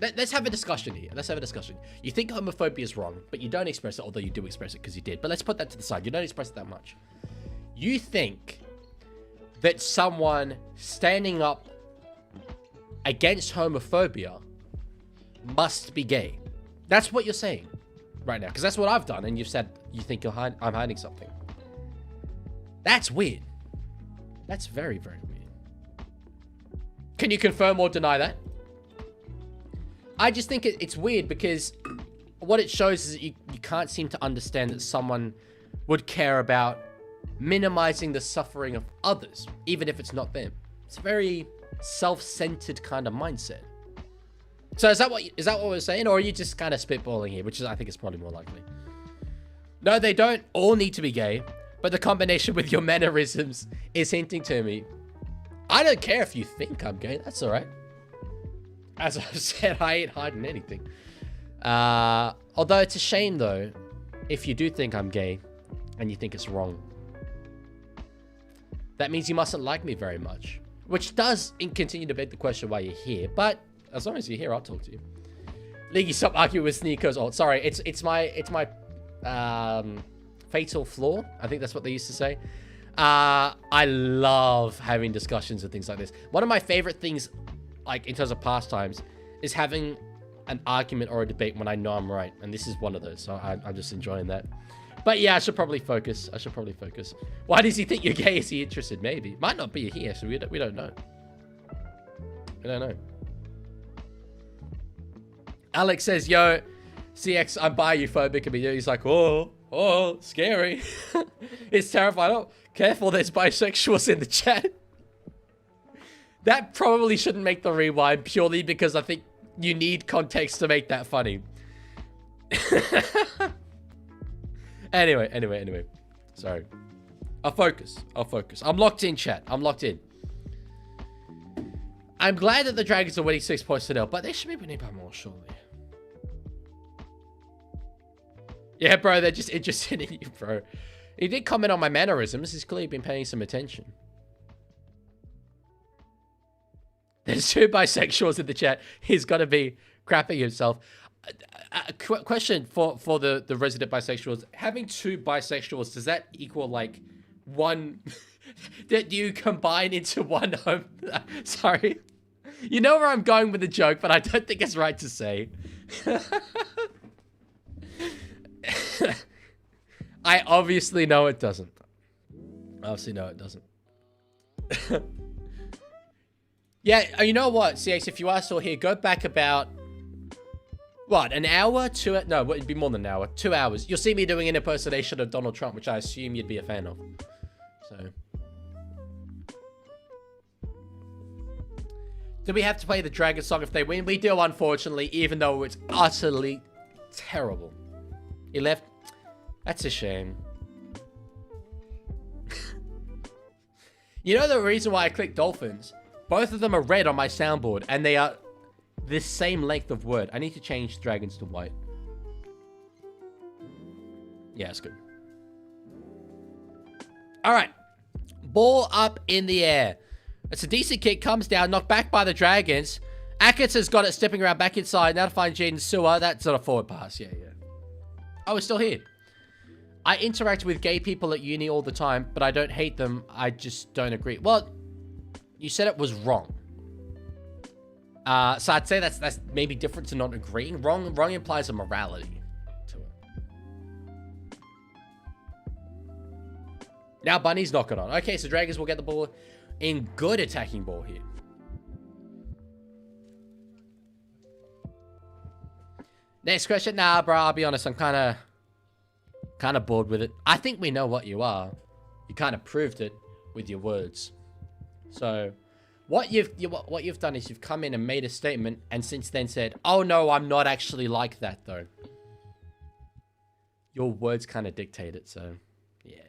Let's have a discussion here. Let's have a discussion. You think homophobia is wrong, but you don't express it, although you do express it because you did. But let's put that to the side. You don't express it that much. You think that someone standing up against homophobia must be gay. That's what you're saying right now, because that's what I've done, and you've said you think I'm hiding something. That's weird. That's very, very weird. Can you confirm or deny that? I just think it's weird because what it shows is that you can't seem to understand that someone would care about minimizing the suffering of others, even if it's not them. It's a very self-centered kind of mindset. So is that what we're saying, or are you just kind of spitballing here, which is, I think is probably more likely? No, they don't all need to be gay, but the combination with your mannerisms is hinting to me. I don't care if you think I'm gay. That's all right. As I've said, I ain't hiding anything. Although it's a shame, though, if you do think I'm gay and you think it's wrong. That means you mustn't like me very much. Which does continue to beg the question why you're here. But as long as you're here, I'll talk to you. Leaguie, stop arguing with Sneako's alt. Sorry, it's my fatal flaw. I think that's what they used to say. I love having discussions and things like this. One of my favorite things, like in terms of pastimes, is having an argument or a debate when I know I'm right, and this is one of those, so I'm just enjoying that. But yeah, I should probably focus. Why does he think you're gay? Is he interested? Maybe. Might not be here, so we don't know. We don't know. Alex says, yo, CX, I'm biophobic, and he's like, oh, scary. It's terrifying. Oh, careful, there's bisexuals in the chat. That probably shouldn't make the rewind, purely because I think you need context to make that funny. Anyway. Sorry. I'll focus. I'm locked in, chat. I'm locked in. I'm glad that the Dragons are winning 6 points to 0, but they should be winning by more, surely. Yeah, bro, they're just interested in you, bro. He did comment on my mannerisms. He's clearly been paying some attention. There's 2 bisexuals in the chat. He's got to be crapping himself. Question for the resident bisexuals. Having 2 bisexuals, does that equal like one? Do you combine into one home? Sorry. You know where I'm going with the joke, but I don't think it's right to say. I obviously know it doesn't. Yeah, you know what, CX, if you are still here, go back about, what, an hour? No, it'd be more than an hour. 2 hours. You'll see me doing an impersonation of Donald Trump, which I assume you'd be a fan of. So. Do we have to play the Dragon song if they win? We do, unfortunately, even though it's utterly terrible. He left. That's a shame. You know the reason why I clicked Dolphins? Both of them are red on my soundboard, and they are this same length of word. I need to change Dragons to white. Yeah, it's good. All right. Ball up in the air. It's a decent kick. Comes down. Knocked back by the Dragons. Atkins has got it stepping around back inside. Now to find Jaden Sewer. That's not a forward pass. Yeah. Oh, it's still here. I interact with gay people at uni all the time, but I don't hate them. I just don't agree. Well, you said it was wrong. So I'd say that's maybe different to not agreeing. Wrong implies a morality to it. Now Bunny's knocking on. Okay, so Dragons will get the ball in good attacking ball here. Next question. Nah, bro, I'll be honest. I'm kind of bored with it. I think we know what you are. You kind of proved it with your words. So what you've done is you've come in and made a statement and since then said, oh no, I'm not actually like that though. Your words kind of dictate it, so yeah.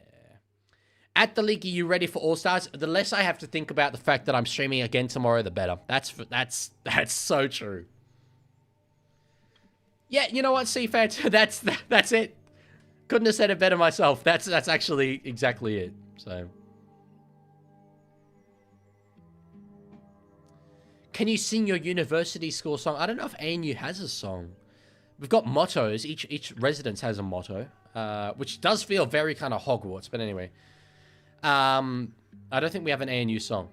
At the League, are you ready for All-Stars? The less I have to think about the fact that I'm streaming again tomorrow, the better. That's so true. Yeah, you know what, CFAT? That's it. Couldn't have said it better myself. That's actually exactly it. So, can you sing your university school song? I don't know if ANU has a song. We've got mottos. Each residence has a motto, which does feel very kind of Hogwarts. But anyway, I don't think we have an ANU song.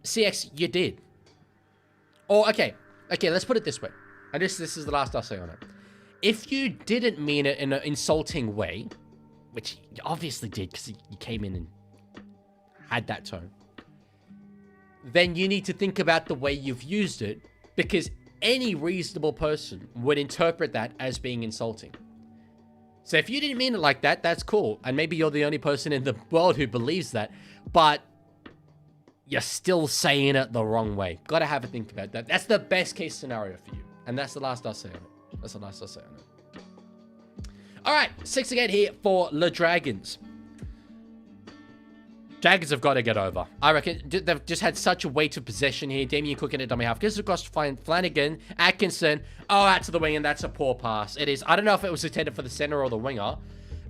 CX, you did. Or okay, let's put it this way. And this is the last I'll say on it. If you didn't mean it in an insulting way, which you obviously did because you came in and had that tone, then you need to think about the way you've used it, because any reasonable person would interpret that as being insulting. So if you didn't mean it like that, that's cool. And maybe you're the only person in the world who believes that, but you're still saying it the wrong way. Gotta have a think about that. That's the best case scenario for you. And that's the last I'll say on it. That's the last I'll say on it. All right, 6 again here for the Dragons. Dragons have got to get over. I reckon they've just had such a weight of possession here. Damien Cook in it on behalf. Gives across to Flanagan. Atkinson. Oh, out to the wing, and that's a poor pass. It is. I don't know if it was intended for the center or the winger.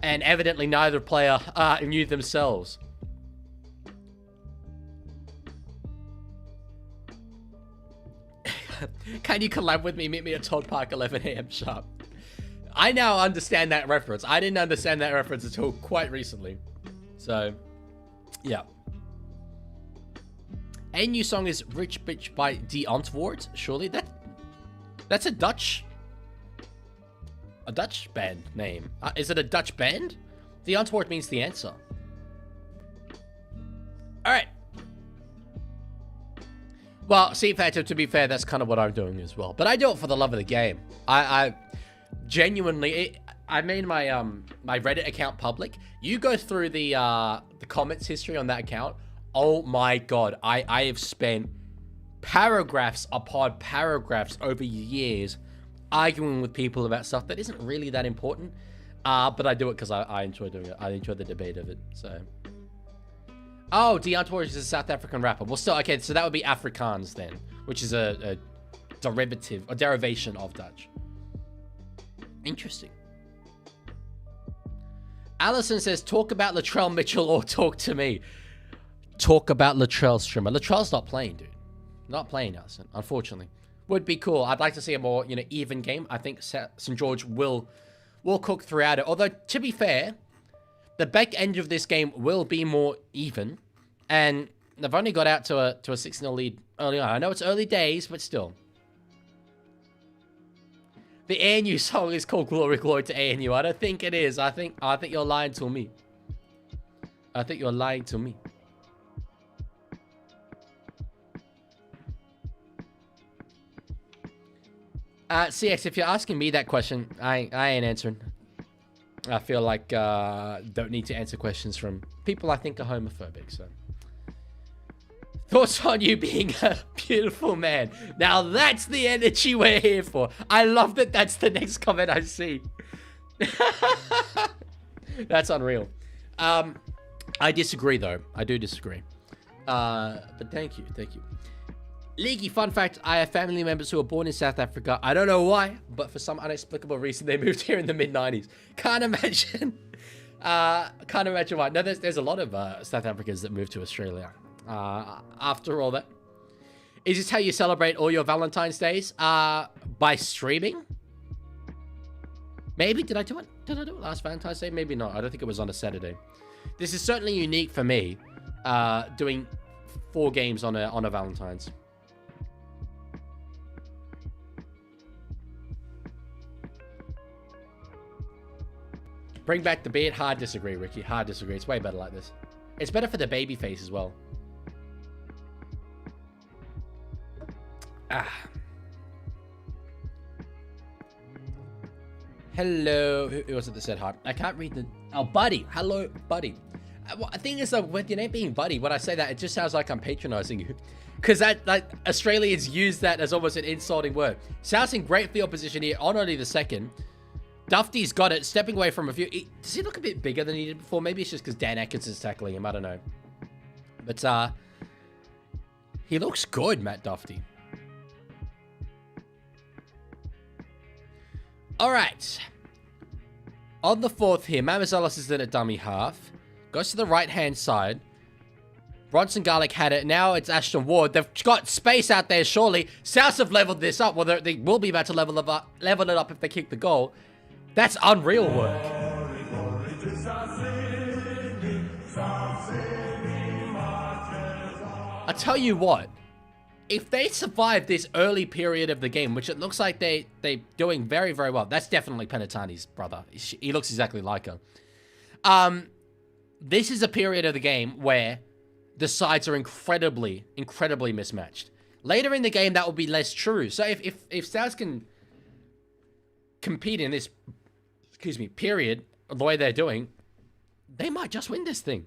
And evidently neither player knew themselves. Can you collab with me? Meet me at Todd Park, 11 a.m. sharp. I now understand that reference. I didn't understand that reference until quite recently. So, yeah. A new song is Rich Bitch by De Antwoord. Surely that's a Dutch band name. Is it a Dutch band? De Antwoord means the answer. All right. Well, see, to be fair, that's kind of what I'm doing as well. But I do it for the love of the game. I genuinely, I made my my Reddit account public. You go through the comments history on that account. Oh my god, I have spent paragraphs upon paragraphs over years arguing with people about stuff that isn't really that important. But I do it because I enjoy doing it. I enjoy the debate of it. So. Oh, De Antwoord is a South African rapper. Well, still, okay, so that would be Afrikaans then, which is a derivation of Dutch. Interesting. Allison says, talk about Latrell Mitchell or talk to me. Talk about Latrell Strimmer. Latrell's not playing, dude. Not playing, Allison, unfortunately. Would be cool. I'd like to see a more, even game. I think St. George will cook throughout it. Although, to be fair, the back end of this game will be more even. And they've only got out to a 6-0 lead early on. I know it's early days, but still. The ANU song is called Glory Glory to ANU. I don't think it is. I think you're lying to me. I think you're lying to me. CX, if you're asking me that question, I ain't answering. I feel like don't need to answer questions from people I think are homophobic. So, thoughts on you being a beautiful man? Now that's the energy we're here for. I love that. That's the next comment I see. That's unreal. I disagree though. I do disagree. But thank you. Leaguie, fun fact, I have family members who were born in South Africa. I don't know why, but for some inexplicable reason, they moved here in the mid-90s. Can't imagine why. No, there's a lot of South Africans that moved to Australia. After all that. Is this how you celebrate all your Valentine's Days? By streaming? Maybe. Did I do it? Did I do it last Valentine's Day? Maybe not. I don't think it was on a Saturday. This is certainly unique for me, doing 4 games on a Valentine's. Bring back the beard. Hard disagree, Ricky. Hard disagree. It's way better like this. It's better for the baby face as well. Hello. Who was it that said hi? I can't read the... Oh, Buddy. Hello, Buddy. The thing is, though, with your name being Buddy, when I say that, it just sounds like I'm patronizing you. Because Australians use that as almost an insulting word. South's in great field position here on only the second. Dufty's got it, stepping away from a few... Does he look a bit bigger than he did before? Maybe it's just because Dan Atkins is tackling him. I don't know. But, he looks good, Matt Dufty. All right. On the fourth here, Mamazelos is in a dummy half. Goes to the right-hand side. Bronson Garlic had it. Now it's Ashton Ward. They've got space out there, surely. Souths have leveled this up. Well, they will be about to level it up if they kick the goal. That's unreal work. I tell you what. If they survive this early period of the game, which it looks like they're doing very, very well. That's definitely Penatani's brother. He looks exactly like her. This is a period of the game where the sides are incredibly, incredibly mismatched. Later in the game, that will be less true. So if Souths can compete in this, period, the way they're doing, they might just win this thing.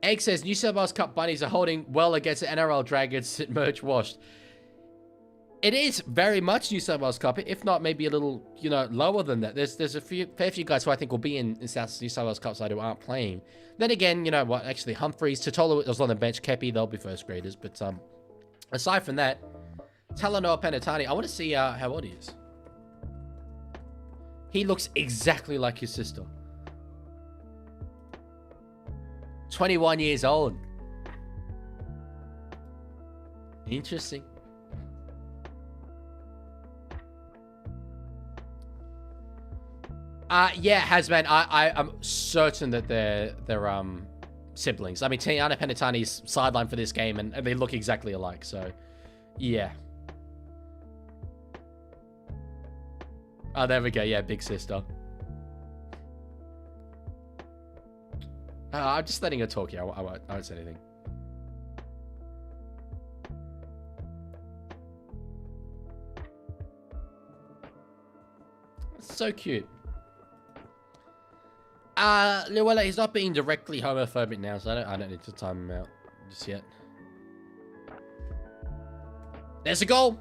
Egg says, New South Wales Cup bunnies are holding well against the NRL Dragons at merge washed. It is very much New South Wales Cup, if not maybe a little, lower than that. There's a fair few guys who I think will be in New South Wales Cup side who aren't playing. Then again, you know what, actually Humphreys, Totola was on the bench, Kepi, they'll be first graders. But aside from that, Talanoa Penatani, I want to see how old he is. He looks exactly like his sister. 21 years old. Interesting. Yeah, Hazman, I'm certain that they're siblings. I mean, Tiana Penatani's sidelined for this game, and they look exactly alike, so yeah. Oh, there we go. Yeah, big sister. I'm just letting her talk here. I won't say anything. It's so cute. Luella, he's not being directly homophobic now, so I don't need to time him out just yet. There's a goal.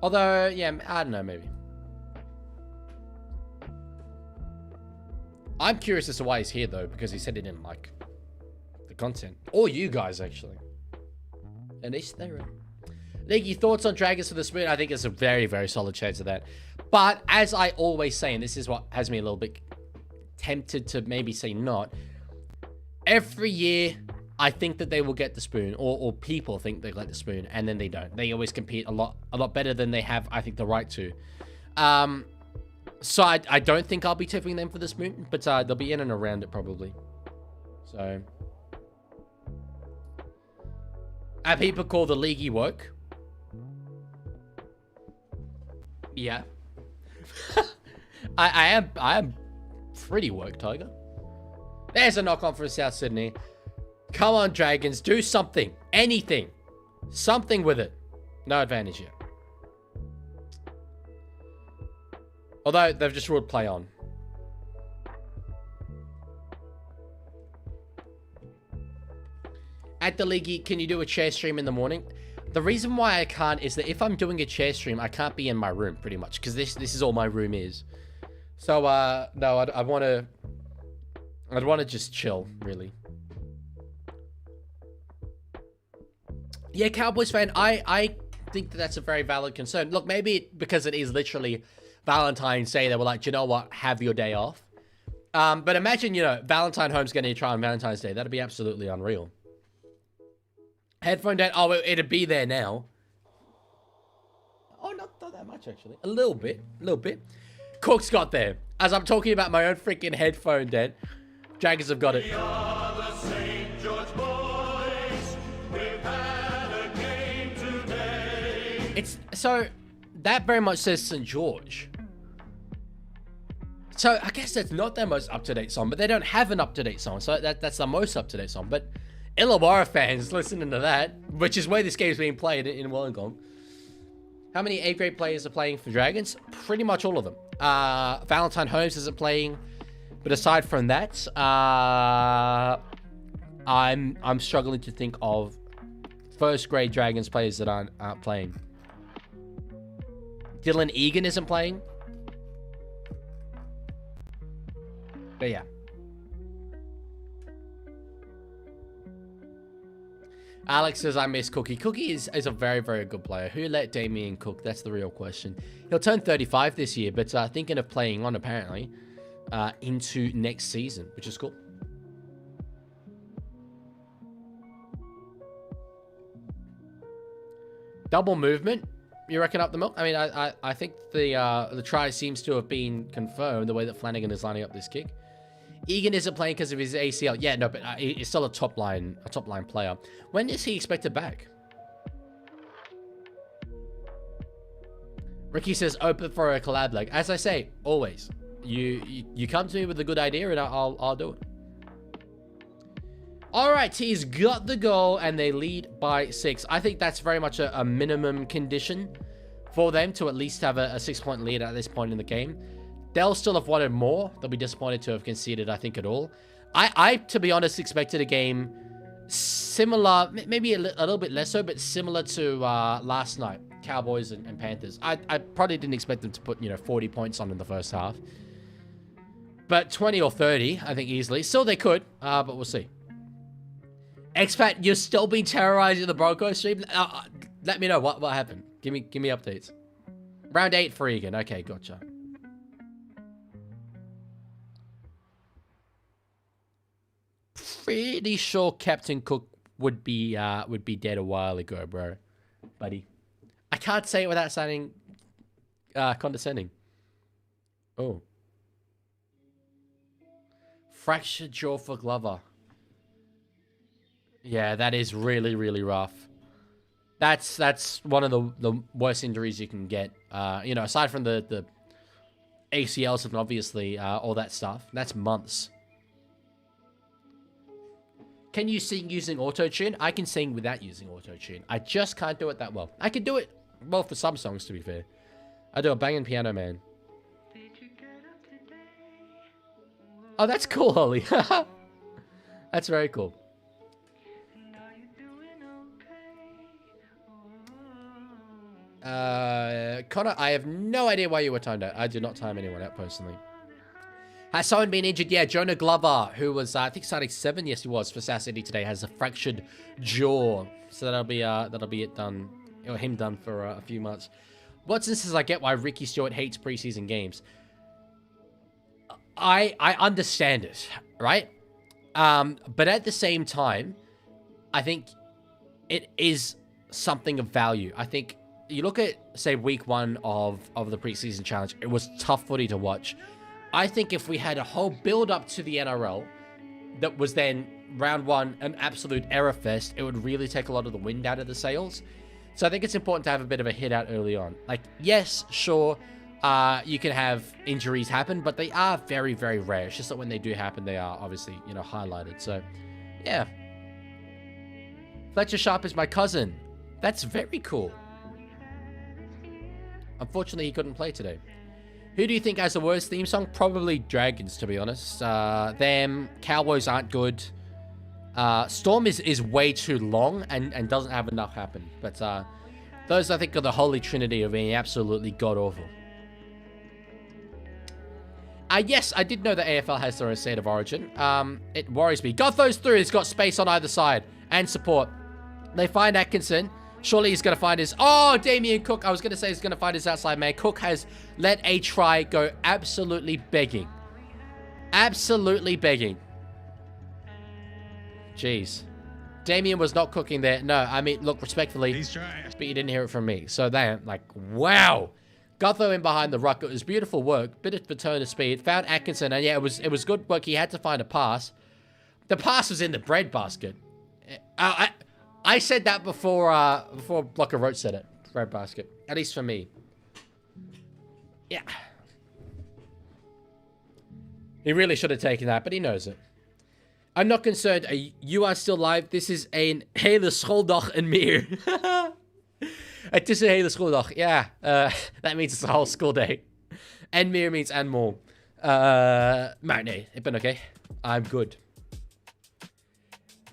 Although, yeah, I don't know, maybe. I'm curious as to why he's here, though, because he said he didn't like the content. Or you guys, actually. At least they're right. Leaguie, thoughts on Dragons for the Spoon? I think there's a very, very solid chance of that. But as I always say, and this is what has me a little bit tempted to maybe say not, every year I think that they will get the spoon, or people think they get the spoon, and then they don't. They always compete a lot better than they have, I think, the right to. So I don't think I'll be tipping them for the spoon, but they'll be in and around it probably. So, people call the Leaguie woke. Yeah. I am pretty woke, Tiger. There's a knock on for South Sydney. Come on, Dragons, do something, anything, something with it. No advantage yet. Although, they've just ruled play on. At the Leaguie, can you do a chair stream in the morning? The reason why I can't is that if I'm doing a chair stream, I can't be in my room, pretty much. Because this is all my room is. So, no, I'd want to just chill, really. Yeah, Cowboys fan, I think that that's a very valid concern. Look, maybe because it is literally Valentine's Day, they were like, do you know what? Have your day off. But imagine, you know, Valentine Holmes getting a try on Valentine's Day. That'd be absolutely unreal. Headphone dead. Oh, it'd be there now. Oh, not that much, actually. A little bit. Cook's got there. As I'm talking about my own freaking headphone dead, Dragons have got it. We are the St. George boys. We've had a game today. It's so that very much says St. George. So I guess that's not their most up-to-date song, but they don't have an up-to-date song, so that's the most up-to-date song. But Illawarra fans listening to that, which is where this game's being played in Wollongong. How many A-grade players are playing for Dragons? Pretty much all of them. Valentine Holmes isn't playing, but aside from that, I'm struggling to think of first-grade Dragons players that aren't playing. Dylan Egan isn't playing. But yeah. Alex says, I miss Cookie. Cookie is a very, very good player. Who let Damien cook? That's the real question. He'll turn 35 this year, but thinking of playing on, apparently, into next season, which is cool. Double movement. You reckon up the milk? I mean, I think the try seems to have been confirmed the way that Flanagan is lining up this kick. Egan isn't playing because of his ACL. Yeah, no, but he's still a top line player. When is he expected back? Ricky says open for a collab leg. As I say, always. You come to me with a good idea and I'll do it. All right, he's got the goal and they lead by 6. I think that's very much a minimum condition for them to at least have a 6-point lead at this point in the game. They'll still have wanted more. They'll be disappointed to have conceded, I think, at all. I to be honest, expected a game similar, maybe a little bit less so, but similar to last night, Cowboys and Panthers. I probably didn't expect them to put, 40 points on in the first half. But 20 or 30, I think, easily. Still, they could, but we'll see. Expat, you're still being terrorized in the Broncos stream? Let me know what happened. Give me updates. Round 8 for Egan. Okay, gotcha. Pretty sure Captain Cook would be dead a while ago, bro, buddy. I can't say it without sounding condescending. Oh, fractured jaw for Glover. Yeah, that is really, really rough. That's one of the worst injuries you can get. Aside from the ACLs and obviously all that stuff, that's months. Can you sing using auto-tune? I can sing without using auto-tune. I just can't do it that well. I can do it well for some songs, to be fair. I do a banging piano, man. Oh, that's cool, Holly. That's very cool. Connor, I have no idea why you were timed out. I did not time anyone out personally. Has someone been injured? Yeah, Jonah Glover, who was, I think, starting 7. Yes, he was for South City today, has a fractured jaw. So that'll be it done, or him done for a few months. Watson says, I get why Ricky Stewart hates preseason games. I understand it, right? But at the same time, I think it is something of value. I think you look at, say, week 1 of the preseason challenge, it was tough footy to watch. I think if we had a whole build-up to the NRL that was then round 1 an absolute error fest, it would really take a lot of the wind out of the sails. So I think it's important to have a bit of a hit out early on. Like, yes, sure, you can have injuries happen, but they are very, very rare. It's just that when they do happen, they are obviously, highlighted. So, yeah. Fletcher Sharp is my cousin. That's very cool. Unfortunately, he couldn't play today. Who do you think has the worst theme song? Probably Dragons, to be honest. Them. Cowboys aren't good. Storm is way too long and doesn't have enough happen. But those, I think, are the holy trinity of being absolutely god-awful. Yes, I did know that AFL has their own state of origin. It worries me. Gotho's through. He's got space on either side and support. They find Atkinson. Surely he's going to find his... Oh, Damien Cook. I was going to say he's going to find his outside man. Cook has let a try go absolutely begging. Absolutely begging. Jeez. Damien was not cooking there. No, I mean, look, respectfully, He's trash. but you didn't hear it from me. So then, like, wow. Gutho in behind the ruck. It was beautiful work. Bit of return of speed. Found Atkinson, and yeah, it was good work. He had to find a pass. The pass was in the breadbasket. I said that before Blocker Roach said it. Breadbasket. At least for me. Yeah. He really should have taken that, but he knows it. I'm not concerned. You are still live. This is een hele schooldag en meer. Het is een hele schooldag. Yeah. That means it's a whole school day. En meer means and more. Maar nee, ik ben oké. I'm good.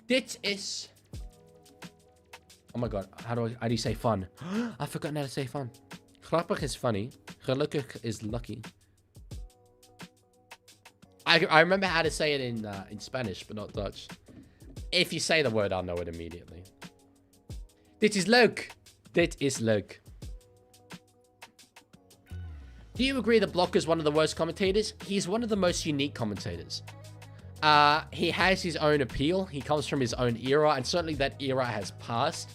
Dit is... Oh my god, how do you say fun? I've forgotten how to say fun. Grappig is funny. Gelukkig is lucky. I remember how to say it in Spanish, but not Dutch. If you say the word, I'll know it immediately. Dit is leuk. Dit is leuk. Do you agree that Block is one of the worst commentators? He's one of the most unique commentators. He has his own appeal. He comes from his own era, and certainly that era has passed.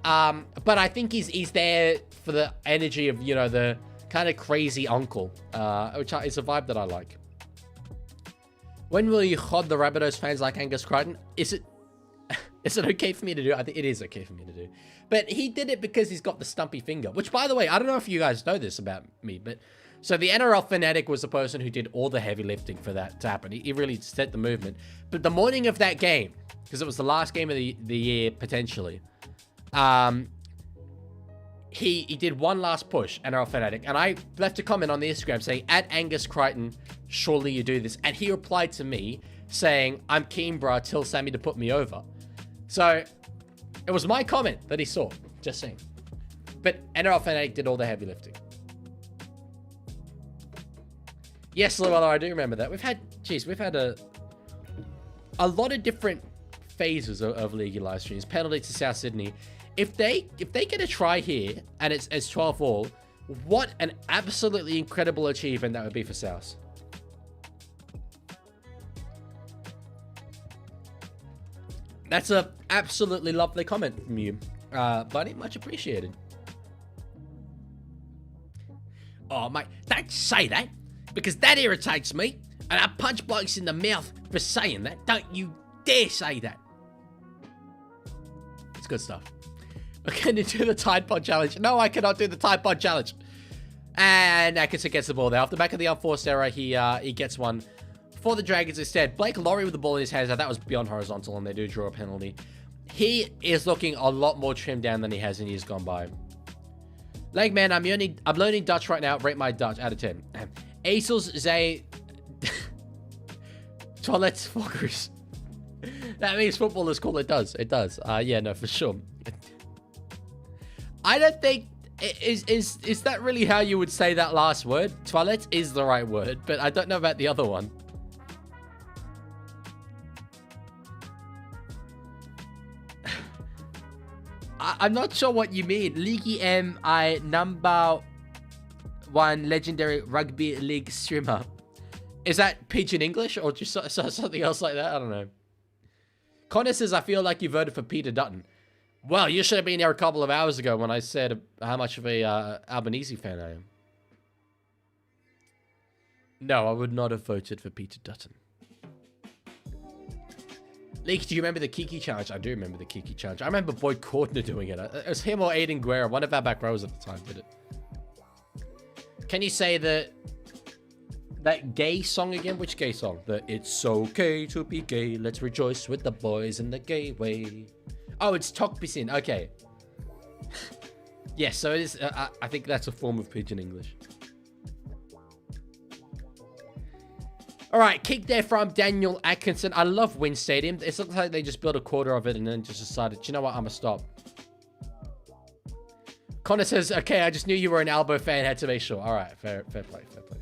But I think he's there for the energy of, you know, the kind of crazy uncle, which is a vibe that I like. When will you chod the Rabbitohs fans like Angus Crichton? Is it okay for me to do? I think it is okay for me to do. But he did it because he's got the stumpy finger, which, by the way, I don't know if you guys know this about me, but so the NRL fanatic was the person who did all the heavy lifting for that to happen. He really set the movement. But the morning of that game, because it was the last game of the year, potentially, he did one last push, NRL fanatic, and I left a comment on the Instagram saying, at Angus Crichton, surely you do this. And he replied to me saying, I'm keen, bruh, tell Sammy to put me over. So it was my comment that he saw, just saying. But NRL fanatic did all the heavy lifting. Yes, Llewellyn, I do remember that. We've had a lot of different phases of Leaguie live streams. Penalty to South Sydney. If they get a try here and it's 12-all, what an absolutely incredible achievement that would be for South. That's a absolutely lovely comment from you, buddy. Much appreciated. Oh, mate, don't say that, because that irritates me, and I punch blokes in the mouth for saying that. Don't you dare say that. It's good stuff. Can you do the Tide Pod Challenge? No, I cannot do the Tide Pod Challenge. And Atkinson gets the ball there. Off the back of the unforced error, he gets one for the Dragons instead. Blake Laurie with the ball in his hands. Now, that was beyond horizontal, and they do draw a penalty. He is looking a lot more trimmed down than he has in years gone by. Legman, I'm learning Dutch right now. Rate my Dutch out of 10. Easels zij toilet foggers. That means footballers call it does. It does. Yeah, no, for sure. I don't think is that really how you would say that last word? Toilet is the right word, but I don't know about the other one. I'm not sure what you mean. Leaguie I number 1 legendary rugby league streamer. Is that pidgin English or just something else like that? I don't know. Connor says, I feel like you voted for Peter Dutton. Well, you should have been there a couple of hours ago when I said how much of a Albanese fan I am. No, I would not have voted for Peter Dutton. Leak, do you remember the Kiki Challenge? I do remember the Kiki Challenge. I remember Boyd Cordner doing it. It was him or Aiden Guerra. One of our back rows at the time did it. Can you say that gay song again? Which gay song? The It's Okay to Be Gay. Let's rejoice with the boys in the gay way. Oh, it's Tokbisin. Okay. Yes, so it is. I think that's a form of pidgin English. All right, kick there from Daniel Atkinson. I love Wynn Stadium. It looks like they just built a quarter of it and then just decided, you know what, I'm going to stop. Connor says, okay, I just knew you were an Albo fan. Had to make sure. All right, fair play, fair play.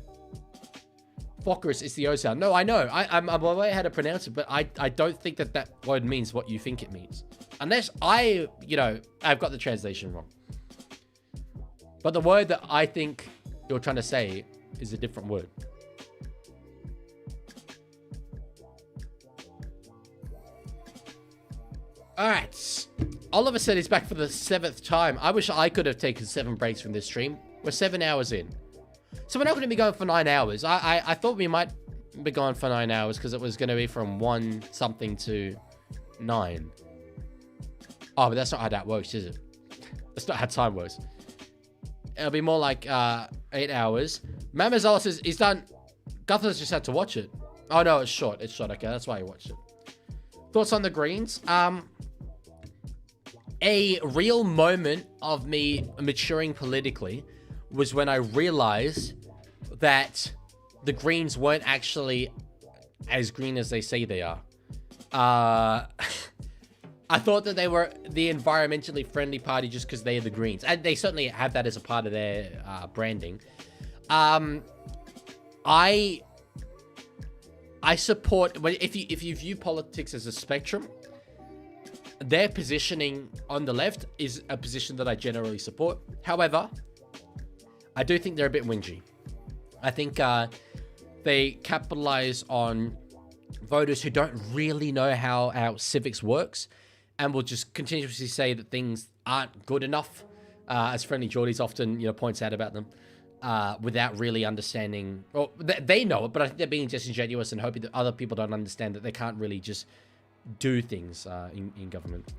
Fockers is the O sound. No, I know. I'm way ahead to pronounce it, but I don't think that word means what you think it means. Unless I've got the translation wrong. But the word that I think you're trying to say is a different word. All right. Oliver said he's back for the 7th time. I wish I could have taken 7 breaks from this stream. We're 7 hours in. So we're not going to be going for 9 hours. I thought we might be going for 9 hours because it was going to be from 1 something to 9. Oh, but that's not how that works, is it? That's not how time works. It'll be more like 8 hours. Mamazola says he's done... Guther's just had to watch it. Oh, no, it's short. It's short. Okay, that's why he watched it. Thoughts on the Greens? A real moment of me maturing politically was when I realized that the Greens weren't actually as green as they say they are. I thought that they were the environmentally friendly party just because they are the Greens. And they certainly have that as a part of their branding. I support... If you view politics as a spectrum, their positioning on the left is a position that I generally support. However, I do think they're a bit whingy. I think they capitalize on voters who don't really know how our civics works and will just continuously say that things aren't good enough, as Friendly Geordies often points out about them, without really understanding. Well, they know it, but I think they're being disingenuous and hoping that other people don't understand that they can't really just do things in government.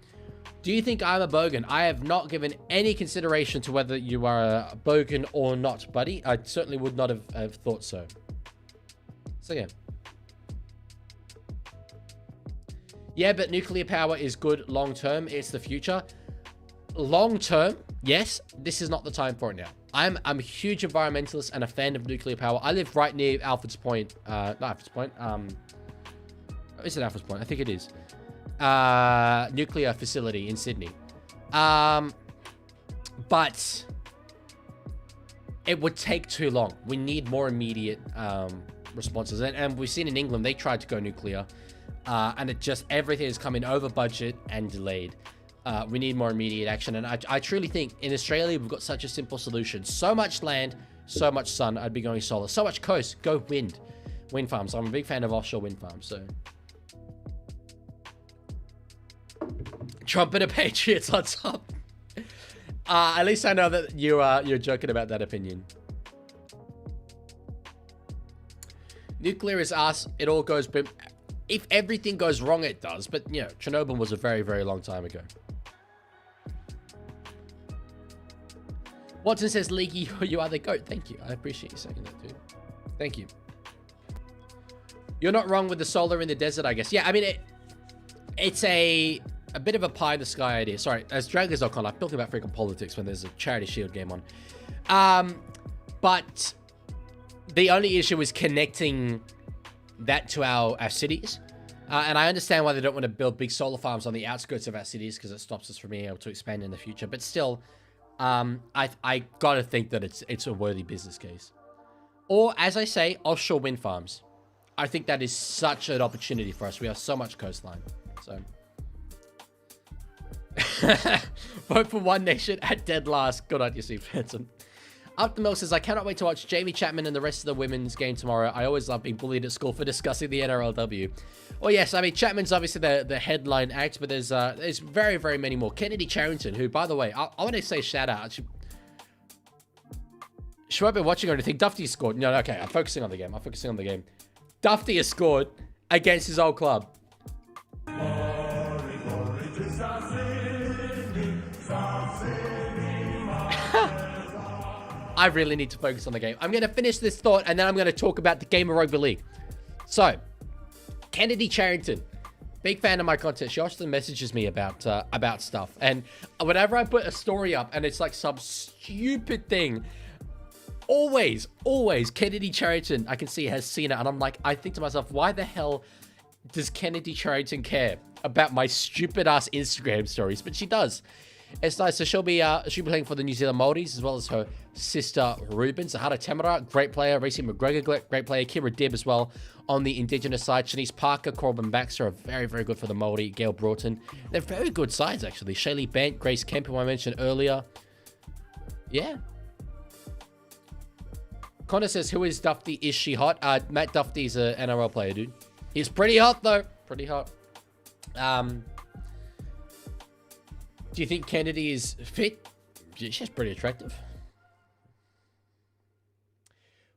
Do you think I'm a bogan? I have not given any consideration to whether you are a bogan or not, buddy. I certainly would not have thought so. So yeah. Yeah, but nuclear power is good long term. It's the future. Long term, yes, this is not the time for it now. I'm a huge environmentalist and a fan of nuclear power. I live right near Alfred's Point. Not Alfred's Point. Is it Alfred's Point? I think it is. Nuclear facility in Sydney. But it would take too long. We need more immediate responses. And we've seen in England, they tried to go nuclear. And it just, everything is coming over budget and delayed. We need more immediate action. And I truly think in Australia, we've got such a simple solution. So much land, so much sun, I'd be going solar. So much coast, go wind. Wind farms. I'm a big fan of offshore wind farms, so... Trumpeter Patriots on top. At least I know that you're joking about that opinion. Nuclear is us. It all goes... If everything goes wrong, it does. But, Chernobyl was a very, very long time ago. Watson says, Leaguie, you are the GOAT. Thank you. I appreciate you saying that, dude. Thank you. You're not wrong with the solar in the desert, I guess. Yeah, I mean, it's a bit of a pie in the sky idea. Sorry, as Dragons.com, I'm talking about freaking politics when there's a Charity Shield game on. But the only issue is connecting that to our cities. And I understand why they don't want to build big solar farms on the outskirts of our cities because it stops us from being able to expand in the future. But still, I gotta think that it's a worthy business case. Or, as I say, offshore wind farms. I think that is such an opportunity for us. We have so much coastline. So, vote for One Nation at dead last. Good on you, Steve Hanson. Up the Mill says, I cannot wait to watch Jamie Chapman and the rest of the women's game tomorrow. I always love being bullied at school for discussing the NRLW. Well, yes, I mean, Chapman's obviously the headline act, but there's very, very many more. Kennedy Charrington, who, by the way, I want to say shout out. She won't be watching or anything. Dufty scored. No, okay, I'm focusing on the game. Dufty has scored against his old club. I really need to focus on the game. I'm going to finish this thought, and then I'm going to talk about the game of rugby league. So, Kennedy Charrington, big fan of my content. She often messages me about stuff. And whenever I put a story up, and it's like some stupid thing, always, Kennedy Charrington, I can see, has seen it. And I'm like, I think to myself, why the hell does Kennedy Charrington care about my stupid-ass Instagram stories? But she does. It's nice. So she'll be playing for the New Zealand Maldives as well as her sister Ruben. Zahara Tamara, great player. Racy McGregor, great player. Kira Dibb as well on the Indigenous side. Shanice Parker, Corbin Baxter are very, very good for the Māori. Gail Broughton. They're very good sides, actually. Shaylee Bent, Grace Kemp, who I mentioned earlier. Yeah. Connor says, who is Dufty? Is she hot? Matt Dufty's an NRL player, dude. He's pretty hot, though. Pretty hot. Do you think Kennedy is fit? She's pretty attractive.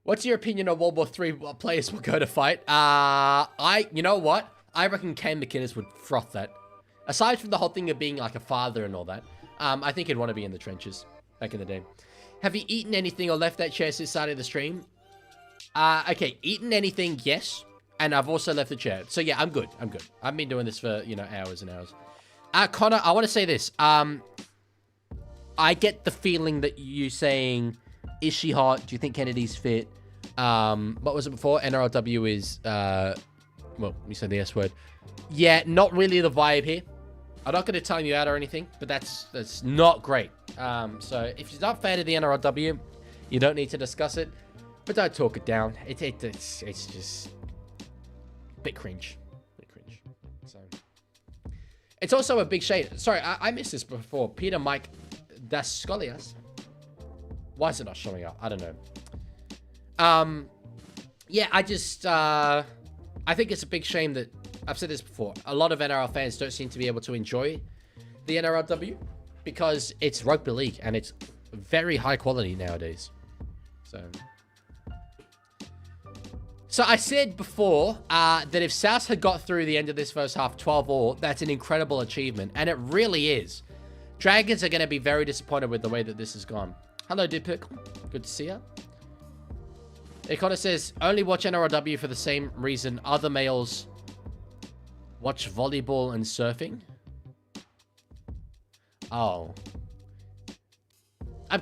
What's your opinion on World War III? What players will go to fight? You know what? I reckon Cam McInnes would froth that. Aside from the whole thing of being like a father and all that, I think he'd want to be in the trenches back in the day. Have you eaten anything or left that chair since starting the stream? Okay, eaten anything, yes. And I've also left the chair. So yeah, I'm good. I'm good. I've been doing this for, you know, hours and hours. Connor, I want to say this. I get the feeling that you saying, is she hot? Do you think Kennedy's fit? What was it before? NRLW is, well, you said the S word. Yeah, not really the vibe here. I'm not going to time you out or anything, but that's not great. So if you're not a fan of the NRLW, you don't need to discuss it, but don't talk it down. It's just a bit cringe. So it's also a big shade. Sorry, I missed this before. Peter Mike Dascolias. Why is it not showing up? I don't know. Yeah, I think it's a big shame that, I've said this before, a lot of NRL fans don't seem to be able to enjoy the NRLW because it's rugby league and it's very high quality nowadays. So I said before that if South had got through the end of this first half 12-all, that's an incredible achievement, and it really is. Dragons are going to be very disappointed with the way that this has gone. Hello, Dippick. Good to see you. It kind of says, only watch NRLW for the same reason other males watch volleyball and surfing. Oh. I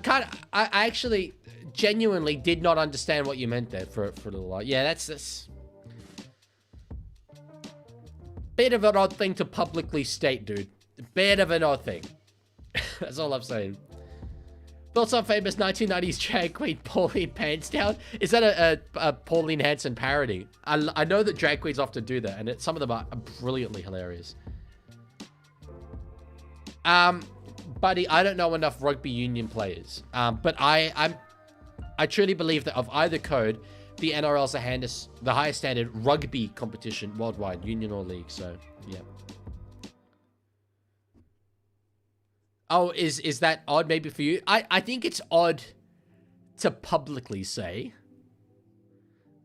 actually genuinely did not understand what you meant there for a little while. Yeah, that's bit of an odd thing to publicly state, dude. Bit of an odd thing. That's all I'm saying. Thoughts on famous 1990s drag queen Pauline Bankstown? Is that a Pauline Hanson parody? I know that drag queens often do that, and some of them are brilliantly hilarious. Buddy, I don't know enough rugby union players, but I truly believe that of either code, the NRL is the highest standard rugby competition worldwide, union or league. So yeah. Oh, is that odd maybe for you? I think it's odd to publicly say.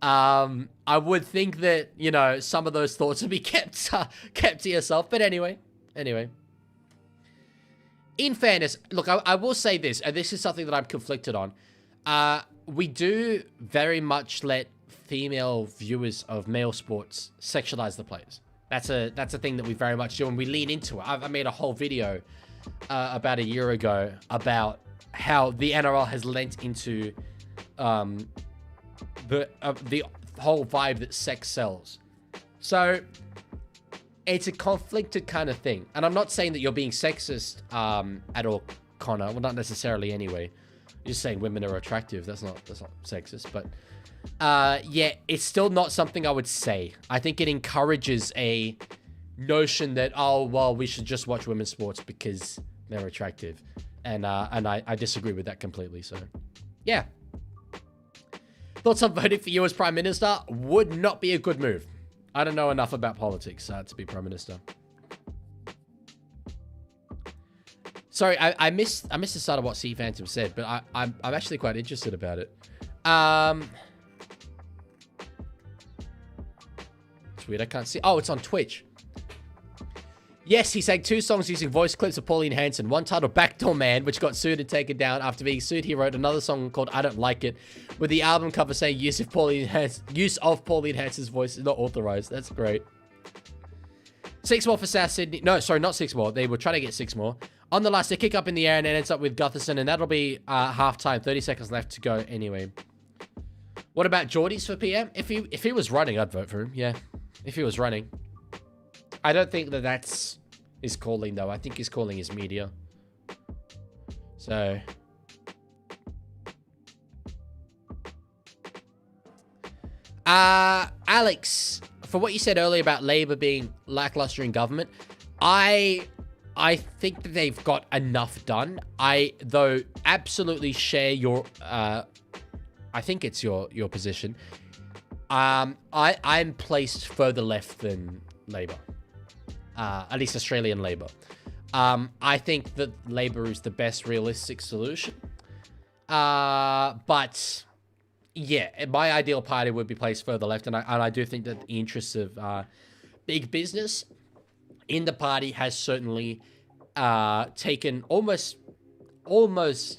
I would think that, you know, some of those thoughts would be kept to yourself. But anyway. In fairness, look, I will say this, and this is something that I'm conflicted on. We do very much let female viewers of male sports sexualize the players. That's a thing that we very much do, and we lean into it. I made a whole video about a year ago about how the NRL has lent into the whole vibe that sex sells. So it's a conflicted kind of thing, and I'm not saying that you're being sexist at all, Connor. Well, not necessarily anyway. You're just saying women are attractive. That's not sexist, but yeah, it's still not something I would say. I think it encourages a notion that, oh, well, we should just watch women's sports because they're attractive. And I disagree with that completely. So, yeah. Thoughts on voting for you as Prime Minister? Would not be a good move. I don't know enough about politics to be Prime Minister. Sorry, I missed the start of what C Phantom said, but I'm actually quite interested about it. It's weird, I can't see. Oh, it's on Twitch. Yes, he sang 2 songs using voice clips of Pauline Hanson. One titled Backdoor Man, which got sued and taken down. After being sued, he wrote another song called I Don't Like It, with the album cover saying use of Pauline Hanson's voice is not authorized. That's great. 6 more for South Sydney. No, sorry, not 6 more. They were trying to get 6 more. On the last, they kick up in the air and it ends up with Gutherson, and that'll be half-time. 30 seconds left to go anyway. What about Geordies for PM? If he was running, I'd vote for him. Yeah, if he was running. I don't think that's his calling, though. I think his calling is media. So. Alex, for what you said earlier about Labour being lackluster in government, I think that they've got enough done. I, though, absolutely share your, I think it's your position. I'm placed further left than Labour. At least Australian Labour. I think that Labour is the best realistic solution. But yeah, my ideal party would be placed further left, and I do think that the interests of big business in the party has certainly taken almost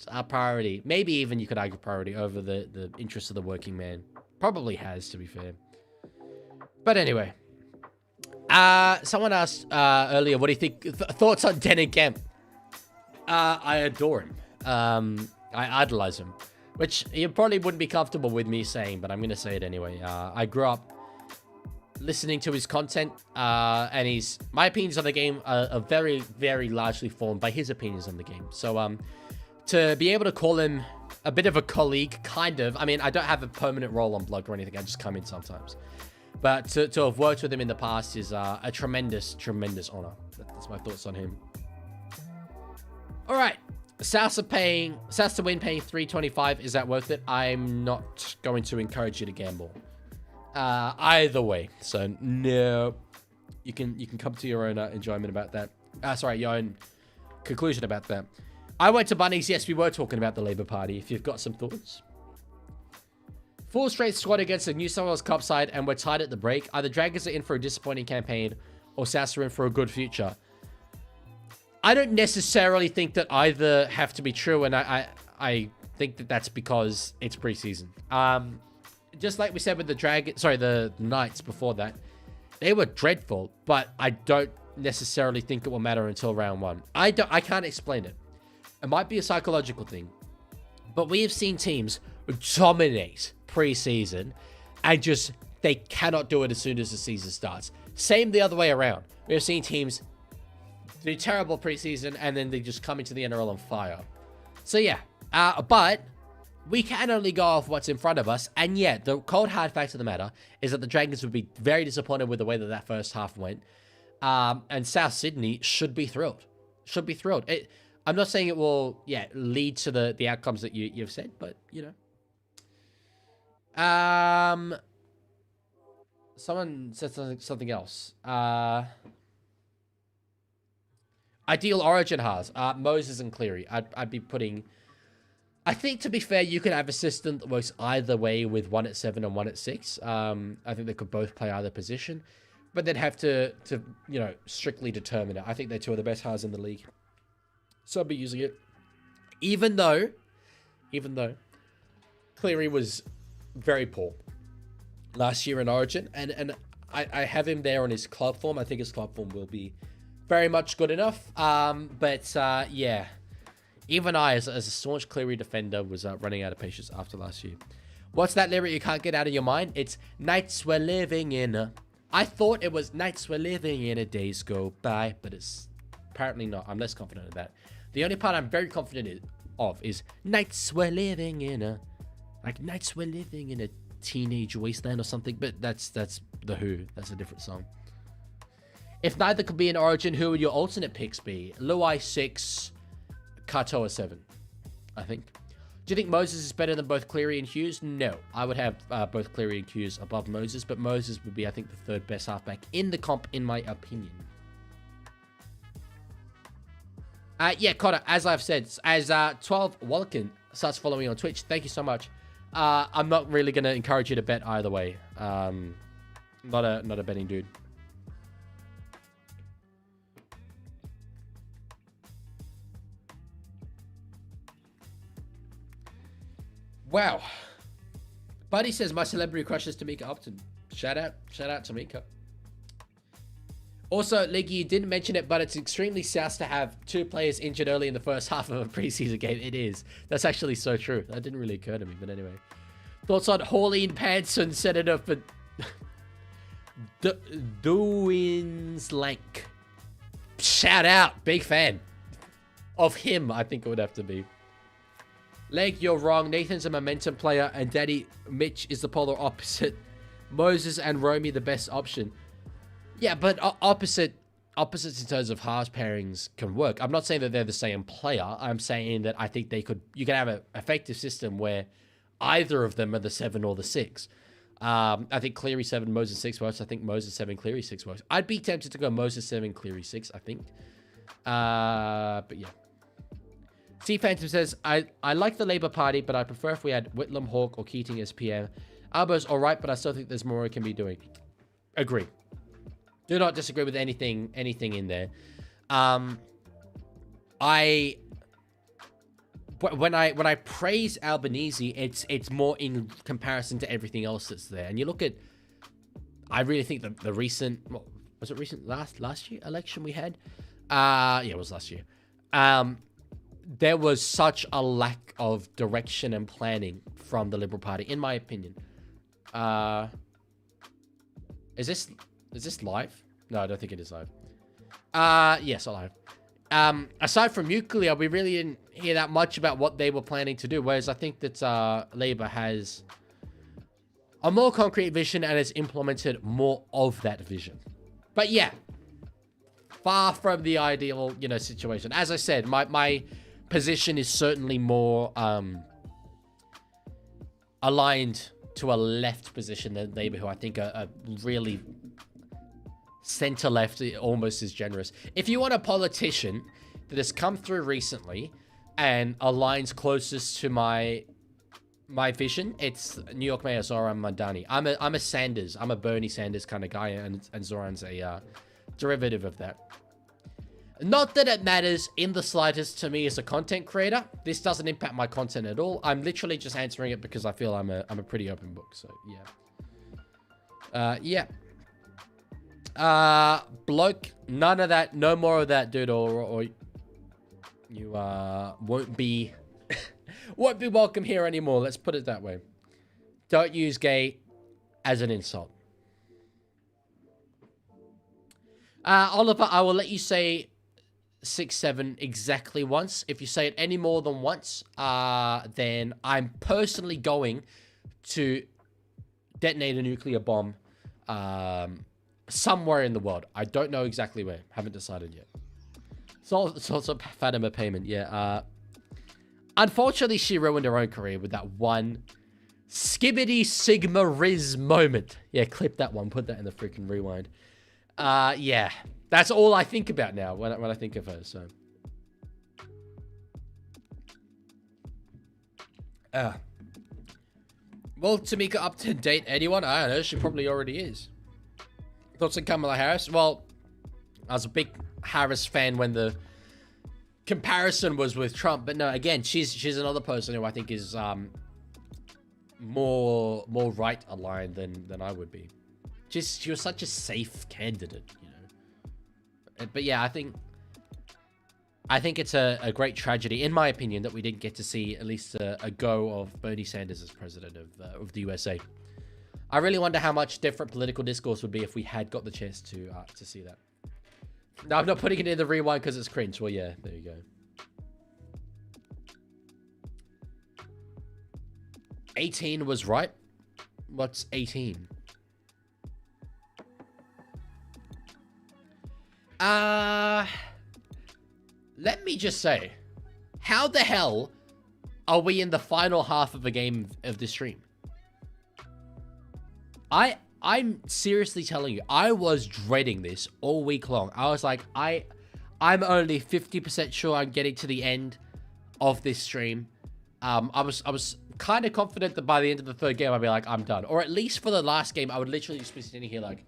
a priority, maybe even you could argue priority over the interests of the working man. Probably has, to be fair. But anyway, someone asked earlier, what do you think? Thoughts on Dennis Kemp? I adore him. I idolize him, which you probably wouldn't be comfortable with me saying, but I'm going to say it anyway. I grew up listening to his content, and my opinions on the game are very, very largely formed by his opinions on the game. So, to be able to call him a bit of a colleague, kind of, I mean, I don't have a permanent role on Blog or anything. I just come in sometimes. But to have worked with him in the past is a tremendous, tremendous honor. That's my thoughts on him. All right. South to win paying $3.25. Is that worth it? I'm not going to encourage you to gamble. Either way. So, no. You can come to your own enjoyment about that. Your own conclusion about that. I went to Bunnings. Yes, we were talking about the Labour Party. If you've got some thoughts. 4 straight squad against the New South Wales Cup side, and we're tied at the break. Either Dragons are in for a disappointing campaign, or Souths are in for a good future. I don't necessarily think that either have to be true, and I think that that's because it's preseason. Just like we said with the Knights before that, they were dreadful, but I don't necessarily think it will matter until round 1. I can't explain it. It might be a psychological thing, but we have seen teams dominate preseason and just they cannot do it as soon as the season starts. Same the other way around. We have seen teams do terrible preseason and then they just come into the NRL on fire. So yeah, but we can only go off what's in front of us. And yeah, the cold hard fact of the matter is that the Dragons would be very disappointed with the way that first half went. And South Sydney should be thrilled. I'm not saying it will, lead to the outcomes that you've said, but, you know. Someone said something else. Ideal Origin has Moses and Cleary. I'd be putting... I think, to be fair, you could have a system that works either way with 1 at 7 and 1 at 6. I think they could both play either position, but they'd have to strictly determine it. I think they're two of the best halves in the league. So I'll be using it. Even though Cleary was very poor last year in Origin, and I have him there on his club form. I think his club form will be very much good enough. Yeah. Even I, as a staunch Cleary defender, was running out of patience after last year. What's that lyric you can't get out of your mind? It's nights we're living in. I thought it was nights we're living in, days go by, but it's apparently not. I'm less confident of that. The only part I'm very confident of is nights we're living in nights we're living in a teenage wasteland or something. But that's The Who. That's a different song. If neither could be in Origin, who would your alternate picks be? Luai 6, Katoa 7, I think. Do you think Moses is better than both Cleary and Hughes? No. I would have both Cleary and Hughes above Moses, but Moses would be, I think, the third best halfback in the comp, in my opinion. Yeah, Connor, as I've said, as 12 Wallikin starts following on Twitch, thank you so much. I'm not really going to encourage you to bet either way. Not a betting dude. Wow. Buddy says my celebrity crush is Tamika Upton. Shout out Tamika. Also, Leaguie, you didn't mention it, but it's extremely sus to have 2 players injured early in the first half of a preseason game. It is. That's actually so true. That didn't really occur to me, but anyway. Thoughts on Hauline Panson, Senator for Dewins Lank. Shout out. Big fan of him, I think it would have to be. Leg, you're wrong. Nathan's a momentum player, and Daddy Mitch is the polar opposite. Moses and Romy the best option. Yeah, but opposites in terms of halves pairings can work. I'm not saying that they're the same player. I'm saying that I think you can have an effective system where either of them are the 7 or the 6. I think Cleary 7, Moses 6 works. I think Moses 7, Cleary 6 works. I'd be tempted to go Moses 7, Cleary 6, I think. But yeah. C Phantom says, I like the Labour Party, but I prefer if we had Whitlam, Hawke, or Keating as PM. Albo's alright, but I still think there's more it can be doing. Agree. Do not disagree with anything in there. When I praise Albanese, it's more in comparison to everything else that's there. And you look at, I really think the recent, was it recent last year election we had? Yeah, it was last year. There was such a lack of direction and planning from the Liberal Party, in my opinion. Is this live? No, I don't think it is live. Yes, live. Aside from nuclear, we really didn't hear that much about what they were planning to do. Whereas I think that Labour has a more concrete vision and has implemented more of that vision. But yeah, far from the ideal, situation. As I said, my position is certainly more aligned to a left position than Labour, who I think are really center-left, almost as generous. If you want a politician that has come through recently and aligns closest to my vision, it's New York Mayor Zoran Mandani. I'm a Sanders, I'm a Bernie Sanders kind of guy, and Zoran's a derivative of that. Not that it matters in the slightest to me as a content creator. This doesn't impact my content at all. I'm literally just answering it because I feel I'm a pretty open book. So yeah. Yeah. Bloke, none of that. No more of that, dude. Or you won't be won't be welcome here anymore. Let's put it that way. Don't use gay as an insult. Oliver, I will let you say 6-7 exactly once. If you say it any more than once, then I'm personally going to detonate a nuclear bomb somewhere in the world. I don't know exactly where. Haven't decided yet. It's also Fatima payment. Yeah. Unfortunately, she ruined her own career with that one skibbity sigma riz moment. Yeah, clip that one. Put that in the freaking rewind. Yeah. That's all I think about now when I think of her, so. Well, Tamika, up to date anyone? I don't know. She probably already is. Thoughts on Kamala Harris? Well, I was a big Harris fan when the comparison was with Trump, but no, again, she's another person who I think is more right aligned than I would be. She was such a safe candidate, But yeah, I think it's a great tragedy, in my opinion, that we didn't get to see at least a go of Bernie Sanders as president of the USA. I really wonder how much different political discourse would be if we had got the chance to see that. No, I'm not putting it in the rewind because it's cringe. Well, yeah, there you go. 18 was right. What's 18? Let me just say, how the hell are we in the final half of a game of this stream? I'm seriously telling you, I was dreading this all week long. I was like, I'm only 50% sure I'm getting to the end of this stream. I was kind of confident that by the end of the third game, I'd be like, I'm done. Or at least for the last game, I would literally just be sitting here like,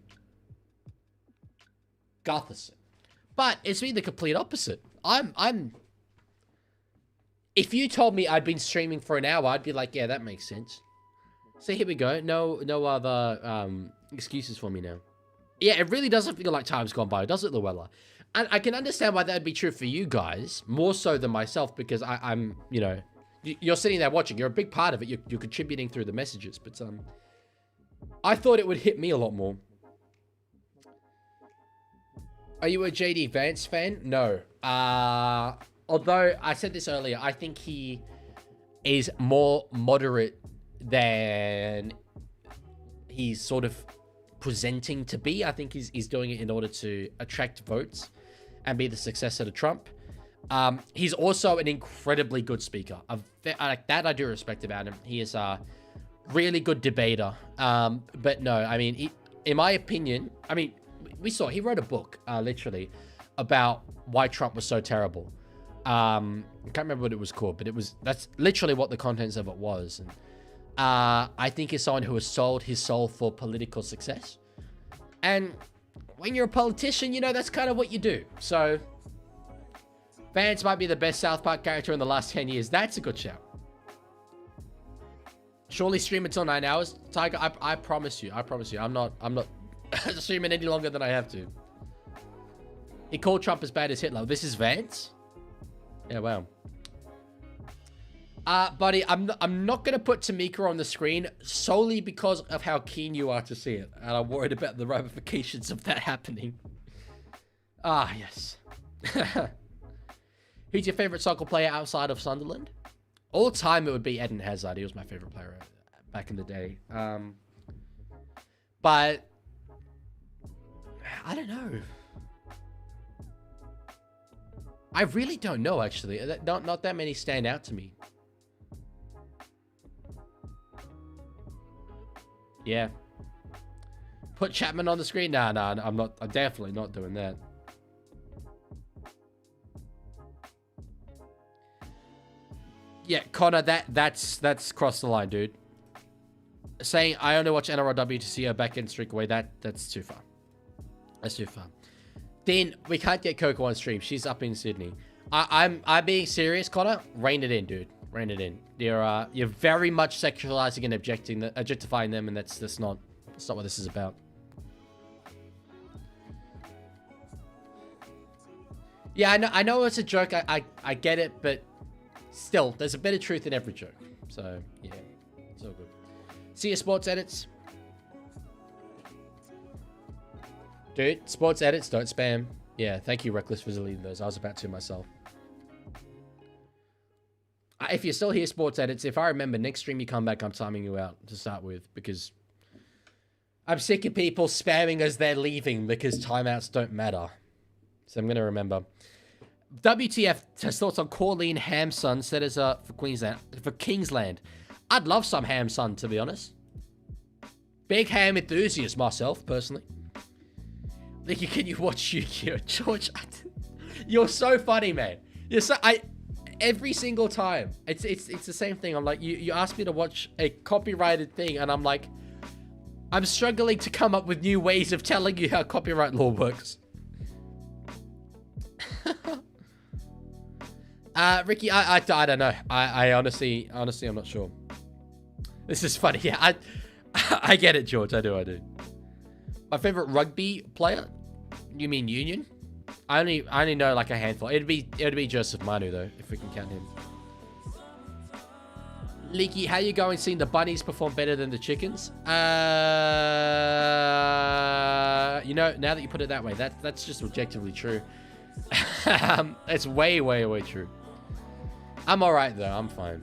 Gutherson. But it's been the complete opposite. If you told me I'd been streaming for an hour, I'd be like, yeah, that makes sense. So here we go. No other excuses for me now. Yeah, it really doesn't feel like time's gone by, does it, Luella? And I can understand why that'd be true for you guys, more so than myself, because I'm, you're sitting there watching. You're a big part of it. You're contributing through the messages. But I thought it would hit me a lot more. Are you a JD Vance fan? No. Although I said this earlier, I think he is more moderate than he's sort of presenting to be. I think he's doing it in order to attract votes and be the successor to Trump. He's also an incredibly good speaker. That I do respect about him. He is a really good debater. But no, I mean, in my opinion, we saw he wrote a book, literally, about why Trump was so terrible. I can't remember what it was called, but that's literally what the contents of it was. And, I think he's someone who has sold his soul for political success. And when you're a politician, you know, that's kind of what you do. So, Vance might be the best South Park character in the last 10 years. That's a good shout. Surely stream until 9 hours. Tiger, I promise you. I'm not streaming any longer than I have to. He called Trump as bad as Hitler. This is Vance? Yeah, wow. Buddy, I'm not going to put Tamika on the screen solely because of how keen you are to see it. And I'm worried about the ramifications of that happening. Ah, yes. Who's your favorite soccer player outside of Sunderland? All time, it would be Eden Hazard. He was my favorite player back in the day. But I don't know. I really don't know, actually. Not that many stand out to me. Yeah. Put Chapman on the screen? Nah, I'm definitely not doing that. Yeah, Connor, that's crossed the line, dude. Saying I only watch NRLW to see her back end streak away, that's too far. That's too far. Then we can't get Coco on stream. She's up in Sydney. I'm being serious, Connor. Rein it in, dude. Rein it in. You're very much sexualizing and objectifying them, and that's not what this is about. Yeah, I know it's a joke. I get it, but still, there's a bit of truth in every joke. So yeah, it's all good. See your sports edits. Dude, sports edits, don't spam. Yeah, thank you, Reckless, for deleting those. I was about to myself. If you're still here, sports edits, if I remember, next stream you come back, I'm timing you out to start with, because I'm sick of people spamming as they're leaving because timeouts don't matter. So I'm going to remember. WTF has thoughts on Corleen Hamsun, set as for Kingsland. I'd love some Hamsun, to be honest. Big ham enthusiast myself, personally. Can you watch Yu-Gi-Oh? George, you're so funny, man. You're so every single time. It's the same thing. I'm like, you asked me to watch a copyrighted thing, and I'm like, I'm struggling to come up with new ways of telling you how copyright law works. Ricky, I don't know. I honestly, I'm not sure. This is funny. Yeah, I get it, George. I do. My favorite rugby player? You mean Union? I only know like a handful. It'd be Joseph Manu though, if we can count him. Leaky, how you going seeing the bunnies perform better than the chickens? You know, now that you put it that way, that's just objectively true. It's way true. I'm alright though, I'm fine.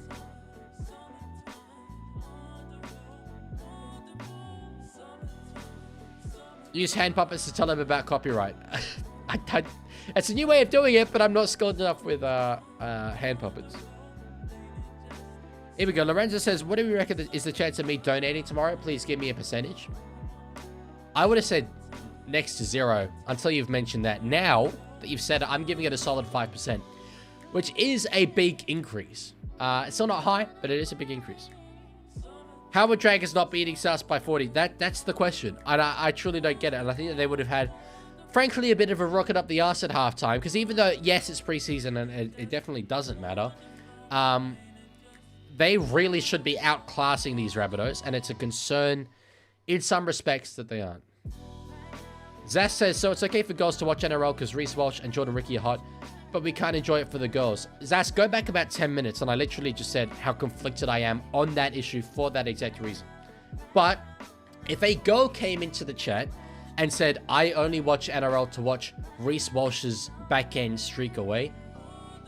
Use hand puppets to tell them about copyright. It's a new way of doing it, but I'm not skilled enough with hand puppets. Here we go. Lorenzo says, what do we reckon is the chance of me donating tomorrow? Please give me a percentage. I would have said next to 0 until you've mentioned that. Now that you've said it, I'm giving it a solid 5%, which is a big increase. It's still not high, but it is a big increase. How would Dragons not beating South by 40? That's the question. And I truly don't get it. And I think that they would have had, frankly, a bit of a rocket up the arse at halftime. Because even though, yes, it's preseason and it definitely doesn't matter, they really should be outclassing these Rabbitohs. And it's a concern in some respects that they aren't. Zaz says, so it's okay for girls to watch NRL because Reece Walsh and Jordan Ricky are hot, but we can't enjoy it for the girls. Zaz, go back about 10 minutes and I literally just said how conflicted I am on that issue for that exact reason. But if a girl came into the chat and said, I only watch NRL to watch Reece Walsh's back-end streak away,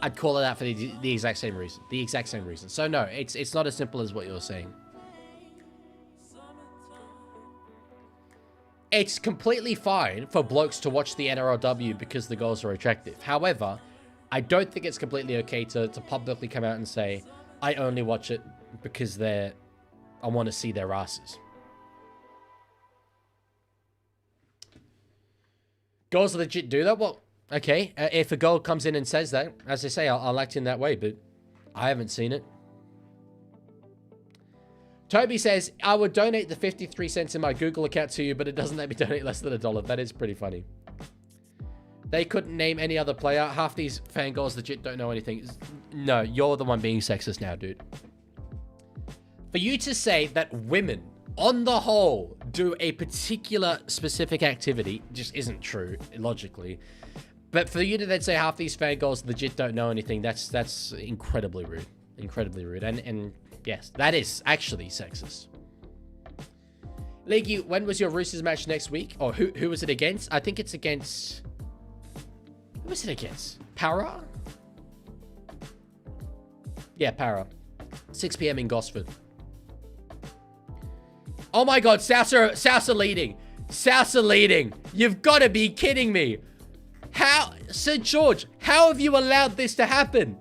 I'd call it out for the exact same reason. The exact same reason. So no, it's not as simple as what you're saying. It's completely fine for blokes to watch the NRLW because the girls are attractive. However, I don't think it's completely okay to publicly come out and say, I only watch it because I want to see their asses. Girls legit do that? Well, Okay, if a girl comes in and says that, as I say, I'll act in that way, but I haven't seen it. Toby says, I would donate the 53 cents in my Google account to you, but it doesn't let me donate less than $1. That is pretty funny. They couldn't name any other player. Half these fangirls legit don't know anything. No, you're the one being sexist now, dude. For you to say that women, on the whole, do a particular specific activity just isn't true, logically. But for you to then say half these fangirls legit don't know anything, that's incredibly rude. Incredibly rude. And yes, that is actually sexist. Leaguie, when was your Roosters match next week? Or who was it against? I think it's against... Who was it against? Para? Yeah, Para. 6 p.m. in Gosford. Oh my god, Souths are leading. Souths are leading. You've got to be kidding me. How? St. George, how have you allowed this to happen?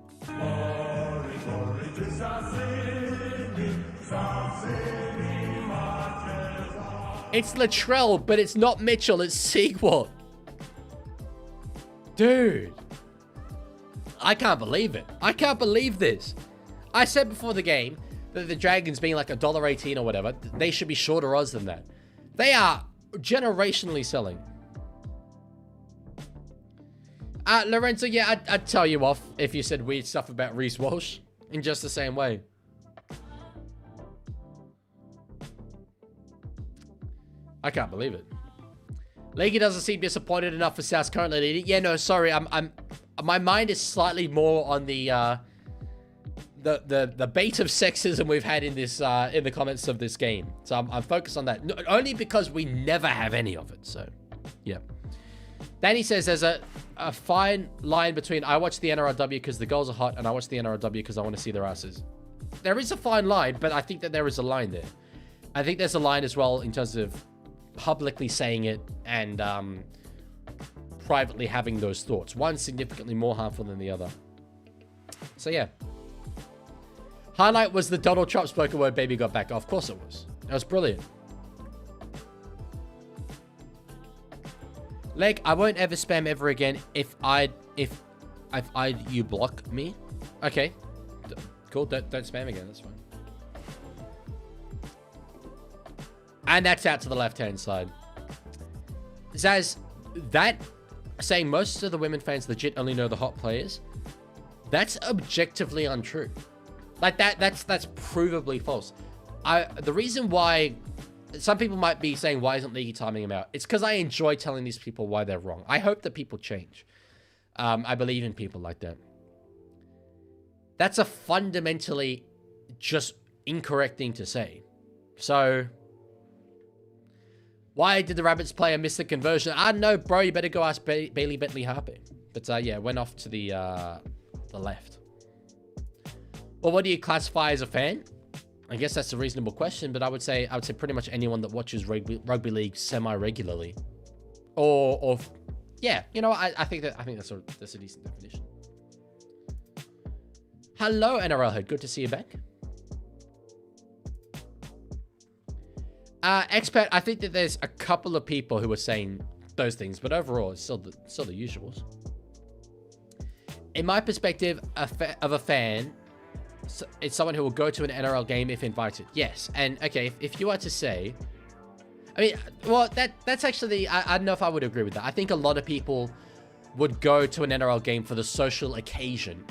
It's Latrell, but it's not Mitchell, it's Sequel. Dude. I can't believe it. I can't believe this. I said before the game that the Dragons being like $1.18 or whatever, they should be shorter odds than that. They are generationally selling. Lorenzo, yeah, I'd tell you off if you said weird stuff about Reece Walsh in just the same way. I can't believe it. Leaguie doesn't seem disappointed enough for South's currently leading. Yeah, no, sorry. My mind is slightly more on the bait of sexism we've had in this in the comments of this game. So I'm focused on that. No, only because we never have any of it. So, yeah. Danny says there's a fine line between I watch the NRLW because the girls are hot and I watch the NRLW because I want to see their asses. There is a fine line, but I think that there is a line there. I think there's a line as well in terms of publicly saying it and privately having those thoughts. One significantly more harmful than the other. So yeah. Highlight was the Donald Trump spoken word baby got back. Of course it was. That was brilliant. Leg, I won't ever spam ever again if you block me. Okay. Cool. Don't spam again. That's fine. And that's out to the left-hand side. Zaz, that saying most of the women fans legit only know the hot players, that's objectively untrue. Like that's provably false. The reason why some people might be saying, why isn't Leaguie timing them out? It's because I enjoy telling these people why they're wrong. I hope that people change. I believe in people like that. That's a fundamentally just incorrect thing to say. So... why did the Rabbits player miss the conversion? I don't know, bro. You better go ask Bailey Bentley Harper. But yeah, went off to the left. Well, what do you classify as a fan? I guess that's a reasonable question, but I would say pretty much anyone that watches rugby league semi-regularly, or yeah, you know, I think that's a decent definition. Hello, NRL head. Good to see you back. Expert, I think that there's a couple of people who are saying those things, but overall, it's still the usuals. In my perspective, of a fan, it's someone who will go to an NRL game if invited. Yes, and okay, if you are to say, I mean, well, that's actually, I don't know if I would agree with that. I think a lot of people would go to an NRL game for the social occasion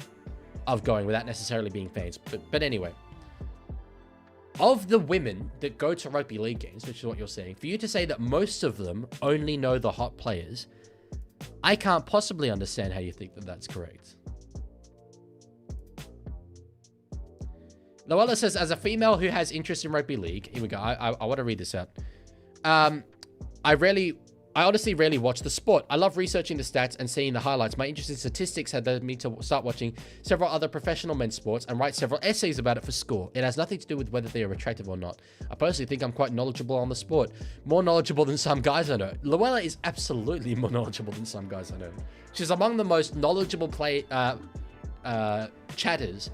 of going without necessarily being fans. But anyway. Of the women that go to rugby league games, which is what you're saying, for you to say that most of them only know the hot players, I can't possibly understand how you think that that's correct. Noella says, as a female who has interest in rugby league, here we go, I want to read this out. I honestly rarely watch the sport. I love researching the stats and seeing the highlights. My interest in statistics had led me to start watching several other professional men's sports and write several essays about it for school. It has nothing to do with whether they are attractive or not. I personally think I'm quite knowledgeable on the sport. More knowledgeable than some guys I know. Luella is absolutely more knowledgeable than some guys I know. She's among the most knowledgeable chatters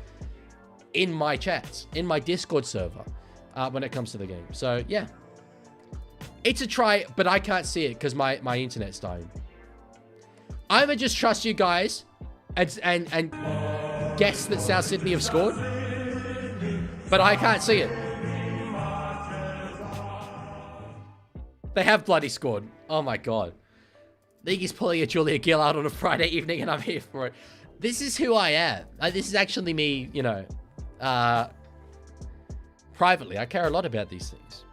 in my chats, in my Discord server, when it comes to the game. So, yeah. It's a try, but I can't see it because my internet's dying. I'ma just trust you guys and guess that South Sydney have scored. But I can't see it. They have bloody scored. Oh my god. League's pulling a Julia Gillard on a Friday evening and I'm here for it. This is who I am. This is actually me, you know, privately. I care a lot about these things.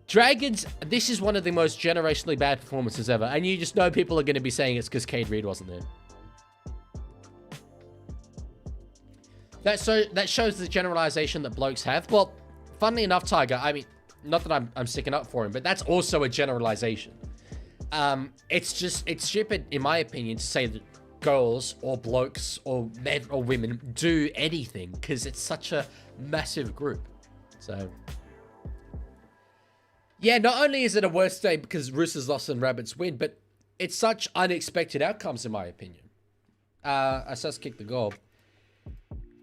Dragons, this is one of the most generationally bad performances ever. And you just know people are going to be saying it's because Cade Reed wasn't there. That shows the generalization that blokes have. Well, funnily enough, Tiger, I mean, not that I'm sticking up for him, but that's also a generalization. It's stupid, in my opinion, to say that girls or blokes or men or women do anything because it's such a massive group. So, yeah, not only is it a worse day because Roosters lost and Rabbits win, but it's such unexpected outcomes, in my opinion. I just kicked the goal.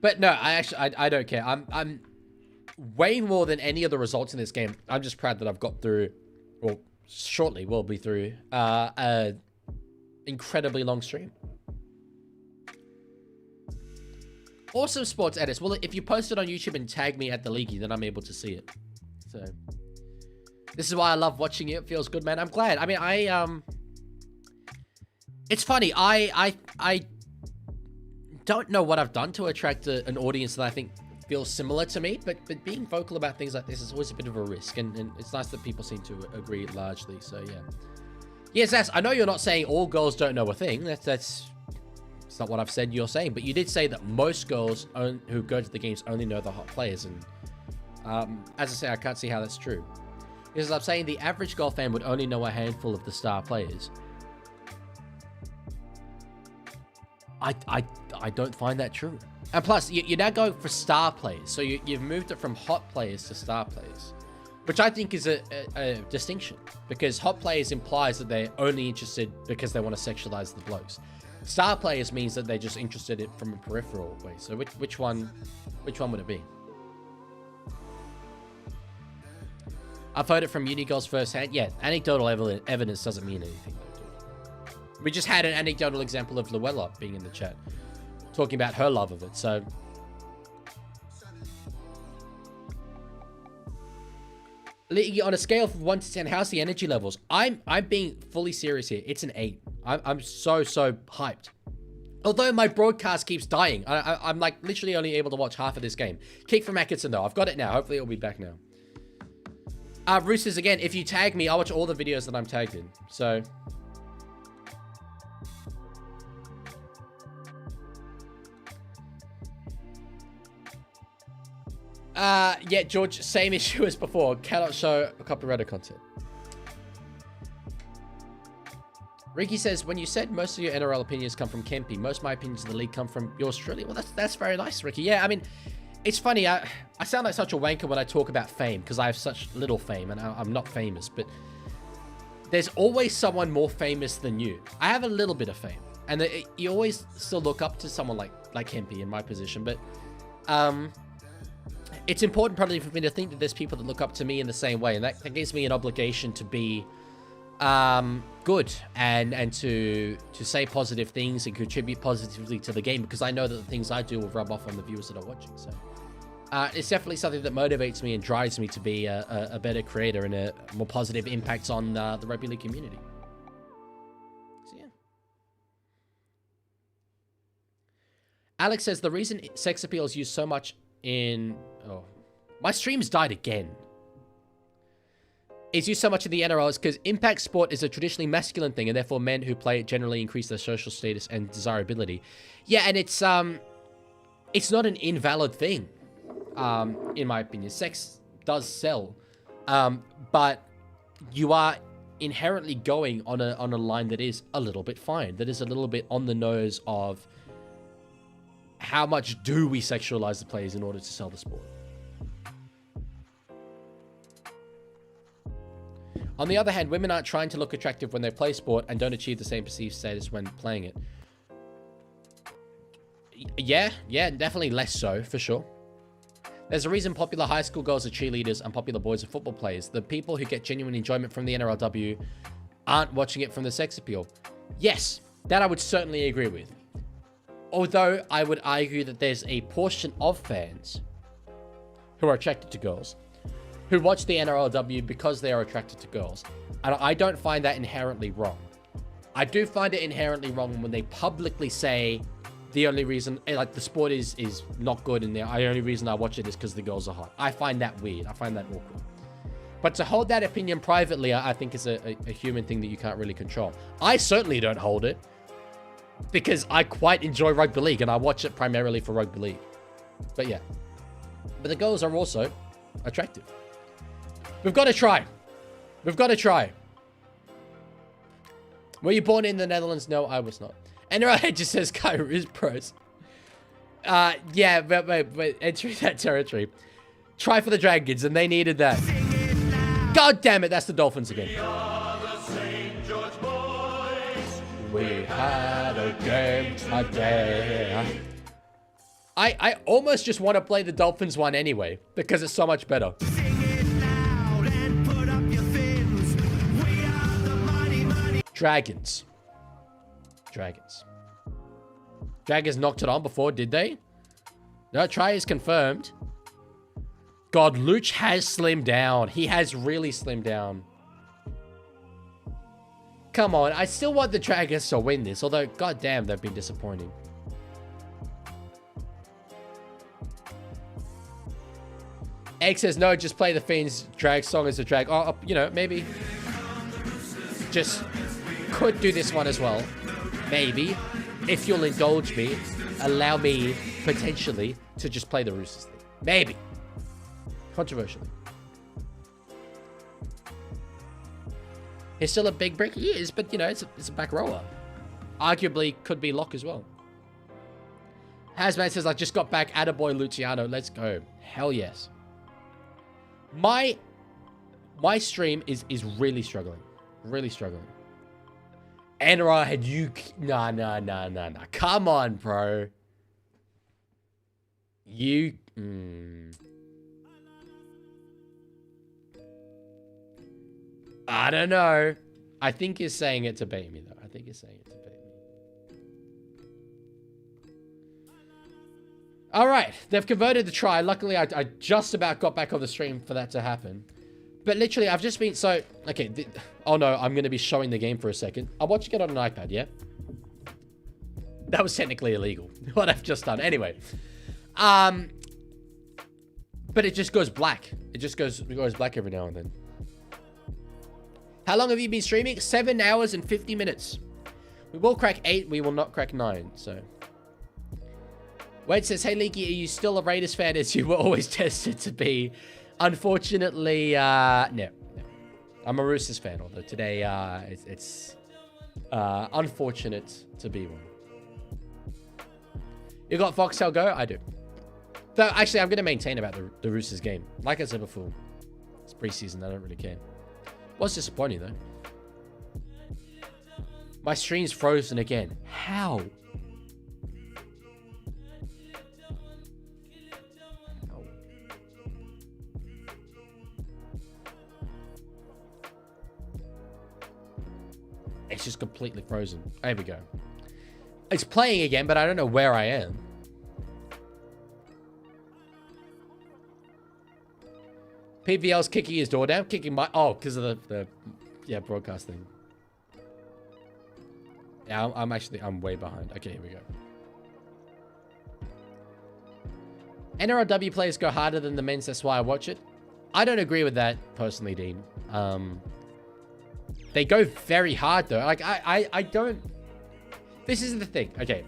But no, I don't care. I'm way more than any of the results in this game. I'm just proud that I've got through, or shortly will be through, a incredibly long stream. Awesome sports edits. Well, if you post it on YouTube and tag me at the Leaguie, then I'm able to see it. So this is why I love watching it. It feels good, man. I'm glad. I mean, it's funny. I don't know what I've done to attract an audience that I think feels similar to me, but being vocal about things like this is always a bit of a risk, and it's nice that people seem to agree largely. So yeah. Yes, Zaz, I know you're not saying all girls don't know a thing. That's not what I've said you're saying, but you did say that most girls who go to the games only know the hot players, and as I say, I can't see how that's true. Because I'm saying the average girl fan would only know a handful of the star players. I don't find that true. And plus, you're now going for star players. So you've moved it from hot players to star players. Which I think is a distinction. Because hot players implies that they're only interested because they want to sexualize the blokes. Star players means that they're just interested in from a peripheral way. So which one would it be? I've heard it from uni girls firsthand. Yeah, anecdotal evidence doesn't mean anything. We just had an anecdotal example of Luella being in the chat, talking about her love of it. So, on a scale of 1 to 10, how's the energy levels? I'm being fully serious here. It's an 8. I'm so hyped. Although my broadcast keeps dying, I'm like literally only able to watch half of this game. Kick from Atkinson though. I've got it now. Hopefully it'll be back now. Roosters again. If you tag me, I'll watch all the videos that I'm tagged in. So. Yeah, George, same issue as before. Cannot show copyrighted content. Ricky says, when you said most of your NRL opinions come from Kempy, most of my opinions of the league come from yours truly. Well, that's very nice, Ricky. Yeah, I mean, it's funny. I sound like such a wanker when I talk about fame because I have such little fame and I'm not famous. But there's always someone more famous than you. I have a little bit of fame. And you always still look up to someone like Kempy in my position. But it's important probably for me to think that there's people that look up to me in the same way. And that gives me an obligation to be good and to say positive things and contribute positively to the game, because I know that the things I do will rub off on the viewers that are watching. So it's definitely something that motivates me and drives me to be a better creator and a more positive impact on the rugby league community. So yeah. Alex says the reason sex appeal is used so much in... Oh, my stream's died again. Is used so much in the NRL is because impact sport is a traditionally masculine thing, and therefore men who play it generally increase their social status and desirability. Yeah, and it's not an invalid thing, in my opinion. Sex does sell, but you are inherently going on a line that is a little bit fine, that is a little bit on the nose of how much do we sexualize the players in order to sell the sport. On the other hand, women aren't trying to look attractive when they play sport and don't achieve the same perceived status when playing it. Yeah, definitely less so, for sure. There's a reason popular high school girls are cheerleaders and popular boys are football players. The people who get genuine enjoyment from the NRLW aren't watching it from the sex appeal. Yes, that I would certainly agree with. Although I would argue that there's a portion of fans who are attracted to girls, who watch the NRLW because they are attracted to girls. And I don't find that inherently wrong. I do find it inherently wrong when they publicly say the only reason, like, the sport is not good and the only reason I watch it is because the girls are hot. I find that weird. I find that awkward. But to hold that opinion privately, I think is a human thing that you can't really control. I certainly don't hold it because I quite enjoy rugby league and I watch it primarily for rugby league. But yeah. But the girls are also attractive. We've got to try. We've got to try. Were you born in the Netherlands? No, I was not. NRL just says Kairou's pros. Yeah, but entering that territory. Try for the Dragons, and they needed that. God damn it, that's the Dolphins again. We had a game today. I almost just want to play the Dolphins one anyway, because it's so much better. Dragons. Dragons knocked it on before, did they? No, try is confirmed. God, Luch has slimmed down. He has really slimmed down. Come on, I still want the Dragons to win this, although, goddamn, they've been disappointing. Egg says, no, just play the Fiends drag song as a drag. Oh, you know, maybe. Just could do this one as well. Maybe. If you'll indulge me, allow me, potentially, to just play the Roosters thing. Maybe. Controversially. He's still a big brick. He is, but, you know, it's a back rower. Arguably could be lock as well. Hazman says, I just got back. Attaboy Luciano. Let's go. Hell yes. My stream is really struggling. Really struggling. NRL had you... Nah. Come on, bro. You... I don't know. I think you're saying it to bait me, though. I think you're saying it to bait me. All right. They've converted the try. Luckily, I just about got back on the stream for that to happen. But literally, I've just been so... Okay. Oh, no. I'm going to be showing the game for a second. I'm watching it on an iPad, yeah? That was technically illegal. What I've just done. Anyway. But it just goes black. It just goes black every now and then. How long have you been streaming? 7 hours and 50 minutes. We will crack 8. We will not crack 9. So... Wade says, hey, Leaguie, are you still a Raiders fan as you were always tested to be? Unfortunately, no. I'm a Roosters fan, although today it's unfortunate to be one. You got Foxtel Go? I do. Though, actually, I'm going to maintain about the Roosters game. Like I said before, it's preseason. I don't really care. Was disappointing, though. My stream's frozen again. How? It's just completely frozen. There we go. It's playing again, but I don't know where I am. PVL's kicking his door down. Kicking my... Oh, because of the broadcast thing. Yeah, I'm way behind. Okay, here we go. NRLW players go harder than the men's. That's why I watch it. I don't agree with that, personally, Dean. They go very hard, though. Like, I don't... This is the thing. Okay.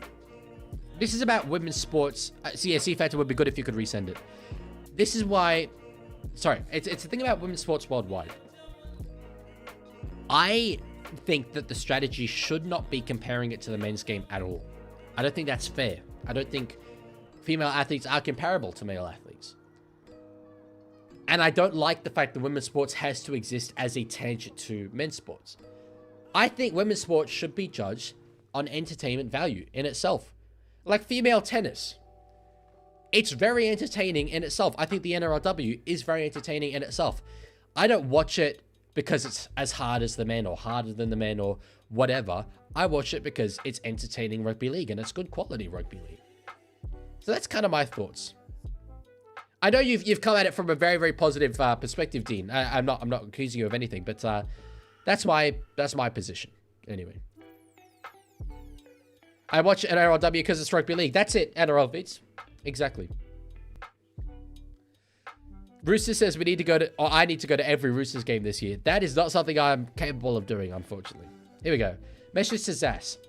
This is about women's sports. So, yeah, C-Factor would be good if you could resend it. This is why... Sorry. It's the thing about women's sports worldwide. I think that the strategy should not be comparing it to the men's game at all. I don't think that's fair. I don't think female athletes are comparable to male athletes. And I don't like the fact that women's sports has to exist as a tangent to men's sports. I think women's sports should be judged on entertainment value in itself. Like female tennis. It's very entertaining in itself. I think the NRLW is very entertaining in itself. I don't watch it because it's as hard as the men or harder than the men or whatever. I watch it because it's entertaining rugby league and it's good quality rugby league. So that's kind of my thoughts. I know you've come at it from a very, very positive perspective, Dean. I'm not accusing you of anything, but that's my position. Anyway, I watch NRLW because it's rugby league. That's it. NRL beats. Exactly. Rooster says we need to go to, or I need to go to every Roosters game this year. That is not something I'm capable of doing, unfortunately. Here we go. Message to Zas.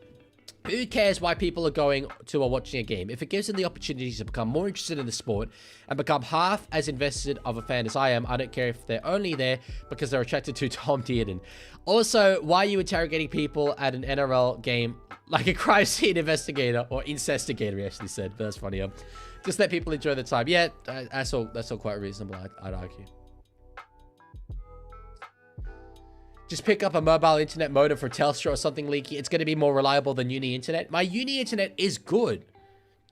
Who cares why people are going to or watching a game? If it gives them the opportunity to become more interested in the sport and become half as invested of a fan as I am, I don't care if they're only there because they're attracted to Tom Dearden. Also, why are you interrogating people at an NRL game like a crime scene investigator or incestigator, he actually said. But that's funny. Just let people enjoy the time. Yeah, that's all quite reasonable, I'd argue. Just pick up a mobile internet modem for Telstra or something, Leaky. It's going to be more reliable than uni internet. My uni internet is good.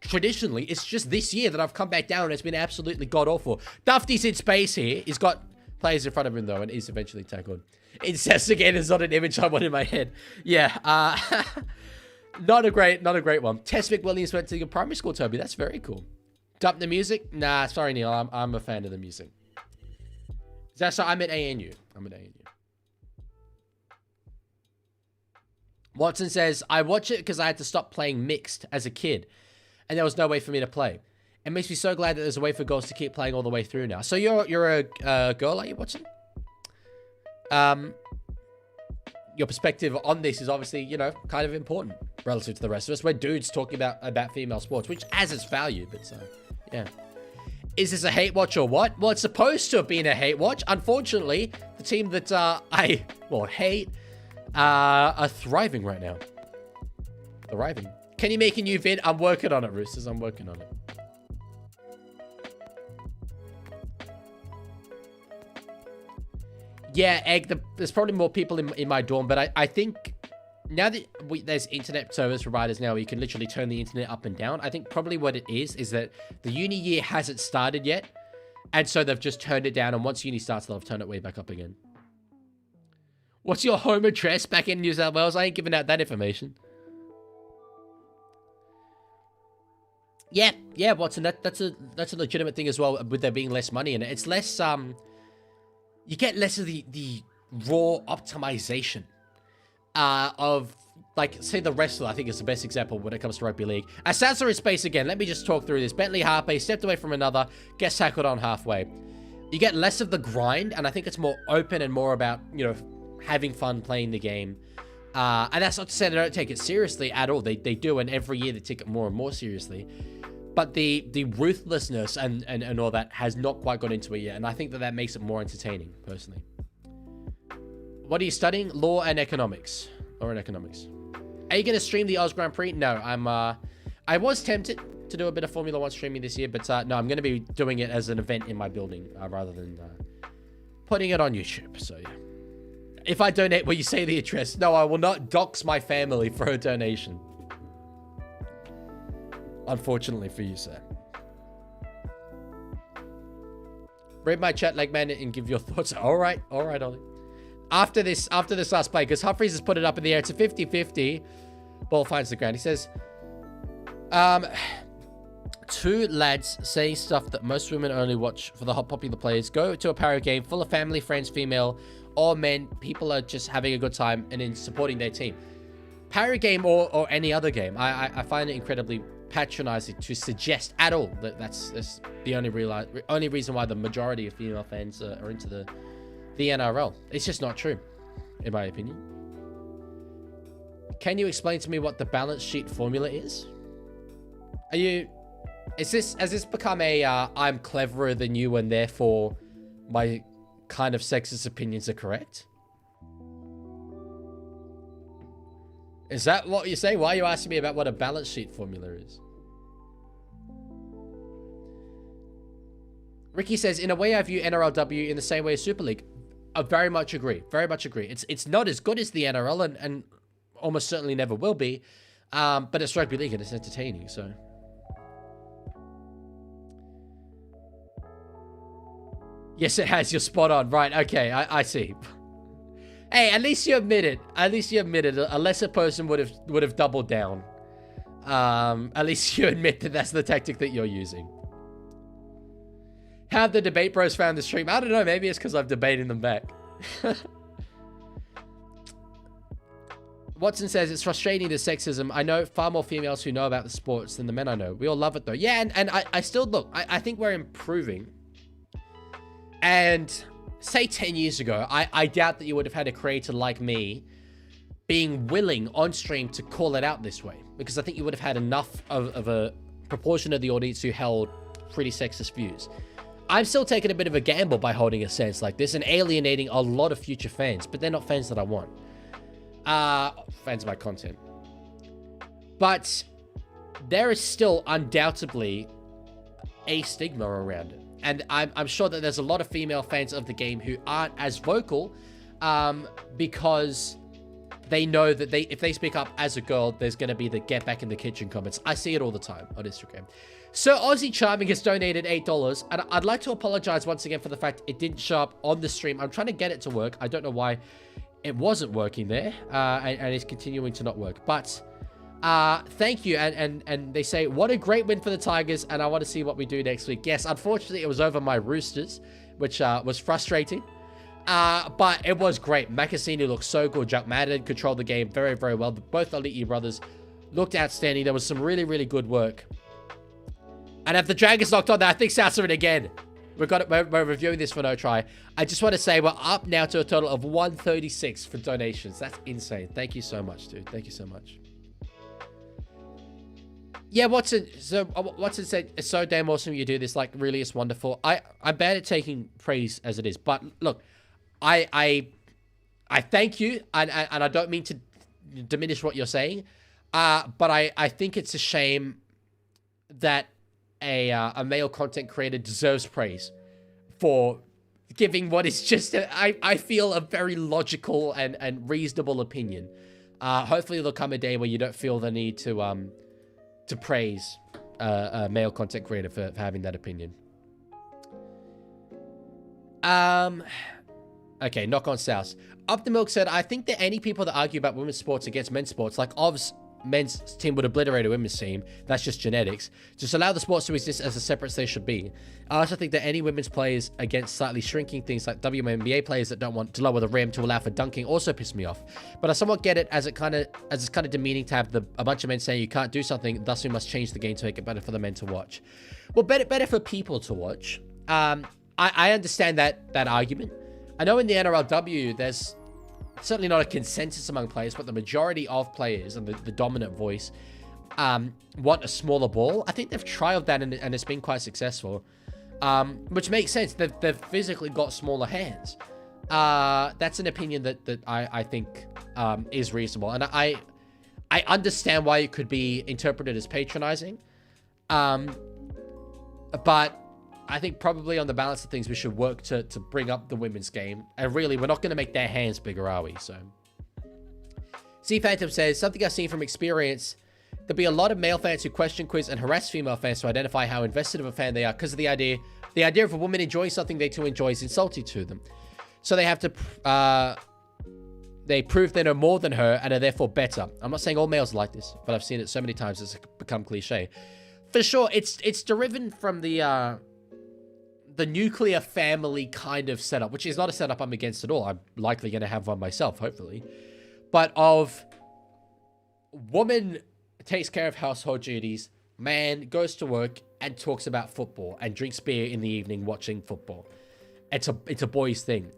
Traditionally, it's just this year that I've come back down and it's been absolutely god-awful. Dufty's in space here. He's got players in front of him, though, and he's eventually tackled. Incestigator's not an image I want in my head. Yeah, not a great one. Tess McWilliams went to your primary school, Toby. That's very cool. Dump the music? Nah, sorry, Neil. I'm a fan of the music. That's I'm at ANU. I'm at ANU. Watson says, I watch it because I had to stop playing mixed as a kid, and there was no way for me to play. It makes me so glad that there's a way for girls to keep playing all the way through now. So you're a girl, are you, Watson? Your perspective on this is obviously, you know, kind of important relative to the rest of us. We're dudes talking about female sports, which has its value, but yeah. Is this a hate watch or what? Well, it's supposed to have been a hate watch. Unfortunately, the team that I hate are thriving right now. Thriving. Can you make a new vid? I'm working on it, Roosters. I'm working on it. Yeah, Egg, there's probably more people in my dorm, but I think now that there's internet service providers now, you can literally turn the internet up and down. I think probably what it is that the uni year hasn't started yet, and so they've just turned it down, and once uni starts, they'll turn it way back up again. What's your home address back in New South Wales? I ain't giving out that information. Yeah, Watson, that's a legitimate thing as well, with there being less money in it. It's less, you get less of the raw optimization of, like, say the wrestler, I think is the best example when it comes to rugby league. Assassin in space again. Let me just talk through this. Bentley Harpe stepped away from another, gets tackled on halfway. You get less of the grind, and I think it's more open and more about, you know, having fun playing the game. And that's not to say they don't take it seriously at all. They do, and every year they take it more and more seriously. But the ruthlessness and all that has not quite got into it yet, and I think that makes it more entertaining, personally. What are you studying? Law and economics. Law and economics. Are you going to stream the Oz Grand Prix? No, I was tempted to do a bit of Formula 1 streaming this year, but no, I'm going to be doing it as an event in my building rather than putting it on YouTube, so yeah. If I donate, will you say the address? No, I will not dox my family for a donation. Unfortunately for you, sir. Read my chat, Legman, and give your thoughts. All right, Ollie. After this last play, because Humphries has put it up in the air. It's a 50-50. Ball finds the ground. He says, two lads saying stuff that most women only watch for the hot popular players. Go to a Parrot game full of family, friends, female, or men. People are just having a good time and in supporting their team. Parrot game or any other game. I find it incredibly patronizing to suggest at all that that's the only reason why the majority of female fans are into the NRL. It's just not true, in my opinion. Can you explain to me what the balance sheet formula is? Has this become a I'm cleverer than you and therefore my kind of sexist opinions are correct? Is that what you say? Why are you asking me about what a balance sheet formula is? Ricky says, in a way, I view NRLW in the same way as Super League. I very much agree. Very much agree. It's not as good as the NRL and almost certainly never will be. But it's rugby league and it's entertaining, so. Yes, it has. You're spot on. Right. Okay. I see. Hey, at least you admit it. At least you admit it. A lesser person would have doubled down. At least you admit that that's the tactic that you're using. How have the debate bros found the stream? I don't know. Maybe it's because I'm debating them back. Watson says, it's frustrating, the sexism. I know far more females who know about the sports than the men I know. We all love it, though. Yeah, and I still, look, I think we're improving. And say 10 years ago, I doubt that you would have had a creator like me being willing on stream to call it out this way. Because I think you would have had enough of a proportion of the audience who held pretty sexist views. I'm still taking a bit of a gamble by holding a stance like this and alienating a lot of future fans, but they're not fans that I want. Fans of my content. But there is still undoubtedly a stigma around it. And I'm sure that there's a lot of female fans of the game who aren't as vocal because they know that if they speak up as a girl, there's going to be the get back in the kitchen comments. I see it all the time on Instagram. So Aussie Charming has donated $8. And I'd like to apologize once again for the fact it didn't show up on the stream. I'm trying to get it to work. I don't know why it wasn't working there. And it's continuing to not work. But thank you. And they say, what a great win for the Tigers. And I want to see what we do next week. Yes, unfortunately, it was over my Roosters, which was frustrating. But it was great. Makasini looked so good. Jack Madden controlled the game very, very well. Both the Leaguie brothers looked outstanding. There was some really, really good work. And if the Dragons knocked on that, I think South's it again. We're reviewing this for no try. I just want to say we're up now to a total of 136 for donations. That's insane. Thank you so much, dude. Thank you so much. Yeah, Watson said, it's so damn awesome you do this. Like, really, it's wonderful. I'm bad at taking praise as it is. But look, I thank you. And I don't mean to diminish what you're saying. But I think it's a shame that a male content creator deserves praise for giving what is just, I feel, a very logical and reasonable opinion. Hopefully there'll come a day where you don't feel the need to praise a male content creator for having that opinion. Okay, knock on South. Up the Milk said, I think that any people that argue about women's sports against men's sports, like Ov's men's team would obliterate a women's team. That's just genetics. Just allow the sports to exist as a separate they should be. I also think that any women's players against slightly shrinking things like WNBA players that don't want to lower the rim to allow for dunking also piss me off. But I somewhat get it as it's kind of demeaning to have a bunch of men saying you can't do something, thus we must change the game to make it better for the men to watch. Well, better for people to watch. I understand that argument. I know in the NRLW there's certainly not a consensus among players, but the majority of players and the dominant voice want a smaller ball. I think they've trialed that and it's been quite successful, which makes sense. They've physically got smaller hands. That's an opinion that I think is reasonable. And I understand why it could be interpreted as patronizing. But I think probably on the balance of things, we should work to bring up the women's game. And really, we're not going to make their hands bigger, are we? So, C Phantom says, something I've seen from experience, there'll be a lot of male fans who question, quiz, and harass female fans to identify how invested of a fan they are because of the idea of a woman enjoying something they too enjoy is insulting to them. So they have to, they prove they know more than her and are therefore better. I'm not saying all males are like this, but I've seen it so many times it's become cliche. For sure, it's deriven from the nuclear family kind of setup, which is not a setup I'm against at all. I'm likely going to have one myself, hopefully. But of woman takes care of household duties, man goes to work and talks about football and drinks beer in the evening watching football. It's a boys thing.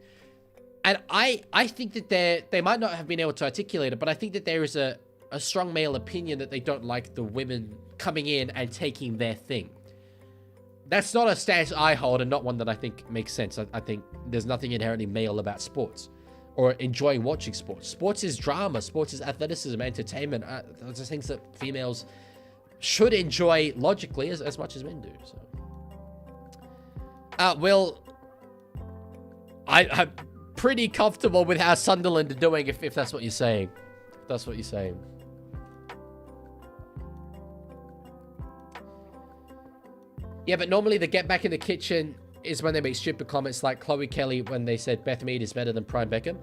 And I think that they might not have been able to articulate it, but I think that there is a strong male opinion that they don't like the women coming in and taking their thing. That's not a stance I hold and not one that I think makes sense. I think there's nothing inherently male about sports or enjoying watching sports. Sports is drama. Sports is athleticism, entertainment. Those are things that females should enjoy logically as much as men do. So, Will, I'm pretty comfortable with how Sunderland are doing if that's what you're saying. If that's what you're saying. Yeah, but normally the get back in the kitchen is when they make stupid comments like Chloe Kelly when they said Beth Mead is better than Prime Beckham.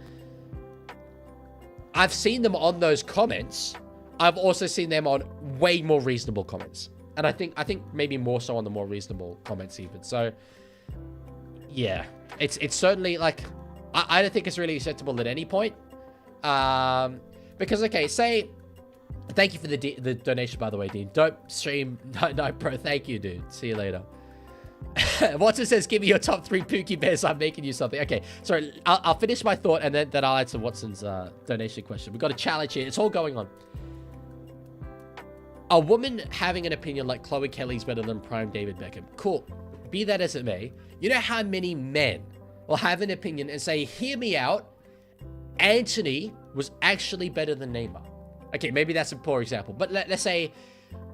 I've seen them on those comments. I've also seen them on way more reasonable comments. And I think maybe more so on the more reasonable comments even. So, yeah. It's certainly, like, I don't think it's really acceptable at any point. Because, okay, say... Thank you for the donation, by the way, Dean. Don't stream... No, bro. Thank you, dude. See you later. Watson says, give me your top 3 Pookie Bears. I'm making you something. Okay, sorry. I'll finish my thought, and then I'll answer Watson's donation question. We've got a challenge here. It's all going on. A woman having an opinion like Chloe Kelly's better than prime David Beckham. Cool. Be that as it may. You know how many men will have an opinion and say, hear me out, Anthony was actually better than Neymar. Okay, maybe that's a poor example. But let's say,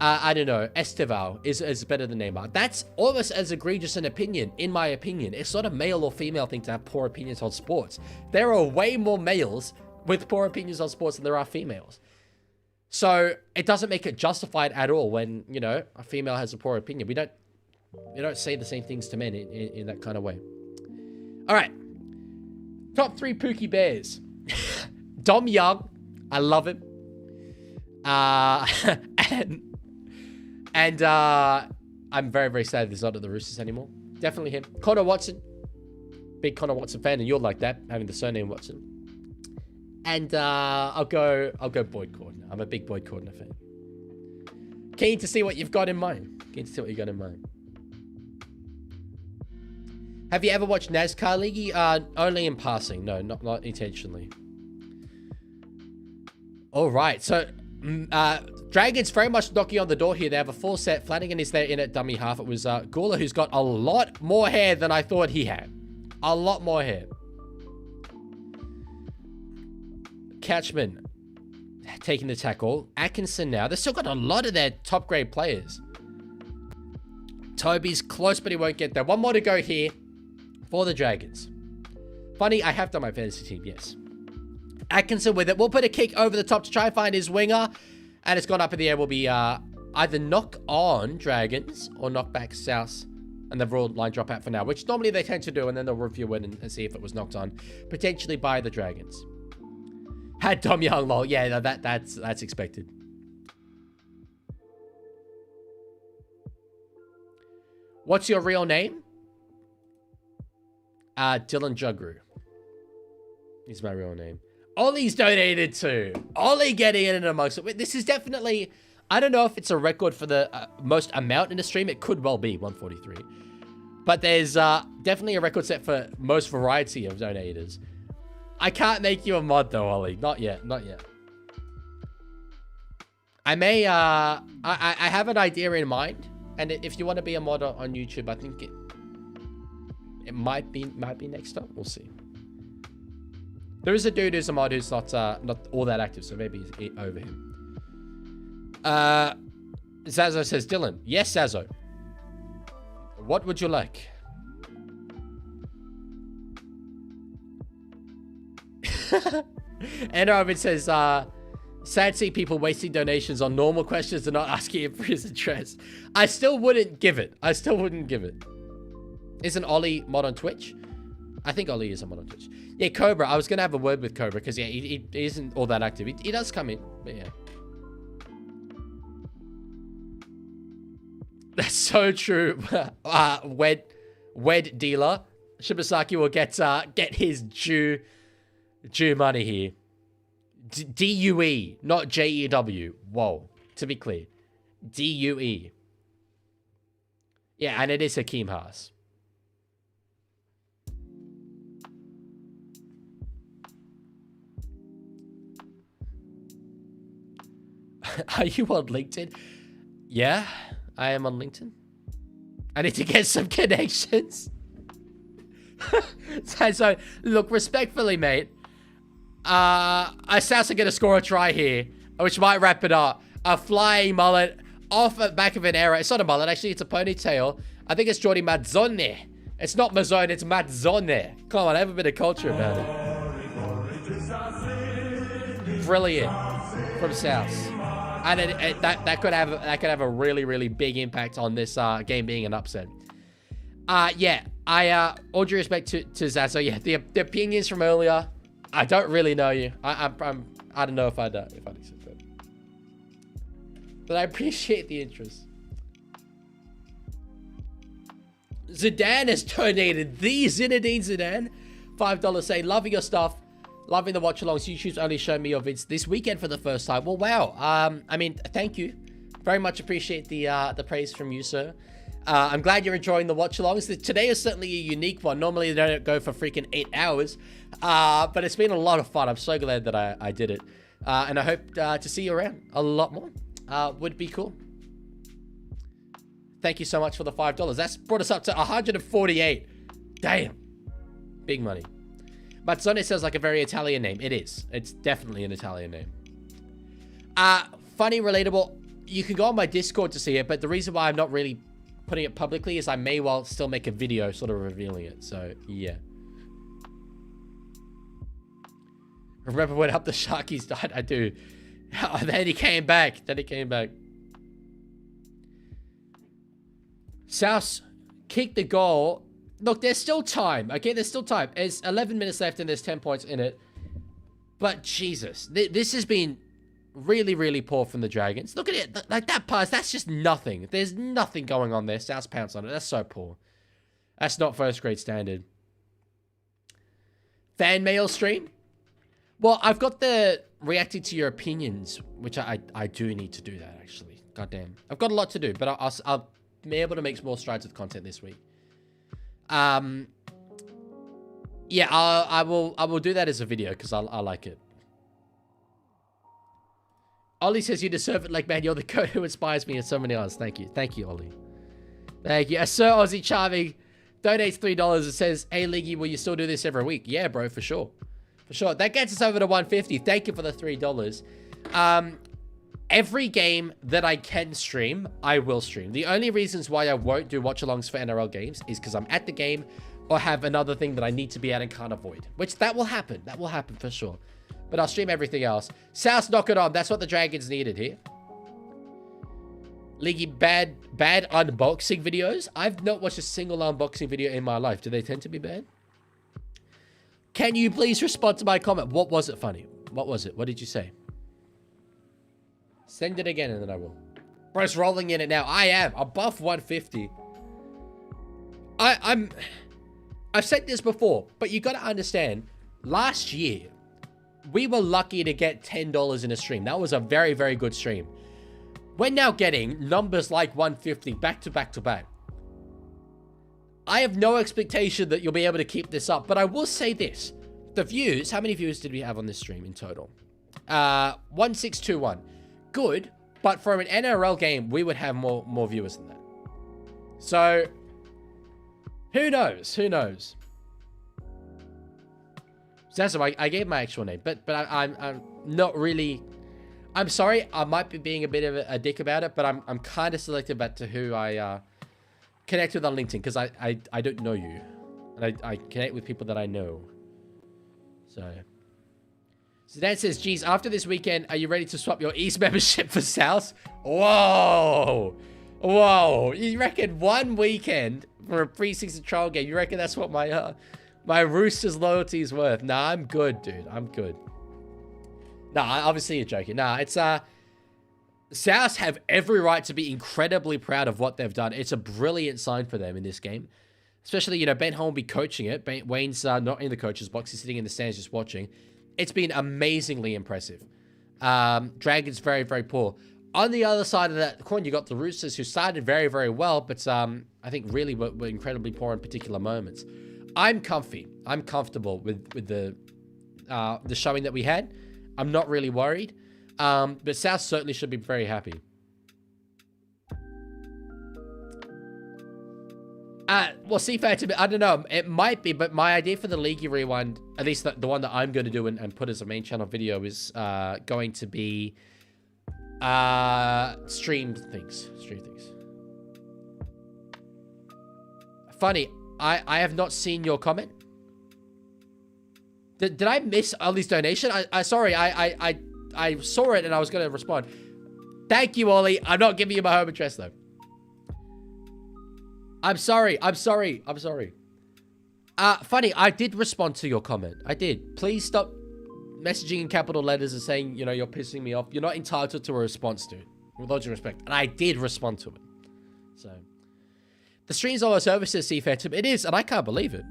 I don't know, Esteval is better than Neymar. That's almost as egregious an opinion, in my opinion. It's not a male or female thing to have poor opinions on sports. There are way more males with poor opinions on sports than there are females. So it doesn't make it justified at all when, you know, a female has a poor opinion. We don't say the same things to men in that kind of way. All right. Top 3 Pookie Bears. Dom Young. I love him. And I'm very, very sad he's not at the Roosters anymore. Definitely him. Connor Watson. Big Connor Watson fan, and you'll like that, having the surname Watson. And I'll go Boyd Cordner. I'm a big Boyd Cordner fan. Keen to see what you've got in mind. Have you ever watched NASCAR Leaguie? Only in passing. No, not intentionally. All right, so Dragons very much knocking on the door here. They have a full set. Flanagan is there in at dummy half. It was Gula, who's got a lot more hair than I thought he had. A lot more hair. Catchman taking the tackle. Atkinson now. They've still got a lot of their top grade players. Toby's close, but he won't get there. One more to go here for the Dragons. Funny, I have done my fantasy team, yes. Atkinson with it. We'll put a kick over the top to try and find his winger. And it's gone up in the air. Will be either knock on Dragons or knock back South. And they've ruled line drop out for now, which normally they tend to do. And then they'll review it and see if it was knocked on. Potentially by the Dragons. Had Dom Young, lol. Yeah, that's expected. What's your real name? Dylan Jugru. Is my real name. Ollie's donated too. Ollie getting in amongst it. This is definitely... I don't know if it's a record for the most amount in a stream. It could well be 143. But there's definitely a record set for most variety of donators. I can't make you a mod though, Ollie. Not yet. Not yet. I may... I have an idea in mind. And if you want to be a mod on YouTube, I think it might be next up. We'll see. There is a dude who's a mod who's not all that active, so maybe it's over him. Zazo says, Dylan. Yes, Zazo. What would you like? NRL says, sad to see people wasting donations on normal questions and not asking him for his address. I still wouldn't give it. Isn't Ollie mod on Twitch? I think Ollie is a mod on Twitch. Yeah, Cobra. I was going to have a word with Cobra because, yeah, he isn't all that active. He does come in, but yeah. That's so true. Wed dealer. Shibasaki will get his due money here. D-U-E, not J-E-W. Whoa. To be clear. D-U-E. Yeah, and it is Hakeem Haas. Are you on LinkedIn? Yeah, I am on LinkedIn. I need to get some connections. So, look, respectfully, mate. I sound going to score a try here, which might wrap it up. A flying mullet off the back of an error. It's not a mullet, actually, it's a ponytail. I think it's Jordi Mazzone. It's not Mazzone, it's Mazzone. Come on, have a bit of culture about it. Brilliant from South. And that could have a really, really big impact on this game being an upset. Yeah, all due respect to Zazo, yeah, the opinions from earlier, I don't really know you. I'm I don't know if I'd accept that. But I appreciate the interest. Zidane has donated. The Zinedine Zidane. $5 saying, loving your stuff. Loving the watch-alongs. YouTube's only shown me your vids this weekend for the first time. Well, wow. I mean, thank you. Very much appreciate the praise from you, sir. I'm glad you're enjoying the watch-alongs. Today is certainly a unique one. Normally, they don't go for freaking 8 hours. But it's been a lot of fun. I'm so glad that I did it. And I hope to see you around a lot more. Would be cool. Thank you so much for the $5. That's brought us up to 148. Damn. Big money. Mazzone sounds like a very Italian name. It is. It's definitely an Italian name. Funny, relatable. You can go on my Discord to see it, but the reason why I'm not really putting it publicly is I may well still make a video sort of revealing it. So, yeah. Remember when Up the Sharkies died? I do. Oh, then he came back. South kicked the goal. Look, there's still time. Okay, there's still time. There's 11 minutes left and there's 10 points in it. But Jesus, this has been really, really poor from the Dragons. Look at it. Like that pass, that's just nothing. There's nothing going on there. South pounced on it. That's so poor. That's not first grade standard. Fan mail stream? Well, I've got the reacting to your opinions, which I do need to do that, actually. Goddamn. I've got a lot to do, but I'll be able to make more strides with content this week. Yeah, I will do that as a video because I like it. Ollie says you deserve it, like man, you're the goat who inspires me and so many others. Thank you, Ollie. Thank you. Sir Aussie Charming donates $3 and says, hey Leaguie, will you still do this every week? Yeah, bro, for sure. For sure. That gets us over to 150. Thank you for the $3. Every game that I can stream, I will stream. The only reasons why I won't do watch-alongs for NRL games is because I'm at the game or have another thing that I need to be at and can't avoid. Which, that will happen. That will happen for sure. But I'll stream everything else. South, knock it on. That's what the Dragons needed here. Leaguey, bad unboxing videos. I've not watched a single unboxing video in my life. Do they tend to be bad? Can you please respond to my comment? What was it funny? What was it? What did you say? Send it again and then I will. Bro's rolling in it now. I am. Above 150. I've said this before, but you got to understand, last year, we were lucky to get $10 in a stream. That was a very, very good stream. We're now getting numbers like 150 back to back to back. I have no expectation that you'll be able to keep this up, but I will say this. The views, how many views did we have on this stream in total? 1621. Good, but for an NRL game, we would have more viewers than that. So, who knows? Who knows? Zazo, I gave my actual name, but I'm not really... I'm sorry, I might be being a bit of a dick about it, but I'm kind of selective as to who I connect with on LinkedIn, because I don't know you. And I connect with people that I know. So Dan says, geez, after this weekend, are you ready to swap your East membership for South? Whoa. Whoa. You reckon one weekend for a preseason trial game, you reckon that's what my Roosters loyalty is worth? Nah, I'm good, dude. I'm good. Nah, obviously you're joking. Nah, it's, South have every right to be incredibly proud of what they've done. It's a brilliant sign for them in this game. Especially, you know, Ben Holm will be coaching it. Wayne's not in the coach's box. He's sitting in the stands just watching. It's been amazingly impressive. Dragons very, very poor. On the other side of that coin, you got the Roosters, who started very, very well, but I think really were incredibly poor in particular moments. I'm comfy. I'm comfortable with the showing that we had. I'm not really worried. But South certainly should be very happy. Well, CFA, I don't know. It might be, but my idea for the Leaguie Rewind, at least the one that I'm going to do and put as a main channel video, is going to be stream things. Funny, I have not seen your comment. Did I miss Ollie's donation? Sorry, I saw it and I was going to respond. Thank you, Ollie. I'm not giving you my home address, though. I'm sorry. Funny, I did respond to your comment. I did. Please stop messaging in capital letters and saying, you know, you're pissing me off, you're not entitled to a response, dude. With all due respect. And I did respond to it. So. The stream's almost over, says C Phantom. It is, and I can't believe it.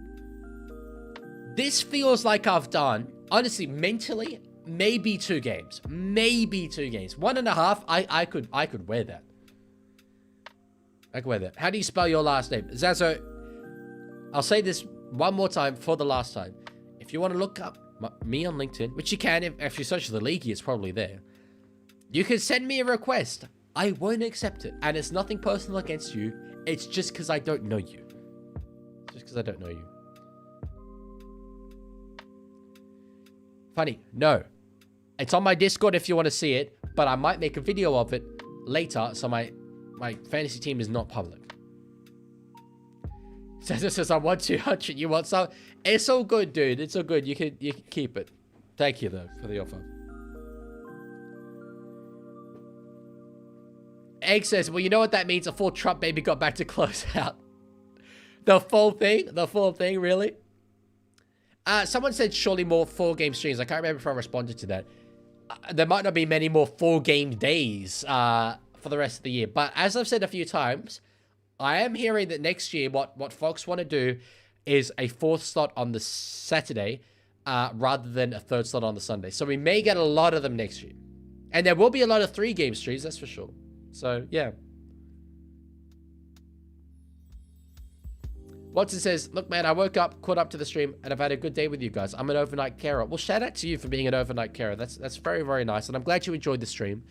This feels like I've done, honestly, mentally, maybe 2 games. Maybe 2 games. 1.5, I could wear that. I could wear that. How do you spell your last name? Zazo, I'll say this one more time for the last time. If you want to look up me on LinkedIn, which you can, if you search the Leaguie, it's probably there. You can send me a request. I won't accept it. And it's nothing personal against you. It's just because I don't know you. Just because I don't know you. Funny. No. It's on my Discord if you want to see it. But I might make a video of it later. So my fantasy team is not public. Says I want 200. You want some? It's all good, dude. It's all good. You can keep it. Thank you, though, for the offer. Egg says, well, you know what that means? A full Trump baby got back to close out. The full thing? The full thing, really? Someone said surely more 4-game streams. I can't remember if I responded to that. There might not be many more 4-game days for the rest of the year. But as I've said a few times, I am hearing that next year what Fox want to do is a 4th slot on the Saturday rather than a 3rd slot on the Sunday. So we may get a lot of them next year. And there will be a lot of 3-game streams, that's for sure. So, yeah. Watson says, look, man, I woke up, caught up to the stream, and I've had a good day with you guys. I'm an overnight carer. Well, shout out to you for being an overnight carer. That's very, very nice. And I'm glad you enjoyed the stream.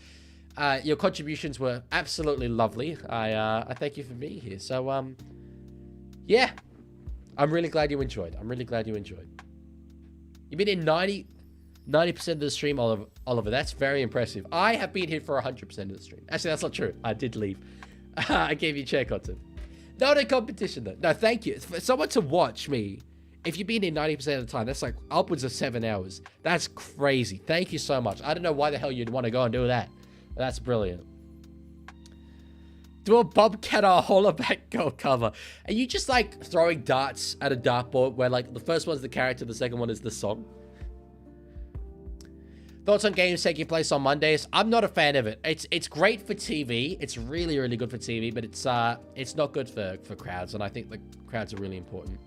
Your contributions were absolutely lovely. I thank you for being here. So, yeah. I'm really glad you enjoyed. I'm really glad you enjoyed. You've been in 90% of the stream, Oliver. That's very impressive. I have been here for 100% of the stream. Actually, that's not true. I did leave. I gave you chair content. Not a competition, though. No, thank you. For someone to watch me, if you've been in 90% of the time, that's like upwards of 7 hours. That's crazy. Thank you so much. I don't know why the hell you'd want to go and do that. But that's brilliant. Do a Bobcat or Hollaback Gold cover. Are you just like throwing darts at a dartboard where like the first one's the character, the second one is the song? Thoughts on games taking place on Mondays? I'm not a fan of it. It's great for TV. It's really, really good for TV, but it's not good for crowds, and I think the crowds are really important.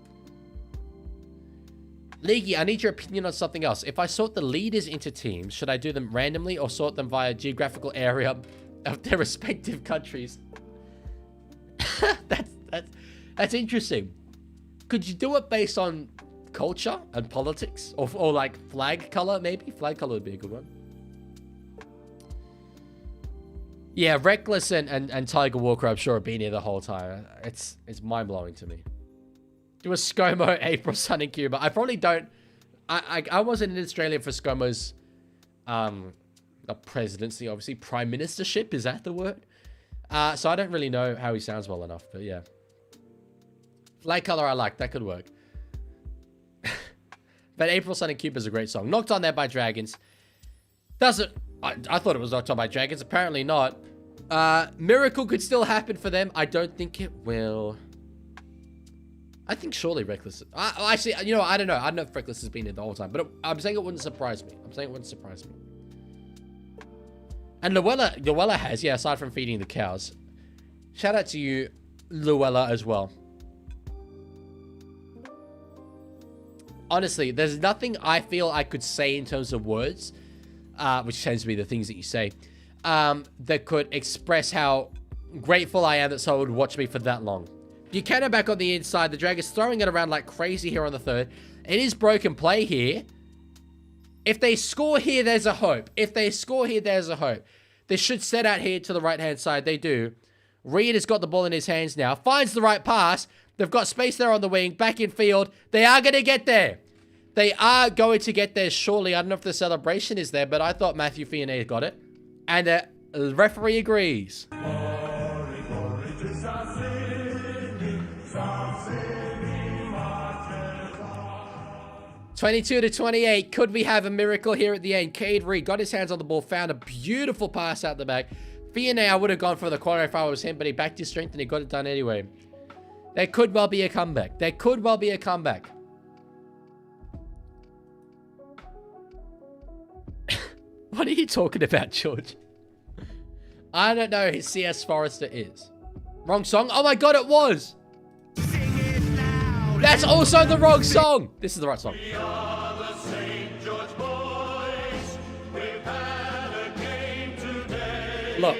Leaguie, I need your opinion on something else. If I sort the leaders into teams, should I do them randomly or sort them via geographical area of their respective countries? That's interesting. Could you do it based on culture and politics, or like flag color? Maybe flag color would be a good one. Yeah, Reckless and Tiger Walker, I'm sure, have been here the whole time. It's mind-blowing to me. Do a ScoMo April Sun in Cuba. I probably don't. I wasn't in Australia for ScoMo's not presidency, obviously prime ministership, is that the word? So I don't really know how he sounds well enough, but yeah. Flag color I like, that could work. But April Sun in Cuba is a great song. Knocked On there by Dragons. Doesn't... I thought it was Knocked On by Dragons. Apparently not. Miracle could still happen for them. I don't think it will. I think surely Reckless... actually, you know, I don't know. I don't know if Reckless has been here the whole time. But I'm saying it wouldn't surprise me. And Luella has, yeah, aside from feeding the cows. Shout out to you, Luella, as well. Honestly, there's nothing I feel I could say in terms of words, which tends to be the things that you say, that could express how grateful I am that someone would watch me for that long. Buchanan back on the inside. The Dragons throwing it around like crazy here on the third. It is broken play here. If they score here, there's a hope. They should set out here to the right-hand side. They do. Reed has got the ball in his hands now. Finds the right pass. They've got space there on the wing. Back in field. They are going to get there. Surely. I don't know if the celebration is there, but I thought Matthew Fionney got it. And the referee agrees. 22-28. Could we have a miracle here at the end? Cade Reed got his hands on the ball. Found a beautiful pass out the back. Fionney, I would have gone for the corner if I was him, but he backed his strength and he got it done anyway. There could well be a comeback. you talking about, George? I don't know who CS Forrester is. Wrong song? Oh my god, it was! That's also the wrong song! This is the right song. We are the St. George boys. We've had a game today. Look,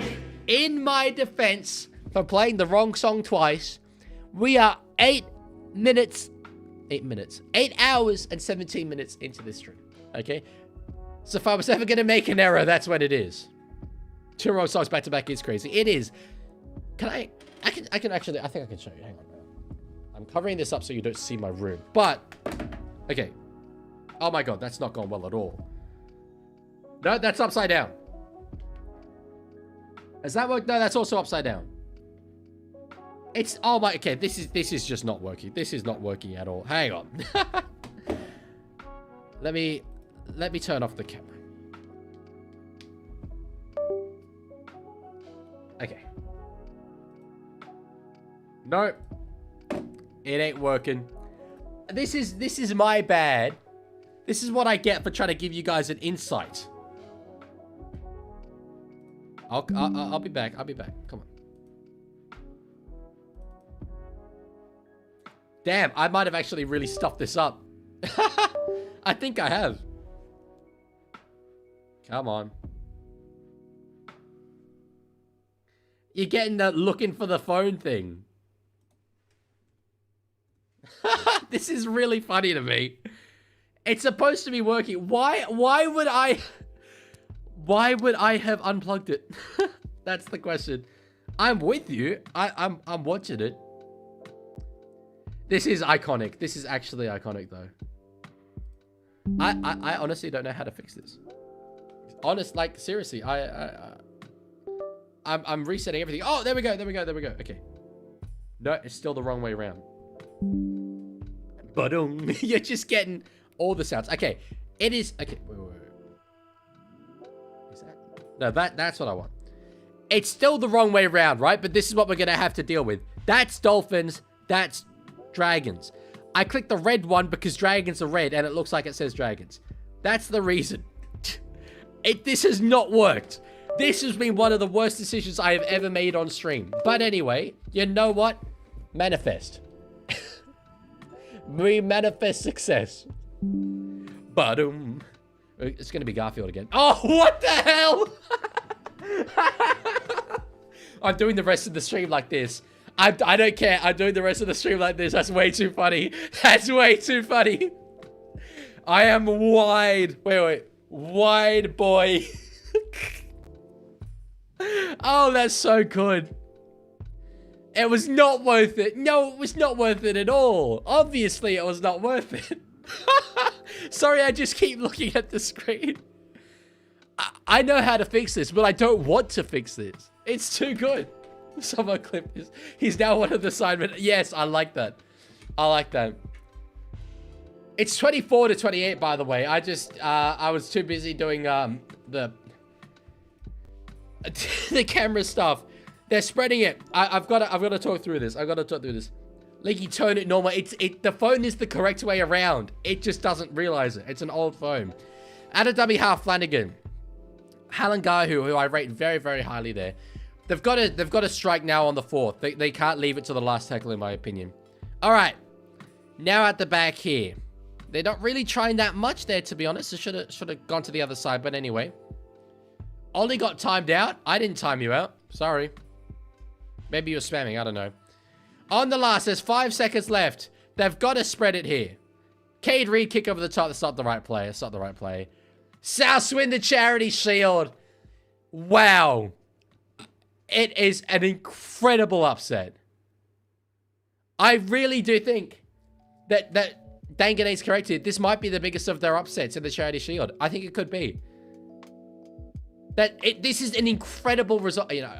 in my defense for playing the wrong song twice, we are 8 hours and 17 minutes into this stream. Okay? So if I was ever going to make an error, that's when it is. 2 wrong songs back to back is crazy. It is. I think I can show you. Hang on. I'm covering this up so you don't see my room. But, okay. Oh my god, that's not going well at all. No, that's upside down. Has that worked? No, that's also upside down. It's, oh my, okay, this is just not working. This is not working at all. Hang on. Let me turn off the camera. Okay. Nope. It ain't working. This is my bad. This is what I get for trying to give you guys an insight. I'll be back. I'll be back. Come on. Damn, I might have actually really stuffed this up. I think I have. Come on. You're getting the looking for the phone thing. This is really funny to me. It's supposed to be working. Why would I have unplugged it? That's the question. I'm with you. I'm watching it. This is iconic. This is actually iconic though. I honestly don't know how to fix this. Like seriously, I'm resetting everything. Oh, there we go. Okay. No, it's still the wrong way around. But you're just getting all the sounds. Okay, it is. Okay, wait. Is that? No, that's what I want. It's still the wrong way around, right? But this is what we're gonna have to deal with. That's dolphins. That's dragons. I clicked the red one because dragons are red, and it looks like it says dragons. That's the reason. This has not worked. This has been one of the worst decisions I have ever made on stream. But anyway, you know what? Manifest. We manifest success. Ba-dum. It's going to be Garfield again. Oh, what the hell? I'm doing the rest of the stream like this. I don't care. I'm doing the rest of the stream like this. That's way too funny. That's way too funny. I am wide. Wait. Wide boy. Oh, that's so good. It was not worth it. No, it was not worth it at all. Obviously, it was not worth it. Sorry, I just keep looking at the screen. I know how to fix this, but I don't want to fix this. It's too good. Someone clip this. He's now one of the sidemen. Yes, I like that. I like that. It's 24-28, by the way. I was too busy doing the camera stuff. They're spreading it. I've got to talk through this. Leaguie, turn it normal. The phone is the correct way around. It just doesn't realize it. It's an old phone. Add dummy half Flanagan. Halangahu, who I rate very, very highly there. They've got to strike now on the 4th. They can't leave it to the last tackle, in my opinion. All right. Now at the back here. They're not really trying that much there, to be honest. It should have gone to the other side, but anyway. Ollie got timed out. I didn't time you out. Sorry. Maybe you're spamming. I don't know. On the last, there's 5 seconds left. They've got to spread it here. Cade Reed kick over the top. That's not the right play. It's not the right play. South win the charity shield. Wow. It is an incredible upset. I really do think that Danganay's correct here. This might be the biggest of their upsets in the charity shield. I think it could be. This is an incredible result. You know,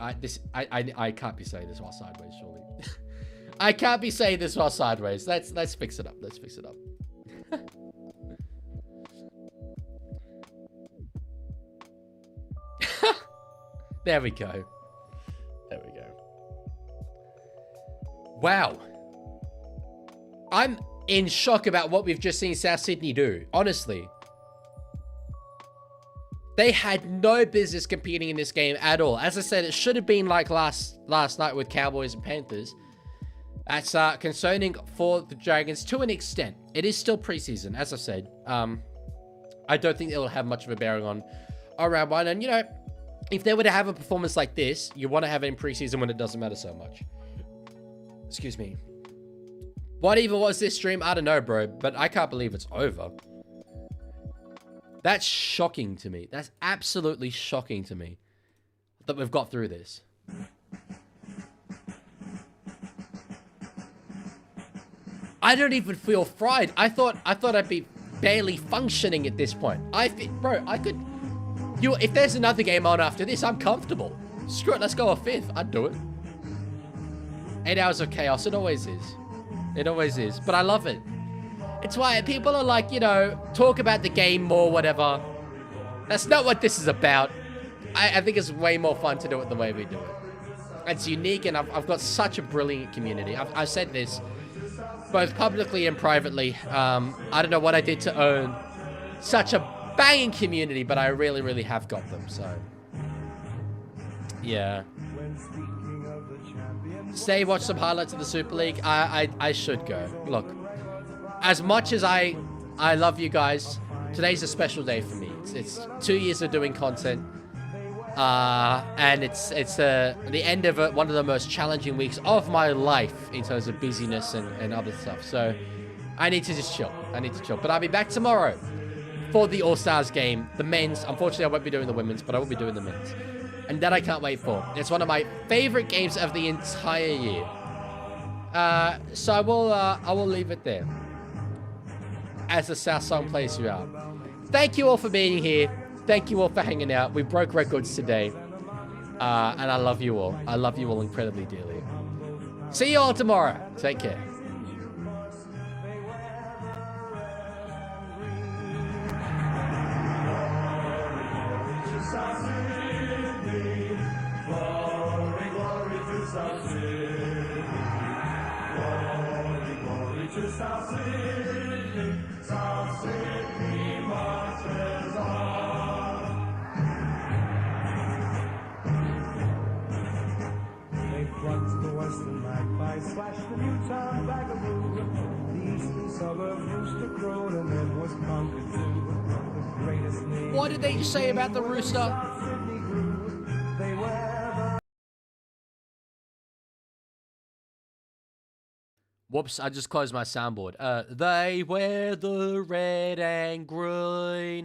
I can't be saying this while sideways, surely. I can't be saying this while sideways. Let's fix it up. Let's fix it up. There we go. There we go. Wow. I'm in shock about what we've just seen South Sydney do. Honestly. They had no business competing in this game at all. As I said, it should have been like last night with Cowboys and Panthers. That's concerning for the Dragons to an extent. It is still preseason, as I said. I don't think it'll have much of a bearing on round one. And, you know, if they were to have a performance like this, you want to have it in preseason when it doesn't matter so much. Excuse me. What even was this stream? I don't know, bro. But I can't believe it's over. That's shocking to me. That's absolutely shocking to me that we've got through this. I don't even feel fried. I thought I'd be barely functioning at this point. Bro, I could... if there's another game on after this, I'm comfortable. Screw it, let's go a fifth. I'd do it. 8 hours of chaos. It always is. It always is. But I love it. It's why people are like, you know, talk about the game more, whatever. That's not what this is about. I think it's way more fun to do it the way we do it. It's unique, and I've got such a brilliant community. I've said this both publicly and privately. I don't know what I did to earn such a banging community, but I really, really have got them, so. Yeah. Stay, watch some highlights of the Super League. I should go. Look, as much as I love you guys, today's a special day for me. It's 2 years of doing content. And it's the end of one of the most challenging weeks of my life in terms of busyness and other stuff. So I need to just chill. But I'll be back tomorrow for the All-Stars game. The men's. Unfortunately, I won't be doing the women's, but I will be doing the men's. And that I can't wait for. It's one of my favorite games of the entire year. So I will leave it there as the South Song plays you out. Thank you all for being here. Thank you all for hanging out. We broke records today. And I love you all. I love you all incredibly dearly. See you all tomorrow. Take care. Slash the Newtown Vagaboo, the eastern suburbs Rooster crowed and then was conquered too. The greatest name. What did they just say about the Rooster? Whoops, I just closed my soundboard. They wear the red and green.